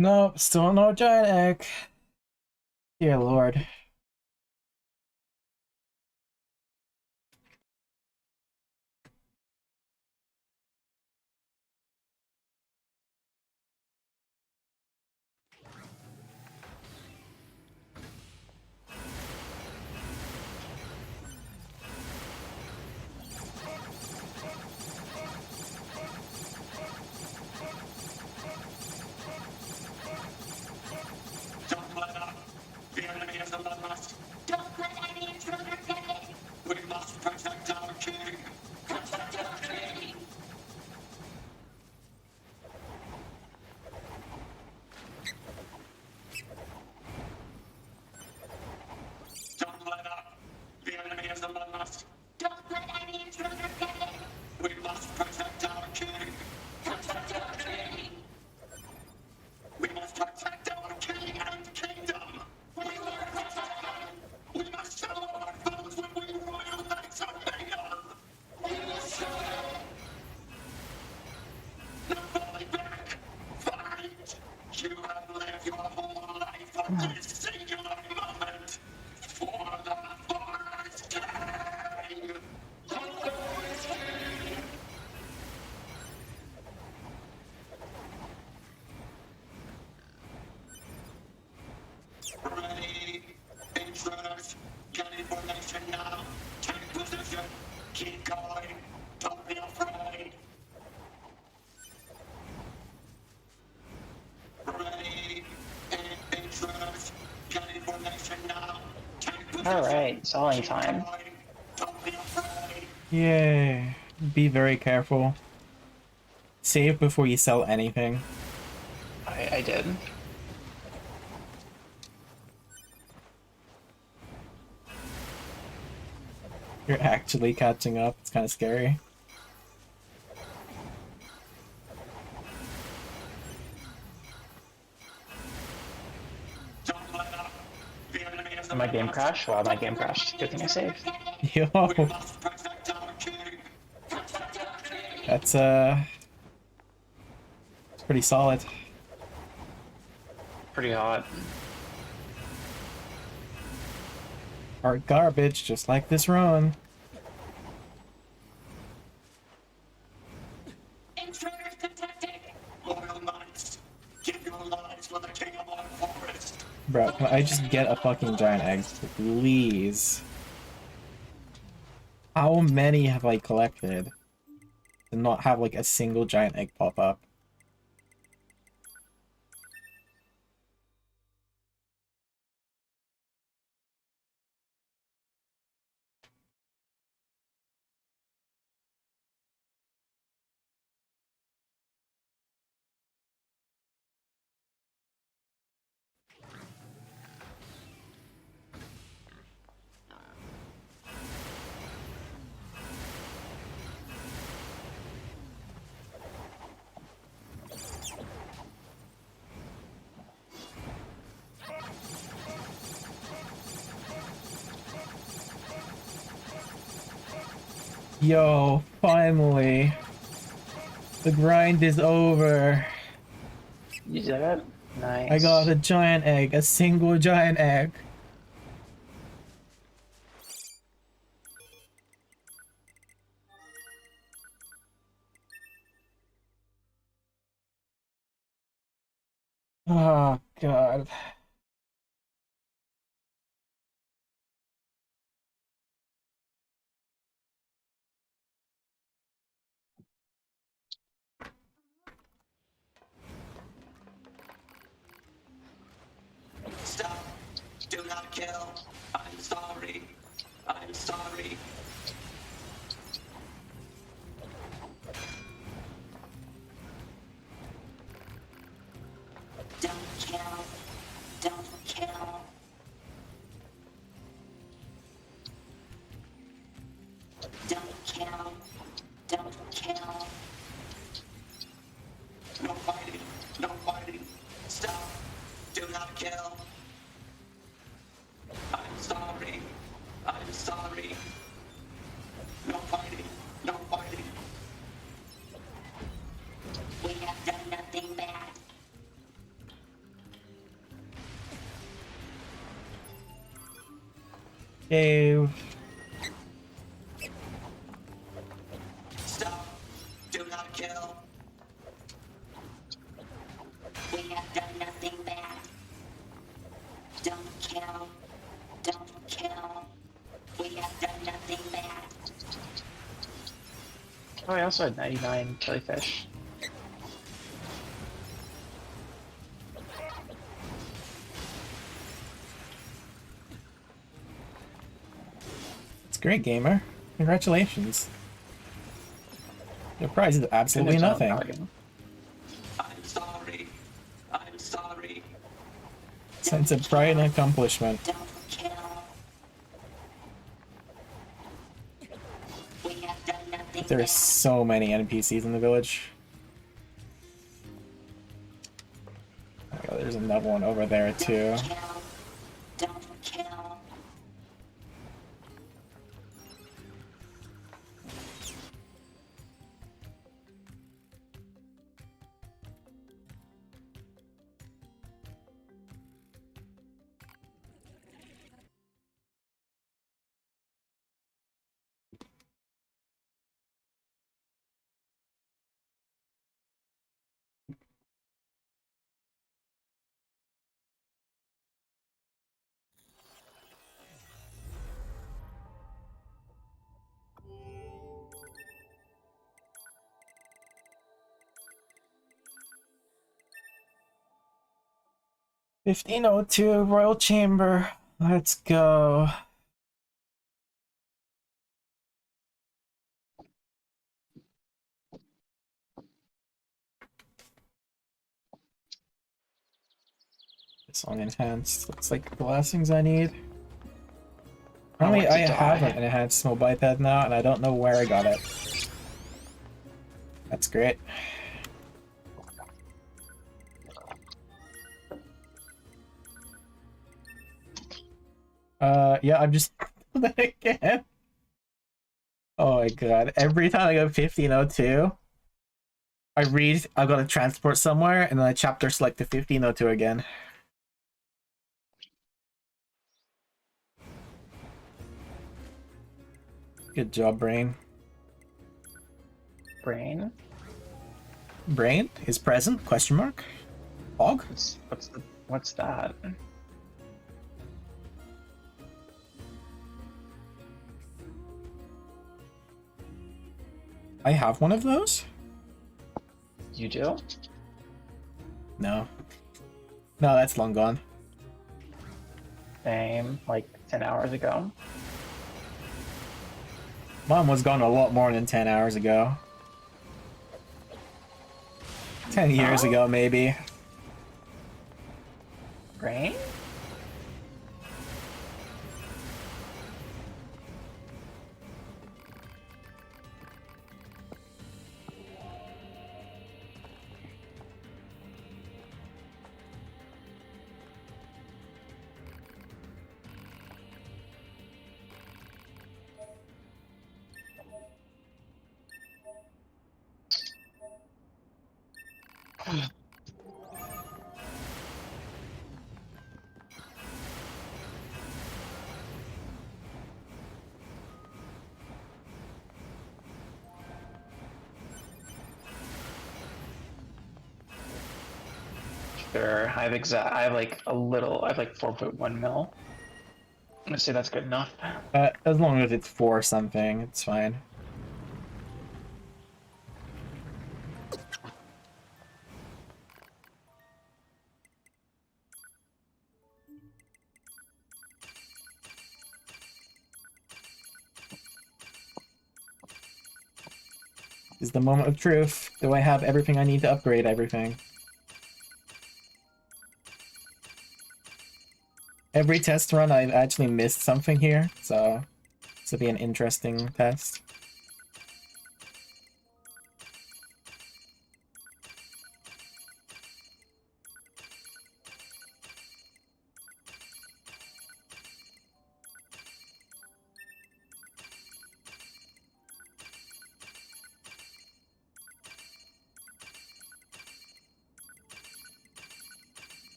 No, still no giant egg. Dear Lord. Don't let up. The enemy is among us. Don't let any intruder get in. We must protect our king. Protect our king. this singular moment for the Forest King. The Forest King. Ready, intruders, get information now. Take position. Keep going. Don't be afraid. Ready, intruders, get information now. Take position. Alright, selling time. Don't be afraid. Yay. Be very careful. Save before you sell anything. I did. You're actually catching up. It's kind of scary. My game crashed? Wow, my game crashed. Good thing I saved. Yo. That's pretty solid. Pretty hot. Are garbage, just like this run. Intruders detected. Loyal knights, give your lives for the king of our forest. Bro, can I just get a fucking giant egg, please? How many have I collected to not have like a single giant egg pop up? Yo, finally. The grind is over. You did it? Nice. I got a giant egg, a single giant egg. Oh, God. Stop. Do not kill. I'm sorry. I'm sorry. Don't kill. Don't kill. Don't kill. Don't kill. No fighting. No fighting. Stop. Do not kill. I'm sorry. I'm sorry. No fighting. No fighting. We have done nothing bad. Cave. Stop. Do not kill. We have done nothing bad. Don't kill. Don't kill. We have done nothing bad. Oh, I also had 99 jellyfish. It's great, gamer. Congratulations. Your prize is absolutely nothing. I'm sorry. I'm sorry. Sense of pride and accomplishment. Don't kill. We have done nothing There are bad. so many NPCs in the village. Oh, there's another one over there too. Don't kill. 1502 Royal Chamber. Let's go. It's on enhanced. Looks like the last things I need. Apparently I have an enhanced small biped now, and I don't know where I got it. That's great. Yeah, I'm just again. Oh my god. Every time I go 1502, I read I've got to transport somewhere, and then I chapter select the 1502 again. Good job, Brain. Brain? Brain is present? Question mark? Fog? What's that? I have one of those? You do? No. No, that's long gone. Same, like 10 hours ago. Mine was gone a lot more than 10 hours ago. 10 years ago, maybe. Brain? Sure, I have like a little, I have like 4.1 mil. I'm gonna say that's good enough. As long as it's 4 something, it's fine. Is the moment of truth. Do I have everything I need to upgrade everything? Every test run, I've actually missed something here, so this will be an interesting test.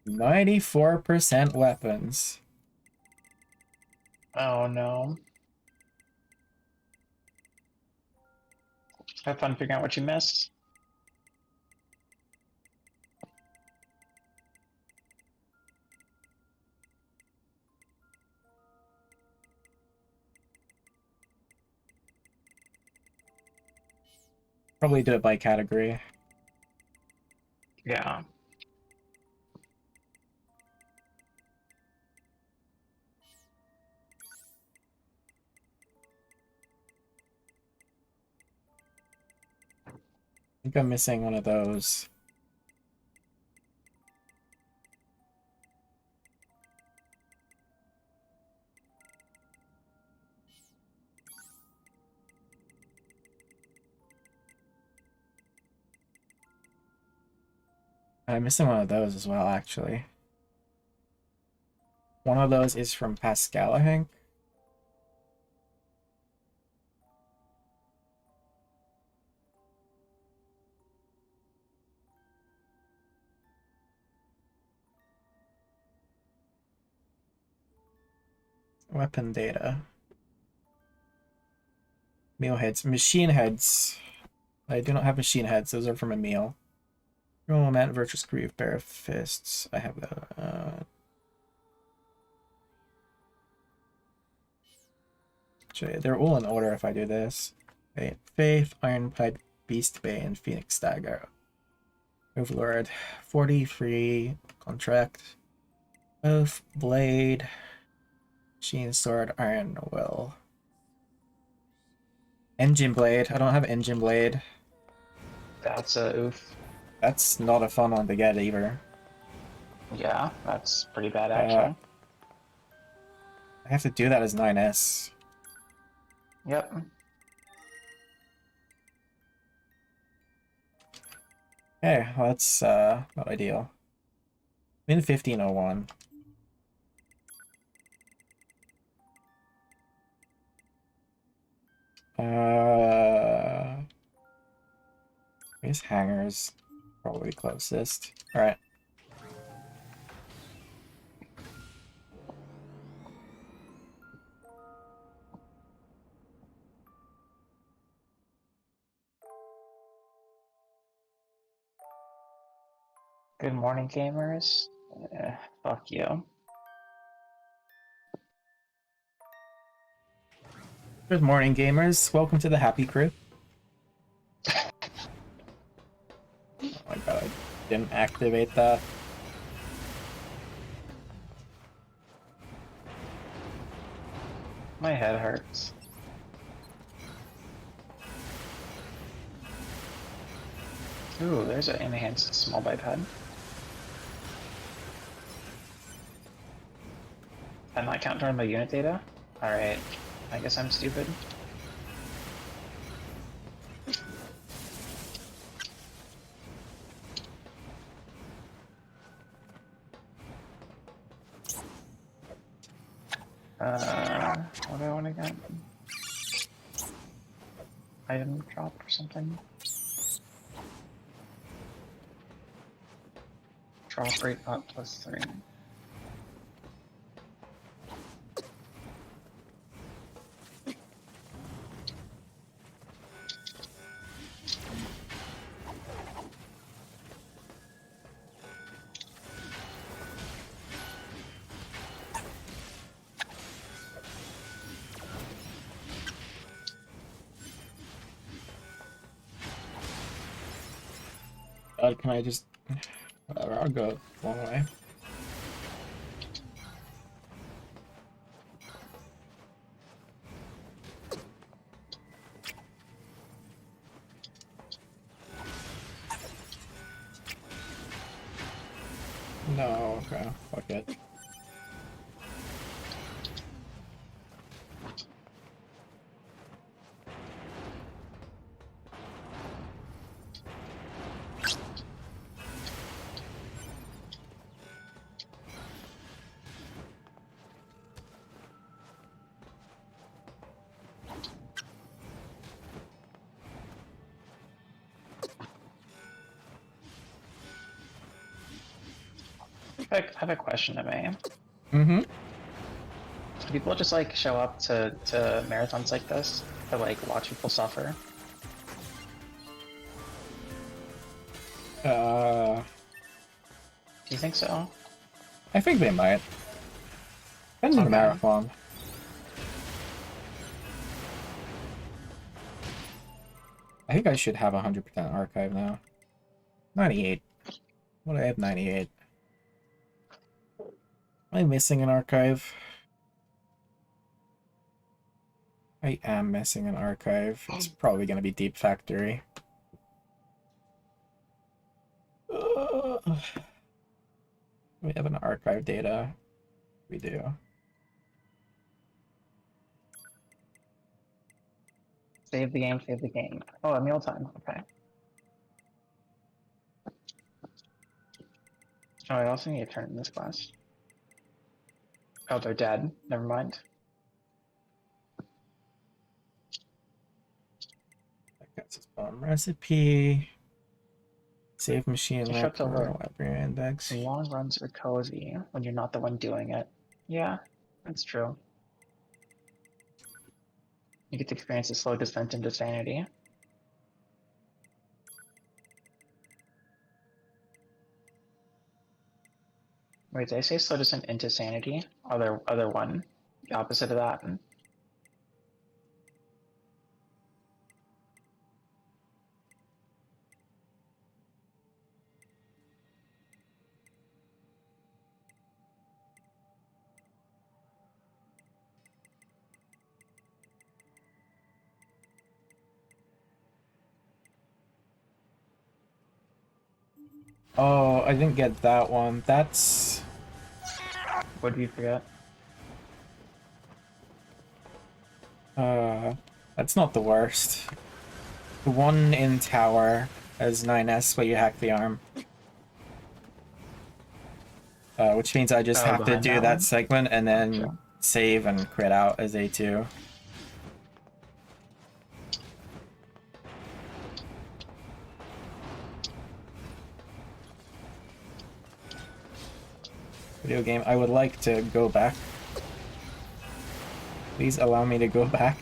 %94 weapons. Oh no. Have fun figuring out what you missed. Probably do it by category. Yeah. I think I'm missing one of those. I'm missing one of those as well, actually. One of those is from Pascal, I think. Weapon data. Meal heads. Machine heads. I do not have machine heads. Those are from a meal. Roll man, virtuous grieve, pair of fists. I have the. Actually, they're all in order if I do this. Okay. Faith, Iron Pipe, Beast Bane, Phoenix Dagger. Overlord. 43. Contract. Oath, Blade. Machine Sword, Iron Will. Engine Blade. I don't have Engine Blade. That's a oof. That's not a fun one to get either. Yeah, that's pretty bad actually. I have to do that as 9S. Yep. Okay, well, that's not ideal. I'm in 1501. I guess Hangar's probably closest. Alright. Good morning, gamers. Fuck you. Good morning, gamers. Welcome to the Happy Crew. Oh my god, I didn't activate that. My head hurts. Ooh, there's an enhanced small biped. I'm not counting my unit data? Alright, I guess I'm stupid. What do I want to get? Item drop or something? Drop rate up +3. God, can I just... Whatever, I'll go one way. No, okay, fuck it. I have a question, Ameiii. Mm-hmm. Do people just like show up to marathons like this to like watch people suffer? Do you think so? I think they might. Depends on the marathon. I think I should have 100% archive now. 98. What do I have 98? Am I missing an archive? I am missing an archive. It's probably going to be Deep Factory. We have an archive data. We do. Save the game, save the game. Oh, a meal time. Okay. Oh, I also need a turn in this class. Oh, they're dead. Never mind. That's bomb recipe. Save machine Just shut the record, loop. library index. Long runs are cozy when you're not the one doing it. Yeah, that's true. You get to experience a slow descent into sanity. Wait, did I say slow descent into sanity? Other one. The opposite of that. Oh, I didn't get that one. That's... What did you forget? That's not the worst. The one in tower as 9S where you hack the arm. Which means I just have to do that segment and then save and crit out as A2. Video game, I would like to go back. Please allow me to go back.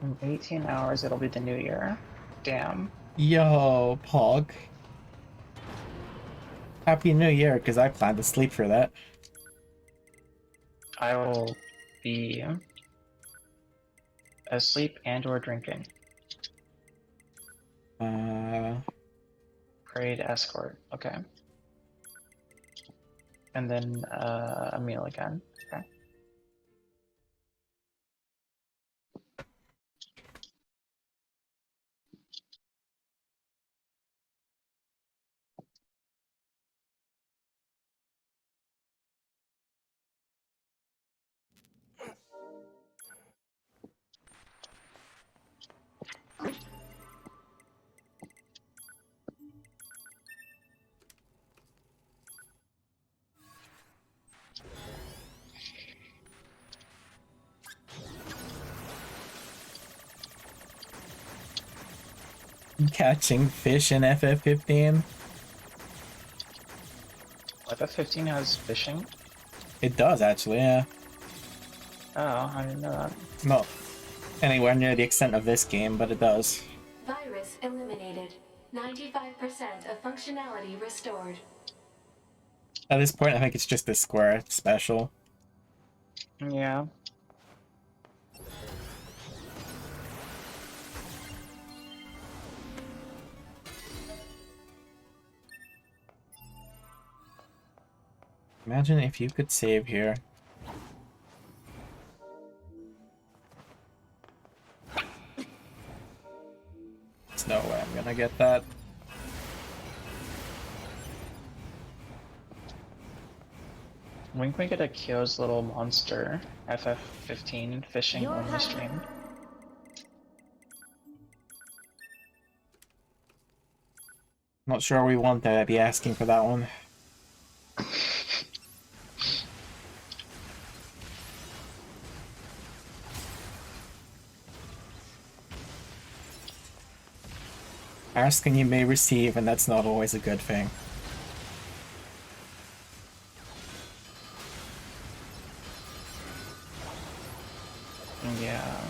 In 18 hours, it'll be the new year. Damn. Yo, Pog. Happy New Year, because I plan to sleep for that. I will be asleep and or drinking. Parade escort. Okay. And then a meal again. Okay. Catching fish in FF15. FF15 has fishing? It does, actually, yeah. Oh, I didn't know that. Not anywhere near the extent of this game, but it does. Virus eliminated. 95% of functionality restored. At this point, I think it's just a square special. Yeah. Imagine if you could save here. There's no way I'm gonna get that. When can we get a Kyo's little monster FF15 fishing on the stream? Not sure we want to be asking for that one. Asking you may receive, and that's not always a good thing. Yeah.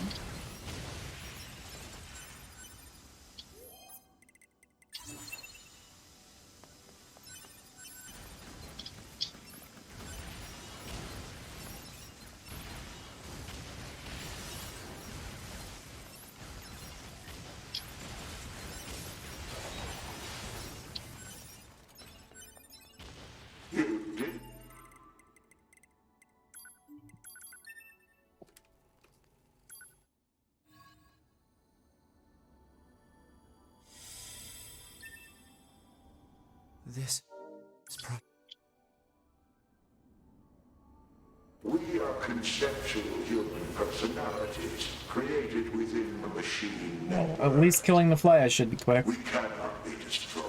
This is We are conceptual human personalities created within the machine network. At least killing the fly should be quick. We cannot be destroyed.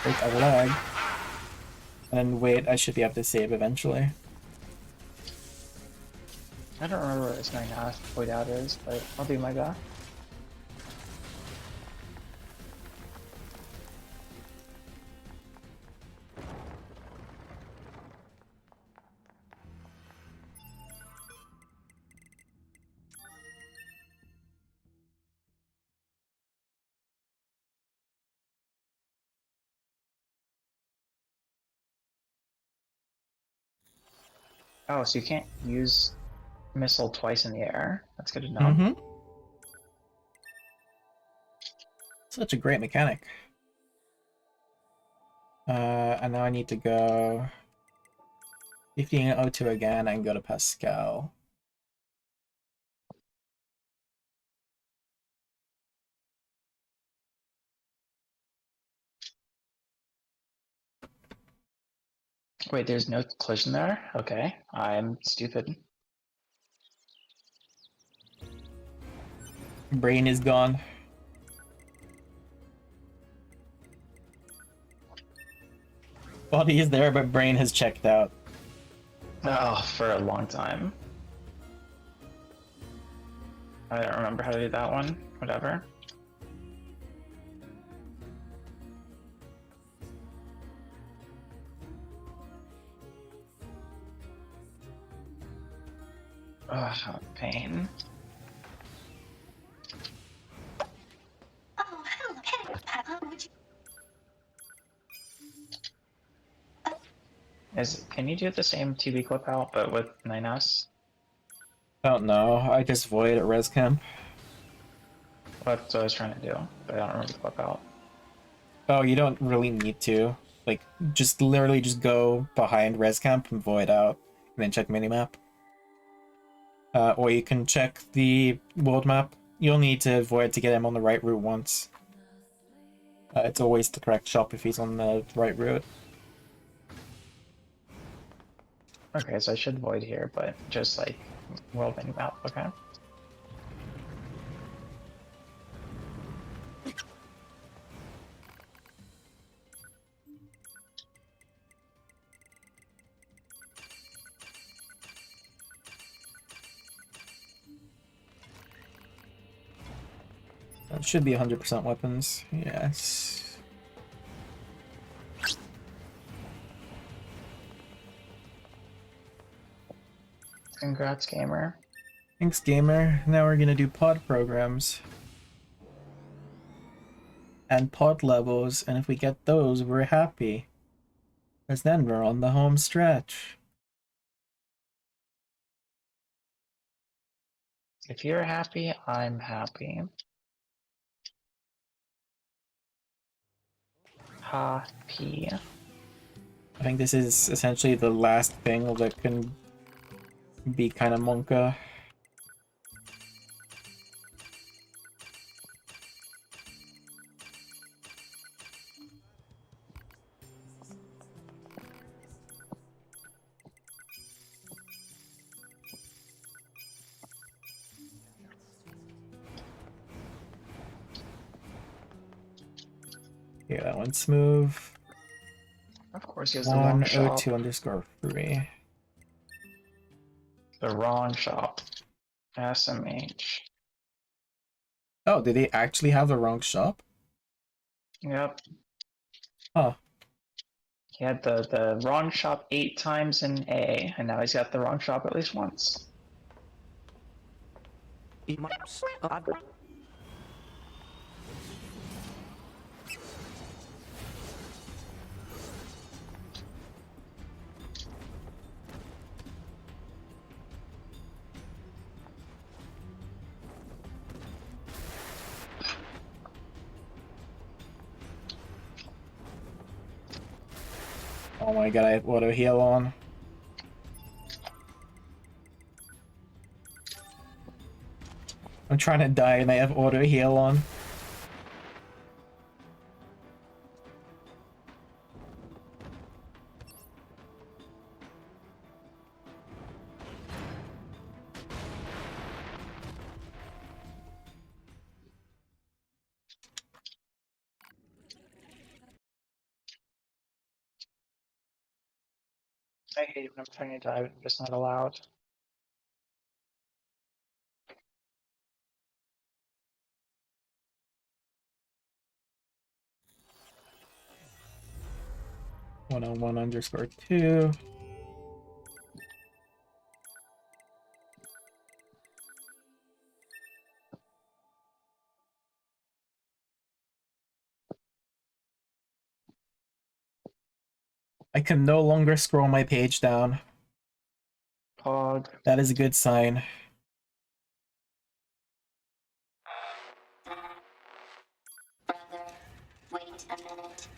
Break a leg. And then wait, I should be able to save eventually. I don't remember what his nine void out is, but I'll do my best. Oh, so you can't use missile twice in the air? That's good to know. Mm-hmm. Such a great mechanic. And now I need to go 15 and O2 again and go to Pascal. Wait, there's no collision there? Okay, I'm stupid. Brain is gone. Body is there, but brain has checked out. Oh, for a long time. I don't remember how to do that one. Whatever. Ugh, pain. Oh, hello, Papa. Would you... Can you do the same TV clip out, but with 9S? I don't know. I just void at res camp. That's what I was trying to do, but I don't remember the clip out. Oh, you don't really need to. Like, just literally just go behind res camp and void out, and then check minimap. Or you can check the world map. You'll need to void to get him on the right route once. It's always the correct shop if he's on the right route. Okay, so I should void here, but just like world minimap, okay? That should be 100% weapons. Yes. Congrats, gamer. Thanks, gamer. Now we're gonna do pod programs. And pod levels, and if we get those, we're happy. Because then we're on the home stretch. If you're happy, I'm happy. Happy. I think this is essentially the last thing that can be kind of monka. Yeah, that one's smooth. Of course, he has the wrong shop. 102_3. The wrong shop. SMH. Oh, did they actually have the wrong shop? Yep. Huh. He had the wrong shop 8 times in A, and now he's got the wrong shop at least once. Oh my god, I have auto heal on. I'm trying to die and I have auto heal on. I hate when I'm trying to dive, I'm just not allowed. #101_2. I can no longer scroll my page down. Pog. That is a good sign. Brother, wait a minute.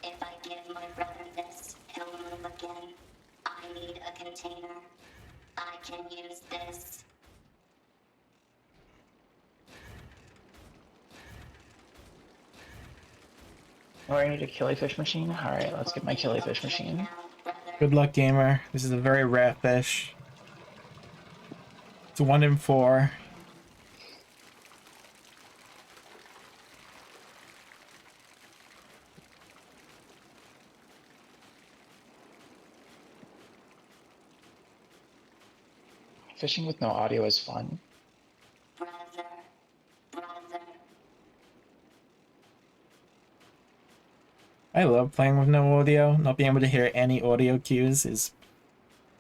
If I give my brother this, he'll move again. I need a container. I can use this. Oh, I need a killifish machine? Alright, let's get my killifish machine. Good luck, gamer. This is a very rare fish. It's 1 in 4. Fishing with no audio is fun. Brother. I love playing with no audio. Not being able to hear any audio cues is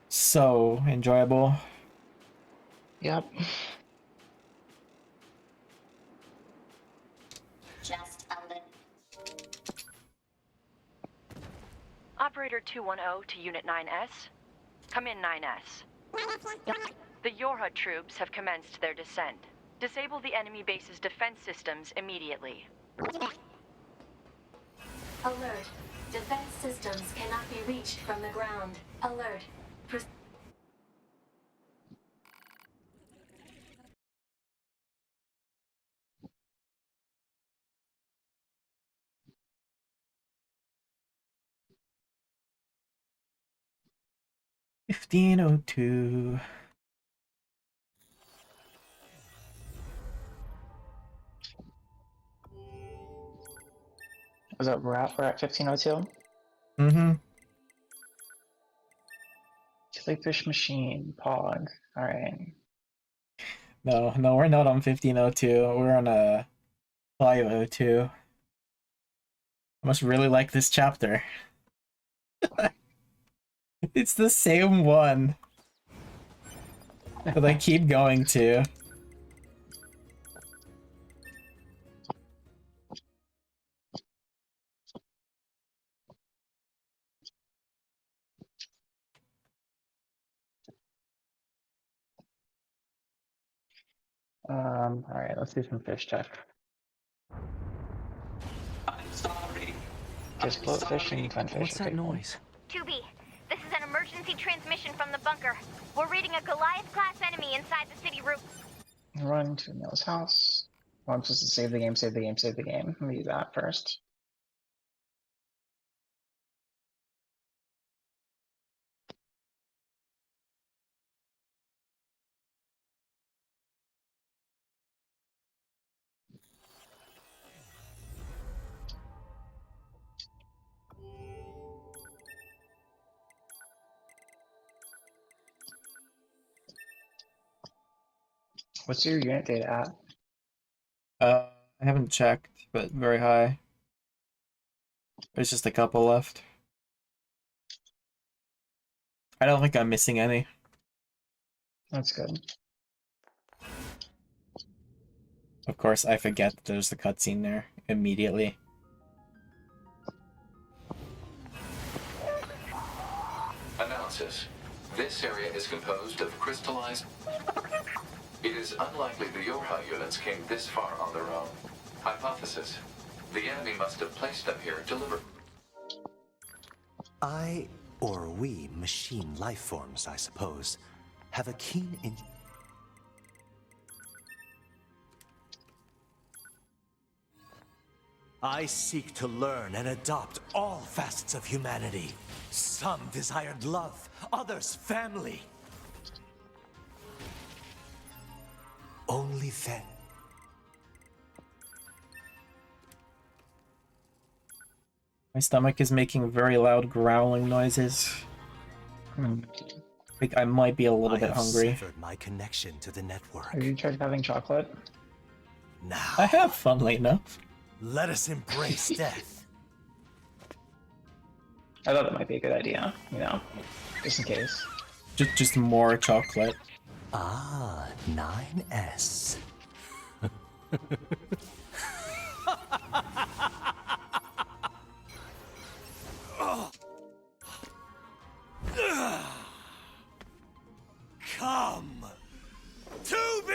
so enjoyable. Yep. Just a little. Operator 210 to Unit 9S. Come in, 9S. The Yorha troops have commenced their descent. Disable the enemy base's defense systems immediately. Alert. Defense systems cannot be reached from the ground. Alert. 1502. Was that we're at 1502? Mm-hmm. Killifish machine, Pog. Alright. No, we're not on 1502. We're on a 502. I must really like this chapter. It's the same one that I keep going to. Alright, let's do some fish check. I'm sorry. Just float fish and find fish. What's that noise? 2B, this is an emergency transmission from the bunker. We're reading a Goliath-class enemy inside the city roof. Run to Emil's house. Oh, I'm supposed to save the game, save the game, save the game. Let me do that first. What's your unit data at? I haven't checked, but very high. There's just a couple left. I don't think I'm missing any. That's good. Of course, I forget that there's the cutscene there immediately. Analysis. This area is composed of crystallized... It is unlikely the Yorha units came this far on their own. Hypothesis. The enemy must have placed them here deliberately. I, or we, machine life forms, I suppose, have a keen I seek to learn and adopt all facets of humanity. Some desired love, others family. Only then. My stomach is making very loud growling noises. I think I might be a little bit hungry. Severed my connection to the network. Have you tried having chocolate? Now, I have, funnily enough. let us embrace death. I thought that might be a good idea, you know, just in case. Just more chocolate. Ah, 9S. Come to be!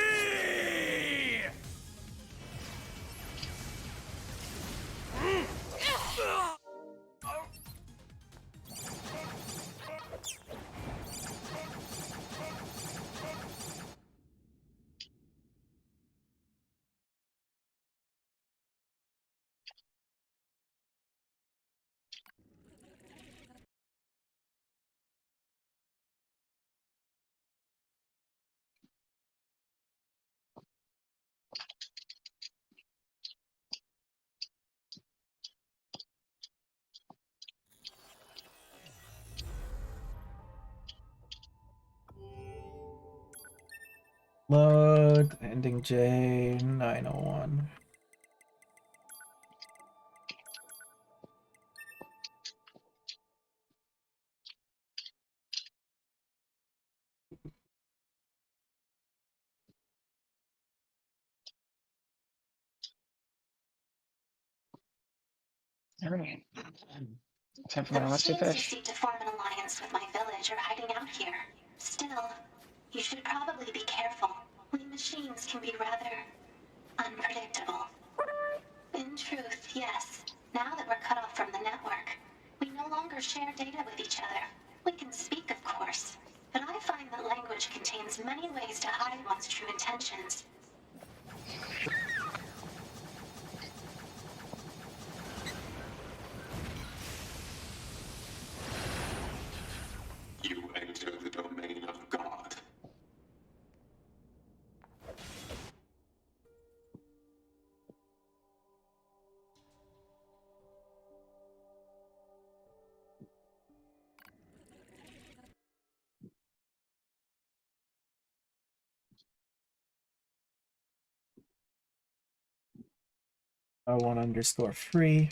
Load, ending J, 901. Alright. Time for The my last two machines who fish. seek to form an alliance with my village are hiding out here. Still, you should probably be careful. We machines can be rather unpredictable. In truth, yes. Now that we're cut off from the network, we no longer share data with each other. We can speak, of course, but I find that language contains many ways to hide one's true intentions. You enter the domain of God. R1_free.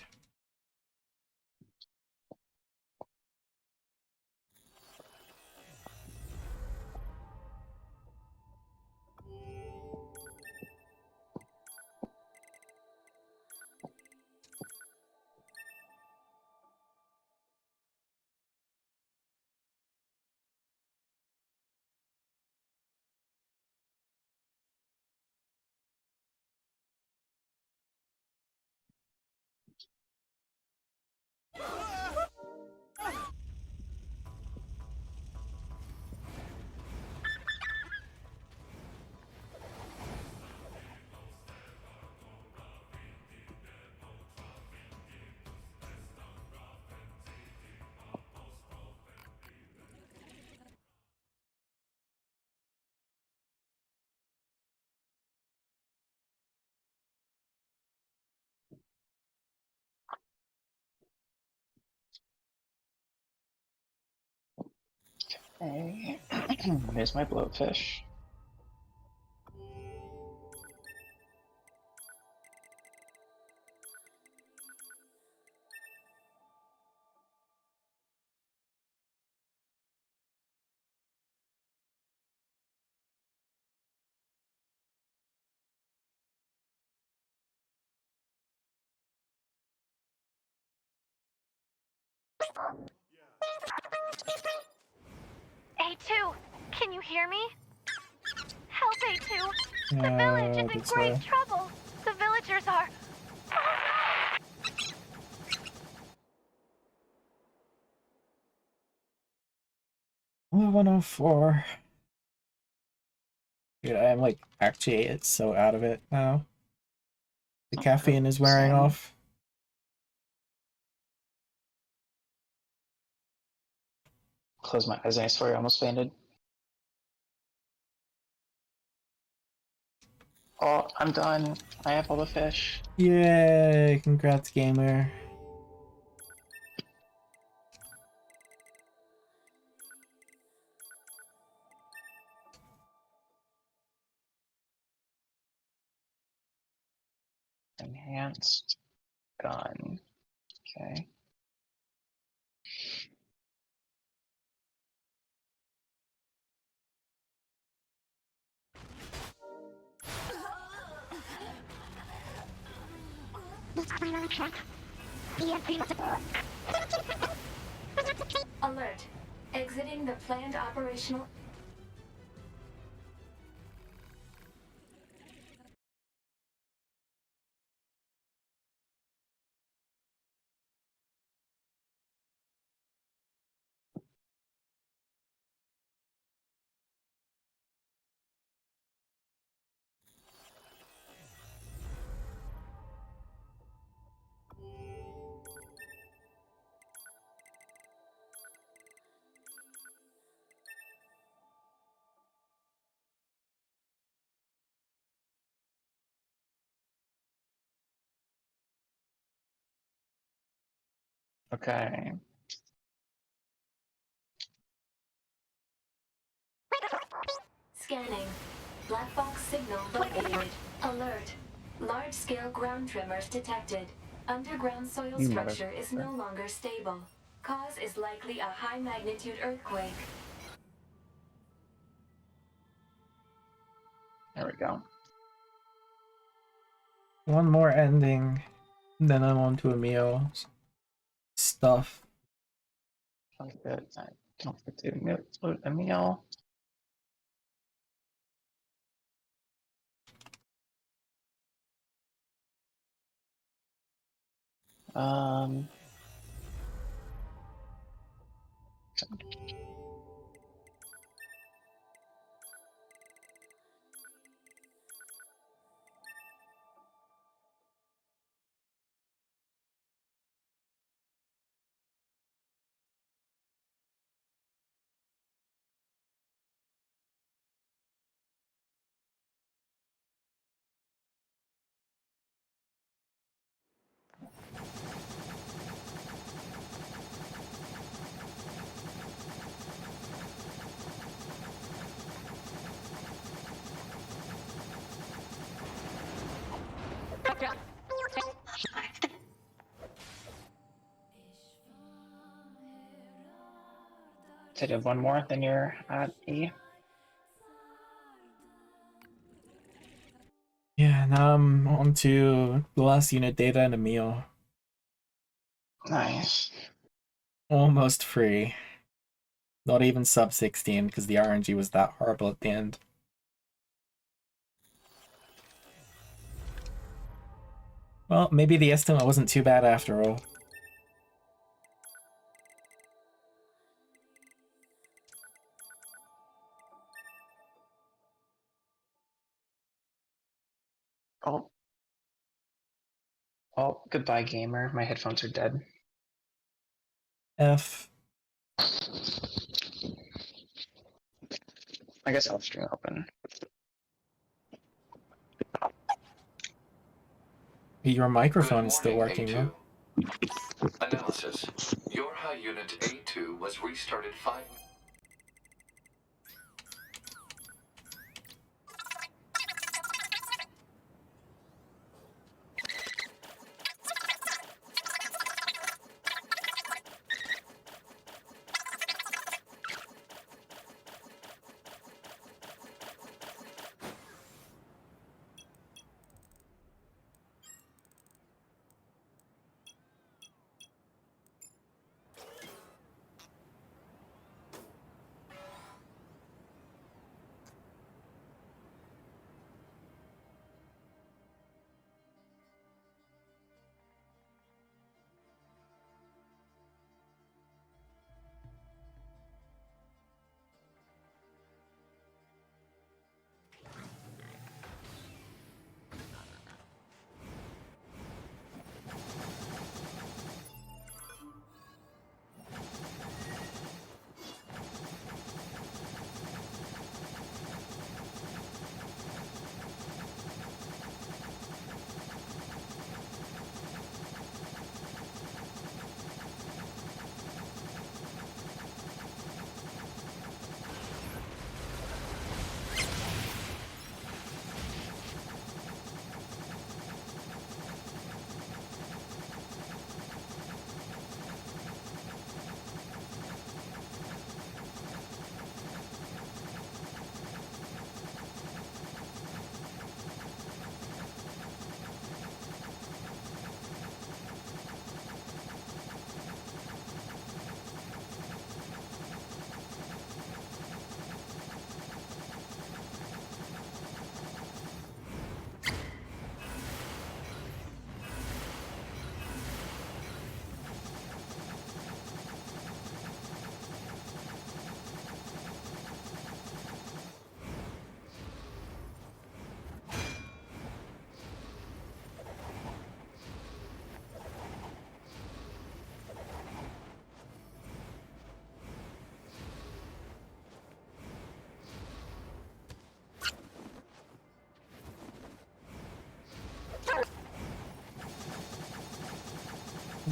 Okay. Here's my bloatfish. A2, can you hear me? Help, A2. The Yeah, village is in that's great right. trouble. The villagers are... Oh, 104. Dude, I'm like actually it's so out of it now. The caffeine is wearing Same. off. Close my eyes and I swear I almost fainted. Oh, I'm done. I have all the fish. Yay! Congrats, gamer. Enhanced gun. Okay. Alert. Exiting the planned operational... Okay. Scanning. Black box signal located. Alert. Large-scale ground tremors detected. Underground soil You structure is motherfucker. no longer stable. Cause is likely a high-magnitude earthquake. There we go. One more ending, then I'm on to Emil stuff. Sounds good. I don't forget to load a meal. Um. Did have one more, then you're at E. Yeah, now I'm on to the last unit data and Emil. Nice. Almost free. Not even sub 16 because the RNG was that horrible at the end. Well, maybe the estimate wasn't too bad after all. Oh. Oh, goodbye, gamer. My headphones are dead. F. I guess I'll stream open. Your microphone is still Morning, working, though. A2. Analysis. Your high unit A2 was restarted 5...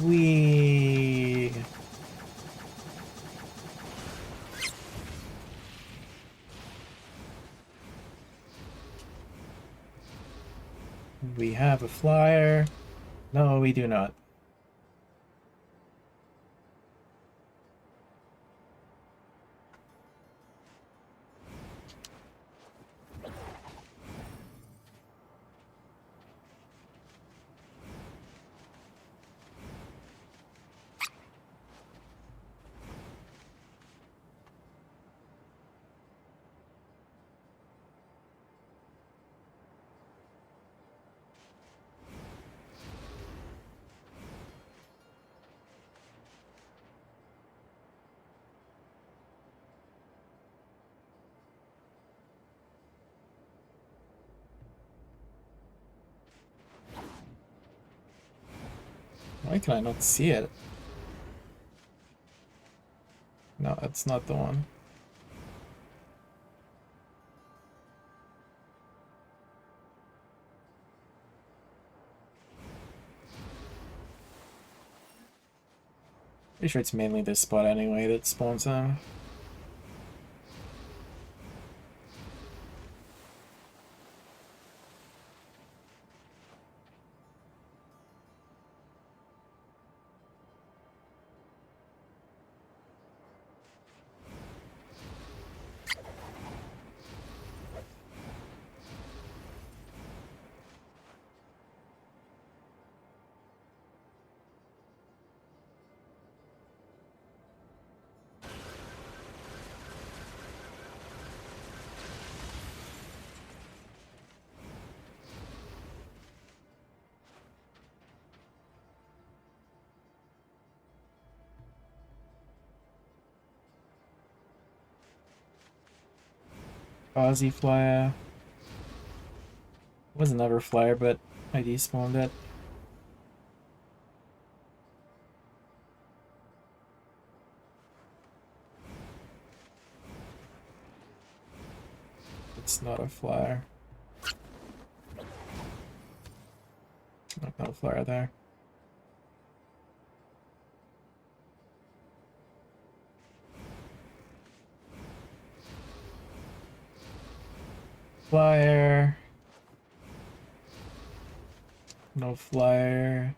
We have a flyer. No, we do not. Why can I not see it? No, that's not the one. Pretty sure it's mainly this spot anyway that spawns them. Aussie flyer. Was another flyer, but I despawned it. It's not a flyer. Not a flyer there. Flyer. No flyer.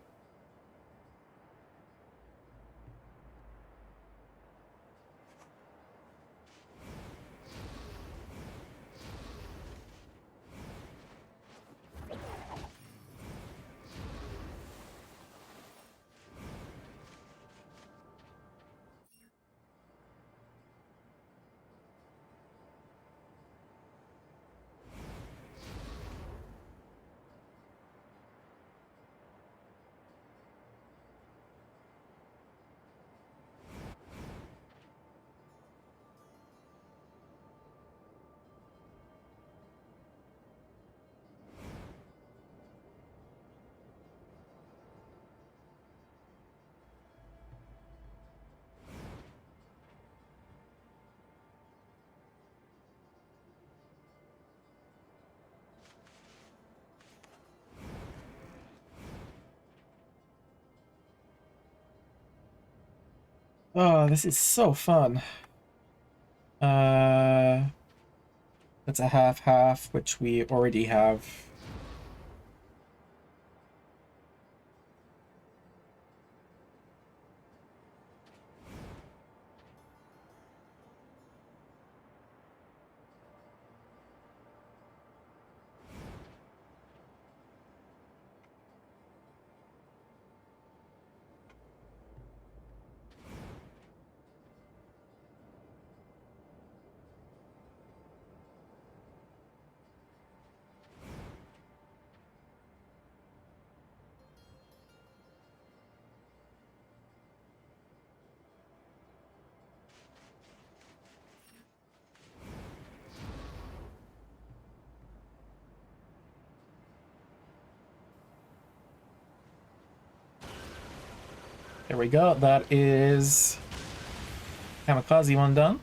Oh, this is so fun. That's a half-half, which we already have. There we go. That is Kamikaze one done.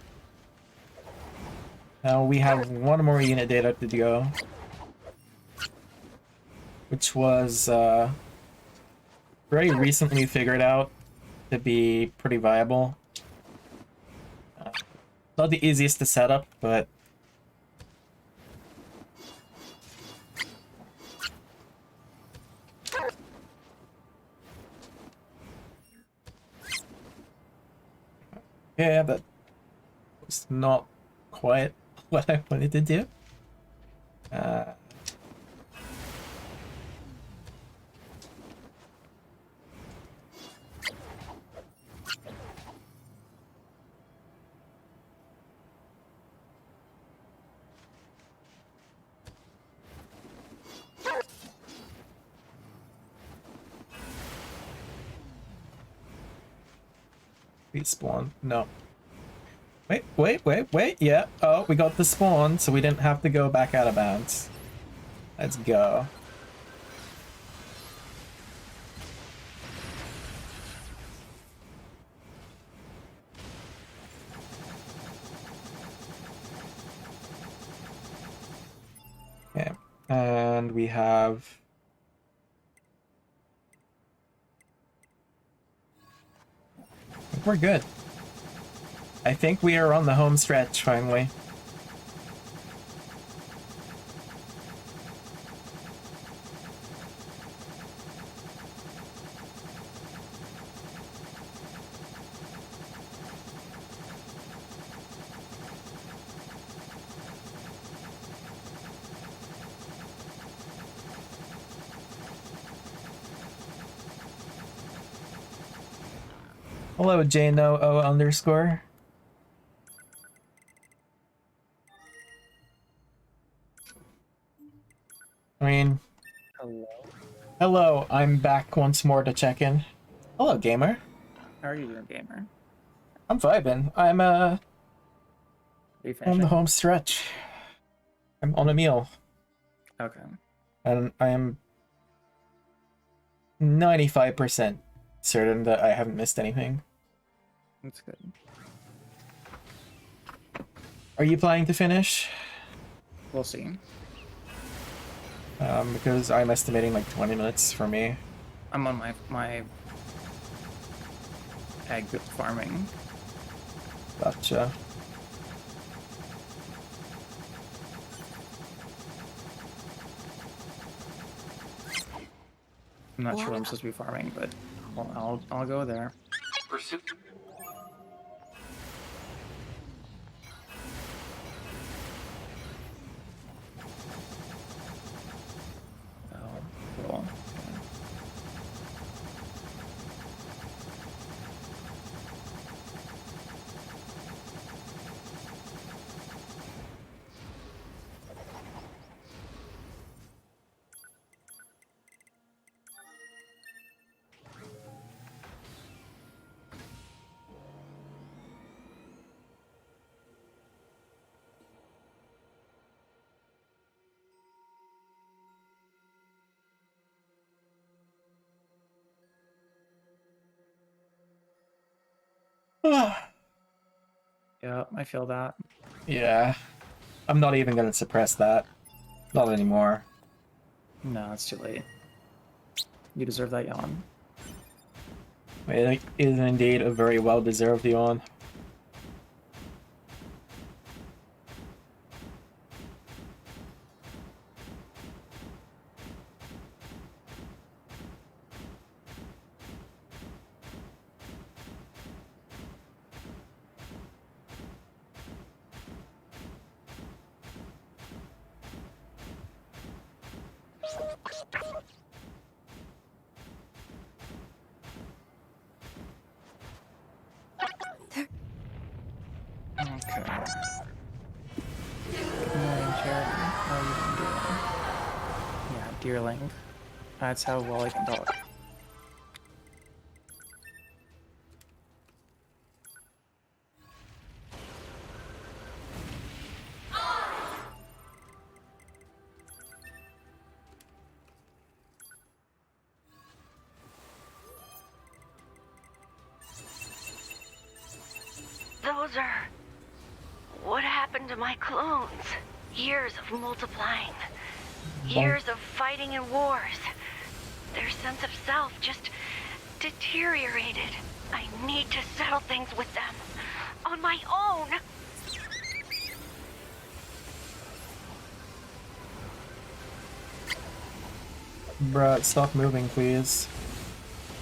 Now we have one more unit data to go, which was very recently figured out to be pretty viable. Not the easiest to set up, but yeah, that was not quite what I wanted to do. Respawn. No. Wait. Yeah. Oh, we got the spawn, so we didn't have to go back out of bounds. Let's go. Okay. And we have... We're good. I think we are on the home stretch, finally. Hello, JNO_. I mean... Hello, I'm back once more to check in. Hello, gamer. How are you doing, gamer? I'm vibing. I'm, Are you on the finishing? home stretch. I'm on a meal. Okay. And I am 95% certain that I haven't missed anything. That's good. Are you planning to finish? We'll see. Because I'm estimating like 20 minutes for me. I'm on my egg farming. Gotcha. I'm not sure what I'm supposed to be farming, but I'll go there. Pursuit. Oh, cool. Yeah, I feel that. Yeah. I'm not even gonna suppress that. Not anymore. No, it's too late. You deserve that yawn. It is indeed a very well-deserved yawn. Okay. Good morning, Charity. How are you doing? Yeah, dearling. That's how well I can talk. Those are... What happened to my clones? Years of multiplying. Years of fighting in wars. Their sense of self just deteriorated. I need to settle things with them. On my own. Bruh, stop moving, please.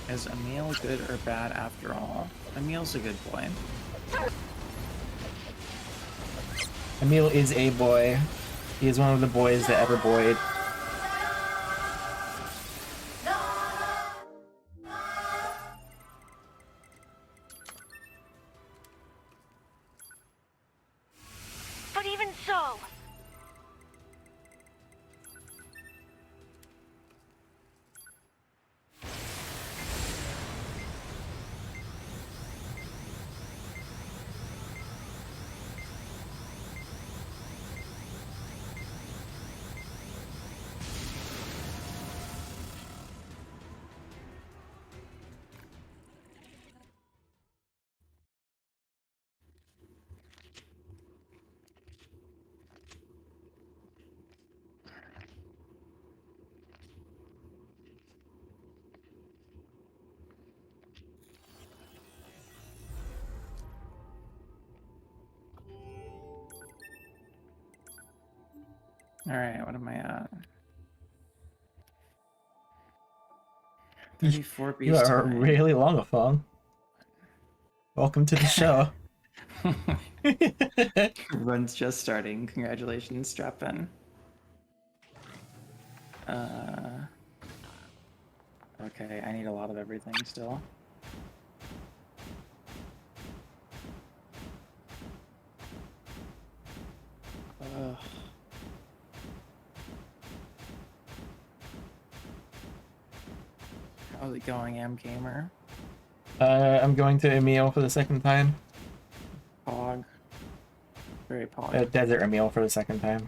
Is Emil good or bad after all? Emil's a good boy. Emil is a boy. He is one of the boys that ever boyed. But even so, Alright, what am I at? 34 You beast are time. really long a phone. Welcome to the show. Run's just starting. Congratulations, strap in. Okay, I need a lot of everything still. Ugh. How's it going, Gamer? I'm going to Emil for the second time. Pog. Very pog. Desert Emil for the second time.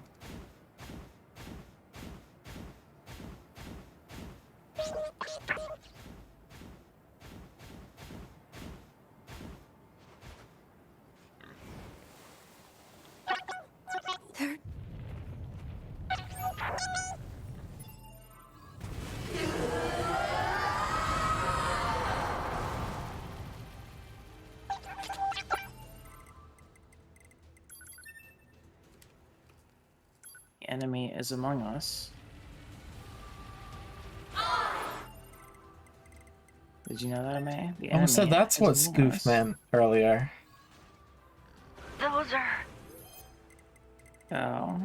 The enemy is among us. Did you know that, Ameiii? The enemy So that's is what among Scoof us. meant earlier. those are... Oh.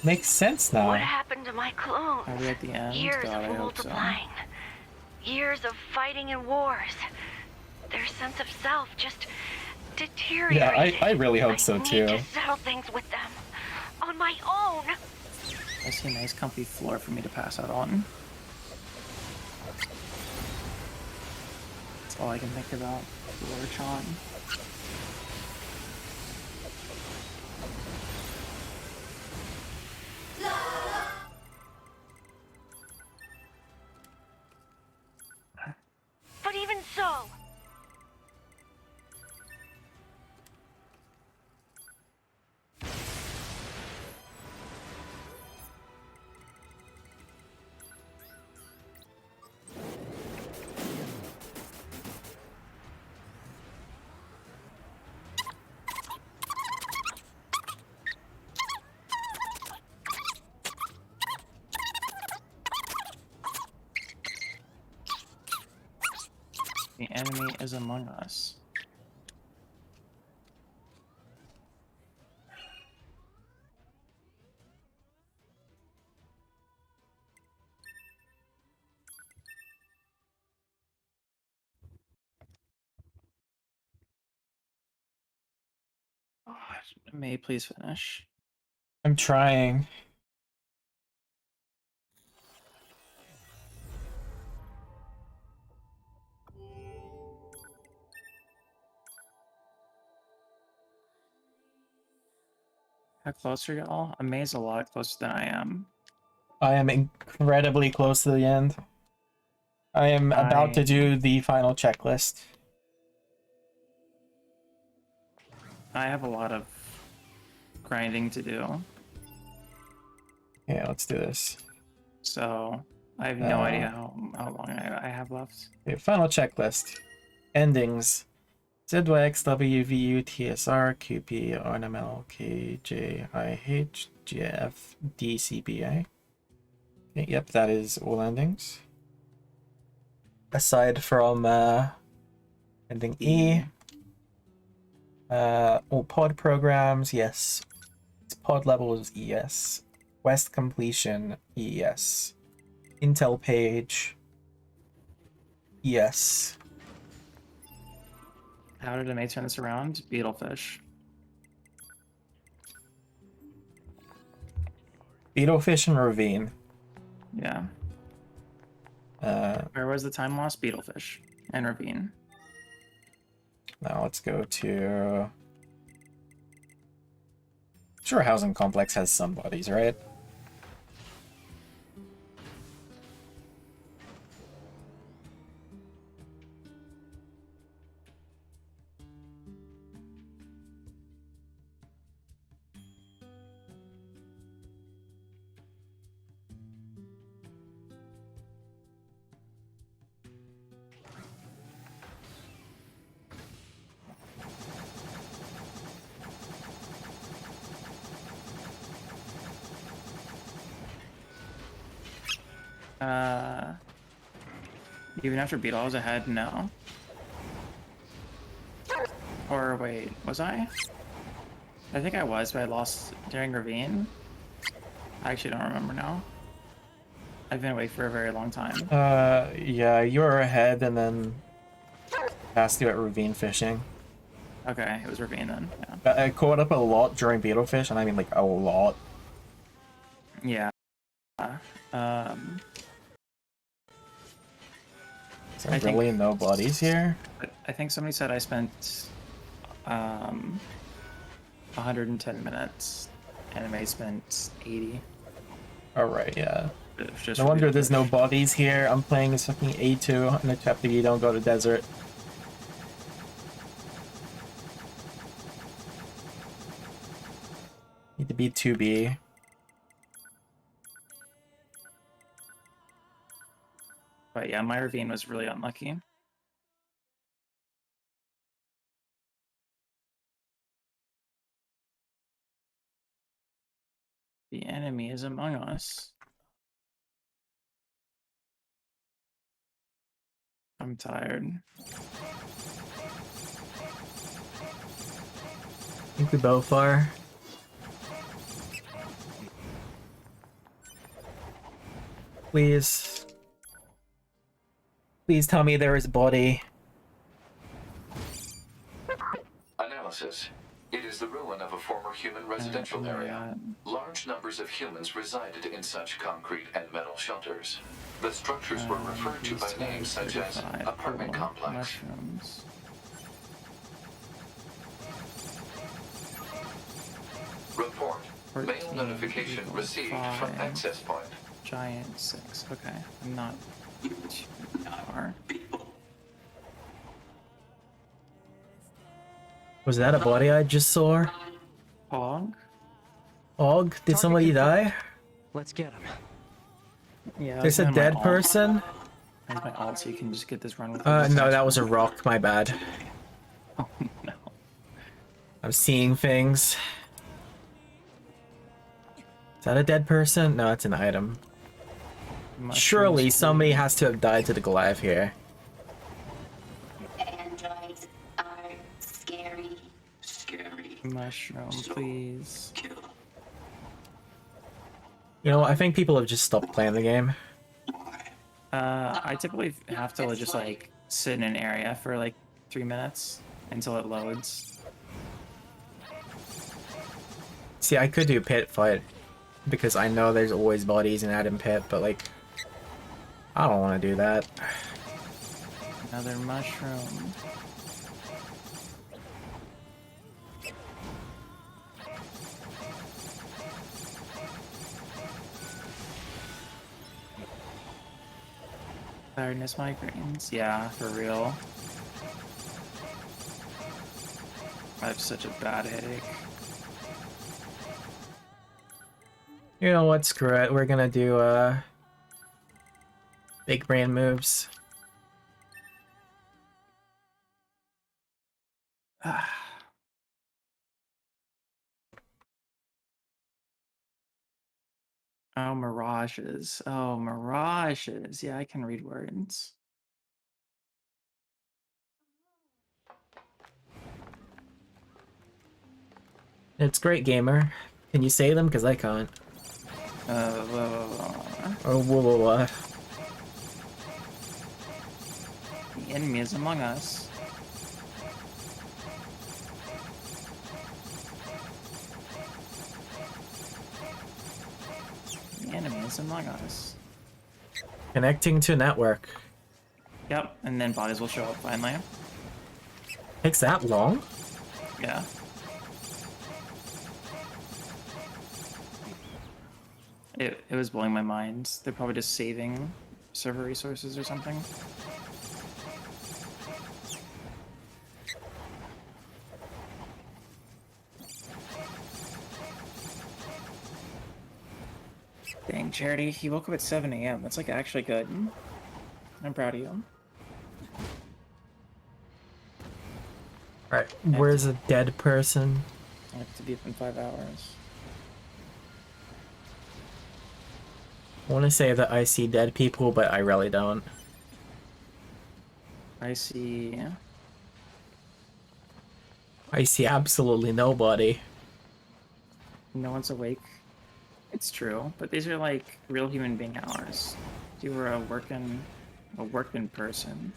Makes sense now. What happened to my clones? Are we at the end? Years God, I of hope so. multiplying. Years of fighting and wars. Their sense of self just deteriorated. Yeah, I really hope so I too. need to settle things with them. On my own. I see a nice comfy floor for me to pass out on. That's all I can think about. Floor-chon. But even so... The enemy is among us. Oh, May please finish. I'm trying. How close are y'all? Ameii's a lot closer than I am. I am incredibly close to the end. I am about to do the final checklist. I have a lot of grinding to do. Yeah, let's do this. So I have no idea how long I have left. Okay, final checklist. Endings. ZYX, WVU, TSR, QP, RNML, KJIH, GF, DCBA. Okay, yep, that is all endings. Aside from ending E. All pod programs, yes. Pod levels, yes. Quest completion, yes. Intel page, yes. How did Ameiii turn this around? Beetlefish. Beetlefish and Ravine. Yeah. Where was the time loss? Beetlefish and Ravine. Now let's go to... Sure, housing complex has some bodies, right? Even after Beetle, I was ahead? No. Or wait, was I? I think I was, but I lost during Ravine. I actually don't remember now. I've been away for a very long time. Yeah, you were ahead and then passed you at Ravine fishing. Okay, it was Ravine then, yeah. I caught up a lot during Beetlefish, and I mean like a lot. Yeah. Is there really no bodies here? I think somebody said I spent 110 minutes, and Ameiii spent 80. Alright, yeah. Just No wonder there's no bodies here. I'm playing as fucking A2 in the chapter you don't go to desert. Need to be 2B. But yeah, my Ravine was really unlucky. The enemy is among us. I'm tired. I think we both are. Please. Please tell me there is a body. Analysis. It is the ruin of a former human residential area. Large numbers of humans resided in such concrete and metal shelters. The structures were referred to by names such as apartment complex. Mushrooms. Report. Mail notification received from access point. Giant 6. Okay, I'm not too far. Was that a body I just saw? Og? Og? Did somebody die? Let's get him. Yeah. There's a dead person? That's my ult, so you can just get this run with No, that was a rock, my bad. Oh, no. I'm seeing things. Is that a dead person? No, it's an item. Surely somebody has to have died to the Goliath here. Androids are scary. Scary. Mushroom, please. You know, I think people have just stopped playing the game. I typically have to just like sit in an area for like 3 minutes until it loads. See, I could do pit fight because I know there's always bodies in Adam Pit, but like, I don't want to do that. Another mushroom. Tiredness migraines? Yeah, for real. I have such a bad headache. You know what, screw it, we're gonna do, Big brain moves. Oh, mirages. Oh, mirages. Yeah, I can read words. It's great, gamer. Can you say them? Because I can't. Oh, whoa. The enemy is among us. The enemy is among us. Connecting to network. Yep, and then bodies will show up finally. Takes that long? Yeah. It was blowing my mind. They're probably just saving server resources or something. Dang, Charity, you woke up at 7 a.m. That's like actually good. I'm proud of you. Right, where's a dead person? I have to be up in 5 hours. I want to say that I see dead people, but I really don't. I see absolutely nobody. no one's awake. It's true, but these are like real human being hours. You were a working person.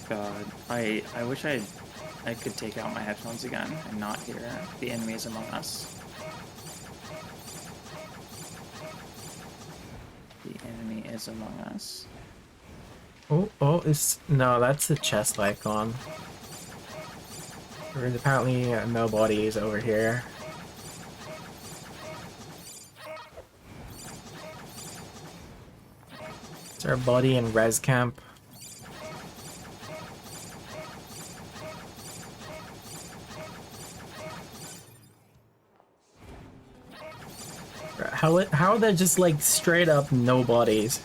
God, I wish I could take out my headphones again and not hear the enemies among us. The enemy is among us. Oh, no, that's the chest icon. There's apparently no bodies over here. Is there a body in res camp? How are there just like straight up no bodies?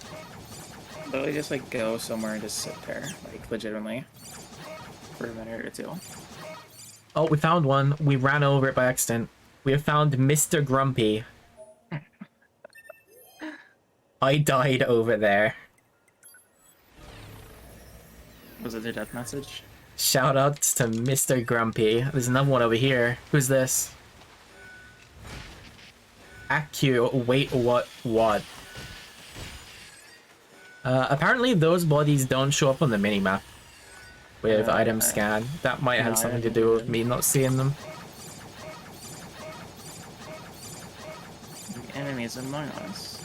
Literally just like go somewhere and just sit there, like legitimately, for a minute or two. Oh, we found one. We ran over it by accident. We have found Mr. Grumpy. I died over there. Was it their death message? Shout outs to Mr. Grumpy. There's another one over here. Who's this? Accu. Wait, what? Apparently those bodies don't show up on the minimap with item scan. That might have something to do with me not seeing them. The enemy is among us.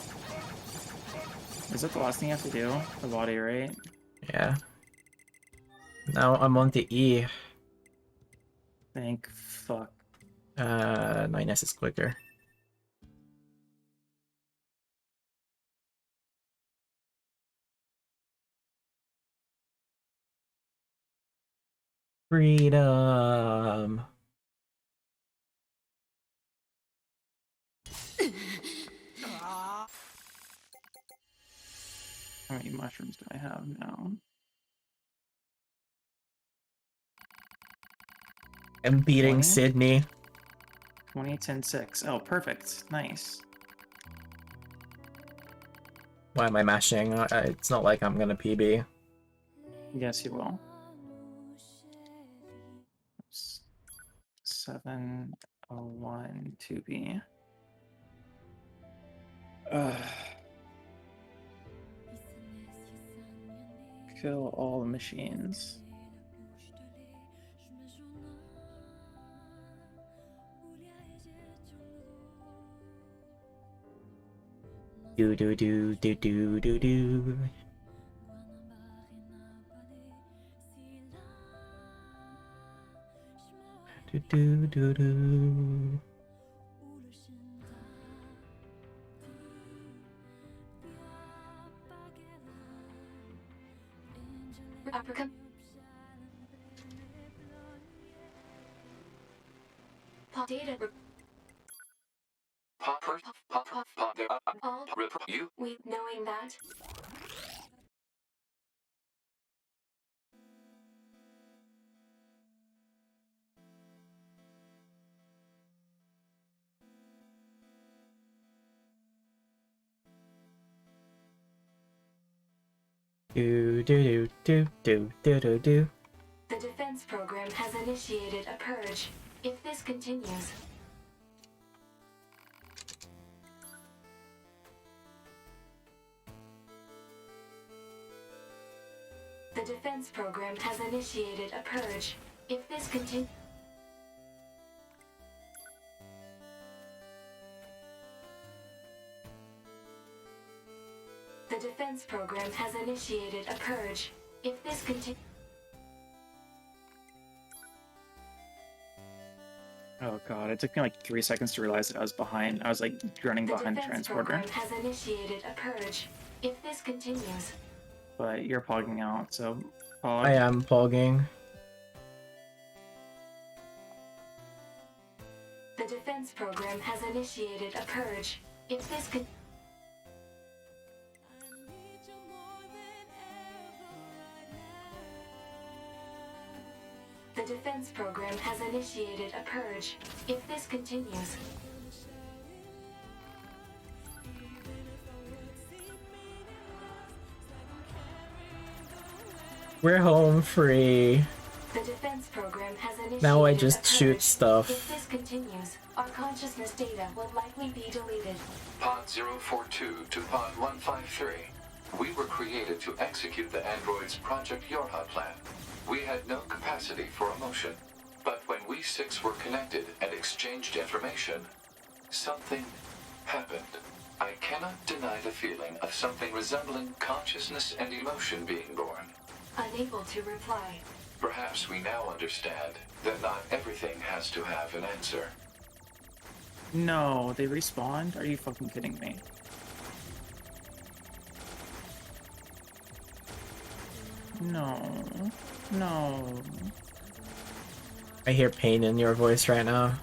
Is that the last thing you have to do? The body, right? Yeah. Now I'm on to E. Thank fuck. 9S is quicker. Freedom. How many mushrooms do I have now? I'm beating 20? Sydney. 20, 10, 6. Oh, perfect. Nice. Why am I mashing? It's not like I'm gonna PB. Yes, you will. 701 2B. Kill all the machines. Do do do do do do do. Do do do do. Africa. Data. All You. we knowing that. Do do do do do do do. The defense program has initiated a purge. If this continues, the defense program has initiated a purge. If this continues, the defense program has initiated a purge. If this continues. Oh god, it took me like 3 seconds to realize that I was behind. I was like running behind the transporter. The defense program has initiated a purge. If this continues, But you're pogging out, so pog. I am pogging. the defense program has initiated a purge. If this con- The defense program has initiated a purge. If this continues, We're home free. the defense program has initiated Now I a just shoot purge. stuff. If this continues, our consciousness data will likely be deleted. Pod 042 to Pod 153. We were created to execute the android's Project Yorha plan. We had no capacity for emotion. But when we six were connected and exchanged information, something happened. I cannot deny the feeling of something resembling consciousness and emotion being born. Unable to reply. Perhaps we now understand that not everything has to have an answer. No, they respawned? Are you fucking kidding me? No. No. I hear pain in your voice right now.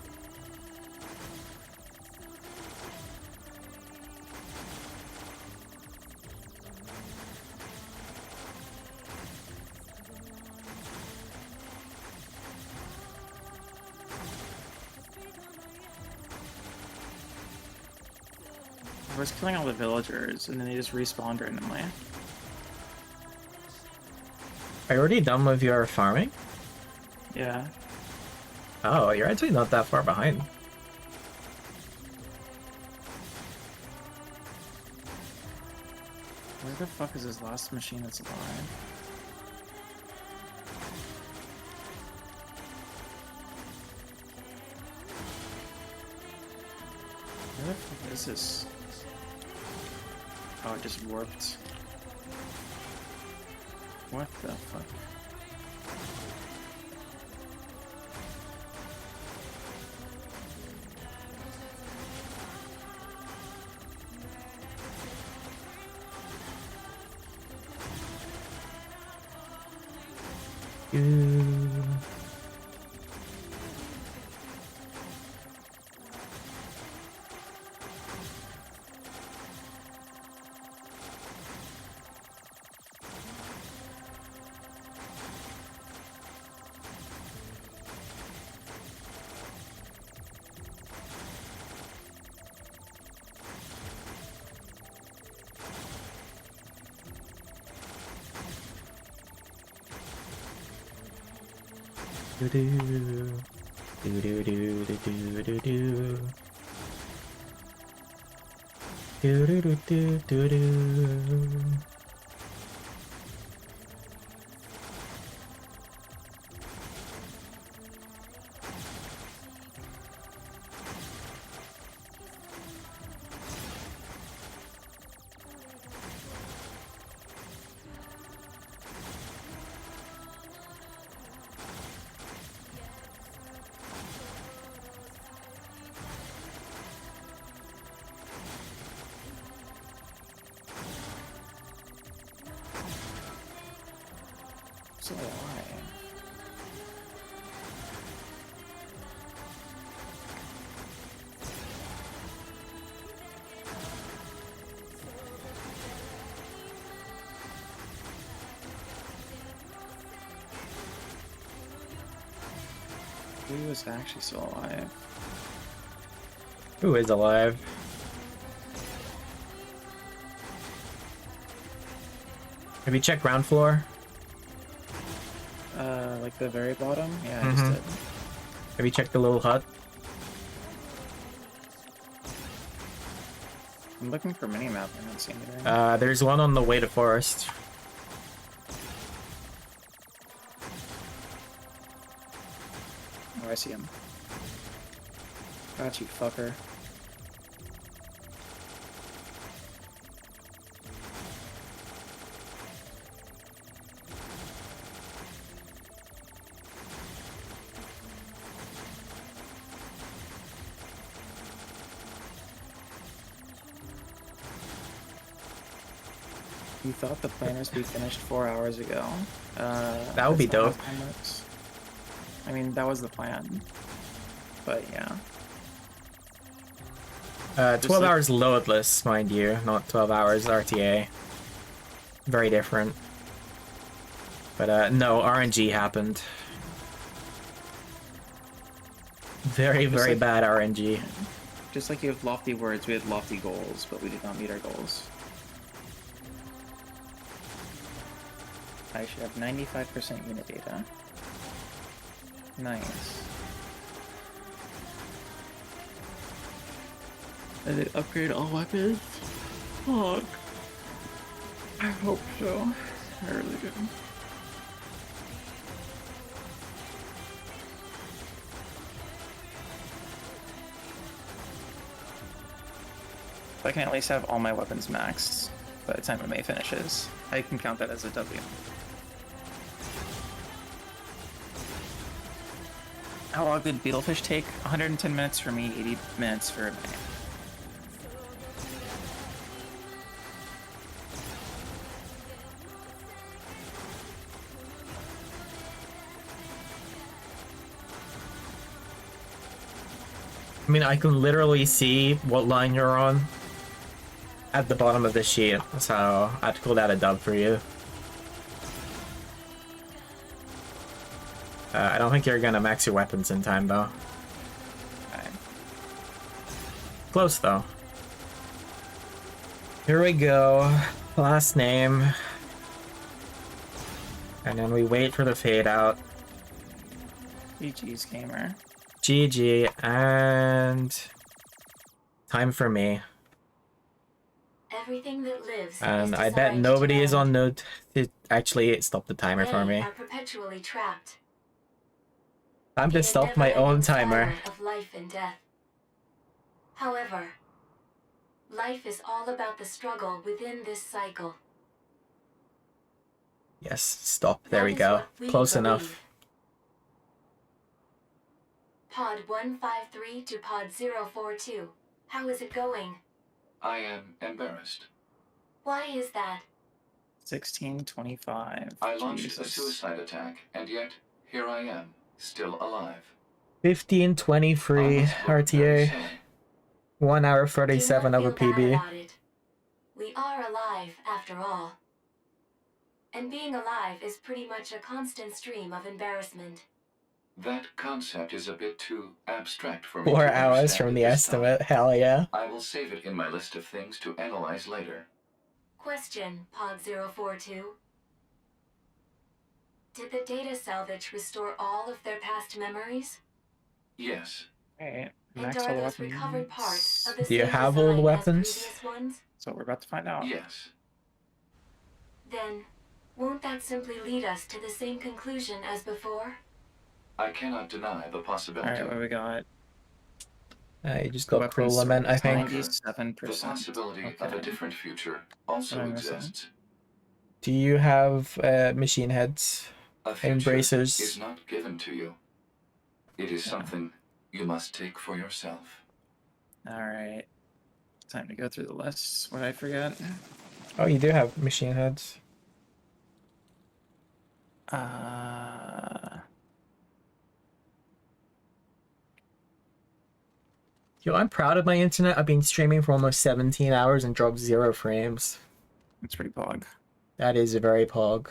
I was killing all the villagers, and then they just respawned randomly. Are you already done with your farming? Yeah. Oh, you're actually not that far behind. Where the fuck is this last machine that's alive? Where the fuck is this? Oh, it just warped. What the fuck? Do do do do do do do do do do do do do. So why? Who is actually still alive? Who is alive? Have you checked ground floor? Like the very bottom? Yeah, I just did. Have you checked the little hut? I'm looking for minimap. I don't see anything. There's one on the way to forest. Oh, I see him. Got you, fucker. You thought the planners would be finished 4 hours ago. That would be dope. I mean, that was the plan. But yeah. 12 hours loadless, mind you, not 12 hours RTA. Very different. But no, RNG happened. Very, very bad RNG. Just like you have lofty words, we had lofty goals, but we did not meet our goals. I should have 95% unit data. Nice. Did it upgrade all weapons? Fuck. I hope so. I really do. If I can at least have all my weapons maxed by the time Ameiii finishes, I can count that as a W. How long did Beetlefish take? 110 minutes for me, 80 minutes for Ameiii. I mean, I can literally see what line you're on at the bottom of the sheet, so I'd call that a dub for you. I don't think you're gonna max your weapons in time, though. Okay. Close, though. Here we go. Last name. And then we wait for the fade out. GG's gamer. GG, and time for me. Everything that lives And is I bet designed nobody to is end. on note to actually stop the timer for They me. are perpetually trapped. Time to in a stop my own never-ending timer. cycle of life and death. However, life is all about the struggle within this cycle. Yes, stop. There That we is go. what we Close believe. enough. Pod 153 to Pod 042. How is it going? I am embarrassed. Why is that? 1625. I launched a Jesus. suicide attack, and yet here I am, still alive. 15:23 RTA. 1 hour 37 over Feel bad PB. about it. We are alive, after all. And being alive is pretty much a constant stream of embarrassment. That concept is a bit too abstract for me 4 to hours understand from at the this estimate. time. Hell yeah. I will save it in my list of things to analyze later. Question, Pod 042. Did the data salvage restore all of their past memories? Yes. Alright. And Max are all the those weapons. recovered parts of the Do you same have all the design as weapons? previous ones? So we're about to find out. Yes. Then, won't that simply lead us to the same conclusion as before? I cannot deny the possibility. Alright, what we got? You just got pro lament, I think. 97%. The possibility of a different future also What am I missing? exists. Do you have machine heads A and future bracers? is not given to you. It is something you must take for yourself. Alright. Time to go through the lists. What did I forget? Oh, you do have machine heads. Yo, I'm proud of my internet. I've been streaming for almost 17 hours and dropped 0 frames. That's pretty pog. That is very pog.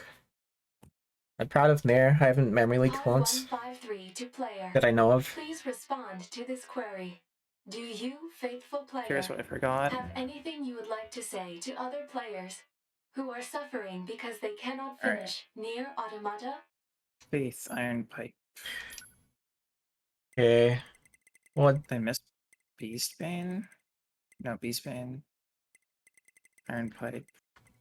I'm proud of NieR. I haven't memory leaked Pod once. 153 query to player. that I know of. Please respond to this query. Do you, faithful player, Here's what I forgot. have anything you would like to say to other players who are suffering because they cannot All right. finish NieR Automata? Faith, Iron Pipe. Okay. What? They missed Beastbane? No, Beastbane. Iron Pipe.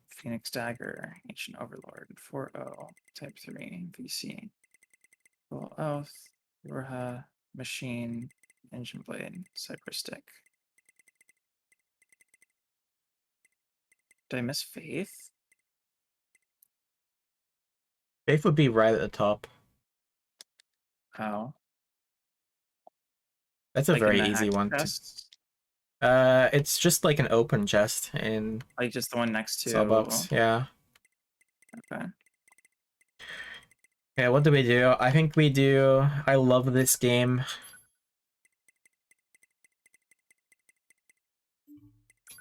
Phoenix Dagger. Ancient Overlord. 4-0. Type 3. VC. Full Oath. Yorha. Machine. Engine Blade. Cypress Stick. Did I miss Faith? Faith would be right at the top. Oh. That's a Like in very the easy hack one. chest? It's just like an open chest in Like just the one next to... Sawbox. Yeah. Okay. Okay, what do we do? I think we do... I love this game.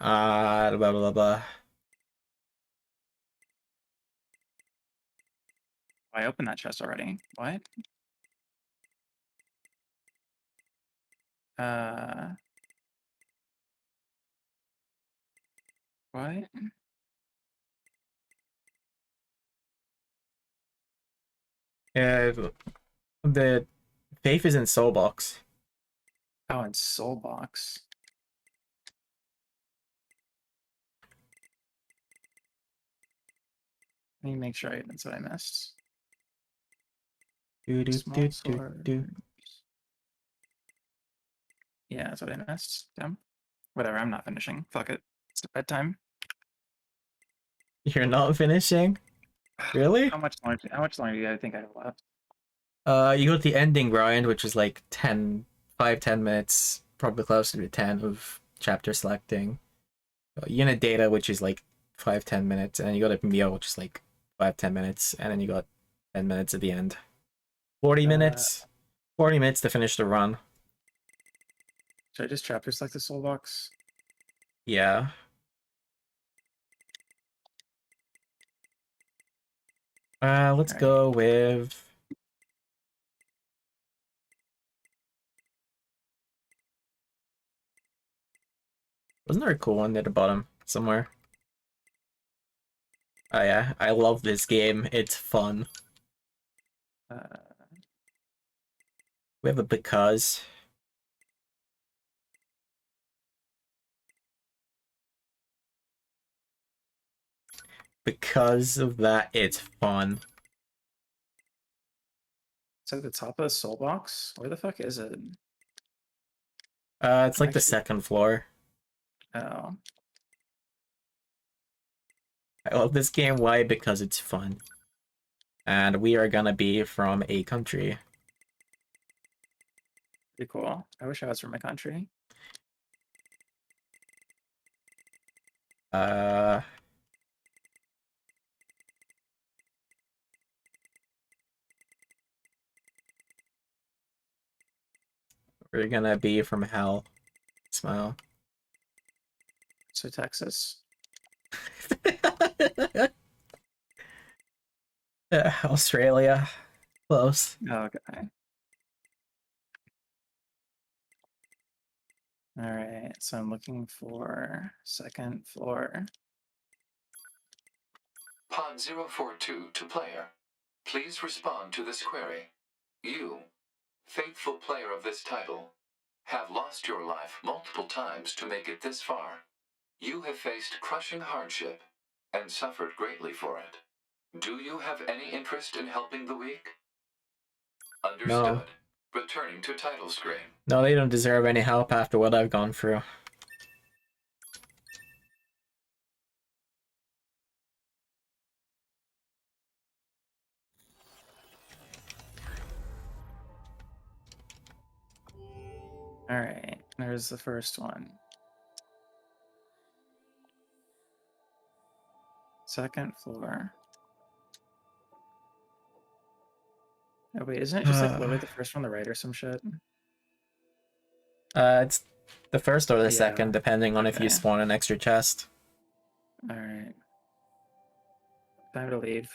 Blah, blah, blah. I opened that chest already. What? What? Yeah, the Faith is in Soulbox. Oh, it's Soulbox. Let me make sure that's what I missed. Small sword. Yeah, that's what I missed. Damn. Whatever, I'm not finishing. Fuck it. It's bedtime. You're not finishing? Really? How much longer do you think I have left? You got the ending grind, which is like 5-10 minutes, probably closer to 10 of chapter selecting. Unit data, which is like 5-10 minutes, and then you got a meal, which is like 5-10 minutes, and then you got 10 minutes at the end. 40 minutes. 40 minutes to finish the run. Should I just chapter select the soul box? Yeah. Let's go with... Wasn't there a cool one at the bottom somewhere? Oh yeah, I love this game. It's fun. We have a because. Because of that, it's fun. It's at the top of the soul box? Where the fuck is it? It's like the second floor. Oh. I love this game. Why? Because it's fun. And we are gonna be from a country. Pretty cool. I wish I was from my country. We're gonna be from hell. Smile. So Texas. Australia. Close. Okay. Alright, so I'm looking for second floor. Pod 042 to player. Please respond to this query. You, faithful player of this title, have lost your life multiple times to make it this far. You have faced crushing hardship and suffered greatly for it. Do you have any interest in helping the weak? Understood. No. Returning to title screen. No, they don't deserve any help after what I've gone through. Alright, there's the first one. Second floor. Oh wait, isn't it just like literally the first one on the right or some shit? It's the first or the Yeah, second, depending on if you okay. spawn an extra chest. Alright. Time to leave.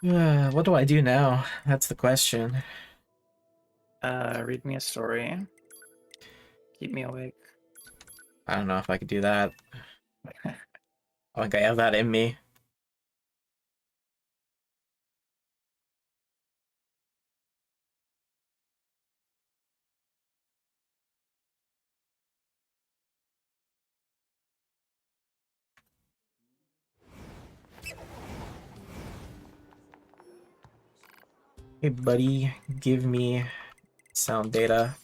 What do I do now? That's the question. Read me a story. Keep me awake. I don't know if I could do that. I think I have that in me. Hey buddy, give me sound data.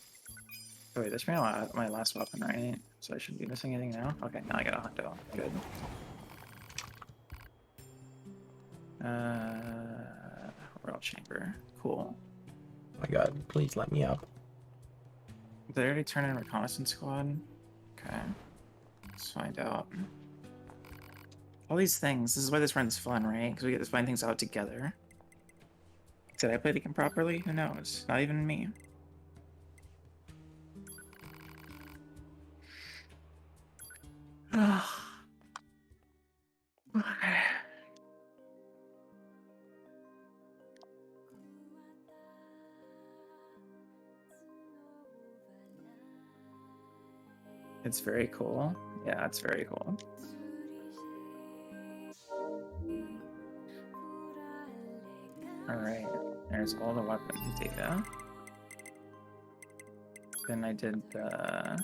Oh, wait, that's my last weapon, right? So I shouldn't be missing anything now? Okay, now I got a hundo. Good. Royal Chamber. Cool. Oh my god, please let me up. Did they already turn in Reconnaissance Squad? Okay. Let's find out. All these things. This is why this run's fun, right? Because we get to find things out together. Did I play the game properly? Who knows? Not even me. It's very cool. Yeah, it's very cool. Alright, there's all the weapon data. Then I did the...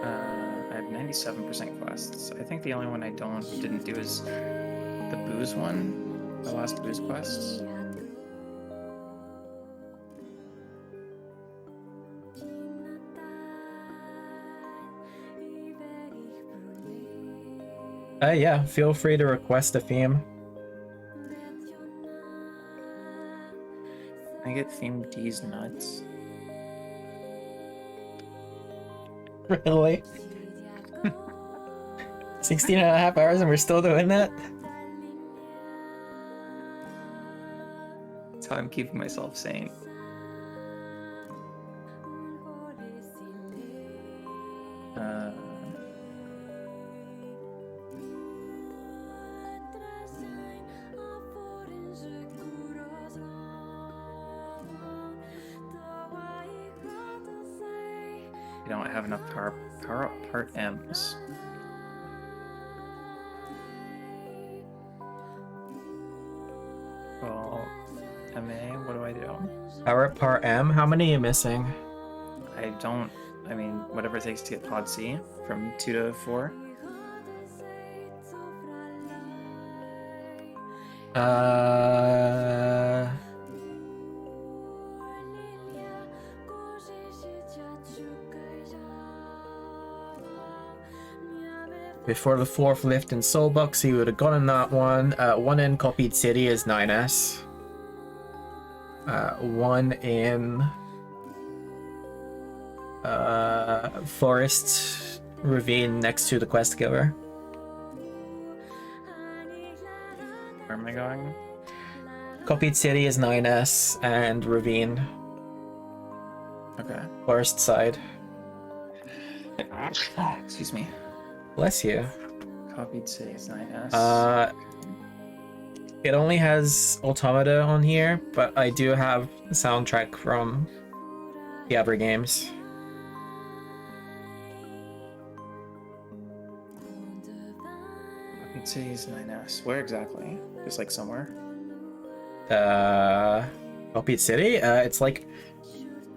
I have 97% quests. I think the only one I didn't do is the booze one. The last booze quests. Yeah, feel free to request a theme. I get themed D's nuts. Really? 16 and a half hours and we're still doing that? That's how I'm keeping myself sane. You don't have enough power up part M's. Well, Ameiii, what do I do? Power up part M? How many are you missing? I mean, whatever it takes to get pod C from 2 to 4. Before the 4th lift in Soulbox, he would have gotten that one. One in Copied City is 9S. One in Forest Ravine next to the quest giver. Where am I going? Copied City is 9S and Ravine. Okay. Forest side. Excuse me. Bless you. Copied City is 9S. It only has Automata on here, but I do have the soundtrack from the other games. Copied City is 9S. Where exactly? Just like somewhere? Copied City? It's like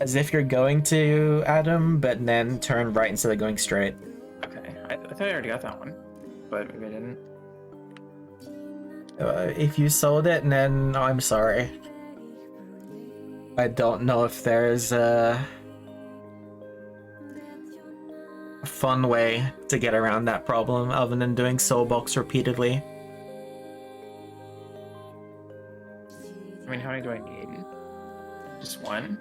as if you're going to Adam, but then turn right instead of going straight. Okay, I thought I already got that one, but maybe I didn't. If you sold it, then I'm sorry. I don't know if there's a fun way to get around that problem other than doing Soulbox repeatedly. I mean, how many do I need? Just one?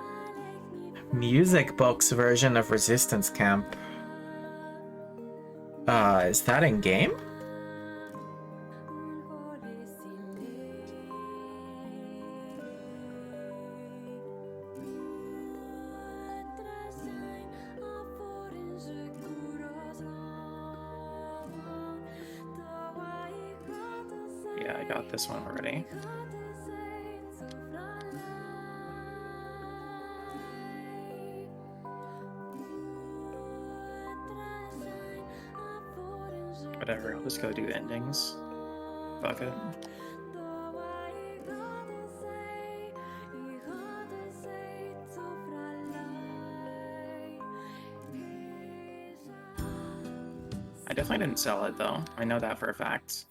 Music box version of Resistance Camp. Is that in game? got this one already. Whatever, I'll just go do endings. Fuck it. I definitely didn't sell it though. I know that for a fact.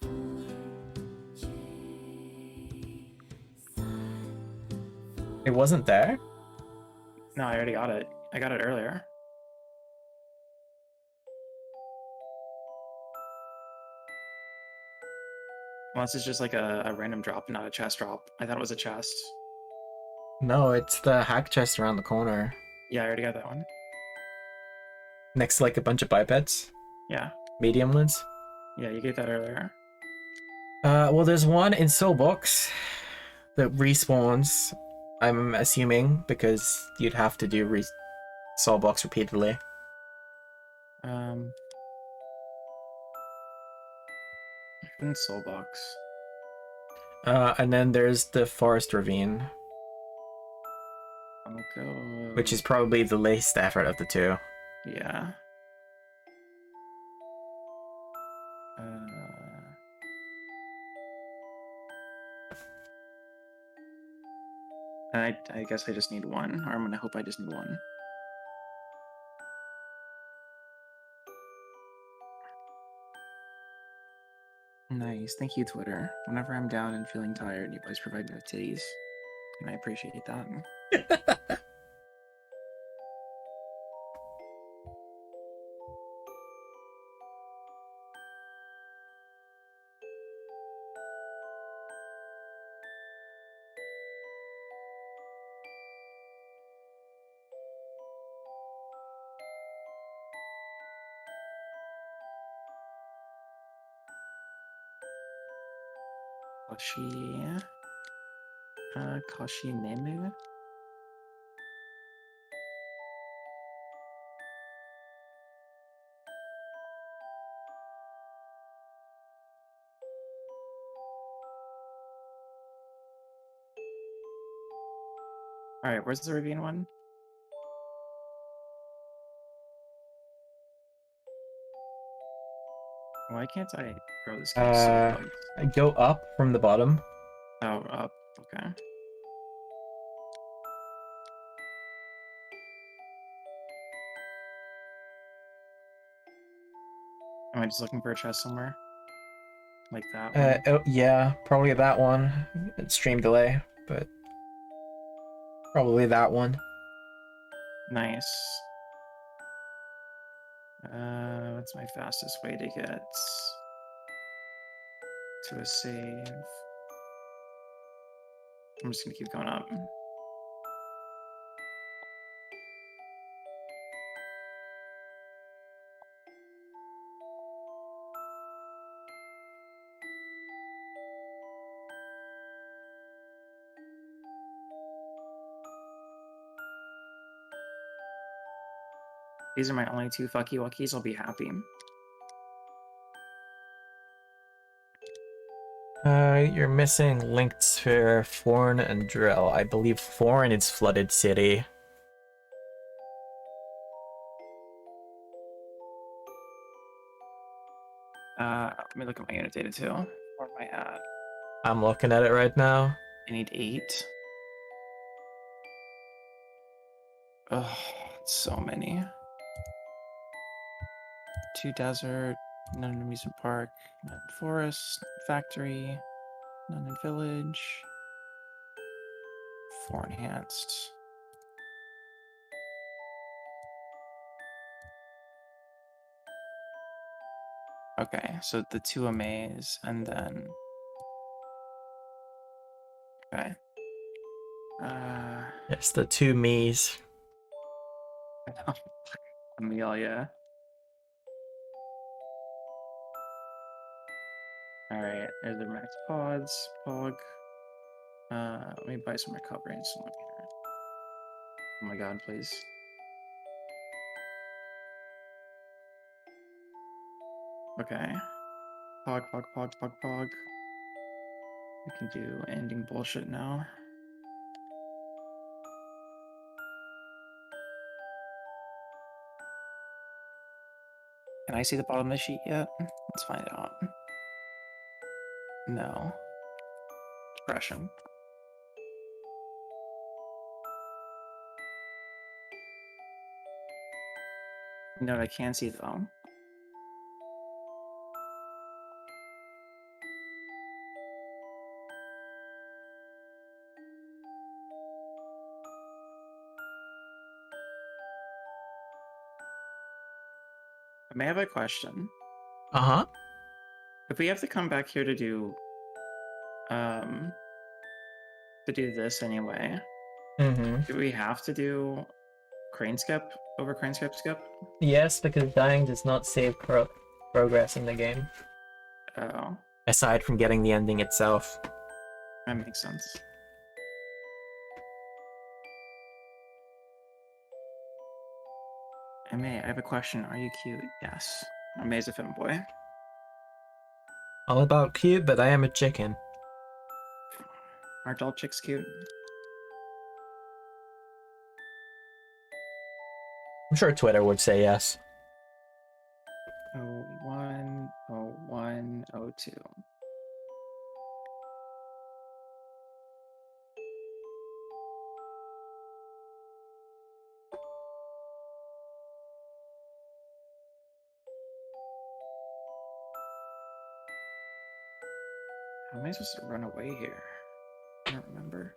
It wasn't there? No, I already got it. I got it earlier. Unless it's just like a random drop, not a chest drop. I thought it was a chest. No, it's the hack chest around the corner. Yeah, I already got that one. Next to like a bunch of bipeds? Yeah. Medium lids? Yeah, you gave that earlier. Well, there's one in Soulbox that respawns, I'm assuming, because you'd have to do Soulbox repeatedly. In Soulbox. And then there's the Forest Ravine. I'll go... Which is probably the least effort of the two. Yeah. I guess I just need one, or I'm gonna hope I just need one. Nice, thank you, Twitter. Whenever I'm down and feeling tired, you guys provide me with titties, and I appreciate that. Kashi Nemu? Alright, where's the ravine one? Why can't I grow this game so close? Go up from the bottom. Oh, up. Okay. Am I just looking for a chest somewhere? Like that one? Oh, yeah, probably that one. It's stream delay, but probably that one. Nice. What's my fastest way to get to a save? I'm just gonna keep going up. These are my only two fucky wuckies. I'll be happy. You're missing Linked Sphere, Forn, and Drill. I believe Forn is Flooded City. Let me look at my unit data too. Where am I at? I'm looking at it right now. I need 8. Oh, so many. 2 desert, none in amusement park, none in forest, factory, none in village. 4 enhanced. Okay, so the 2 Ameiii, and then... Okay. It's the 2 Miis. Ameiii, yeah. Alright, there's the max pods, pog. Let me buy some recovery and some here. Oh my god, please. Okay. Pog, pog, pog, pog, pog. We can do ending bullshit now. Can I see the bottom of the sheet yet? Let's find out. No. Depression. You know what I can see though? I may have a question. Uh-huh. If we have to come back here to do this anyway, do we have to do crane skip over crane skip skip? Yes, because dying does not save progress in the game. Oh. Aside from getting the ending itself. That makes sense. Ameiii, I have a question. Are you cute? Yes. Ameii's a femboy. All about cute, but I am a chicken. Aren't all chicks cute? I'm sure Twitter would say yes. 01, 01, 02. How am I supposed to run away here? I don't remember.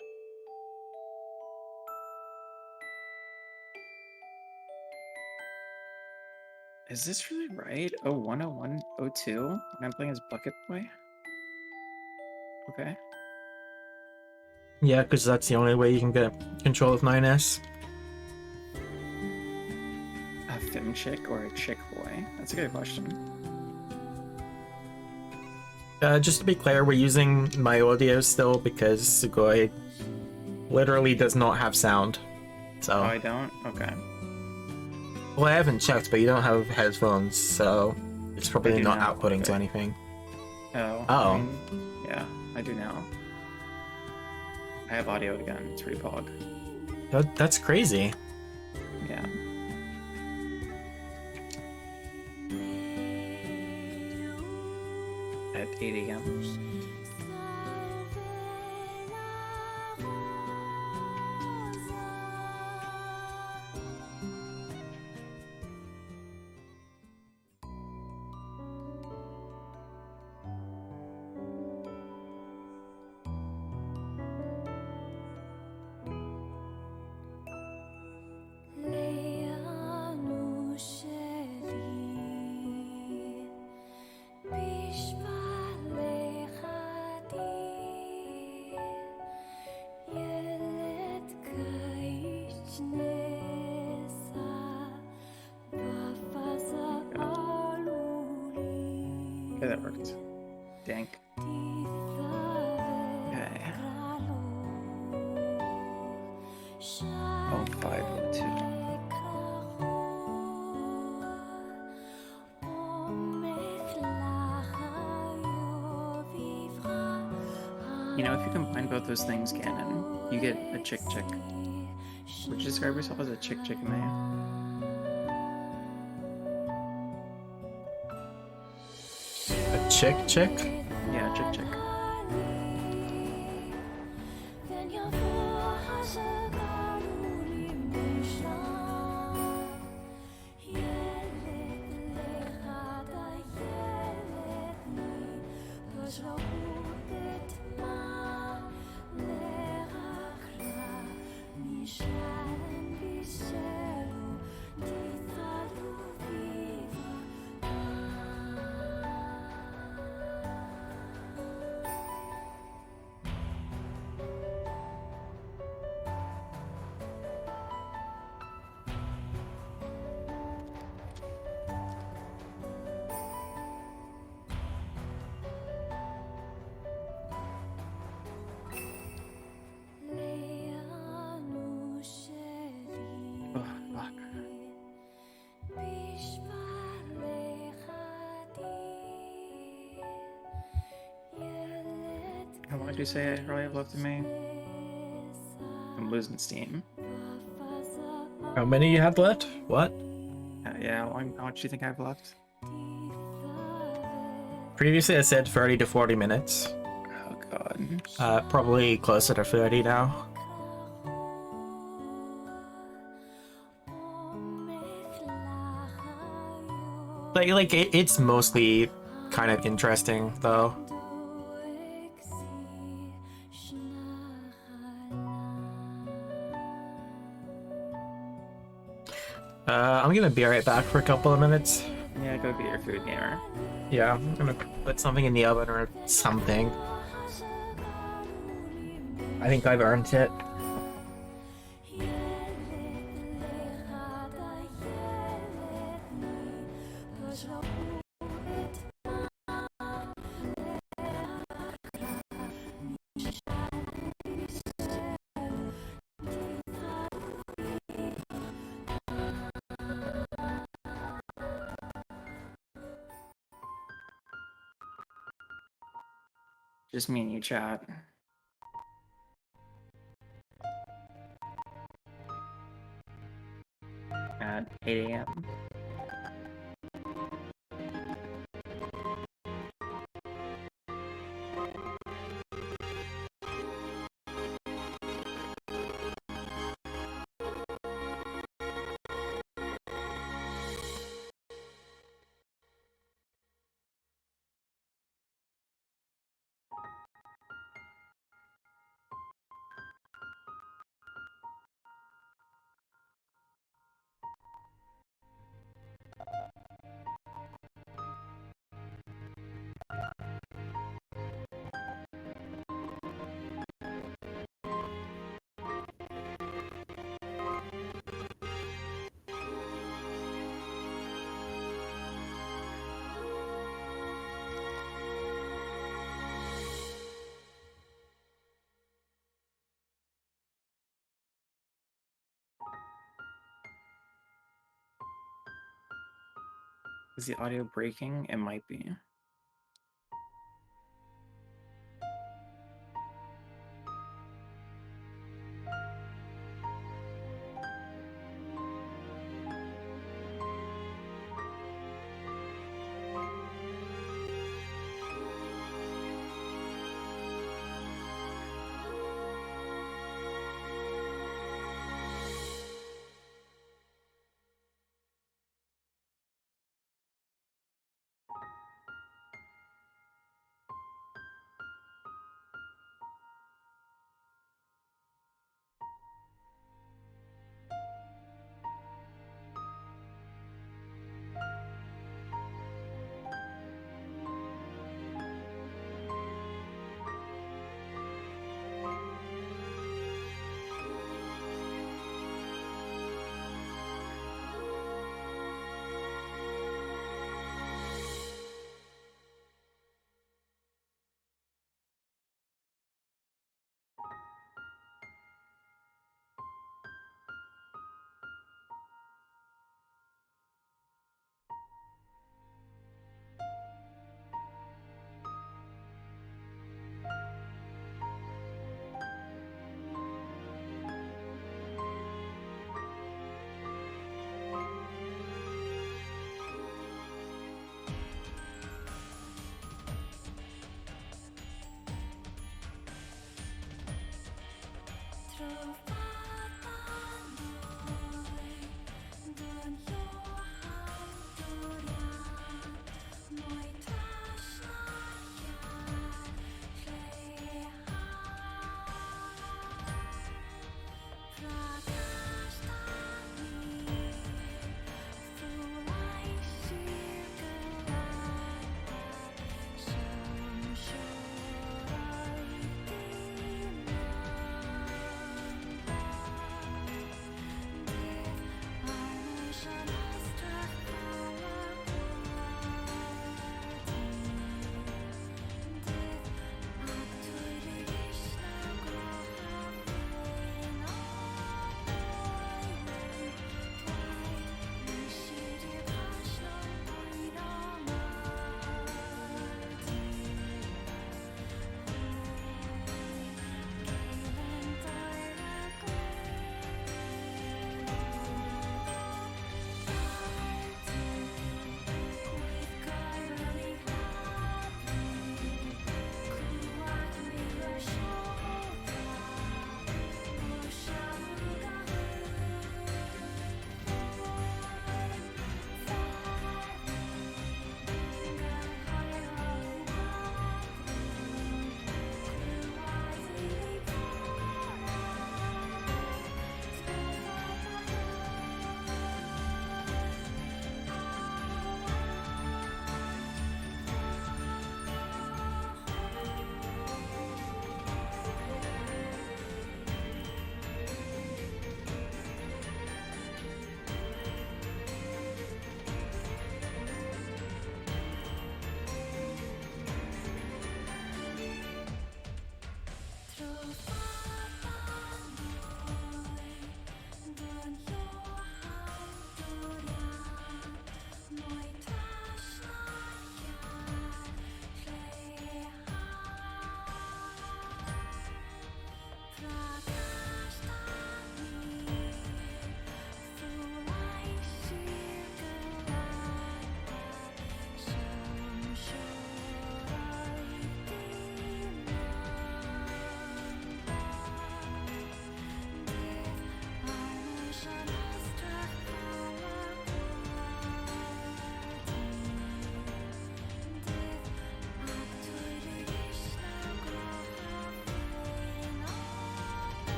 Is this really right? 01, 01, 02? When I'm playing as Bucket Boy? Okay. Yeah, because that's the only way you can get control of 9S. A fem chick or a chick boy? That's a good question. Just to be clear, we're using my audio still because Tsugoi literally does not have sound. So. Oh, I don't? Okay. Well, I haven't checked, but you don't have headphones, so it's probably not now. outputting Okay. to anything. Oh. Oh. I mean, yeah, I do now. I have audio again. It's pretty pog. That's crazy. Yeah. At 8 a.m. Okay, that worked. Dank. Okay. Oh, 502. You know, if you combine both those things, Ganon, you get a chick chick. Would you describe yourself as a chick chick, Ameiii? A chick? Yeah, chick chick. did you say I really have left in me? I'm losing steam. How many you had left? What? Yeah, how much do you think I have left? Previously I said 30 to 40 minutes. Oh god. Probably closer to 30 now. Like it's mostly kind of interesting though. I'm gonna be right back for a couple of minutes. Yeah, go get your food, gamer. Yeah, I'm gonna put something in the oven or something. I think I've earned it. Just me and you, chat. At 8 a.m. Is the audio breaking? It might be.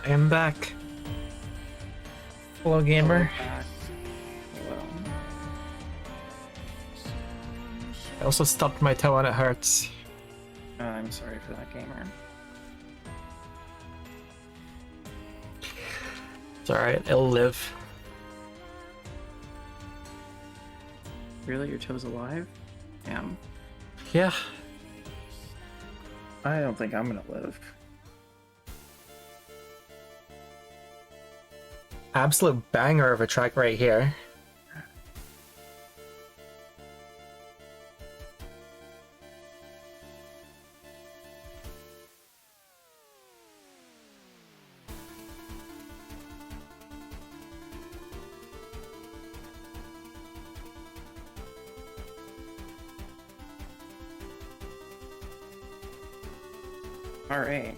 I am back. Hello, gamer. I also stubbed my toe and it hurts. I'm sorry for that, gamer. It's alright, it'll live. Really, your toe's alive? Damn. Yeah. I don't think I'm gonna live. Absolute banger of a track right here. Alright.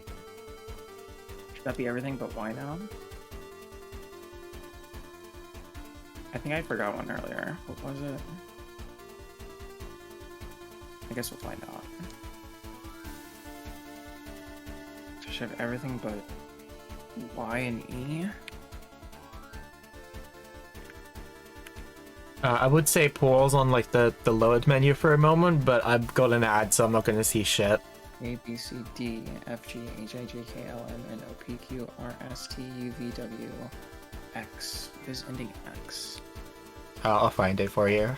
Should that be everything but why now? I think I forgot one earlier. What was it? I guess we'll find out. So should have everything but Y and E? I would say pause on like the load menu for a moment, but I've got an ad, so I'm not going to see shit. A, B, C, D, F, G, H, I, J, K, L, M, N, O, P, Q, R, S, T, U, V, W, X. What is ending X? I'll find it for you.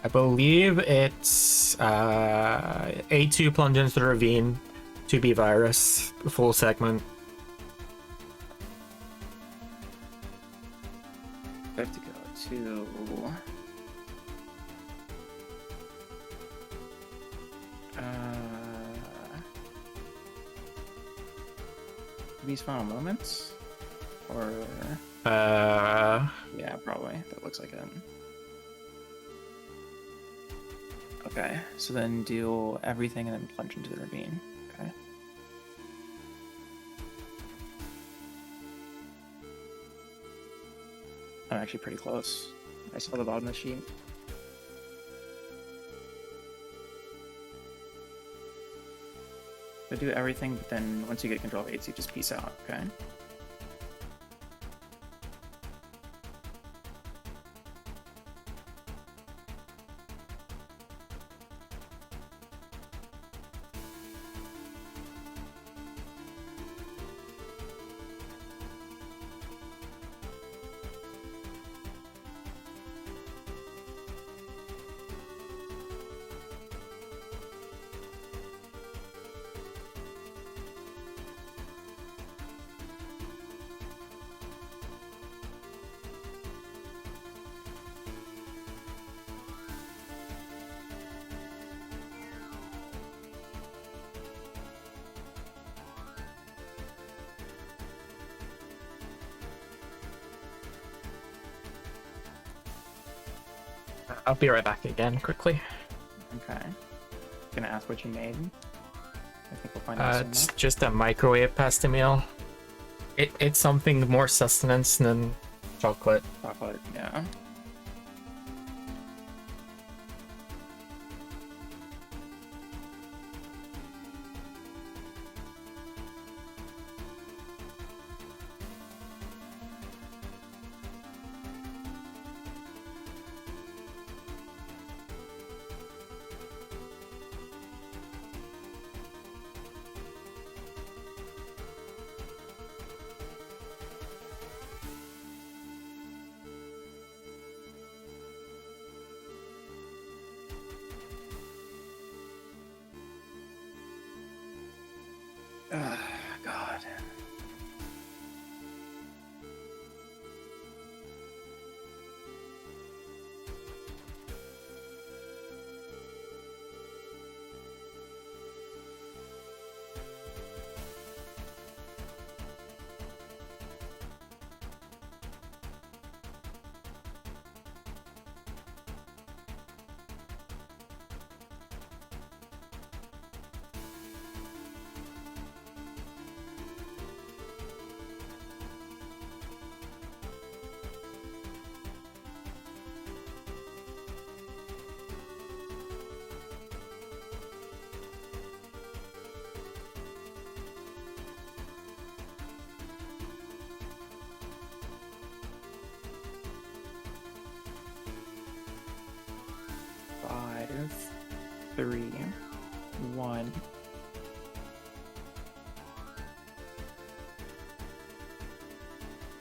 I believe it's A2 plunge into the ravine, 2B virus, full segment. I have to go to... these final moments? Or... yeah, probably. That looks like it. Okay, so then do everything and then plunge into the ravine. Okay. I'm actually pretty close. I saw the bottom of the sheet. So do everything, but then once you get control of 8, you just peace out, okay? I'll be right back again, quickly. Okay. Gonna ask what you made. I think we'll find out soon It's enough. just a microwave pasta meal. It's something more sustenance than chocolate. Chocolate, yeah. 3, 1.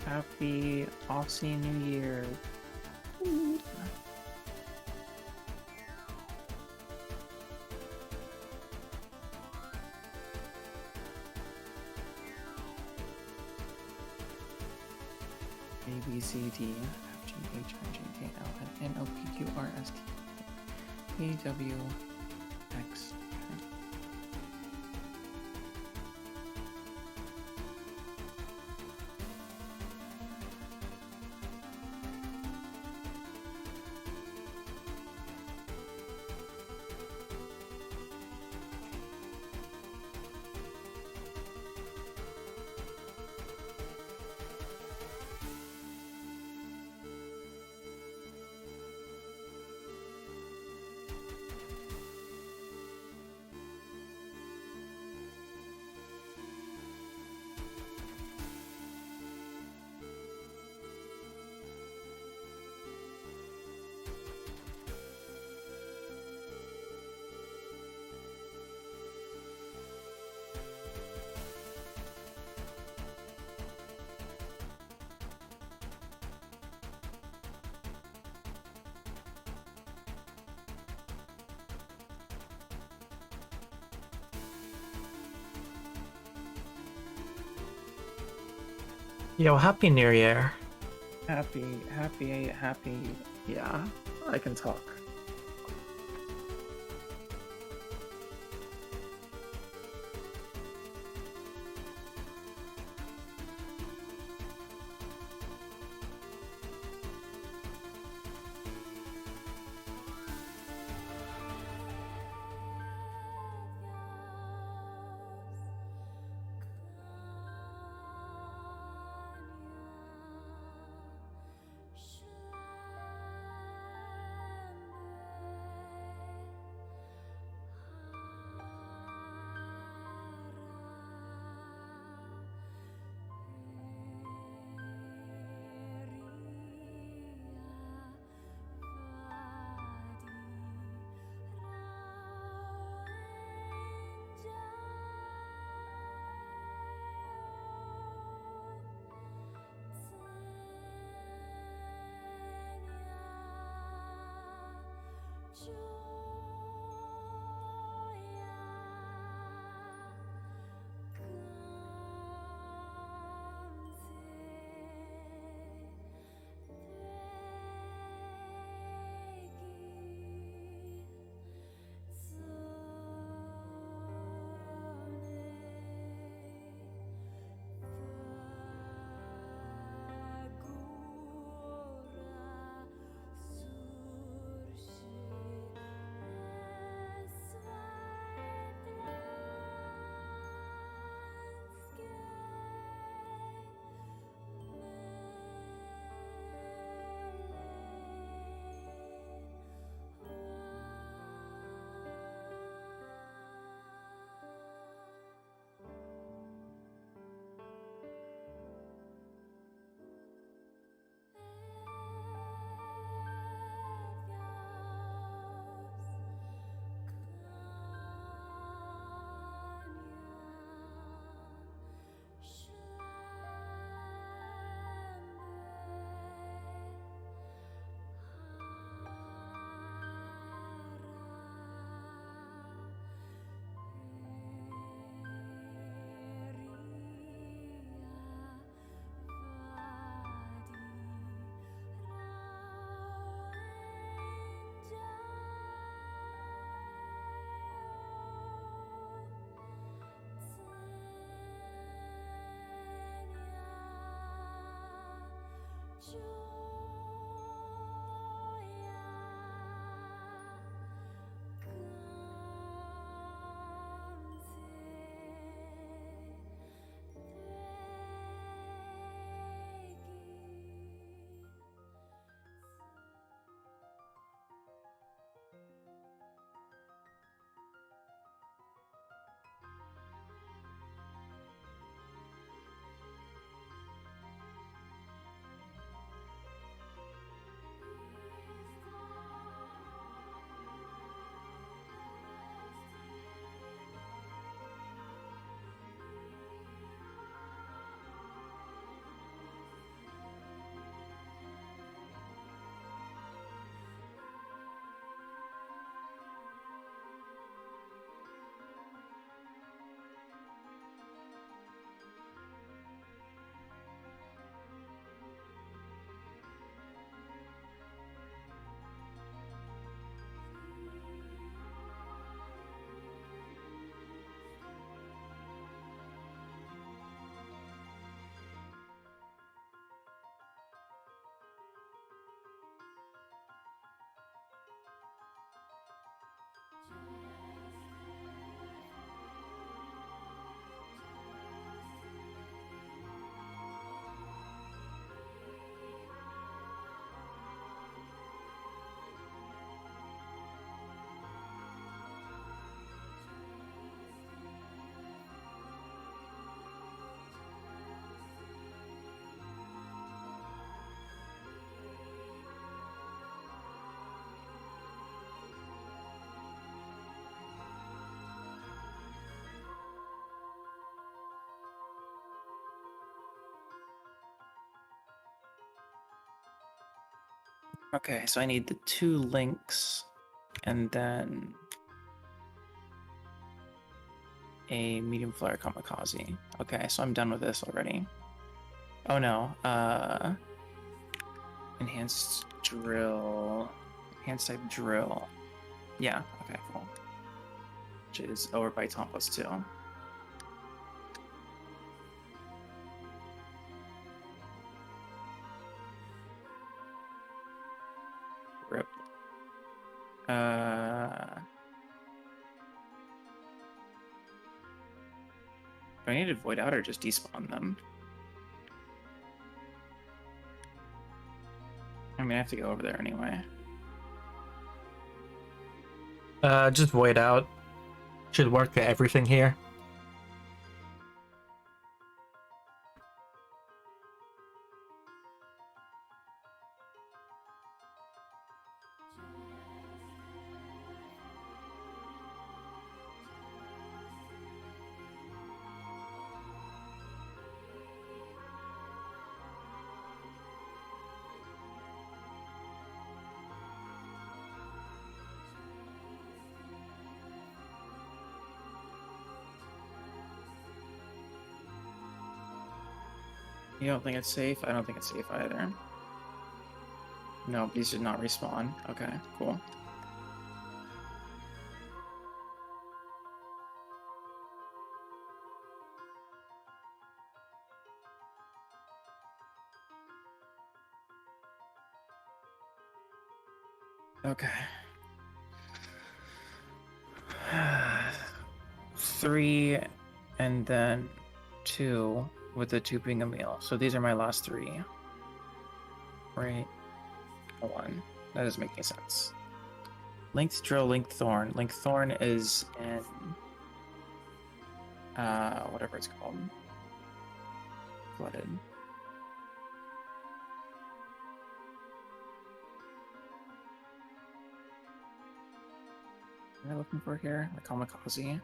Happy Aussie New Year. A B C D F G H I J K L M N O P Q R S T U V W X. Yo, happy New Year. Happy. Yeah, I can talk. Okay, so I need the 2 links, and then a medium flare kamikaze. Okay, so I'm done with this already. Oh no, enhanced drill, enhanced type drill. Yeah, okay, cool. Which is overbite Tom +2. Rip. Do I need to void out or just despawn them? I mean, I have to go over there anyway. Just void out. Should work for everything here. You don't think it's safe? I don't think it's safe either. No, these did not respawn. Okay, cool. Okay. 3 and then 2 with the 2 being a meal. So these are my last 3. Right. 1. That doesn't make any sense. Linked drill, linked thorn. Linked thorn is in whatever it's called. Flooded. What am I looking for here? A kamikaze.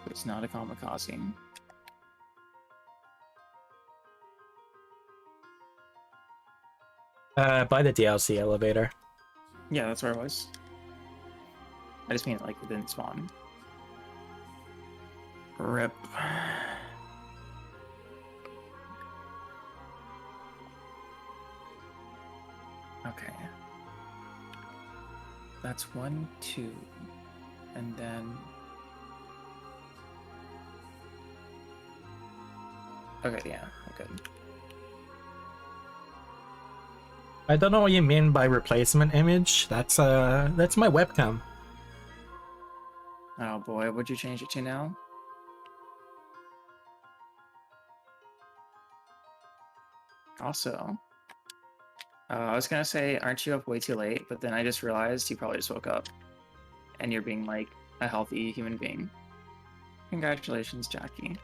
It's not a kamikaze. By the DLC elevator. Yeah, that's where I was. I just mean like it didn't spawn. Rip. Okay. That's 1, 2. And then... Okay, yeah, I'm good. I don't know what you mean by replacement image. That's my webcam. Oh boy, what'd you change it to now? Also, I was gonna say, aren't you up way too late? But then I just realized you probably just woke up. And you're being like a healthy human being. Congratulations, Jackie.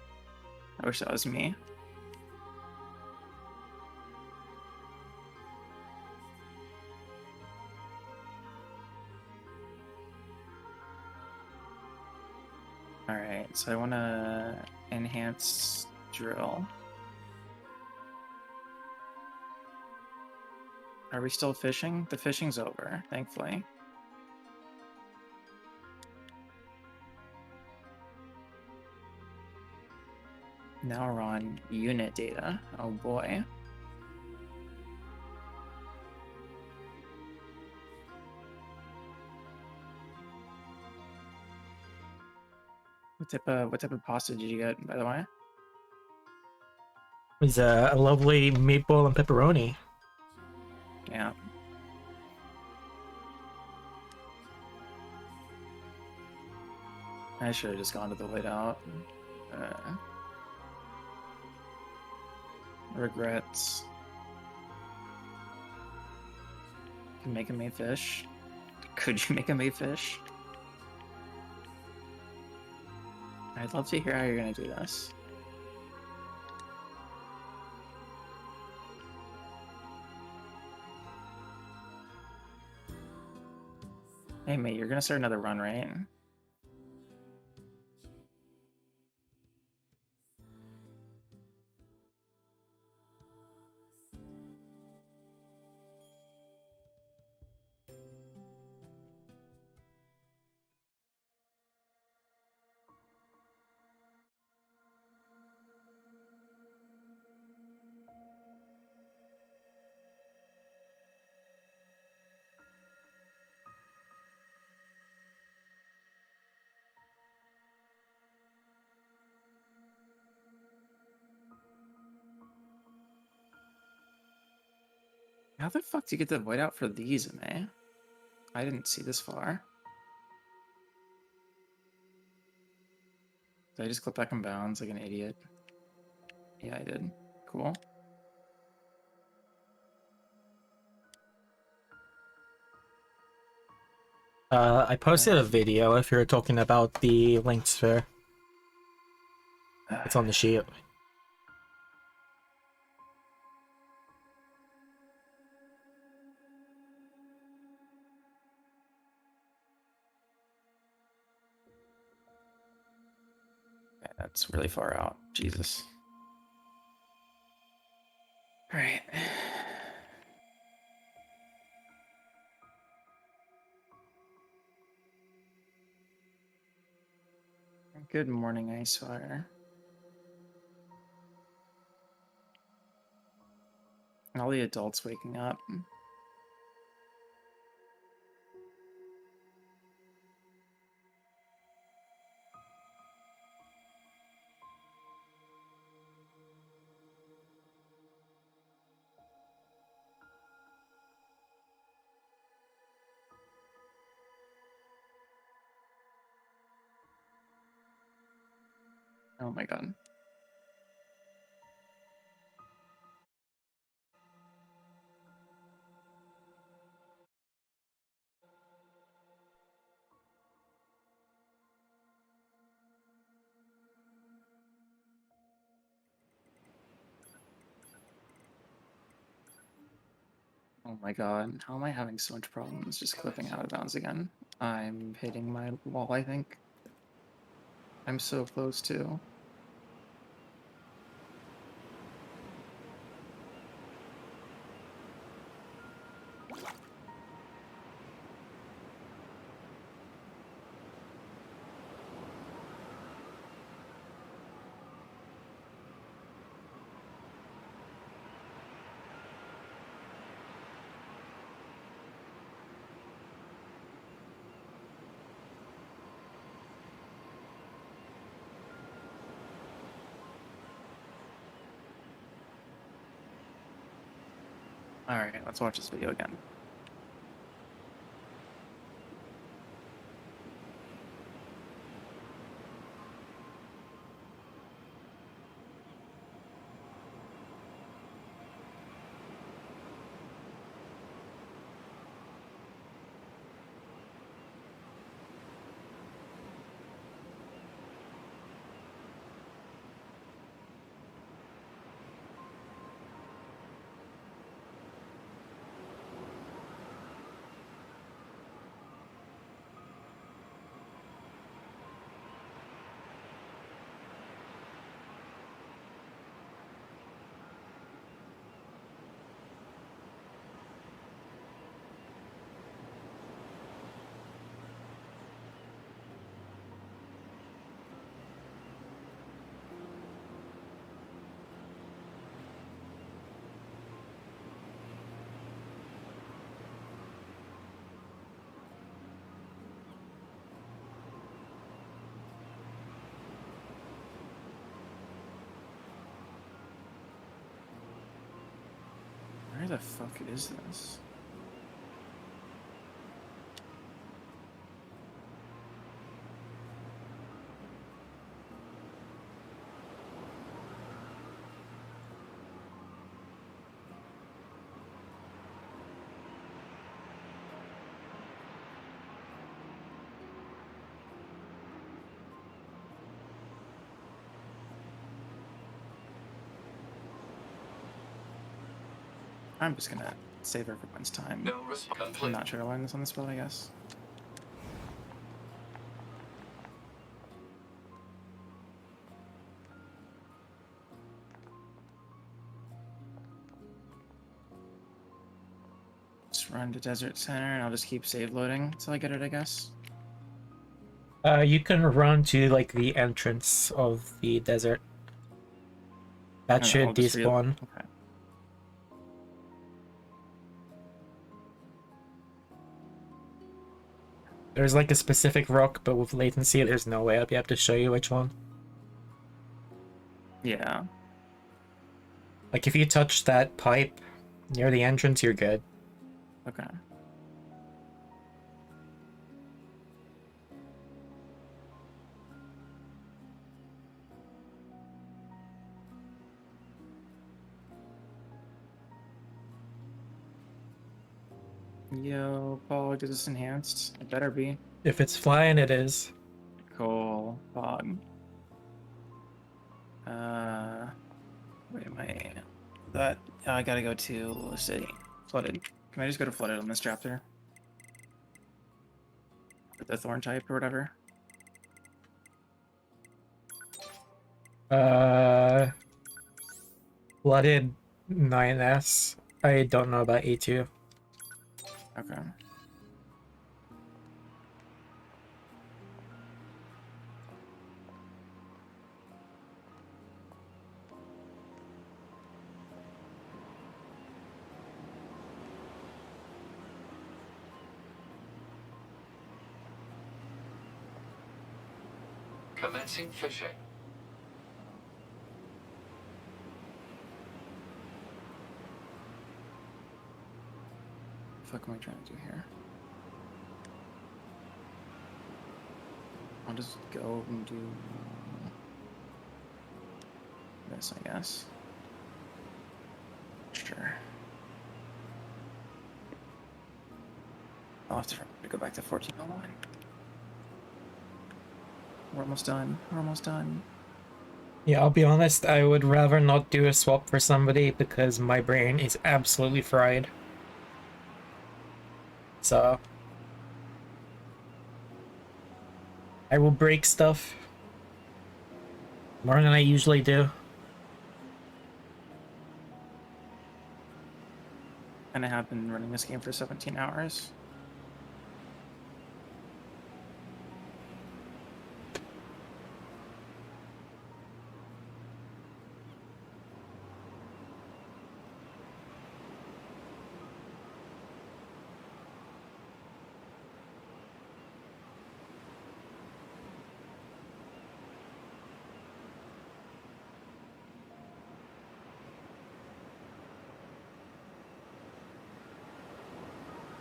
I wish that was me. Alright, so I want to enhance drill. Are we still fishing? The fishing's over, thankfully. Now we're on unit data. Oh boy. What type of pasta did you get, by the way? It's a lovely meatball and pepperoni. Yeah. I should have just gone to the whiteout. Regrets. Can make a May fish. Could you make a May fish? I'd love to hear how you're gonna do this. Hey, mate, you're gonna start another run, right? How the fuck do you get the void out for these, Ameiii? I didn't see this far. Did I just clip back and bounds like an idiot? Yeah, I did. Cool. I posted a video if you're talking about the linked sphere. It's on the sheet. Yeah, that's really far out. Jesus. All right. Good morning, Icefire. And all the adults waking up. Oh my god. Oh my god. How am I having so much problems just clipping out of bounds again? I'm hitting my wall, I think. I'm so close to. Alright, let's watch this video again. Where the fuck is this? I'm just gonna save everyone's time. No response. I'm not sure to learn this on the spot, I guess. Just run to Desert Center and I'll just keep save loading until I get it, I guess. You can run to like the entrance of the desert. That Okay, should I'll just despawn. Okay. There's like a specific rock, but with latency, there's no way I'll be able to show you which one. Yeah. Like if you touch that pipe near the entrance, you're good. Okay. Yo, Paul, is this enhanced? It better be. If it's flying, it is. Cool. Fog. Wait, am I... That... I gotta go to city. Flooded. Can I just go to flooded on this chapter? With the thorn type or whatever? Flooded 9S. I don't know about A2. Okay. Commencing fishing. What the fuck am I trying to do here? I'll just go and do this, I guess. Sure. I'll have to go back to 1401. We're almost done. We're almost done. Yeah, I'll be honest, I would rather not do a swap for somebody because my brain is absolutely fried. So... I will break stuff more than I usually do. And I have been running this game for 17 hours.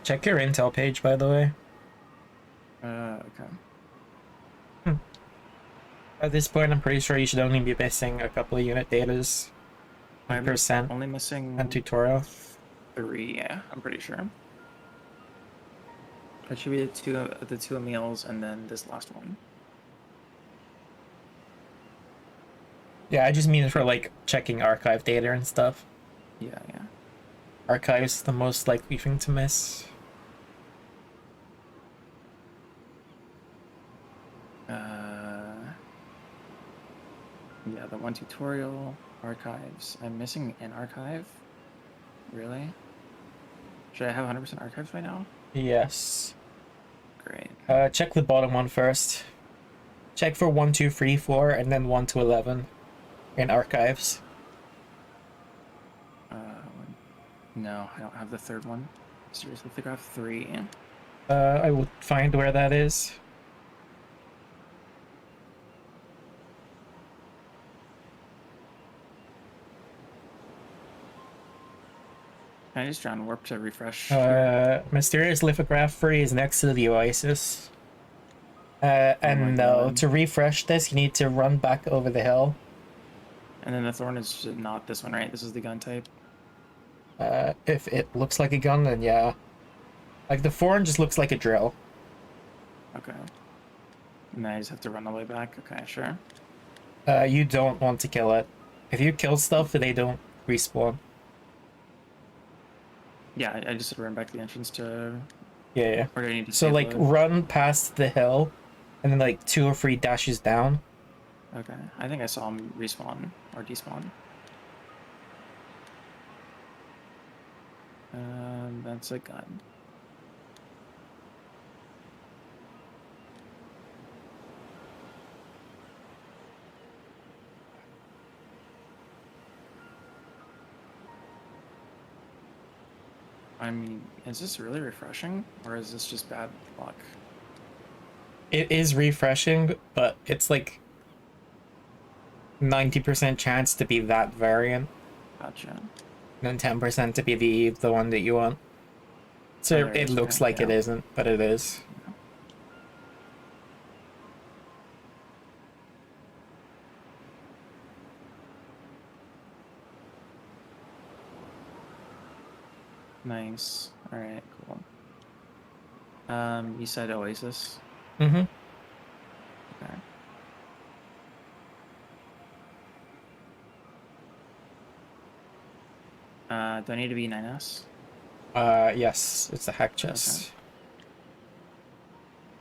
Check your intel page, by the way. Okay. At this point, I'm pretty sure you should only be missing a couple of unit datas. I'm percent only missing and tutorial. 3, yeah, I'm pretty sure. That should be the two meals and then this last one. Yeah, I just mean for like checking archive data and stuff. Yeah, yeah. Archive's the most likely thing to miss. Yeah, the one tutorial, archives. I'm missing an archive? Really? Should I have 100% archives right now? Yes. Great. Check the bottom one first. Check for 1, 2, 3, 4, and then 1 to 11 in archives. No, I don't have the third one. Seriously, figure out 3. I will find where that is. Can I just try and warp to refresh? Mysterious lithograph 3 is next to the Oasis. And no, to refresh this, you need to run back over the hill. And then the thorn is not this one, right? This is the gun type. If it looks like a gun, then yeah. Like the thorn just looks like a drill. Okay. And then I just have to run all the way back. Okay, sure. You don't want to kill it. If you kill stuff, they don't respawn. Yeah, I just had to run back to the entrance to... Yeah. Or do I need to So like save load? run past the hill, and then like 2 or 3 dashes down. Okay, I think I saw him respawn or despawn. Then That's a gun. I mean, is this really refreshing, or is this just bad luck? It is refreshing, but it's like 90% chance to be that variant. Gotcha. And 10% to be the one that you want. So Oh, it looks like it isn't, but it is. Nice. All right, cool. You said Oasis? Mm-hmm. Okay. Do I need to be 9S? Yes, it's a hack chest.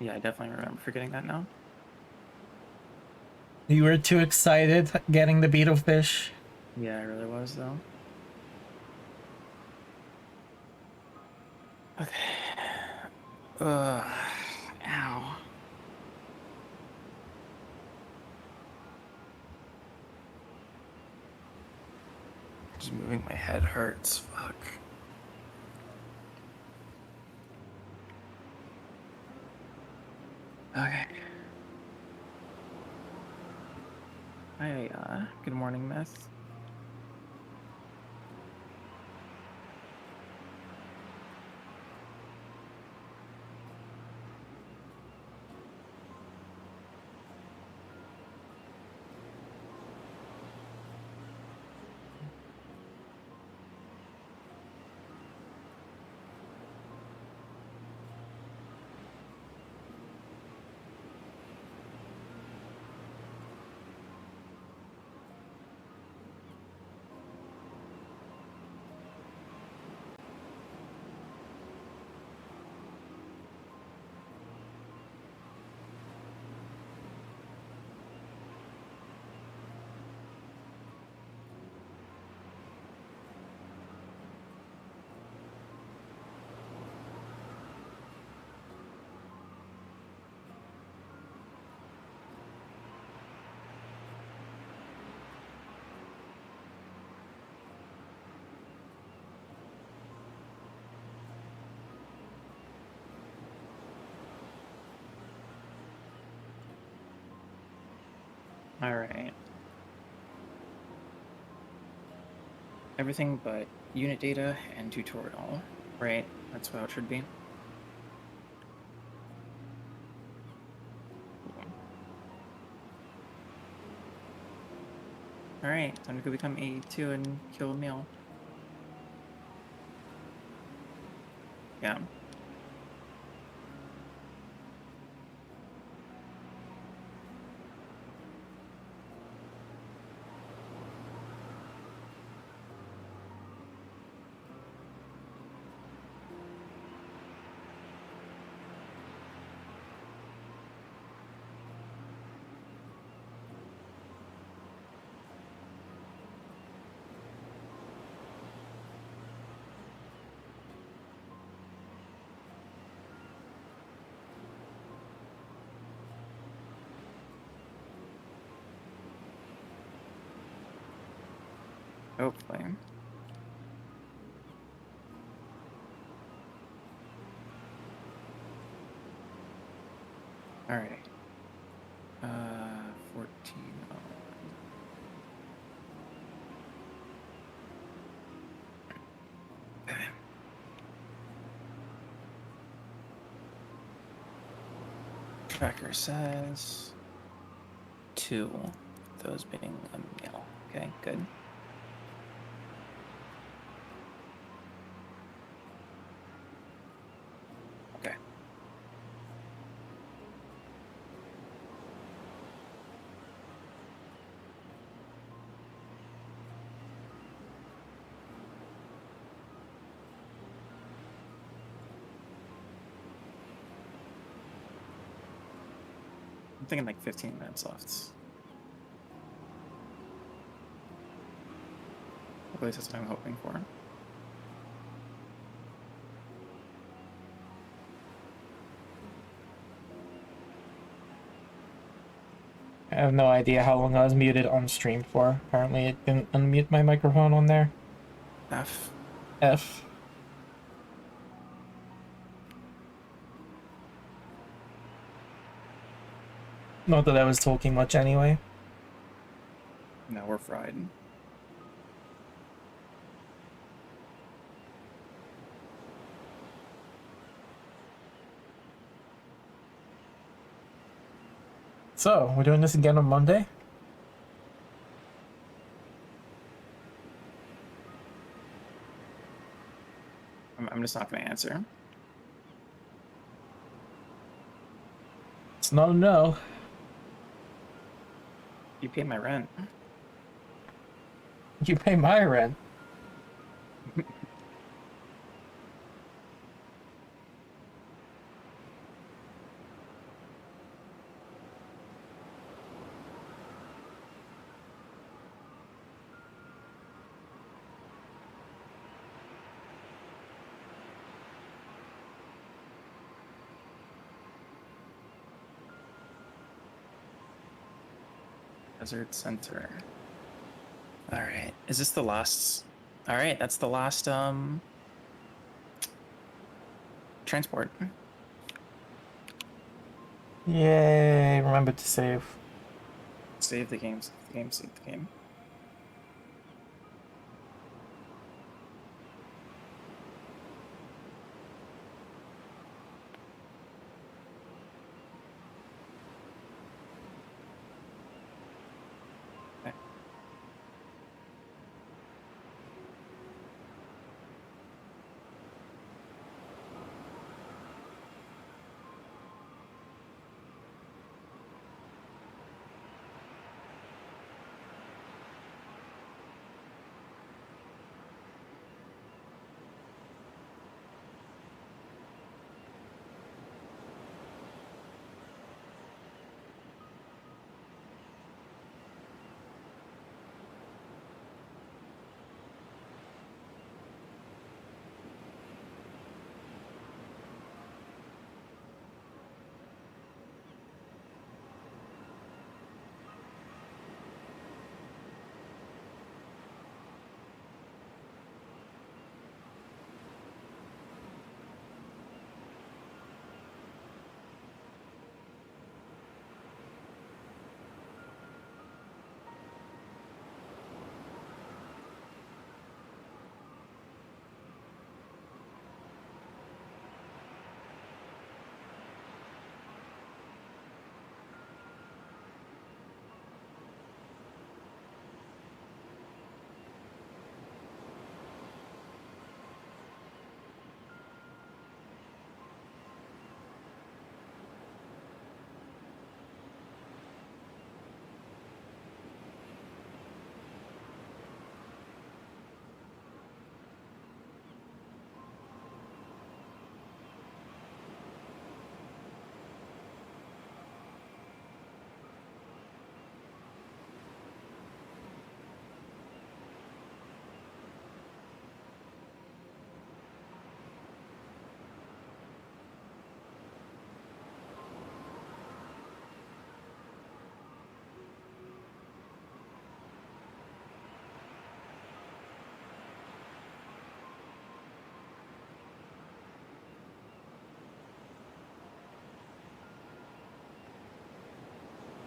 Okay. Yeah, I definitely remember forgetting that now. You were too excited getting the beetlefish. Yeah, I really was, though. Okay. Ow. Just moving my head hurts. Fuck. Okay. Hi, good morning, Myth. All right. Everything but unit data and tutorial, right? That's how it should be. All right, time to go become 82 and kill a meal. Yeah. Hopefully. All right. 14. Okay. Tracker says 2, those being a meal. Okay, good. Okay. I'm thinking like 15 minutes left. At least that's what I'm hoping for. I have no idea how long I was muted on stream for. Apparently it didn't unmute my microphone on there. F. F. Not that I was talking much anyway. No, we're fried. So, we're doing this again on Monday? I'm just not going to answer. It's not a no. You pay my rent. You pay my rent. Desert Center. All right. Is this the last? All right, that's the last transport. Yay, remember to save. Save the game, save the game, save the game.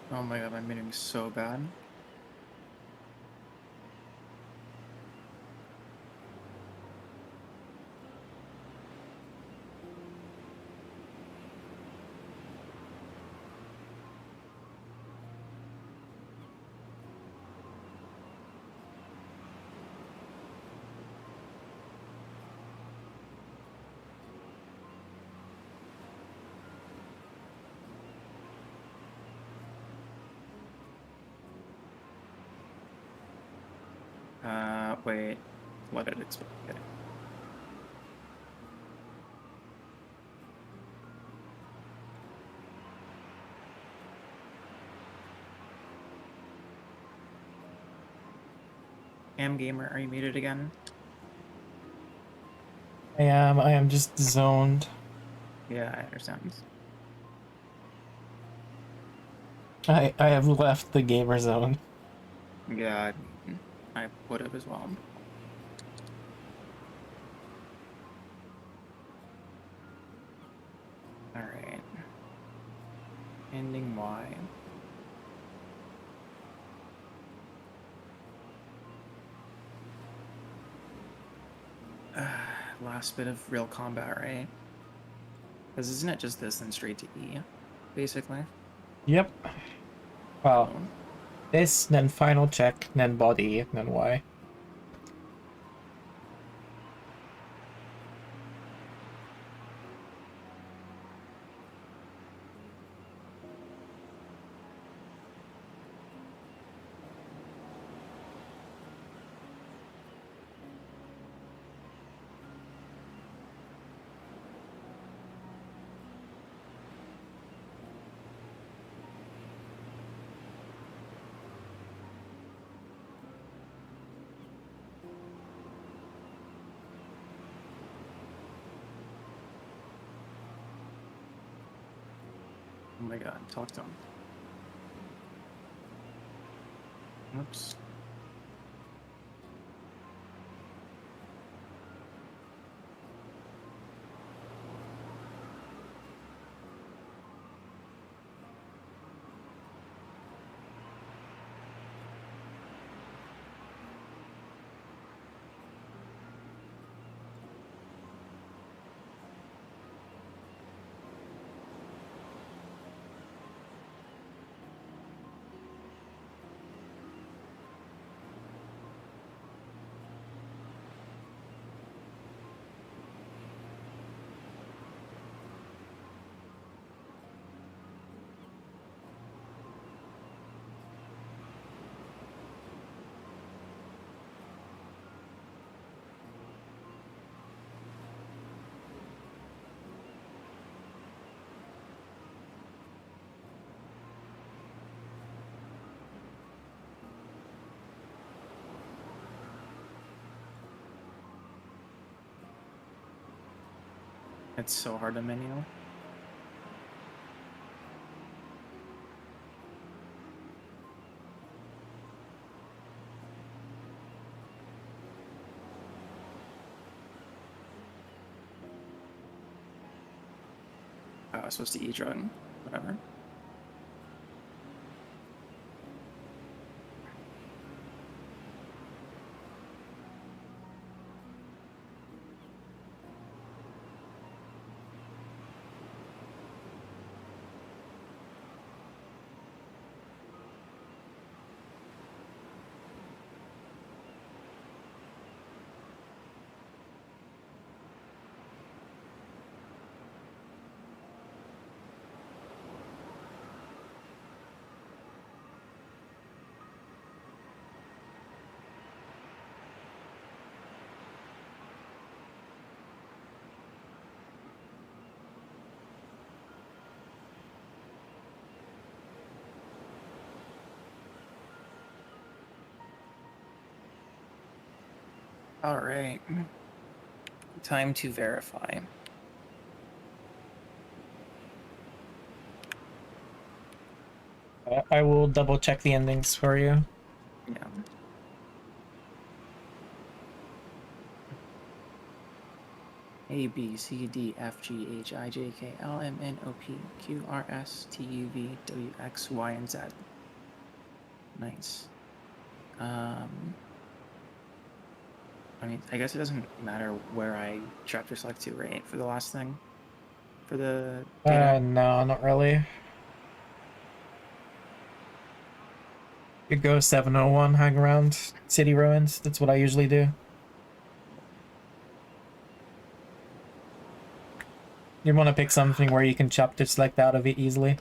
Oh my god, I'm meeting so bad. Wait, what did it expect? Okay. Gamer, are you muted again? I am just zoned. Yeah, I understand. I have left the gamer zone. Yeah, I would have as well. All right. Ending Y. Last bit of real combat, right? Because isn't it just this then straight to E, basically? Yep. Well, Cool. this, then final check, then body, then Y. Oh my god, talk to him. Oops. It's so hard to menu. Oh, I was supposed to E drug. Whatever. All right. Time to verify. I will double check the endings for you. Yeah. A, B, C, D, F, G, H, I, J, K, L, M, N, O, P, Q, R, S, T, U, V, W, X, Y, and Z. Nice. I mean, I guess it doesn't matter where I chapter select to, right? For the last thing? For the data? No, not really. You go 701, hang around city ruins. That's what I usually do. You want to pick something where you can chapter select out of it easily.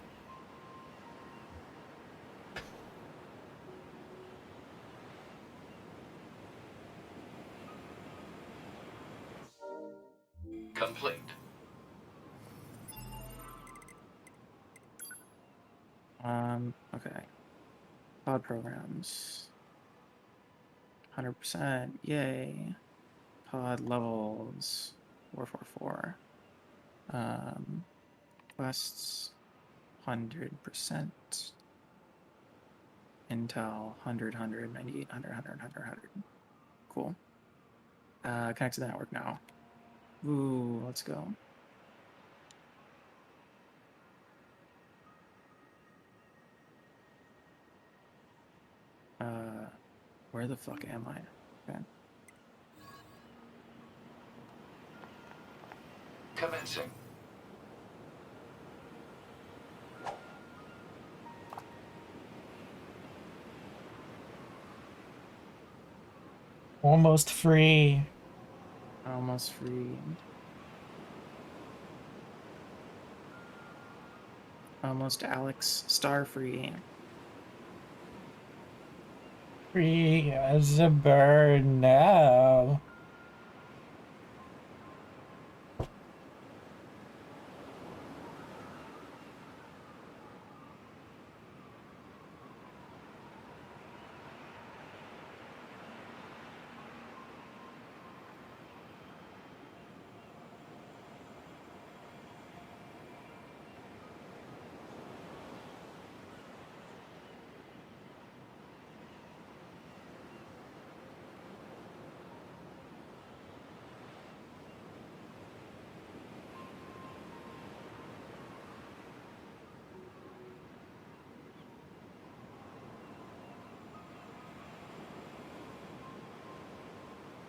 Complete. Okay. Cloud programs. 100%. Yay. Pod levels. 444. Quests. 100%. Intel 100, 98, 100. Cool. Connect to the network now. Ooh, let's go. Where the fuck am I? Okay. Commencing. Almost free. Almost free. Almost Alex Star free. Free as a bird now.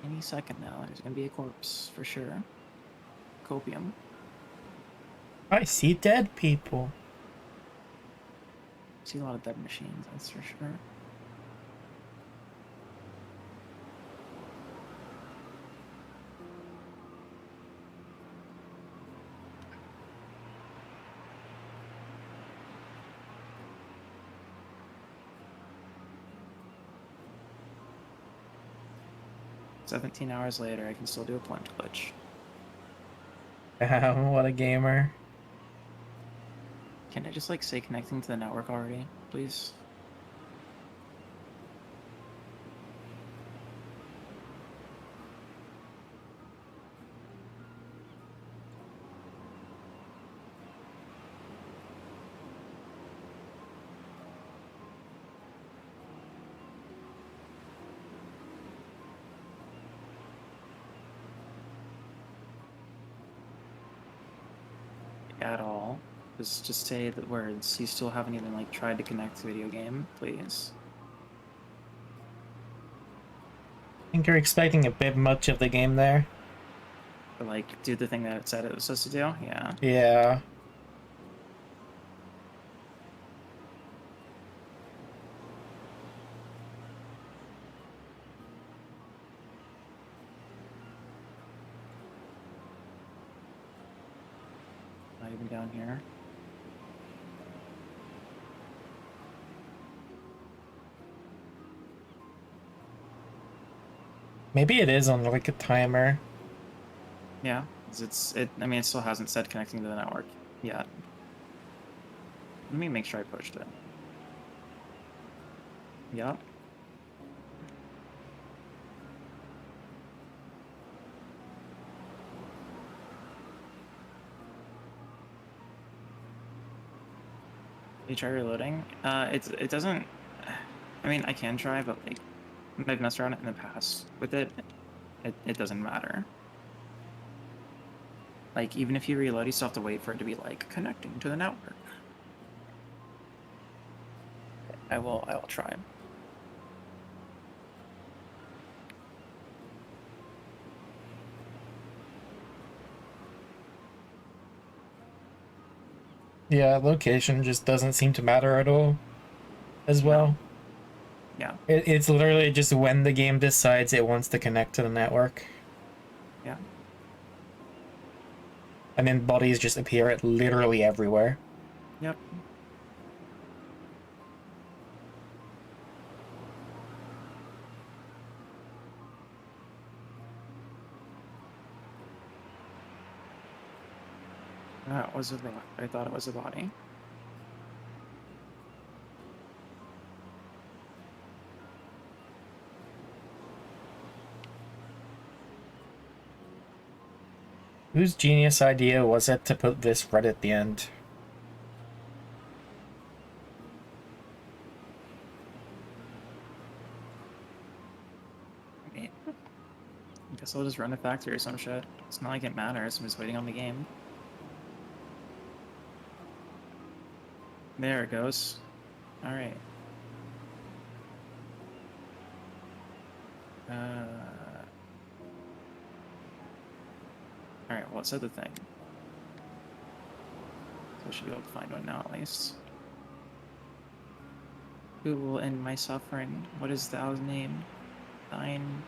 Any second now, there's gonna be a corpse for sure. Copium. I see dead people. See a lot of dead machines, that's for sure. "17 hours later, I can still do a plunge glitch." Damn, what a gamer. Can I just like say connecting to the network already, please? At all. Just say the words. You still haven't even like tried to connect to video game, please. I think you're expecting a bit much of the game there. But like do the thing that it said it was supposed to do? Yeah. Yeah. Not even down here. Maybe it is on like a timer. Yeah, 'cause I mean, it still hasn't said connecting to the network yet. Let me make sure I pushed it. Yep. You try reloading? It doesn't. I mean, I can try, but like, I've messed around in the past with it. It doesn't matter. Like, even if you reload, you still have to wait for it to be like connecting to the network. I will try. Yeah, location just doesn't seem to matter at all as well. Yeah. It's literally just when the game decides it wants to connect to the network. Yeah. And then bodies just appear at literally everywhere. Yep. That was a rock. I thought it was a body. Whose genius idea was it to put this right at the end? we'll just run a factory or some shit. It's not like it matters. I'm just waiting on the game. There it goes. All right. All right. Well, it said the thing. So I should be able to find one now, at least. Who will end my suffering? What is thou's name? Thine.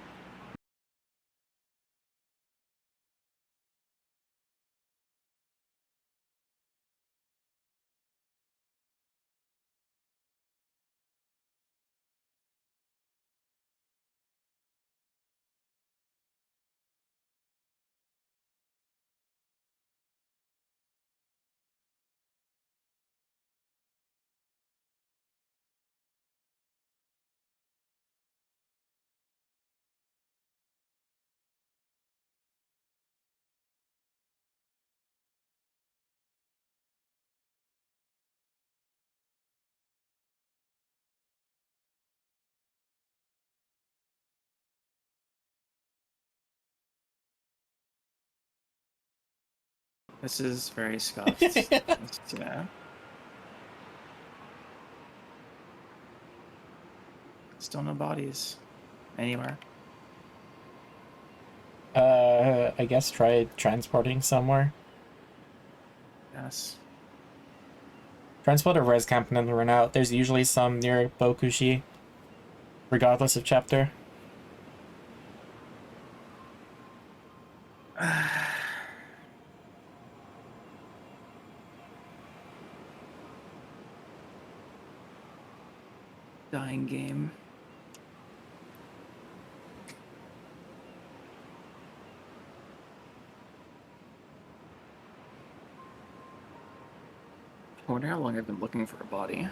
This is very scuffed. Yeah. Still no bodies. Anywhere. I guess try transporting somewhere. Yes. Transport a res camp and then run out. There's usually some near Bokushi, regardless of chapter. Dying game. I wonder how long I've been looking for a body.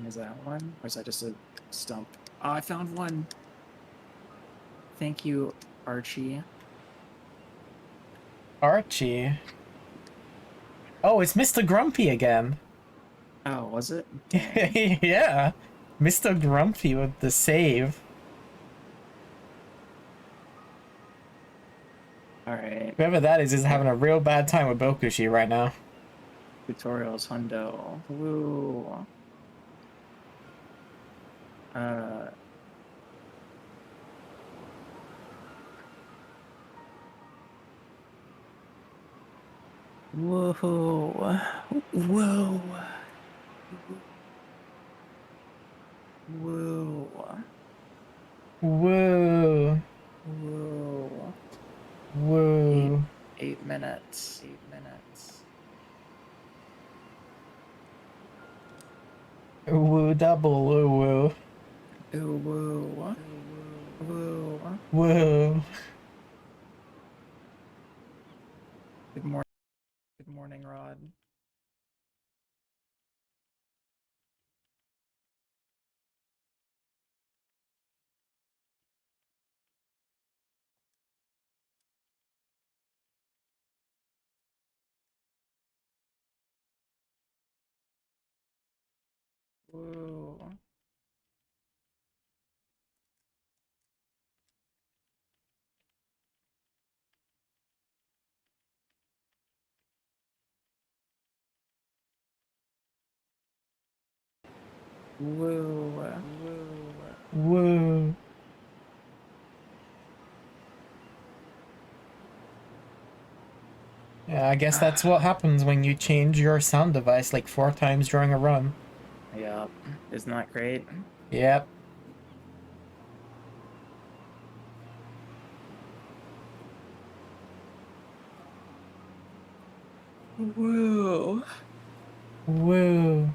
Is that one? Or is that just a stump? Oh, I found one! Thank you, Archie. Archie? Oh, it's Mr. Grumpy again. Oh, was it? Yeah. Mr. Grumpy with the save. Alright. Whoever that is having a real bad time with Bokushi right now. Tutorials, hundo. Woo. Whoa. Whoa. Whoa. Whoa. Whoa. Whoa. 8 minutes. 8 minutes. Woo double woo. Ooh, woo. Woo. Woo. Good morning. Good morning, Rod. Woo. Woo. Woo. Yeah, I guess that's what happens when you change your sound device like 4 times during a run. Yep. Isn't that great? Yep. Woo. Woo.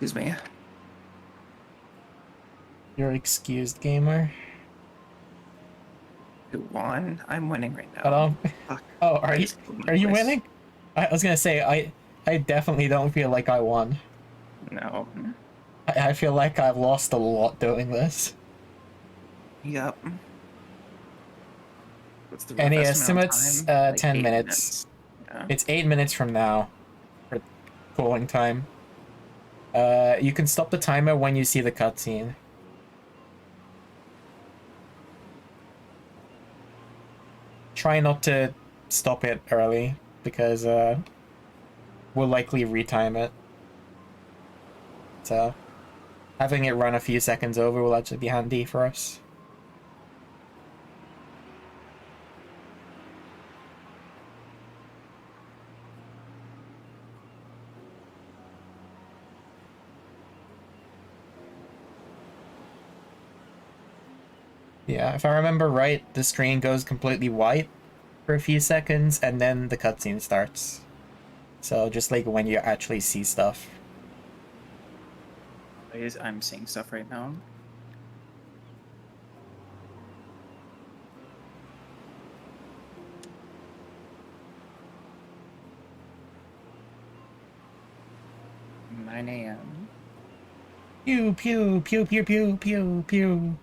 Excuse me. You're excused, gamer. Who won? I'm winning right But now. Fuck. oh, Please are you please. winning? I was gonna say I definitely don't feel like I won. No. I feel like I've lost a lot doing this. Yep. What's the rough Any estimate on estimates? time? Like 10 8 minutes. Yeah. It's 8 minutes from now for cooling time. You can stop the timer when you see the cutscene. Try not to stop it early, because we'll likely retime it. So, having it run a few seconds over will actually be handy for us. Yeah, if I remember right, the screen goes completely white for a few seconds, and then the cutscene starts. So just like when you actually see stuff. I'm seeing stuff right now. Nine AM. Pew pew pew pew pew pew pew.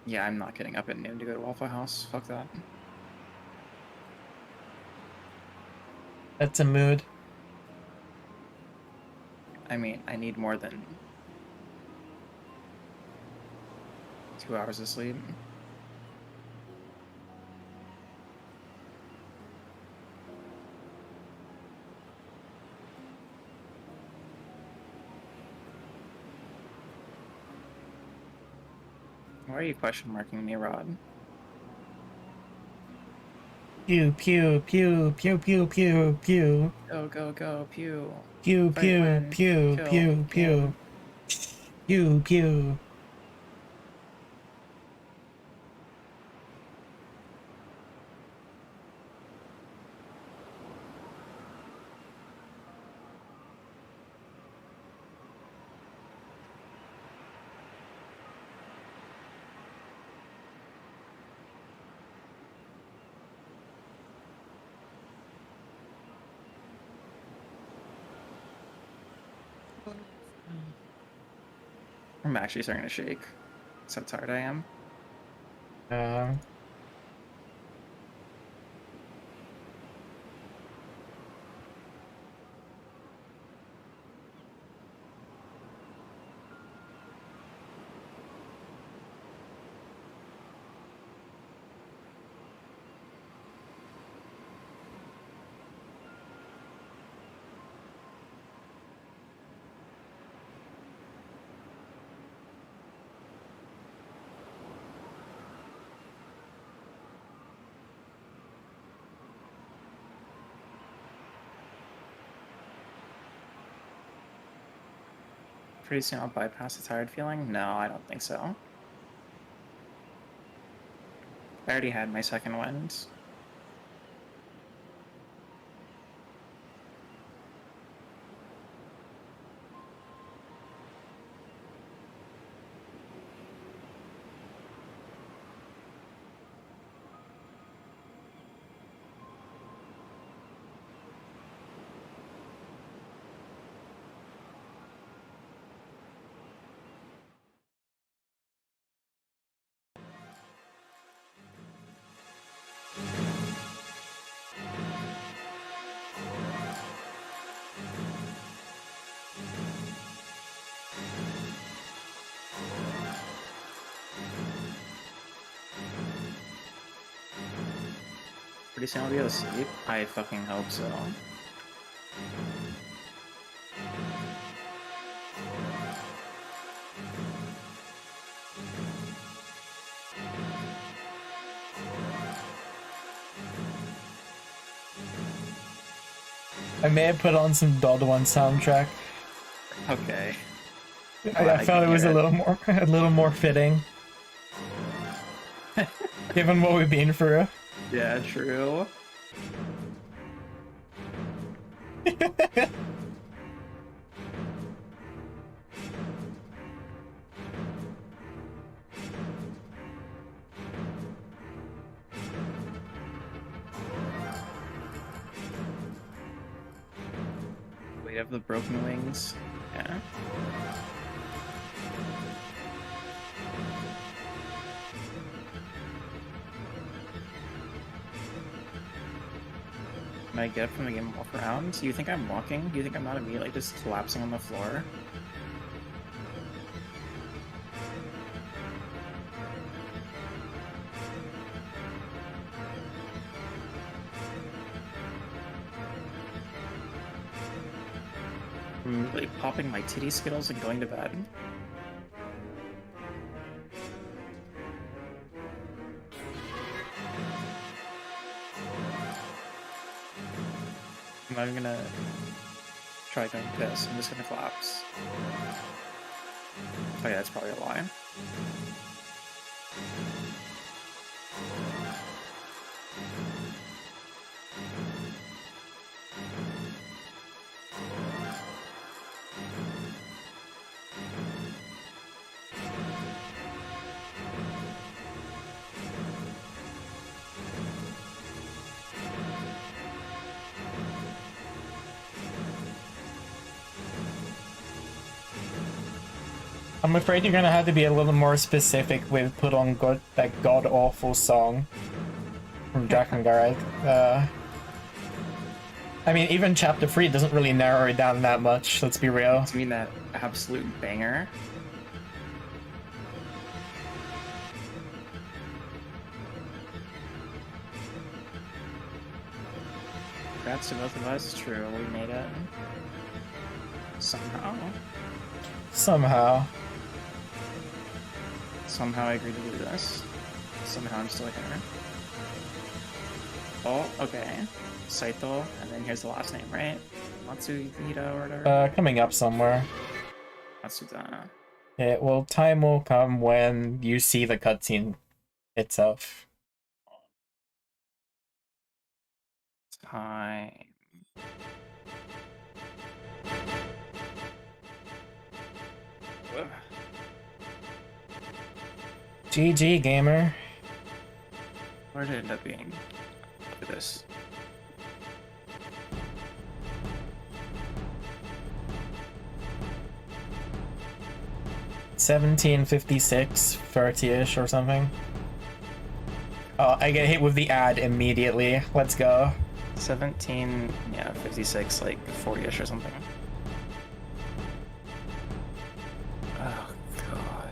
Yeah, I'm not getting up at noon to go to Waffle House. Fuck that. That's a mood. I mean, I need more than 2 hours of sleep. Why are you question marking me, Rod? Pew pew pew pew pew pew pew. Go, go, go, pew. Pew Fight, pew win, pew kill, pew pew. game. Pew pew. I'm actually starting to shake. That's how tired I am. Uh, Pretty soon I'll bypass the tired feeling? No, I don't think so. I already had my second wind. Pretty soon I'll be able to sleep. I fucking hope so. I may have put on some Dodd 1 soundtrack. Okay. I felt it was a little more fitting. Given what we've been through. Yeah, true. Weight of the broken wings. Yeah. Can I get up from the game and walk around? Do you think I'm walking? Do you think I'm not immediately just collapsing on the floor? I'm really popping my titty skittles and going to bed. I'm not even gonna try going piss. I'm just gonna collapse. Oh yeah, that's probably a lie. I'm afraid you're gonna have to be a little more specific with put on that god-awful song from Jack and Garrett. I mean, even Chapter 3 doesn't really narrow it down that much, let's be real. You mean that absolute banger? Congrats to both of us. True, we made it. Somehow. Somehow. Somehow I agreed to do this. Somehow I'm still here. Oh, okay. Saito, and then here's the last name, right? Matsuhita or whatever? Coming up somewhere. Matsuda. Yeah, well, time will come when you see the cutscene itself. Time. GG, gamer. Where did it end up being? Look at this. $17.56, 30-ish or something. Oh, I get hit with the ad immediately. Let's go. 17, yeah, 56, like 40-ish or something. Oh, God.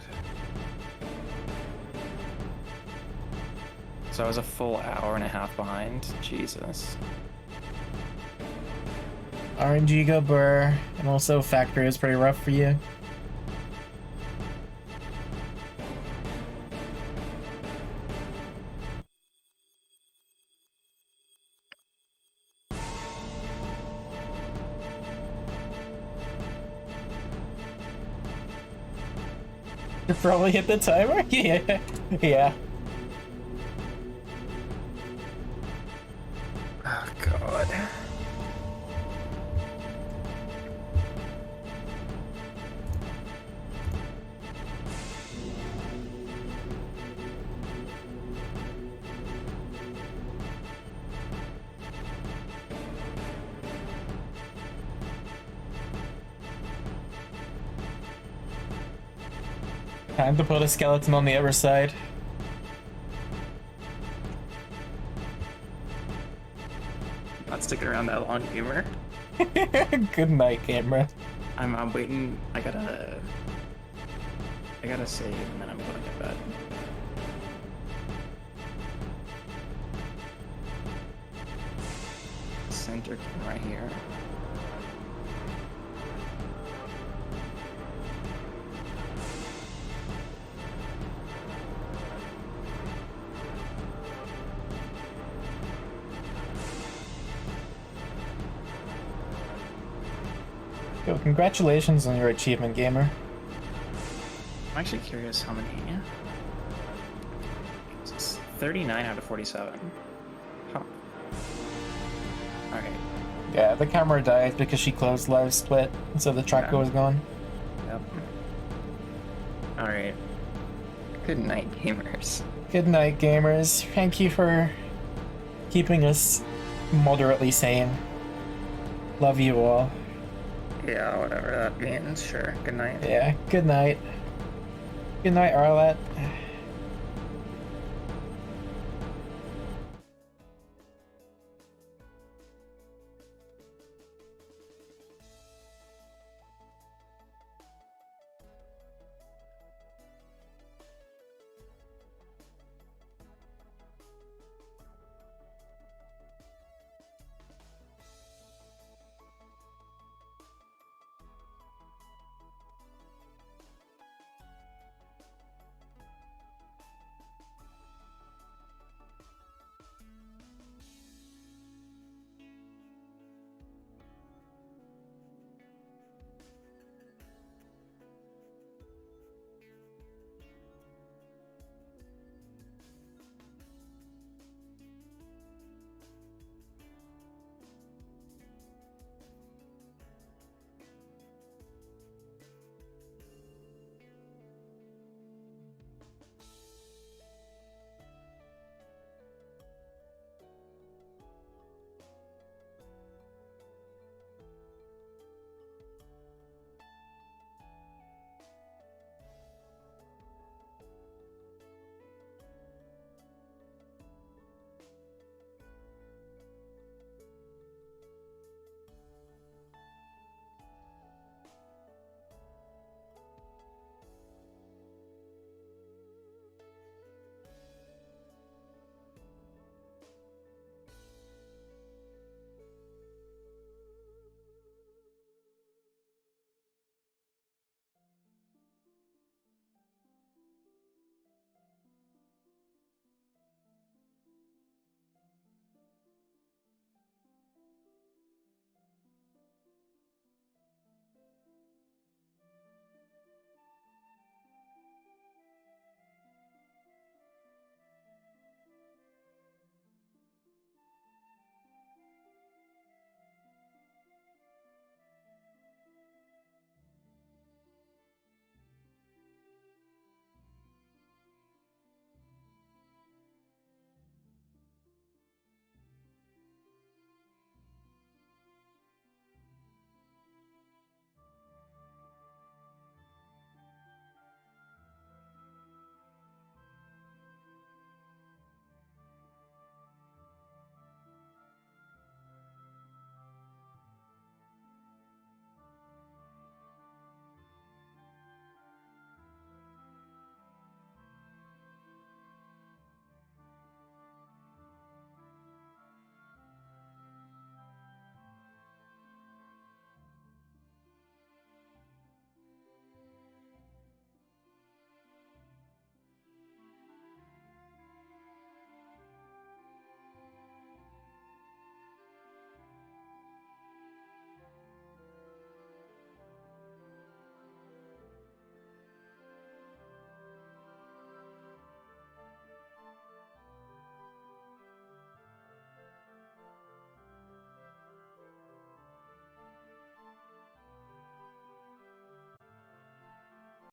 So I was a full hour and a half behind. Jesus. RNG go burr, and also factory is pretty rough for you. You probably hit the timer? Yeah. Yeah. Oh, God. Time to put a skeleton on the other side. Not sticking around that long, gamer. Good night, camera. I'm waiting. I gotta save, and then I'm going to bed. enter right here. Yo, congratulations on your achievement, gamer. I'm actually curious how many. It's 39 out of 47. Huh. Alright. Yeah, the camera died because she closed live split, so the tracker was gone. Yep. Alright. Good night, gamers. Good night, gamers. Thank you for keeping us moderately sane. Love you all. Yeah, whatever that means. Sure. Good night. Yeah, good night. Good night, RRLAT.